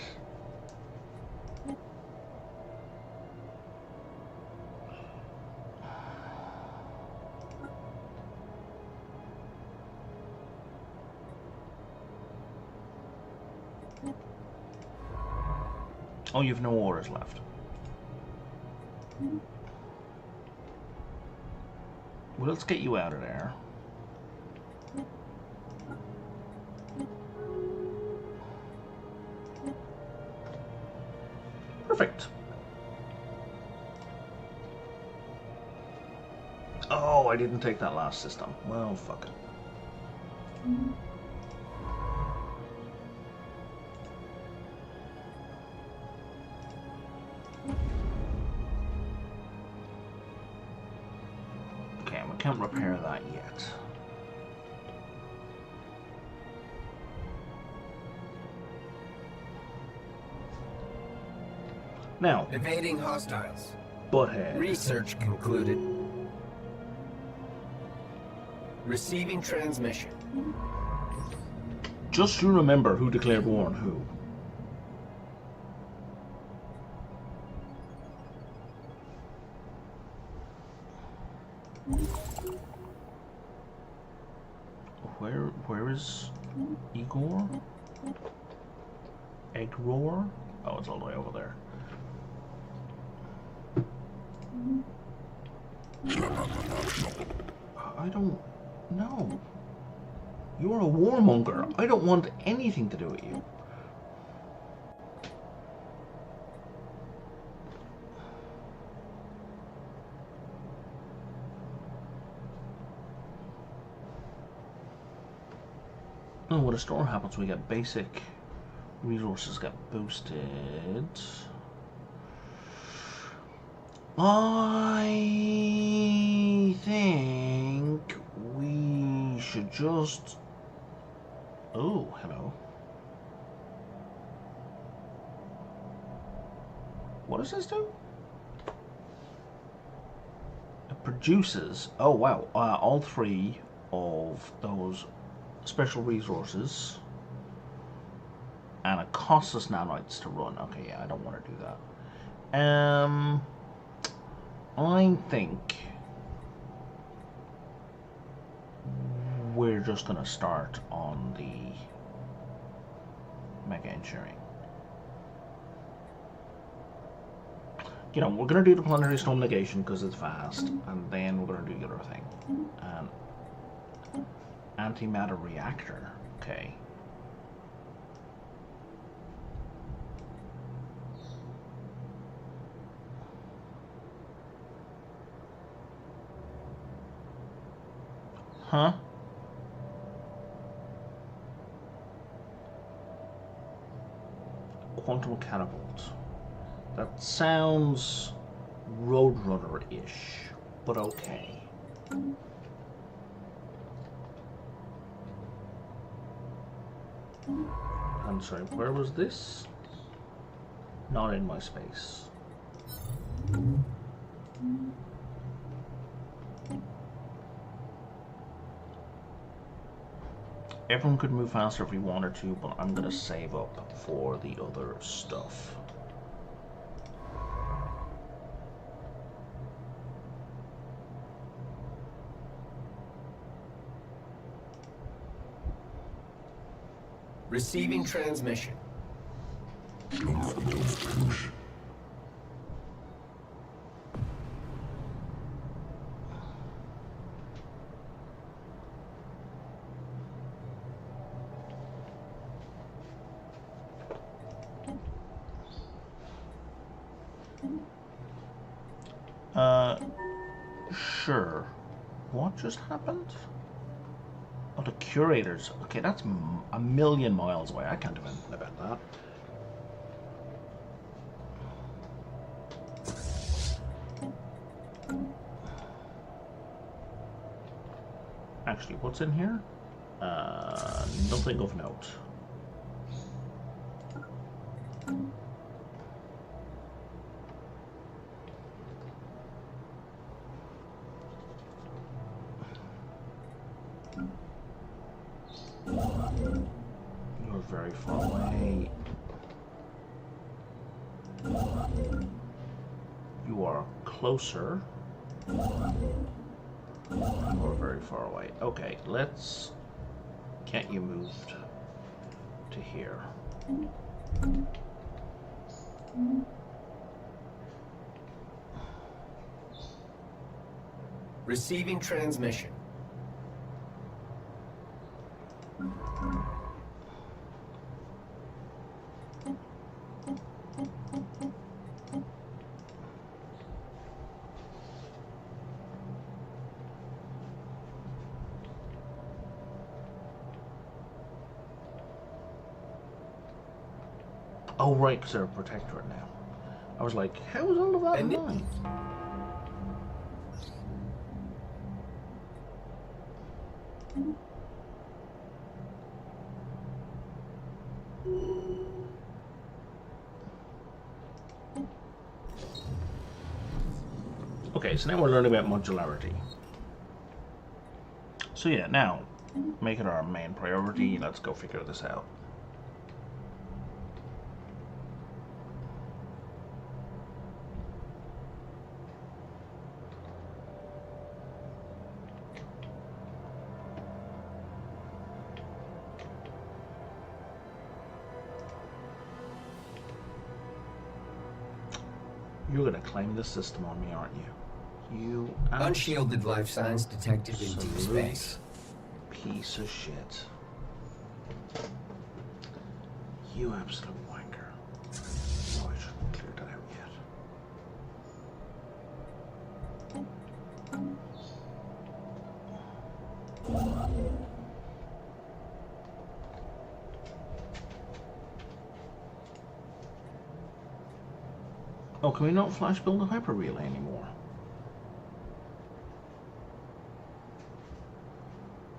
Oh, you have no orders left. Well, let's get you out of there. Perfect. Oh, I didn't take that last system. Well, fuck it. Okay, we can't repair that yet. Now, Evading hostiles. butthead. Research concluded. Receiving transmission. Just you remember who declared war on who. Where is Igor? Eggroar? Oh, it's all the way over there. I don't know. You're a warmonger. I don't want anything to do with you. Oh, when a storm happens, we get basic resources get boosted. I think we should just... Oh, hello. What does this do? It produces... Oh, wow. All three of those special resources. And it costs us nanites to run. Okay, yeah, I don't want to do that. I think we're just going to start on the mega engineering. you know, we're going to do the planetary storm negation because it's fast, and then we're going to do the other thing. Antimatter reactor. Okay. Huh? Quantum catapult. That sounds Roadrunner-ish, but okay. I'm sorry, where was this? Not in my space. Everyone could move faster if we wanted to, but I'm gonna save up for the other stuff. Receiving transmission. Sure. What just happened? Oh, the curators. Okay, that's a million miles away. I can't do anything about that. Actually, what's in here? Nothing of note. You're very far away. You are closer. You're very far away. Okay, let's get you moved to here. Receiving transmission. Oh, right, because they're a protectorate now. I was like, how is all of that in line? Okay, so now we're learning about modularity. So yeah, now, make it our main priority. Let's go figure this out. You're gonna claim this system on me, aren't you? You Unshielded life signs detected in deep space. Piece of shit. You absolute wanker. Oh, I shouldn't clear that out yet. Oh, can we not flash build a hyper relay anymore?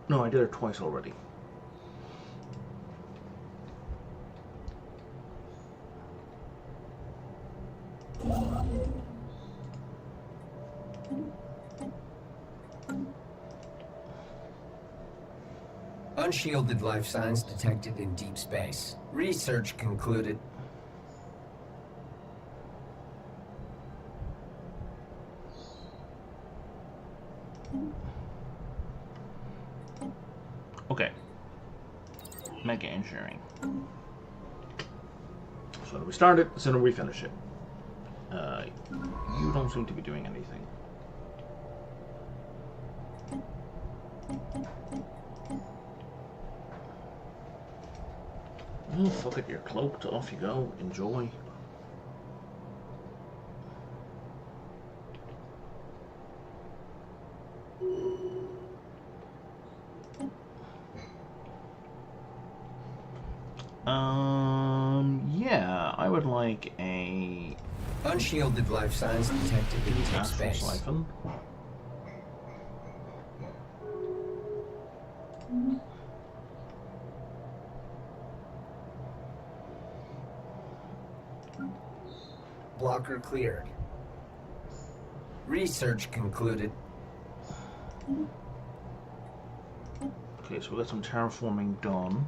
No, I did it twice already. Unshielded life signs detected in deep space. Research concluded. Okay. Mega engineering. So we start it, the sooner we finish it. You don't seem to be doing anything. Oh, fuck it, you're cloaked. Off you go. Enjoy. Yeah, I would like a Unshielded life signs detected in deep astral space. siphon. Blocker cleared. Research concluded. Okay, so we got some terraforming done.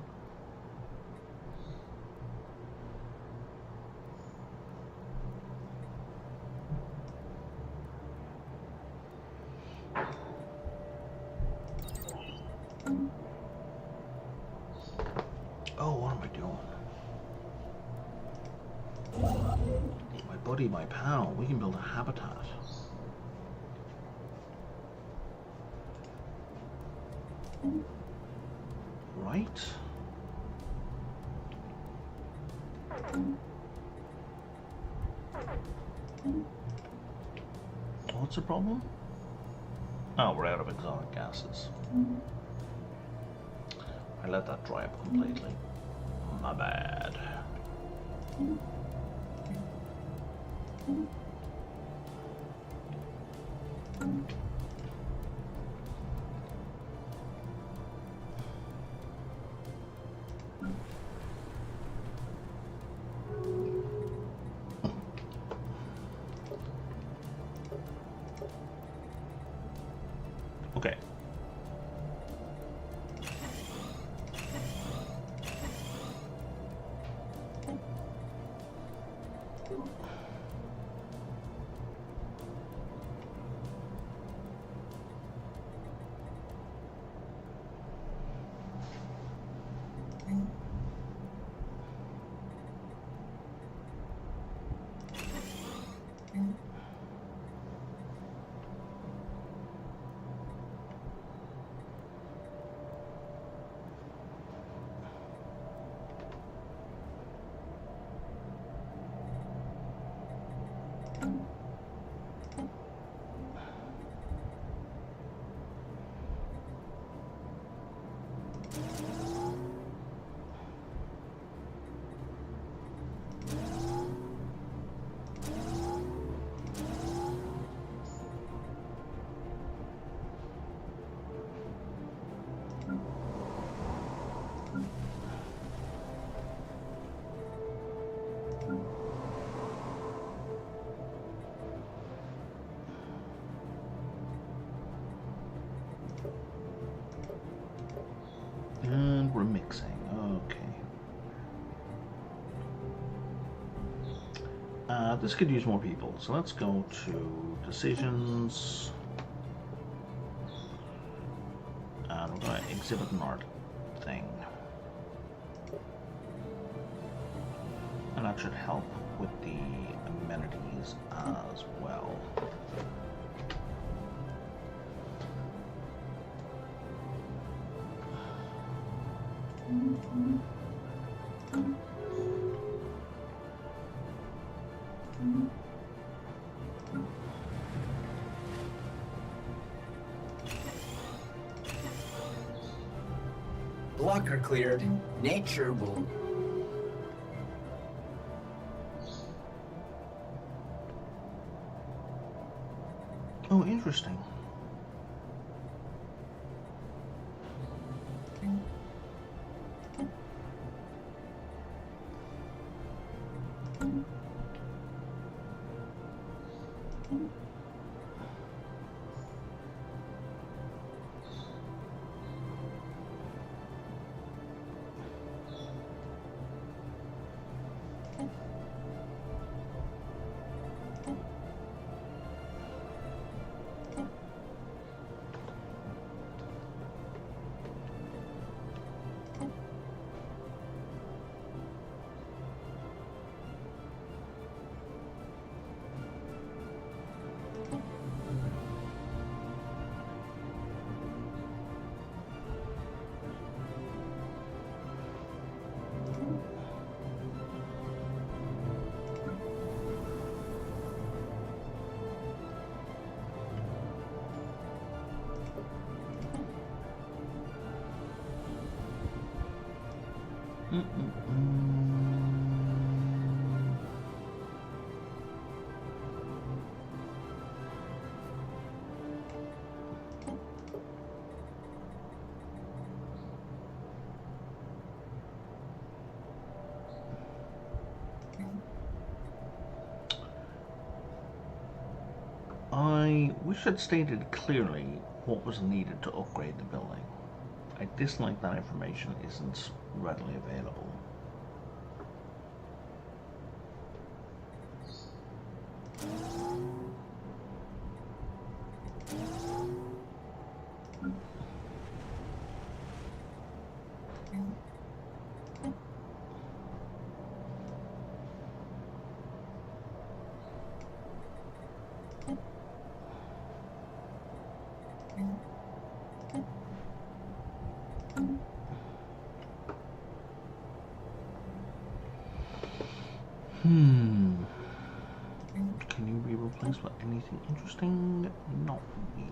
Oh, what am I doing? My buddy, my pal, we can build a habitat. Right? What's the problem? Oh, we're out of exotic gases. I let that dry up completely. My bad. Okay. And we're mixing. Okay. This could use more people, so let's go to decisions. And we're going to exhibit an art thing. And that should help with the amenities as well. Blocker cleared. Nature will... Oh, interesting. I wish I'd stated clearly what was needed to upgrade the building. I dislike that information isn't readily available. Can you be replaced with anything interesting? Not really.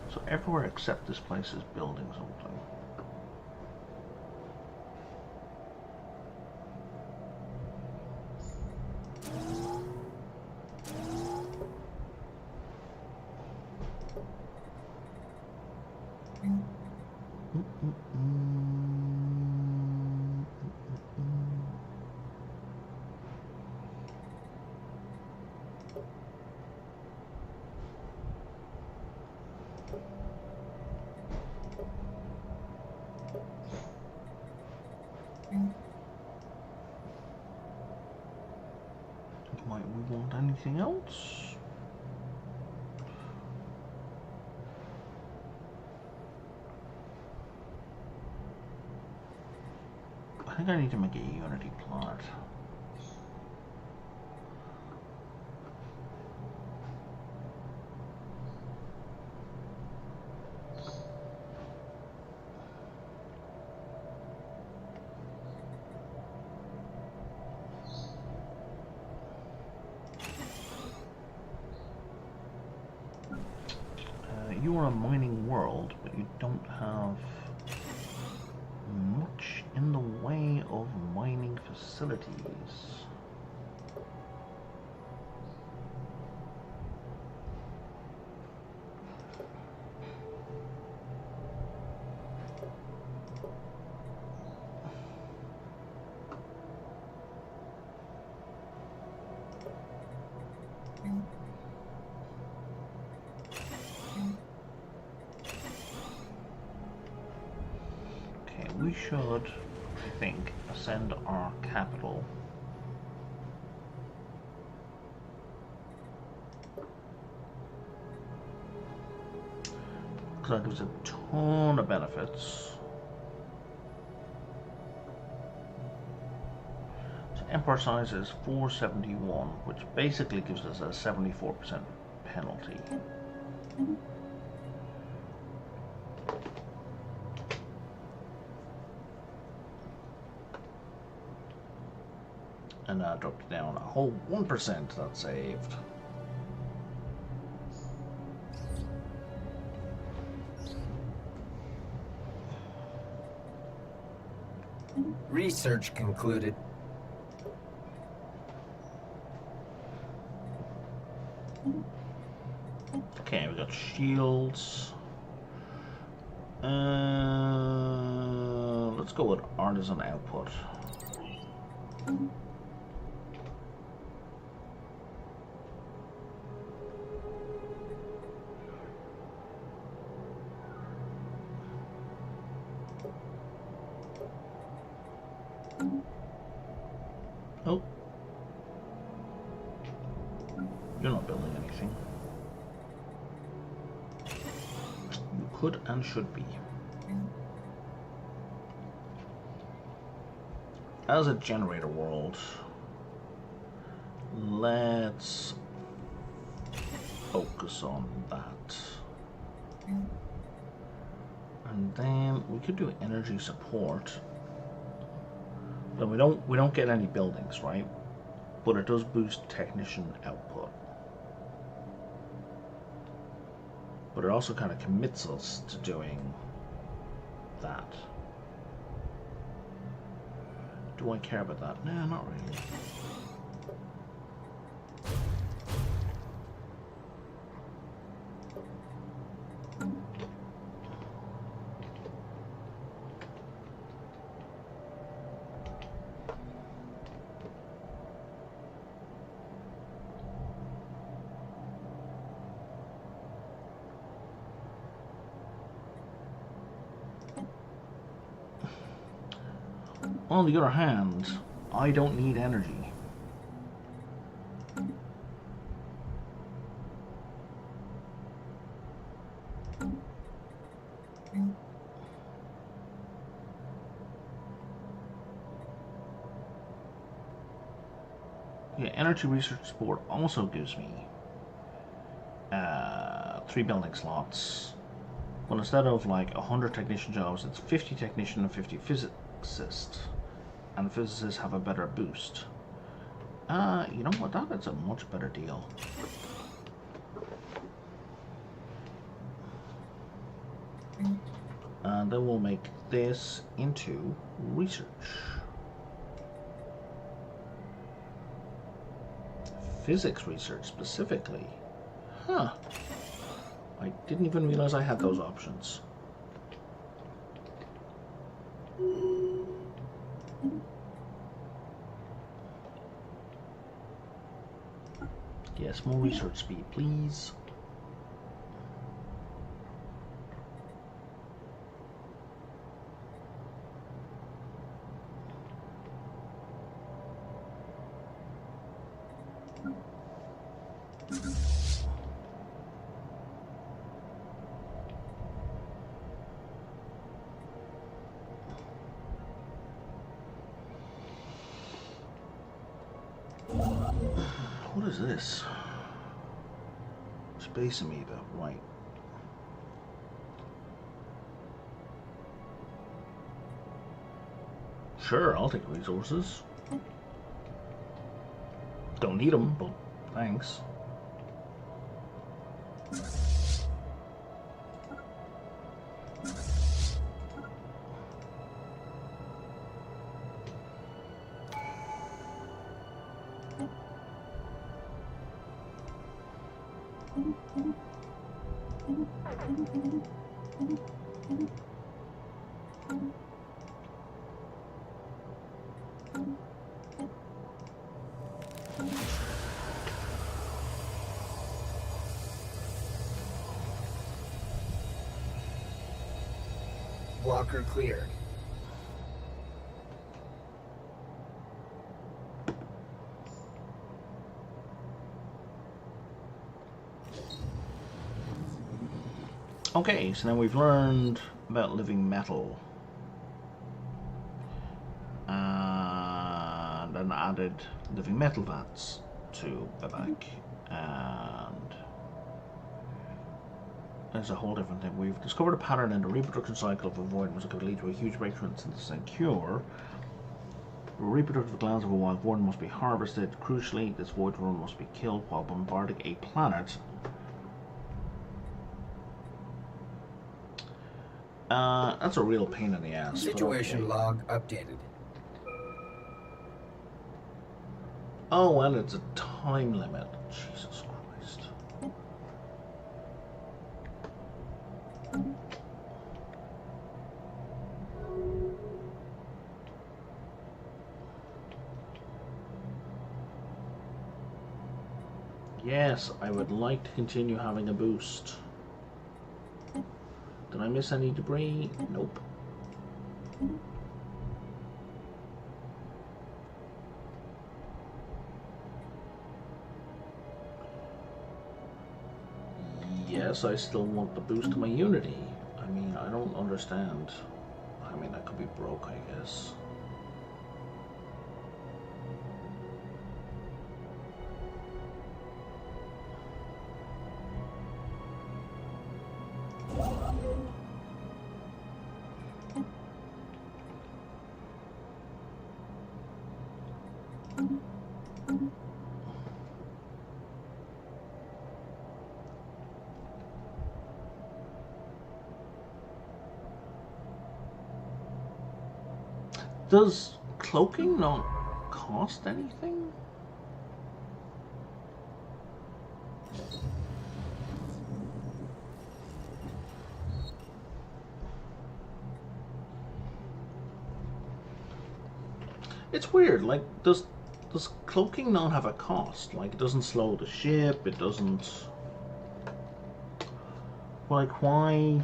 So everywhere except this place is building something. Might we want anything else? I think I need to make a unity plot. You are a mining world, but you don't have much in the way of mining facilities. We should, I think, ascend our capital. Because that gives a ton of benefits. So empire size is 471, which basically gives us a 74% penalty. And dropped it down a whole 1% that saved. Research concluded. Okay, we got shields. Let's go with artisan output. Oh. You're not building anything. You could and should be. As a generator world, let's focus on that. And then we could do energy support. But we don't get any buildings, right? But it does boost technician output. But it also kind of commits us to doing that. Do I care about that? No, not really. On the other hand, I don't need energy. Yeah, energy research support also gives me 3 building slots. Well, instead of like 100 technician jobs, it's 50 technician and 50 physicist. And physicists have a better boost. You know what? That's a much better deal. And then we'll make this into research. Physics research specifically. Huh. I didn't even realize I had those options. Yes, more research speed, please. What is this? Space amoeba, right. Sure, I'll take resources. Don't need them, but thanks. Blocker cleared. Okay, so now we've learned about living metal. And then added living metal vats to the back. And there's a whole different thing. We've discovered a pattern in the reproduction cycle of a void which could lead to a huge breakthrough in synthesis and cure. The reproductive glands of a wild void must be harvested. Crucially, this void worm must be killed while bombarding a planet. That's a real pain in the ass. Situation okay. log updated. Oh, and it's a time limit. Jesus Christ. Yes, I would like to continue having a boost. Did I miss any debris? Nope. guess I still want the boost to my Unity. I mean, I don't understand. I mean, that could be broke, I guess. Does cloaking not cost anything? It's weird, like, does cloaking not have a cost? Like, it doesn't slow the ship, it doesn't... Like, why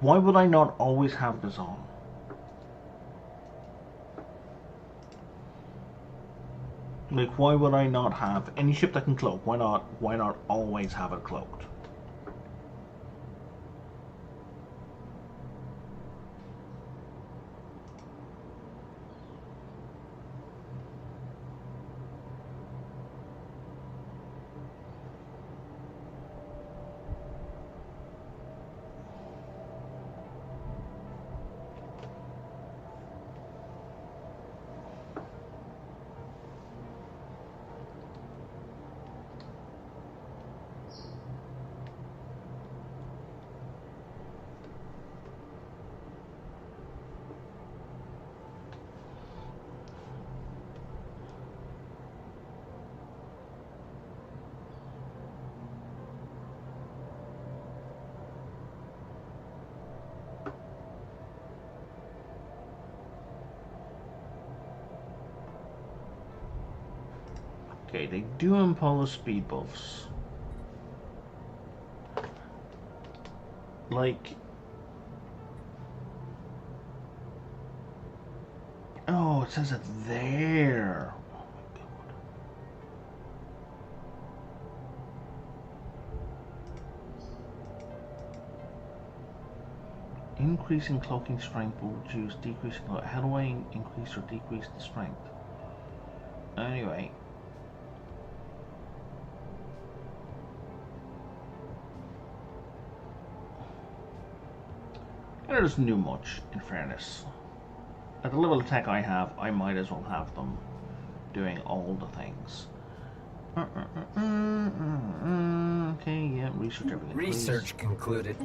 would I not always have this on? Like, why would I not have any ship that can cloak? Why not always have it cloaked? Okay, they do impose speed buffs. Like... Oh, it says it there. Oh my god. Increasing cloaking strength will reduce decreasing... How do I increase or decrease the strength? Anyway... It doesn't do much, in fairness. At the level of tech I have, I might as well have them doing all the things. Okay, yeah, research everything. Research concluded.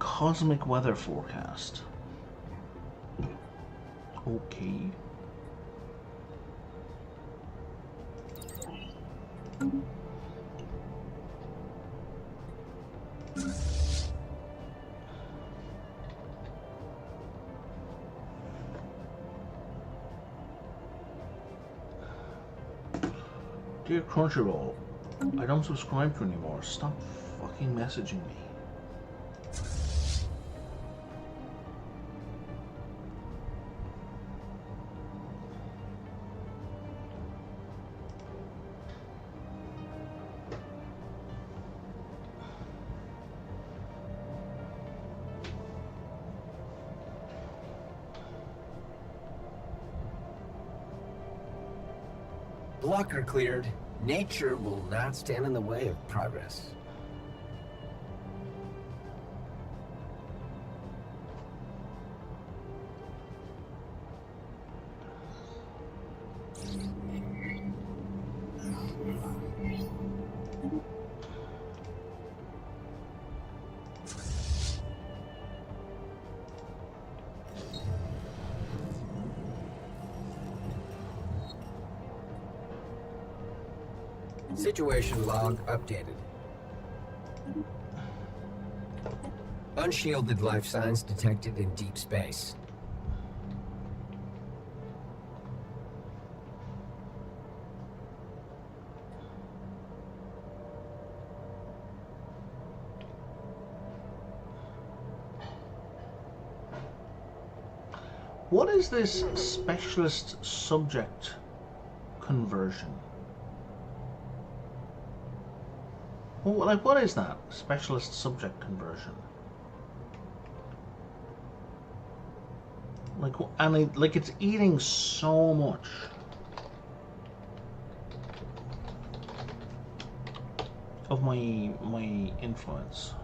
Cosmic weather forecast. Okay. Dear Crunchyroll, I don't subscribe to anymore. Stop fucking messaging me. Blocker cleared. Nature will not stand in the way of progress. Situation log updated. Unshielded life signs detected in deep space. What is this specialist subject conversion? Well, like, what is that specialist subject conversion? Like, and like it's eating so much. Of my influence.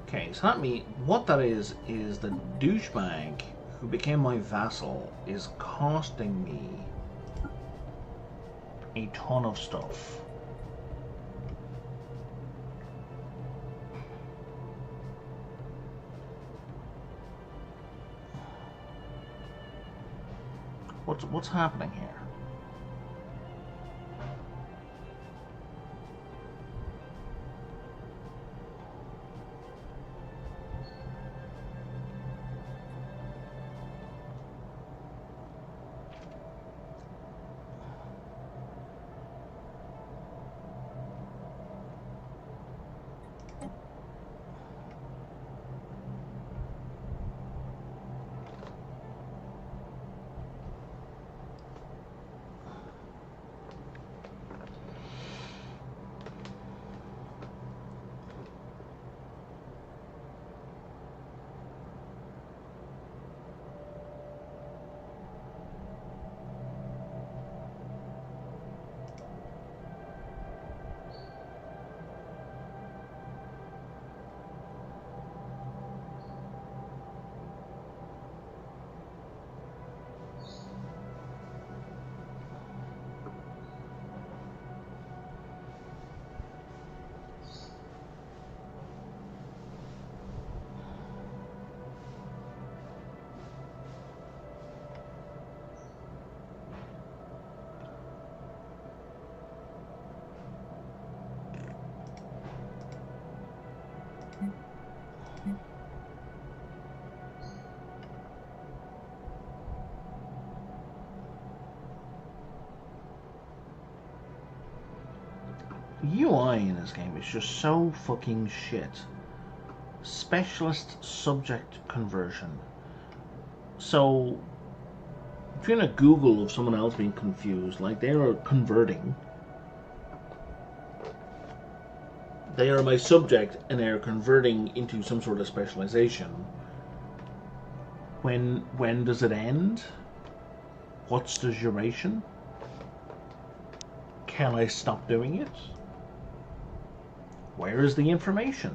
Okay, so that means what that is the douchebag who became my vassal is costing me a ton of stuff. What's happening here? The UI in this game is just so fucking shit. Specialist subject conversion. So, if you're in a Google of someone else being confused, like they are converting. They are my subject and they are converting into some sort of specialization. When does it end? What's the duration? Can I stop doing it? Where is the information?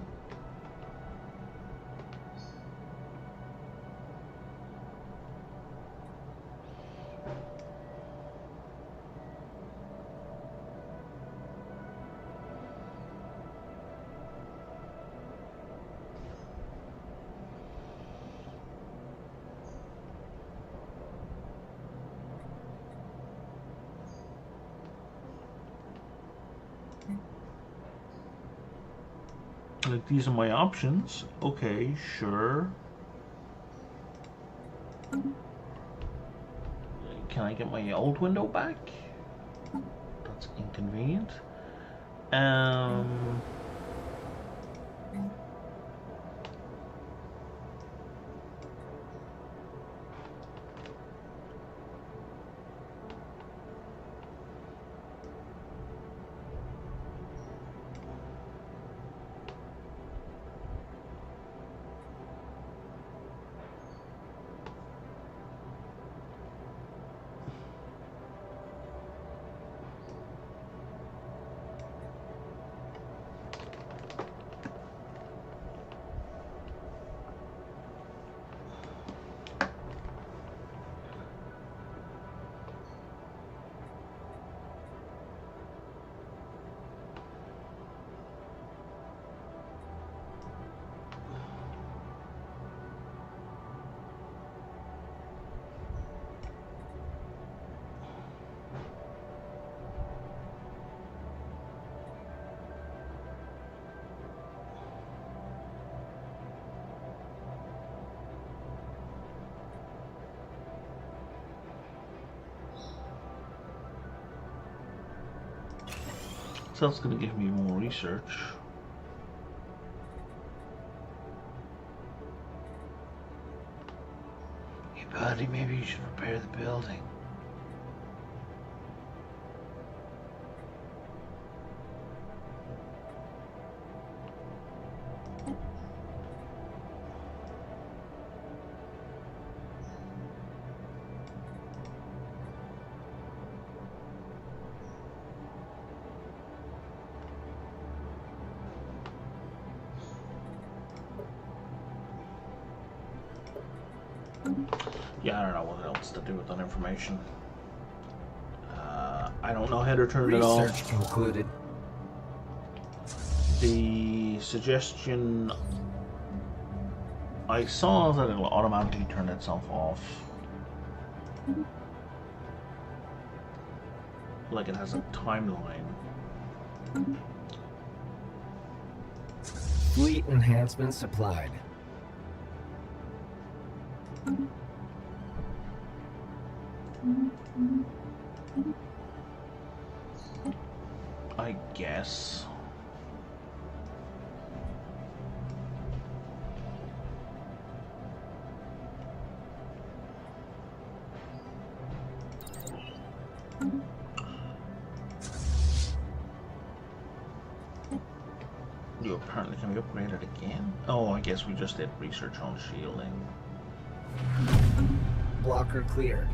Like, these are my options. Okay, sure. can I get my old window back? That's inconvenient. So that's going to give me more research. Hey buddy, maybe you should repair the building. Yeah, I don't know what else to do with that information. I don't know how to turn it off. Research concluded. The suggestion I saw that it'll automatically turn itself off. Like it has a timeline. Fleet enhancement supplied. I guess. You apparently can be upgraded again. Oh, I guess we just did research on shielding. Blocker cleared.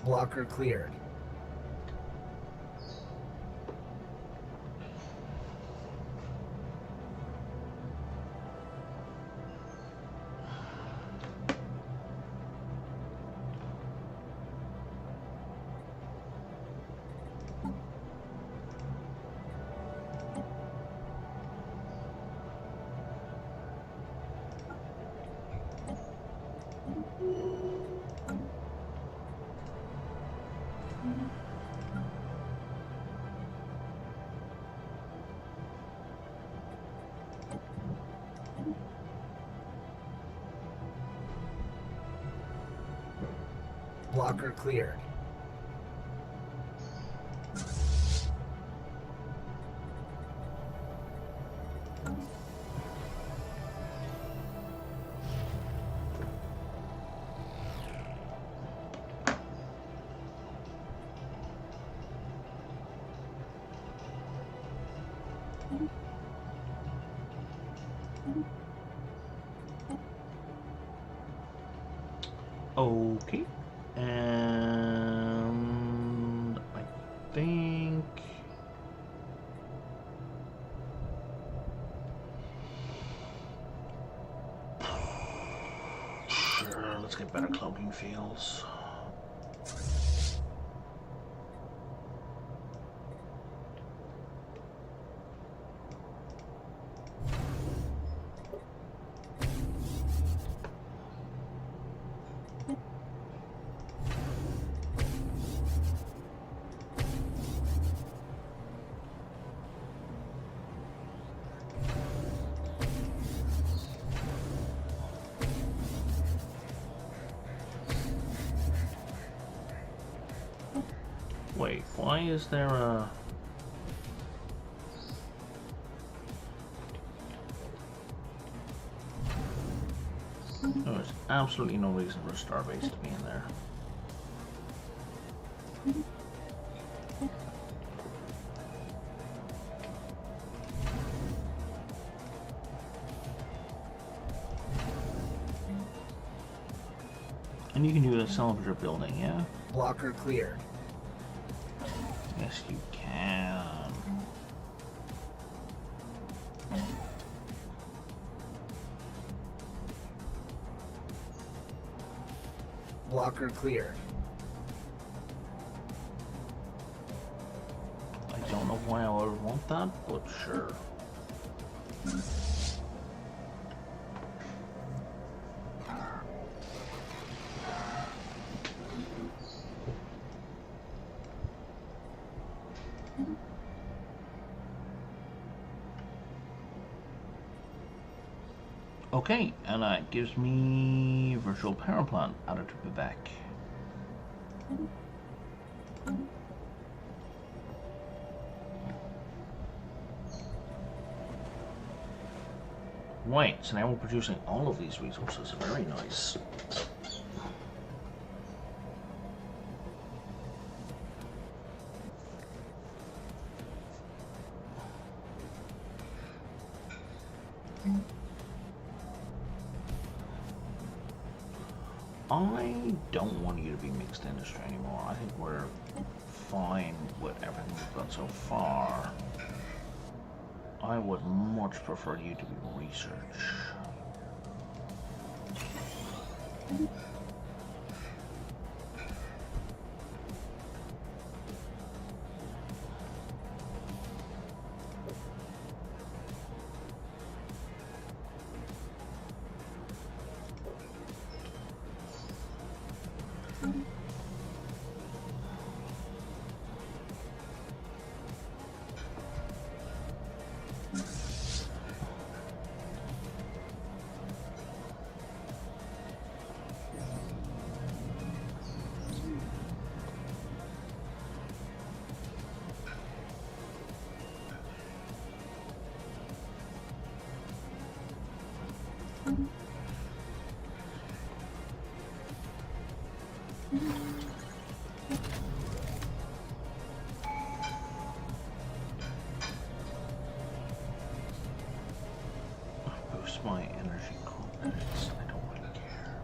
Blocker cleared. Blocker cleared. Okay. And I think sure, let's get better cloaking fields. Why is there a... There's absolutely no reason for a starbase to be in there. And you can do a salvager building, yeah? Blocker cleared. Yes, you can. Blocker cleared. I don't know why I would want that, but sure. Okay, and that gives me virtual power plant added to the deck. Right, so now we're producing all of these resources. Very nice. I don't want you to be mixed industry anymore. I think we're fine with everything we've got so far. I would much prefer you to be research. Boost my energy credits. I don't really care.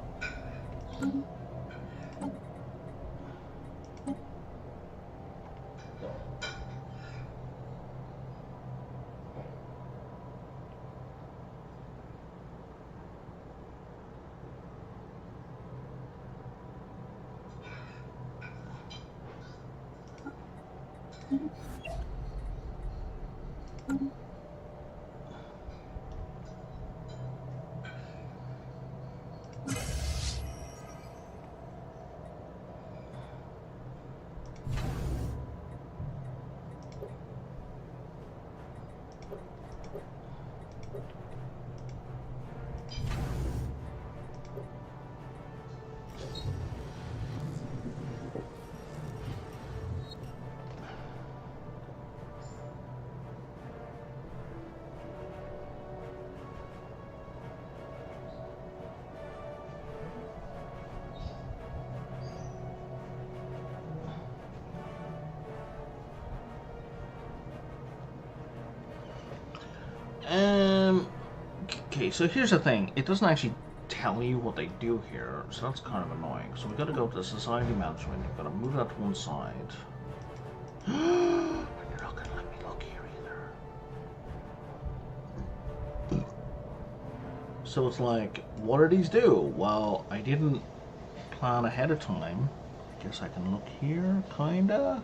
Okay, so here's the thing. It doesn't actually tell you what they do here, so that's kind of annoying. So we got to go to the society management. We've got to move that to one side. You're not going to let me look here either. So it's like, what do these do? Well, I didn't plan ahead of time. I guess I can look here, kinda.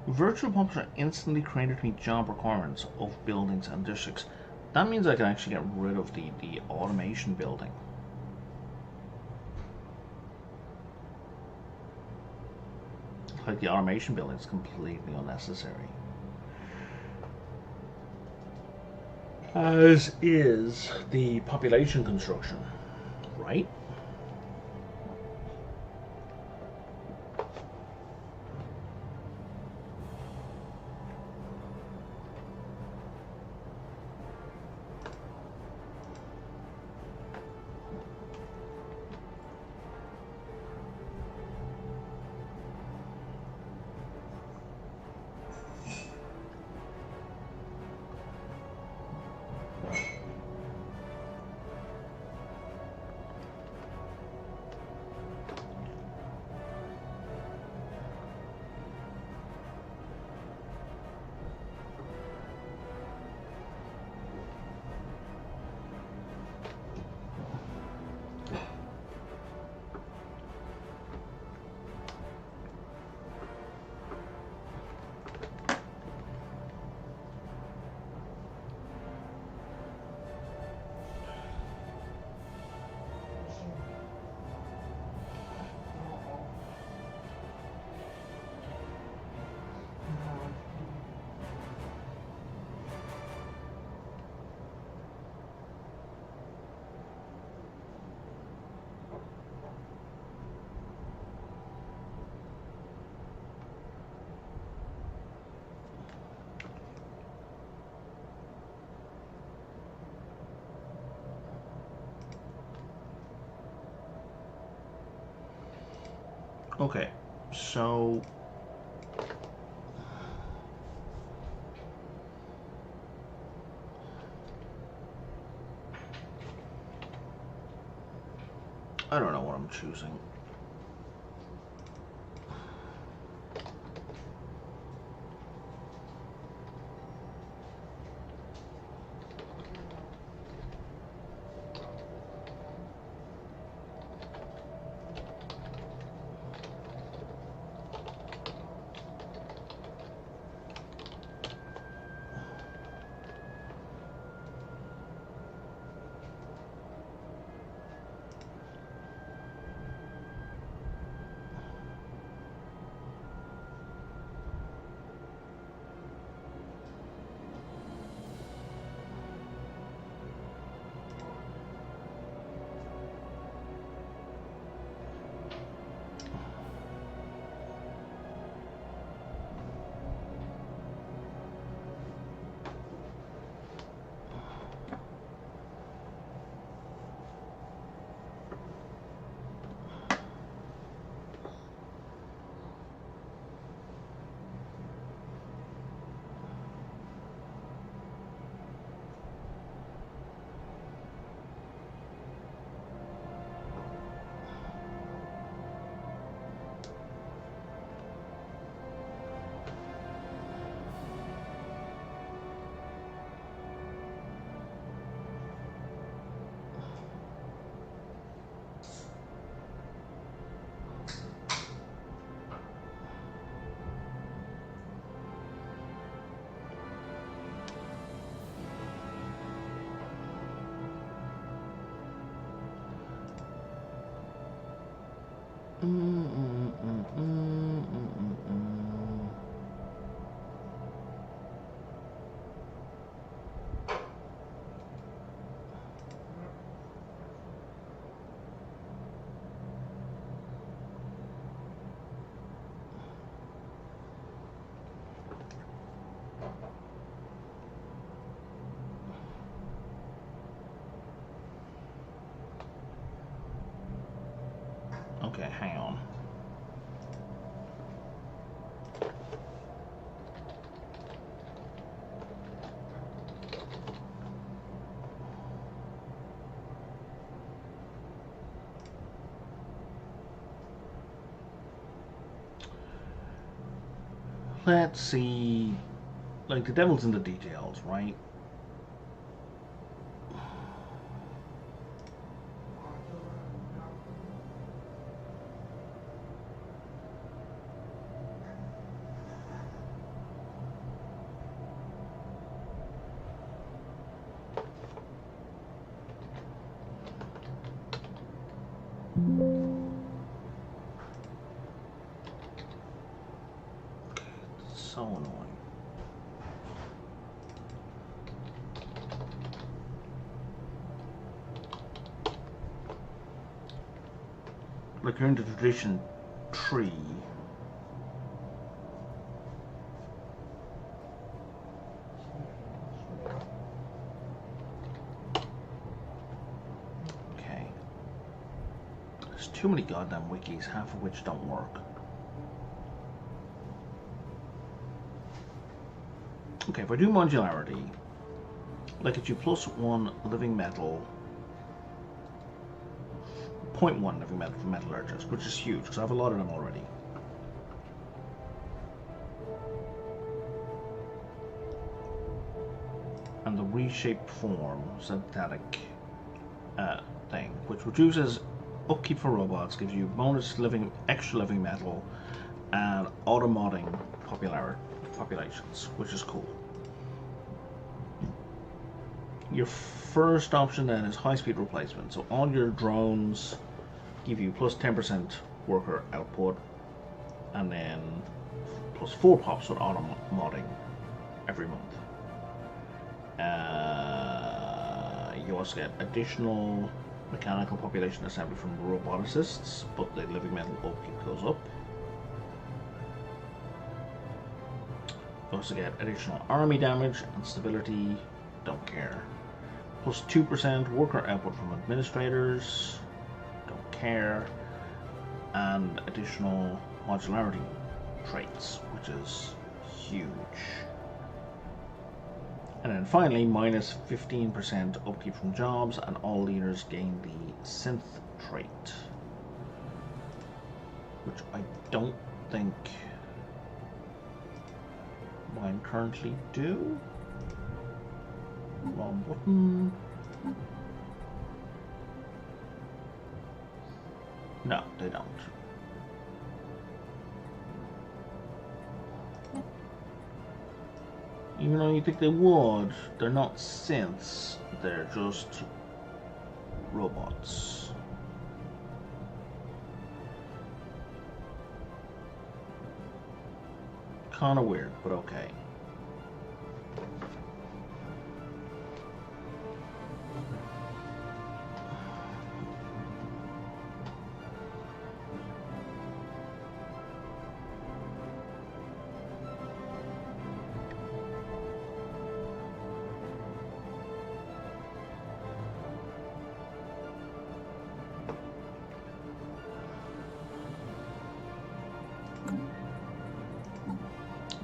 Virtual pumps are instantly created to meet job requirements of buildings and districts. That means I can actually get rid of the automation building. Like the automation building is completely unnecessary. As is the population construction, right? Okay, so I don't know what I'm choosing. Okay, hang on. Let's see. Like, the devil's in the details, right? so annoying. Like you're into tradition 3. Okay. There's too many goddamn wikis, half of which don't work. Okay, if I do modularity, like it you +1 living metal, 0.1 living metal for metallurgist, which is huge because I have a lot of them already. And the reshaped form synthetic thing, which reduces upkeep for robots, gives you bonus living, extra living metal, and auto-modding populations, which is cool. Your first option then is high-speed replacement. So all your drones give you plus 10% worker output, and then plus 4 pops with auto-modding every month. You also get additional mechanical population assembly from roboticists, but the living metal upkeep goes up. You also get additional army damage and stability, don't care. Plus 2% worker output from administrators, don't care. And additional modularity traits, which is huge. And then finally, minus 15% upkeep from jobs, and all leaders gain the synth trait, which I don't think mine currently do. Wrong button. No, they don't. Even though you think they would, they're not synths, they're just robots. Kinda weird, but okay.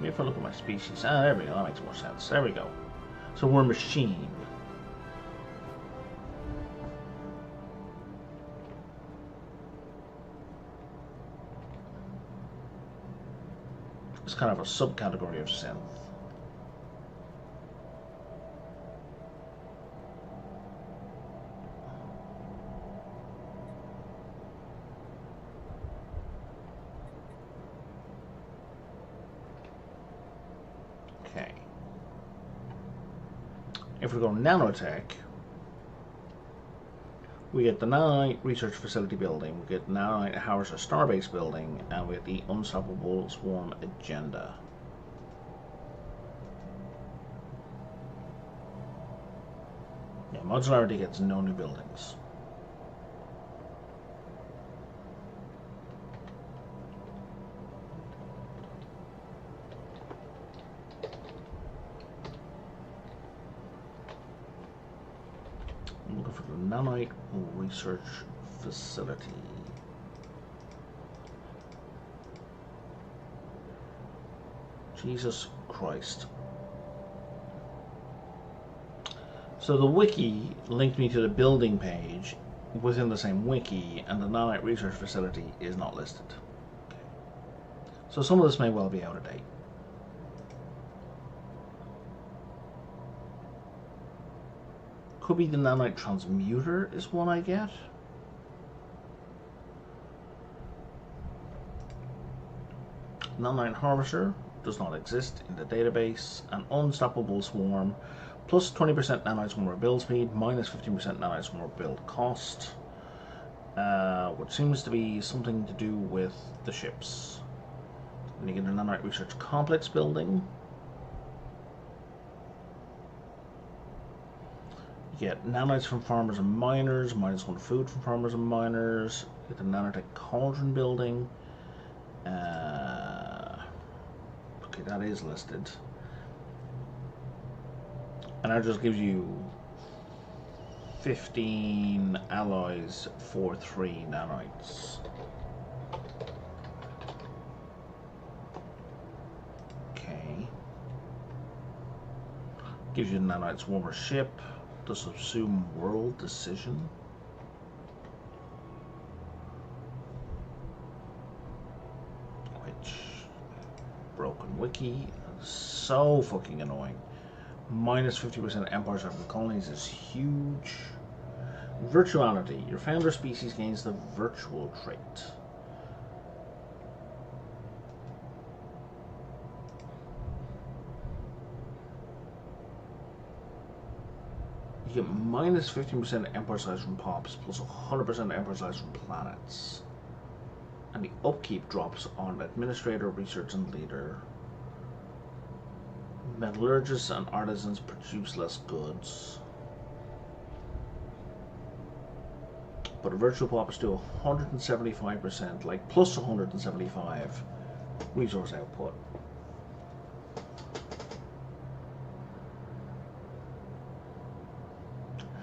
If I look at my species, there we go, that makes more sense. There we go. So we're a machine. It's kind of a subcategory of synth. If we go nanotech, we get the Nanite Research Facility building, we get Nanite Howitzer Starbase building, and we get the Unstoppable Swarm agenda. Yeah, modularity gets no new buildings. I'm looking for the Nanite Research Facility. Jesus Christ. So the wiki linked me to the building page within the same wiki, and the Nanite Research Facility is not listed. Okay. So some of this may well be out of date. Could be the Nanite Transmuter is one I get. Nanite Harvester does not exist in the database. An Unstoppable Swarm, plus 20% Nanite Swarm build speed, minus 15% Nanite Swarm build cost, which seems to be something to do with the ships. And you get a nanite research complex building. You get nanites from farmers and miners, -1 food from farmers and miners. You get the nanotech cauldron building. Okay, that is listed. And that just gives you 15 alloys for 3 nanites. Okay. Gives you the nanites warmer ship. The subsume world decision. Which broken wiki. So fucking annoying. -50% empire circle colonies is huge. Virtuality. Your founder species gains the virtual trait. You get -15% empire size from pops, plus 100% empire size from planets. And the upkeep drops on administrator, research, and leader. Metallurgists and artisans produce less goods. But a virtual pop is still 175%, like plus 175 resource output.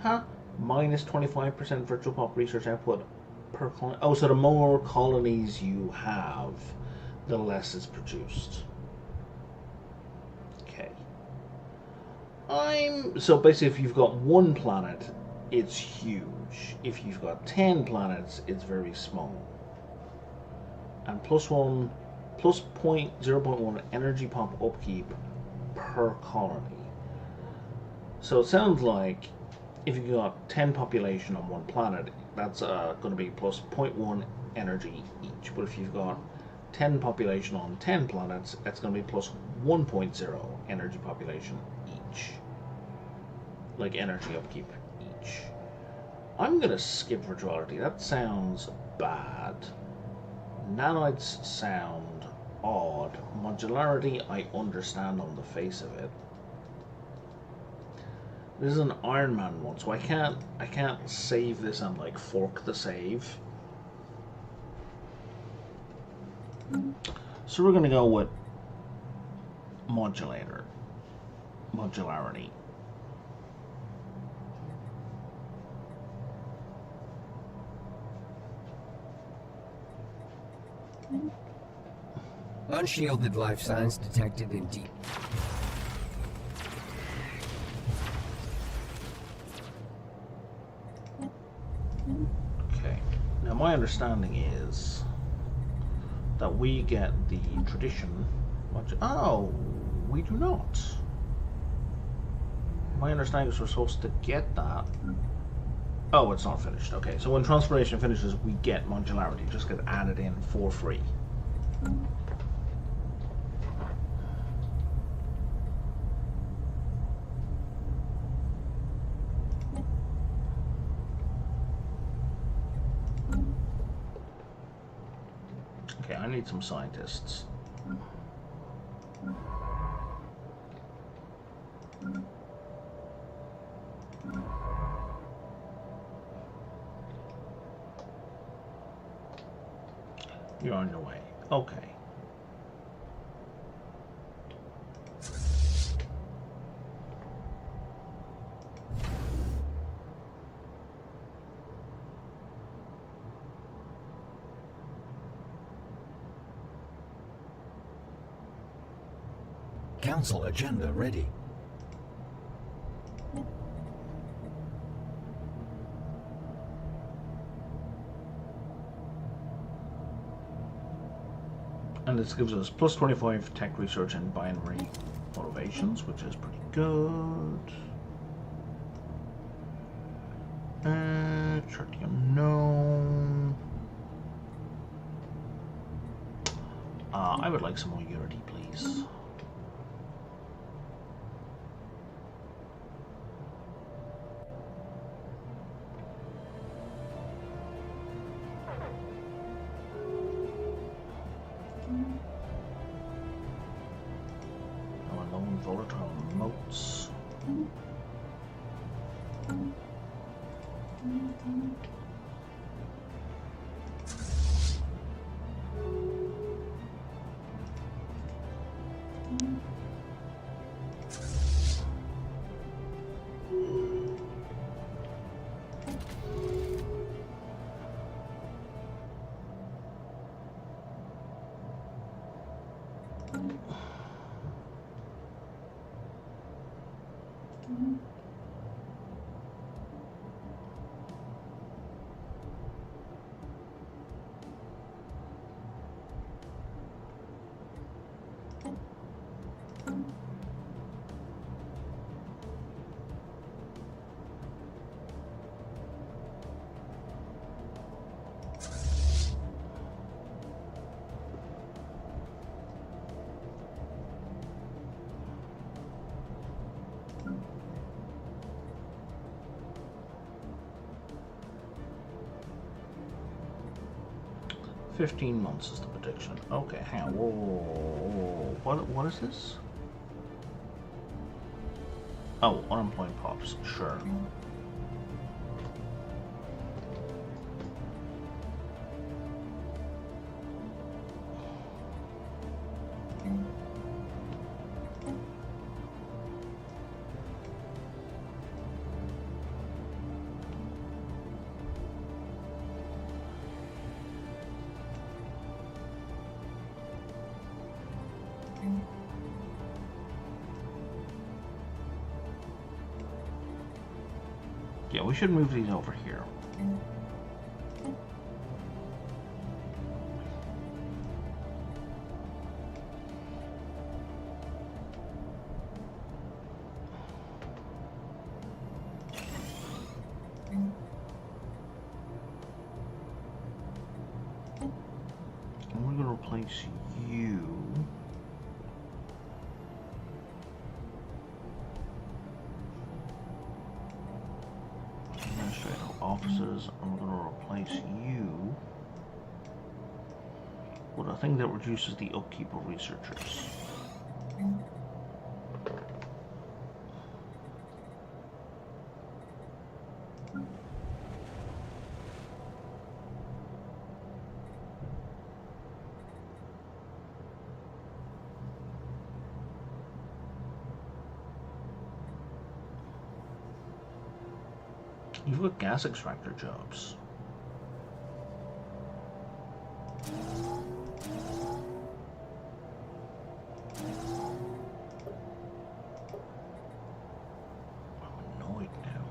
Huh? -25% virtual pop research output per colony. Oh, so the more colonies you have, the less is produced. Okay. So basically, if you've got 1 planet, it's huge. If you've got 10 planets, it's very small. And plus 0.1 energy pop upkeep per colony. So it sounds like if you've got 10 population on 1 planet, that's going to be plus 0.1 energy each. But if you've got 10 population on 10 planets, that's going to be plus 1.0 energy population each. Like energy upkeep each. I'm going to skip virtuality. That sounds bad. Nanites sound odd. Modularity, I understand on the face of it. This is an Iron Man one, so I can't save this and like fork the save. So we're gonna go with modularity. Unshielded life signs detected in deep. Okay. Now my understanding is that we get the tradition. Oh, we do not. My understanding is we're supposed to get that. Oh, it's not finished. Okay, so when transformation finishes, we get modularity. Just get added in for free. Okay, I need some scientists. You're on your way. Okay. Council agenda ready. And this gives us plus 25 tech research and binary motivations, which is pretty good. Tritium, no. I would like some more Unity, please. Volatile motes. $15 months is the prediction. Okay, hang on. Whoa. What is this? Oh, unemployed pops. Sure. Yeah, we should move these over here. And we're going to replace you. Officers, and we're going to replace you with a thing that reduces the upkeep of researchers. You've got gas extractor jobs. I'm annoyed now.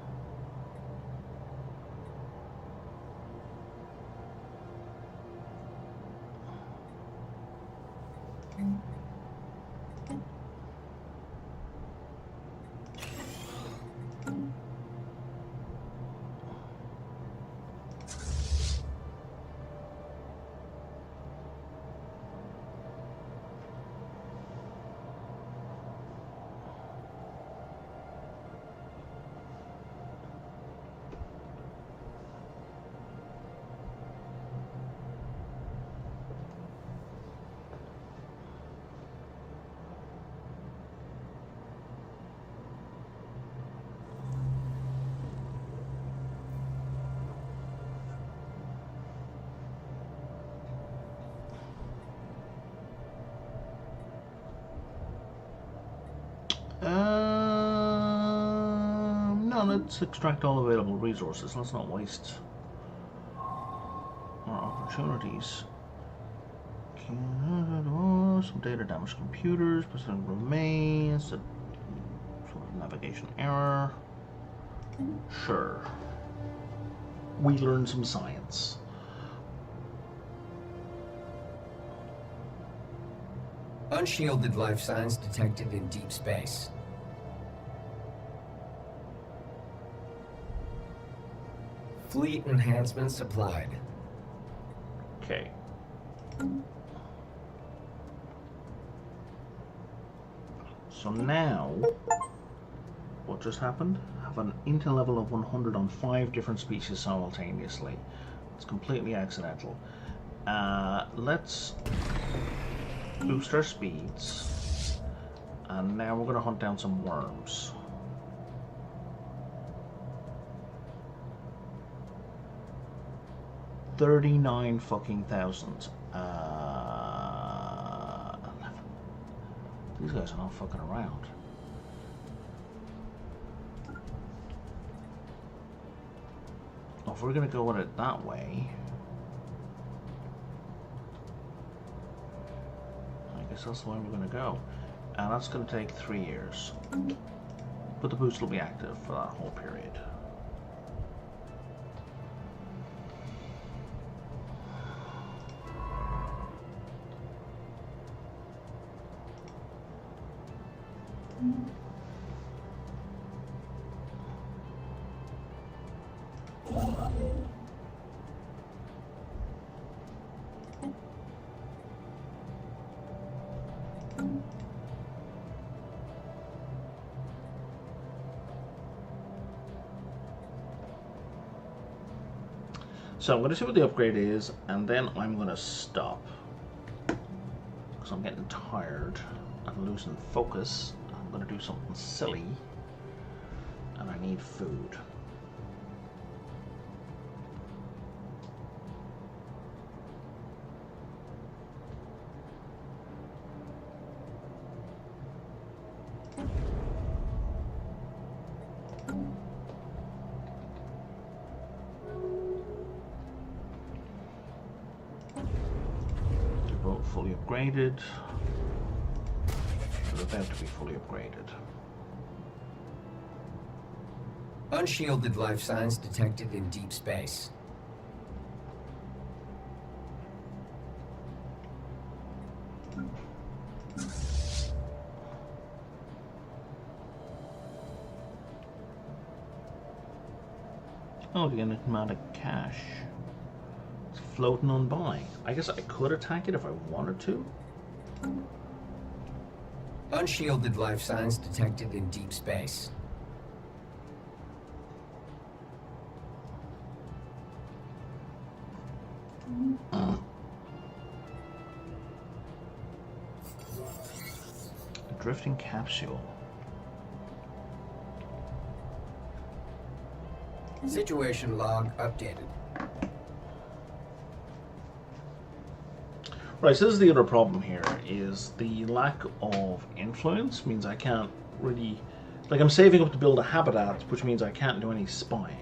No, let's extract all available resources. Let's not waste our opportunities. Some data damaged computers, percent remains, sort of navigation error. Sure. We learned some science. Unshielded life signs detected in deep space. Fleet enhancements applied. Okay. So now, what just happened? Have an intel level of 100 on 5 different species simultaneously. It's completely accidental. Let's boost our speeds. And now we're going to hunt down some worms. $39 fucking thousand. 11. These guys are not fucking around. If we're going to go with it that way, I guess that's the way we're going to go. And that's going to take 3 years. But the boost will be active for that whole period. So I'm going to see what the upgrade is, and then I'm going to stop. Because I'm getting tired and losing focus. I'm going to do something silly. And I need food. Fully upgraded. They're about to be fully upgraded. Unshielded life signs detected in deep space. Oh, the enigmatic cache. Floating on by. I guess I could attack it if I wanted to. Unshielded life signs detected in deep space. A drifting capsule. Situation log updated. Right, so this is the other problem here, is the lack of influence means I can't really... Like, I'm saving up to build a habitat, which means I can't do any spying.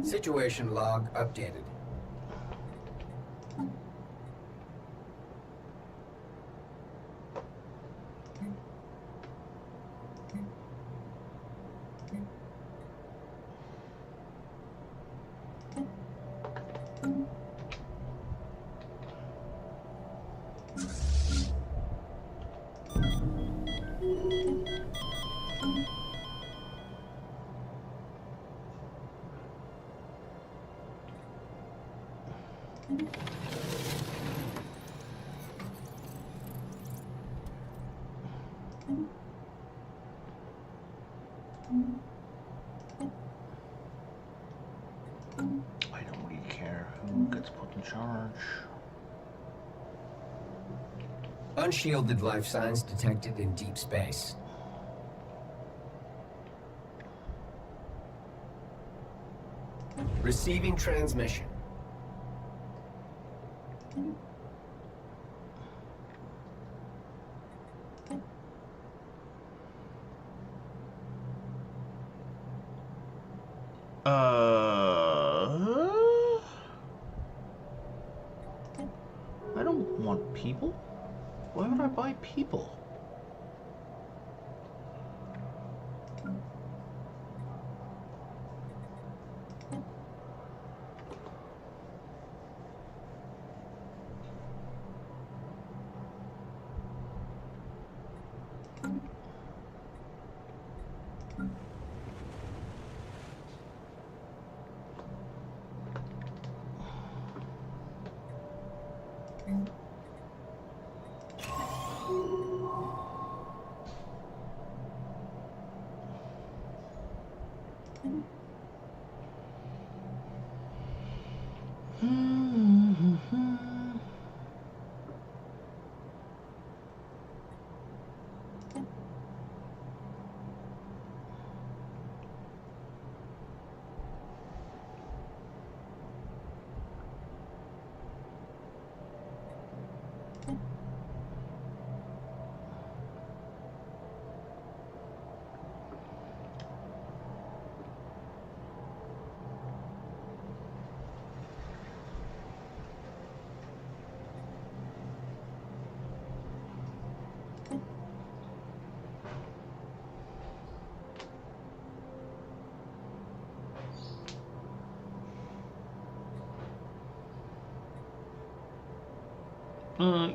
Situation log updated. I don't really care who gets put in charge. Unshielded life signs detected in deep space. Receiving transmission. I don't want people. Why would I buy people?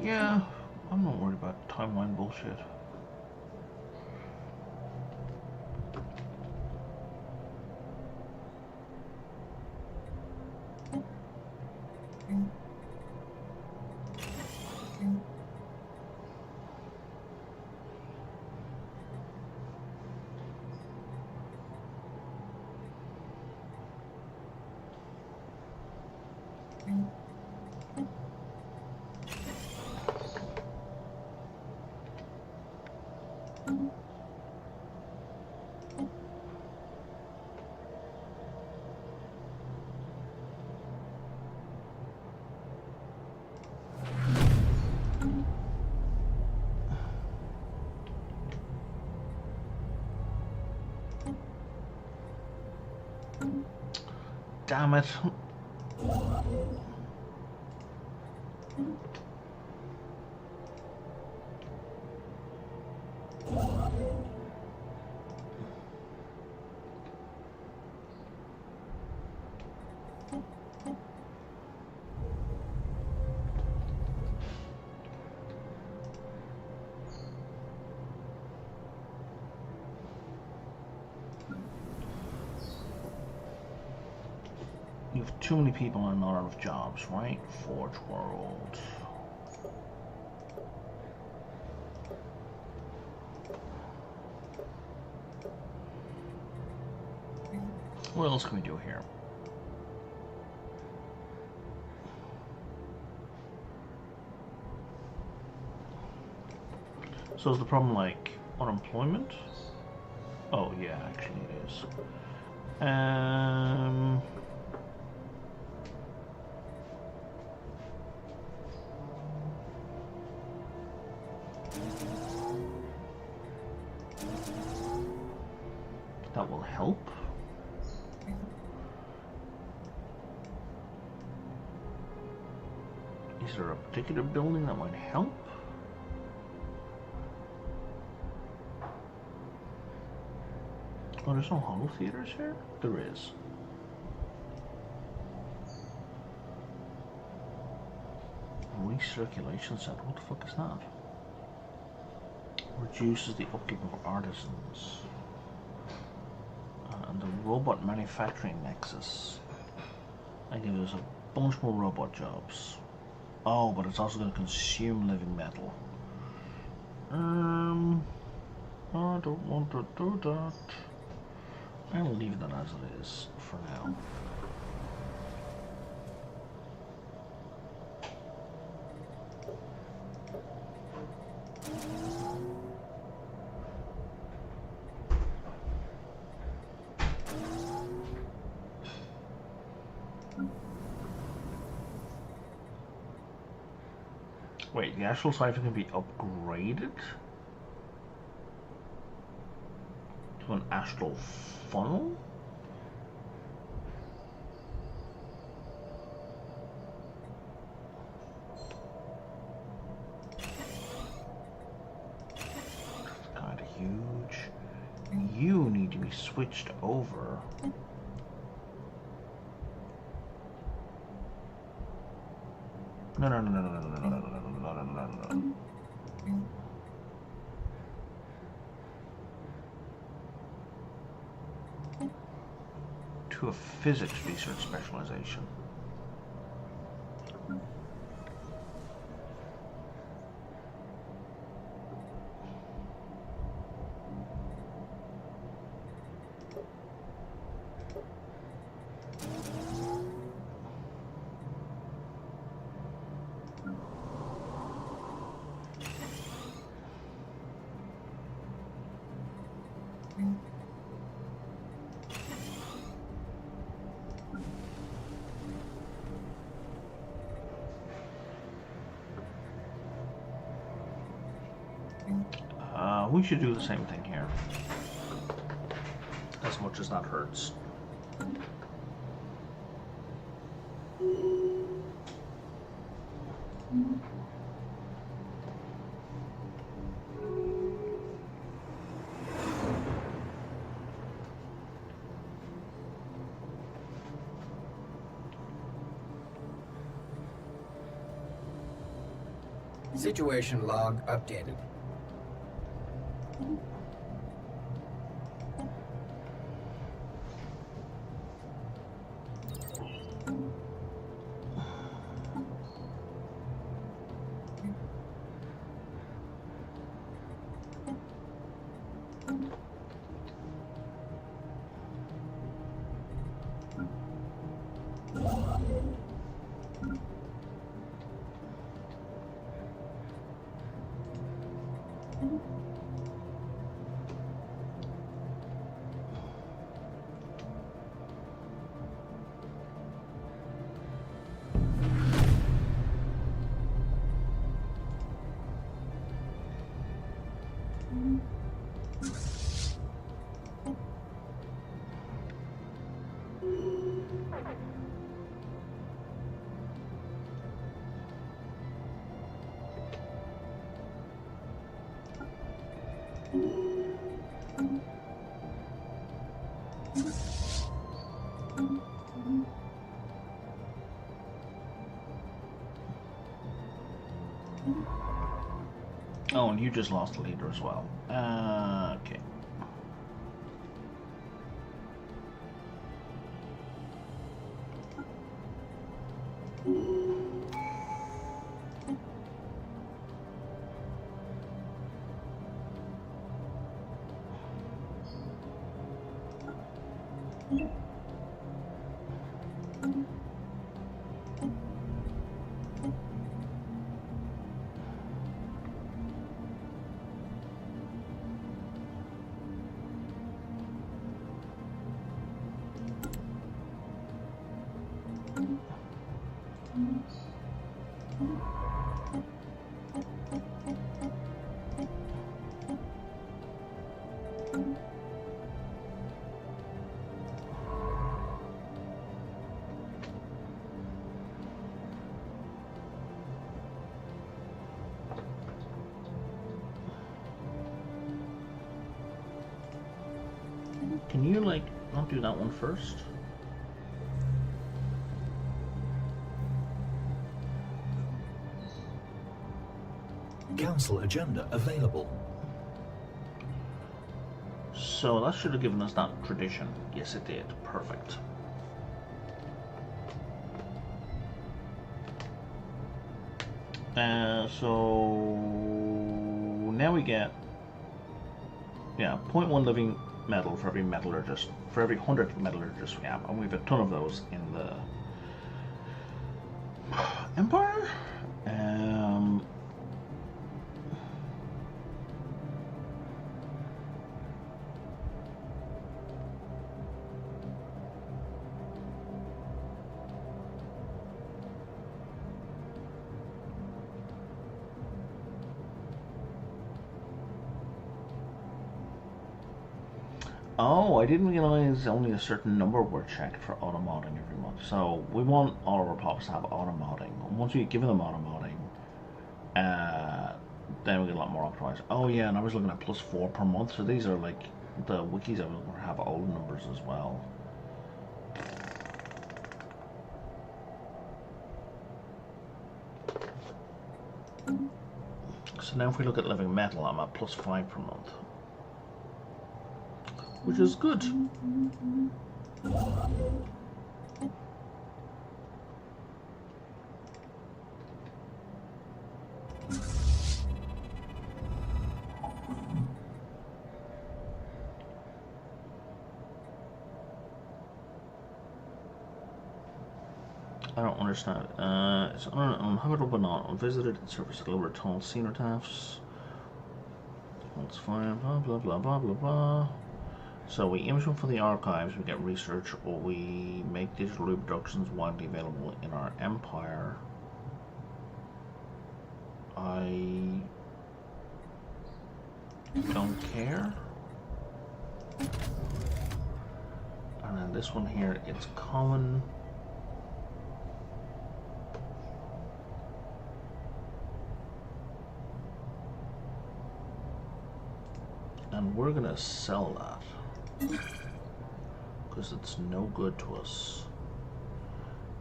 Yeah, I'm not worried about timeline bullshit. Damn it. You have too many people and not enough jobs, right? Forge World. What else can we do here? So is the problem like unemployment? Oh yeah, actually it is. That will help. Is there a particular building that might help? Oh, there's no holo theaters here? There is. Recirculation center, what the fuck is that? Reduces the upkeep of artisans. And the robot manufacturing nexus. I give us a bunch more robot jobs. Oh, but it's also going to consume living metal. I don't want to do that. I'll leave that as it is for now. Wait, the actual cipher can be upgraded to an astral funnel? That's kind of huge. You need to be switched over. No. To a physics research specialization. we should do the same thing here. As much as that hurts. Situation log updated. Oh, and you just lost the leader as well. Okay. Can you, like, not do that one first? Council agenda available. So that should have given us that tradition. Yes, it did. Perfect. So now we get 0.1 living metal for every metallurgist, for every 100 metallurgists we have, and we have a ton of those in the Empire. Oh, I didn't realize only a certain number were checked for auto-modding every month. So we want all of our pups to have auto-modding. Once we give them auto-modding, then we get a lot more optimized. Oh yeah, and I was looking at +4 per month. So these are like the wikis I was looking for have old numbers as well. So now if we look at living metal, I'm at +5 per month, which is good. I don't understand. It's uninhabitable but not unvisited. Surface over tall cenotaphs. That's fine. Blah blah blah blah blah blah. So we image them for the archives, we get research, or we make digital reproductions widely available in our empire. Don't care. And then this one here, it's common. And we're gonna sell that because it's no good to us.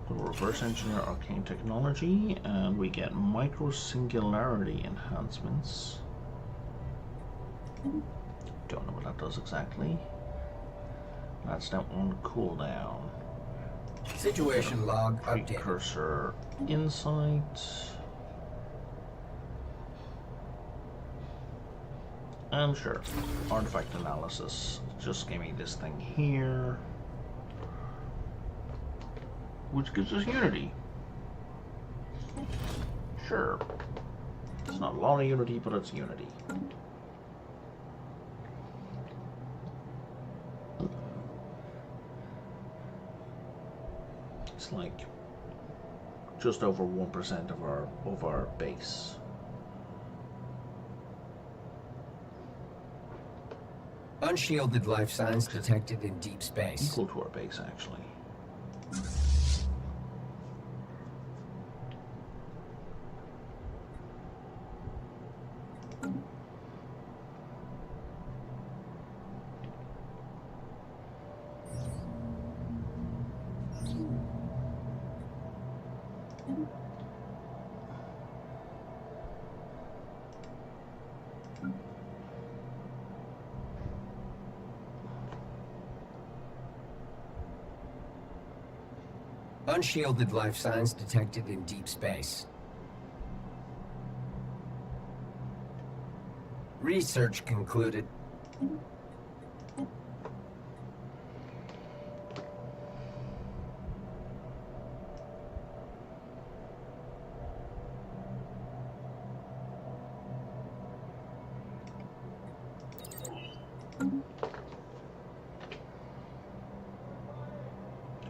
We'll reverse engineer arcane technology and we get micro singularity enhancements. Don't know what that does exactly. That's now on cooldown. Situation log updated. Precursor insight. And sure, artifact analysis. Just give me this thing here, which gives us unity. Sure. It's not a lot of unity, but it's unity. It's like just over 1% of our base. Unshielded life signs detected in deep space. Equal to our base, actually. Unshielded life signs detected in deep space. Research concluded.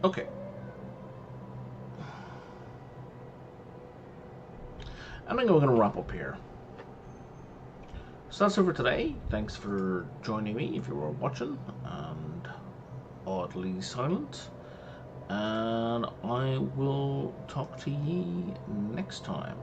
Okay. I think we're going to wrap up here. So that's it for today. Thanks for joining me if you were watching and oddly silent. And I will talk to ye next time.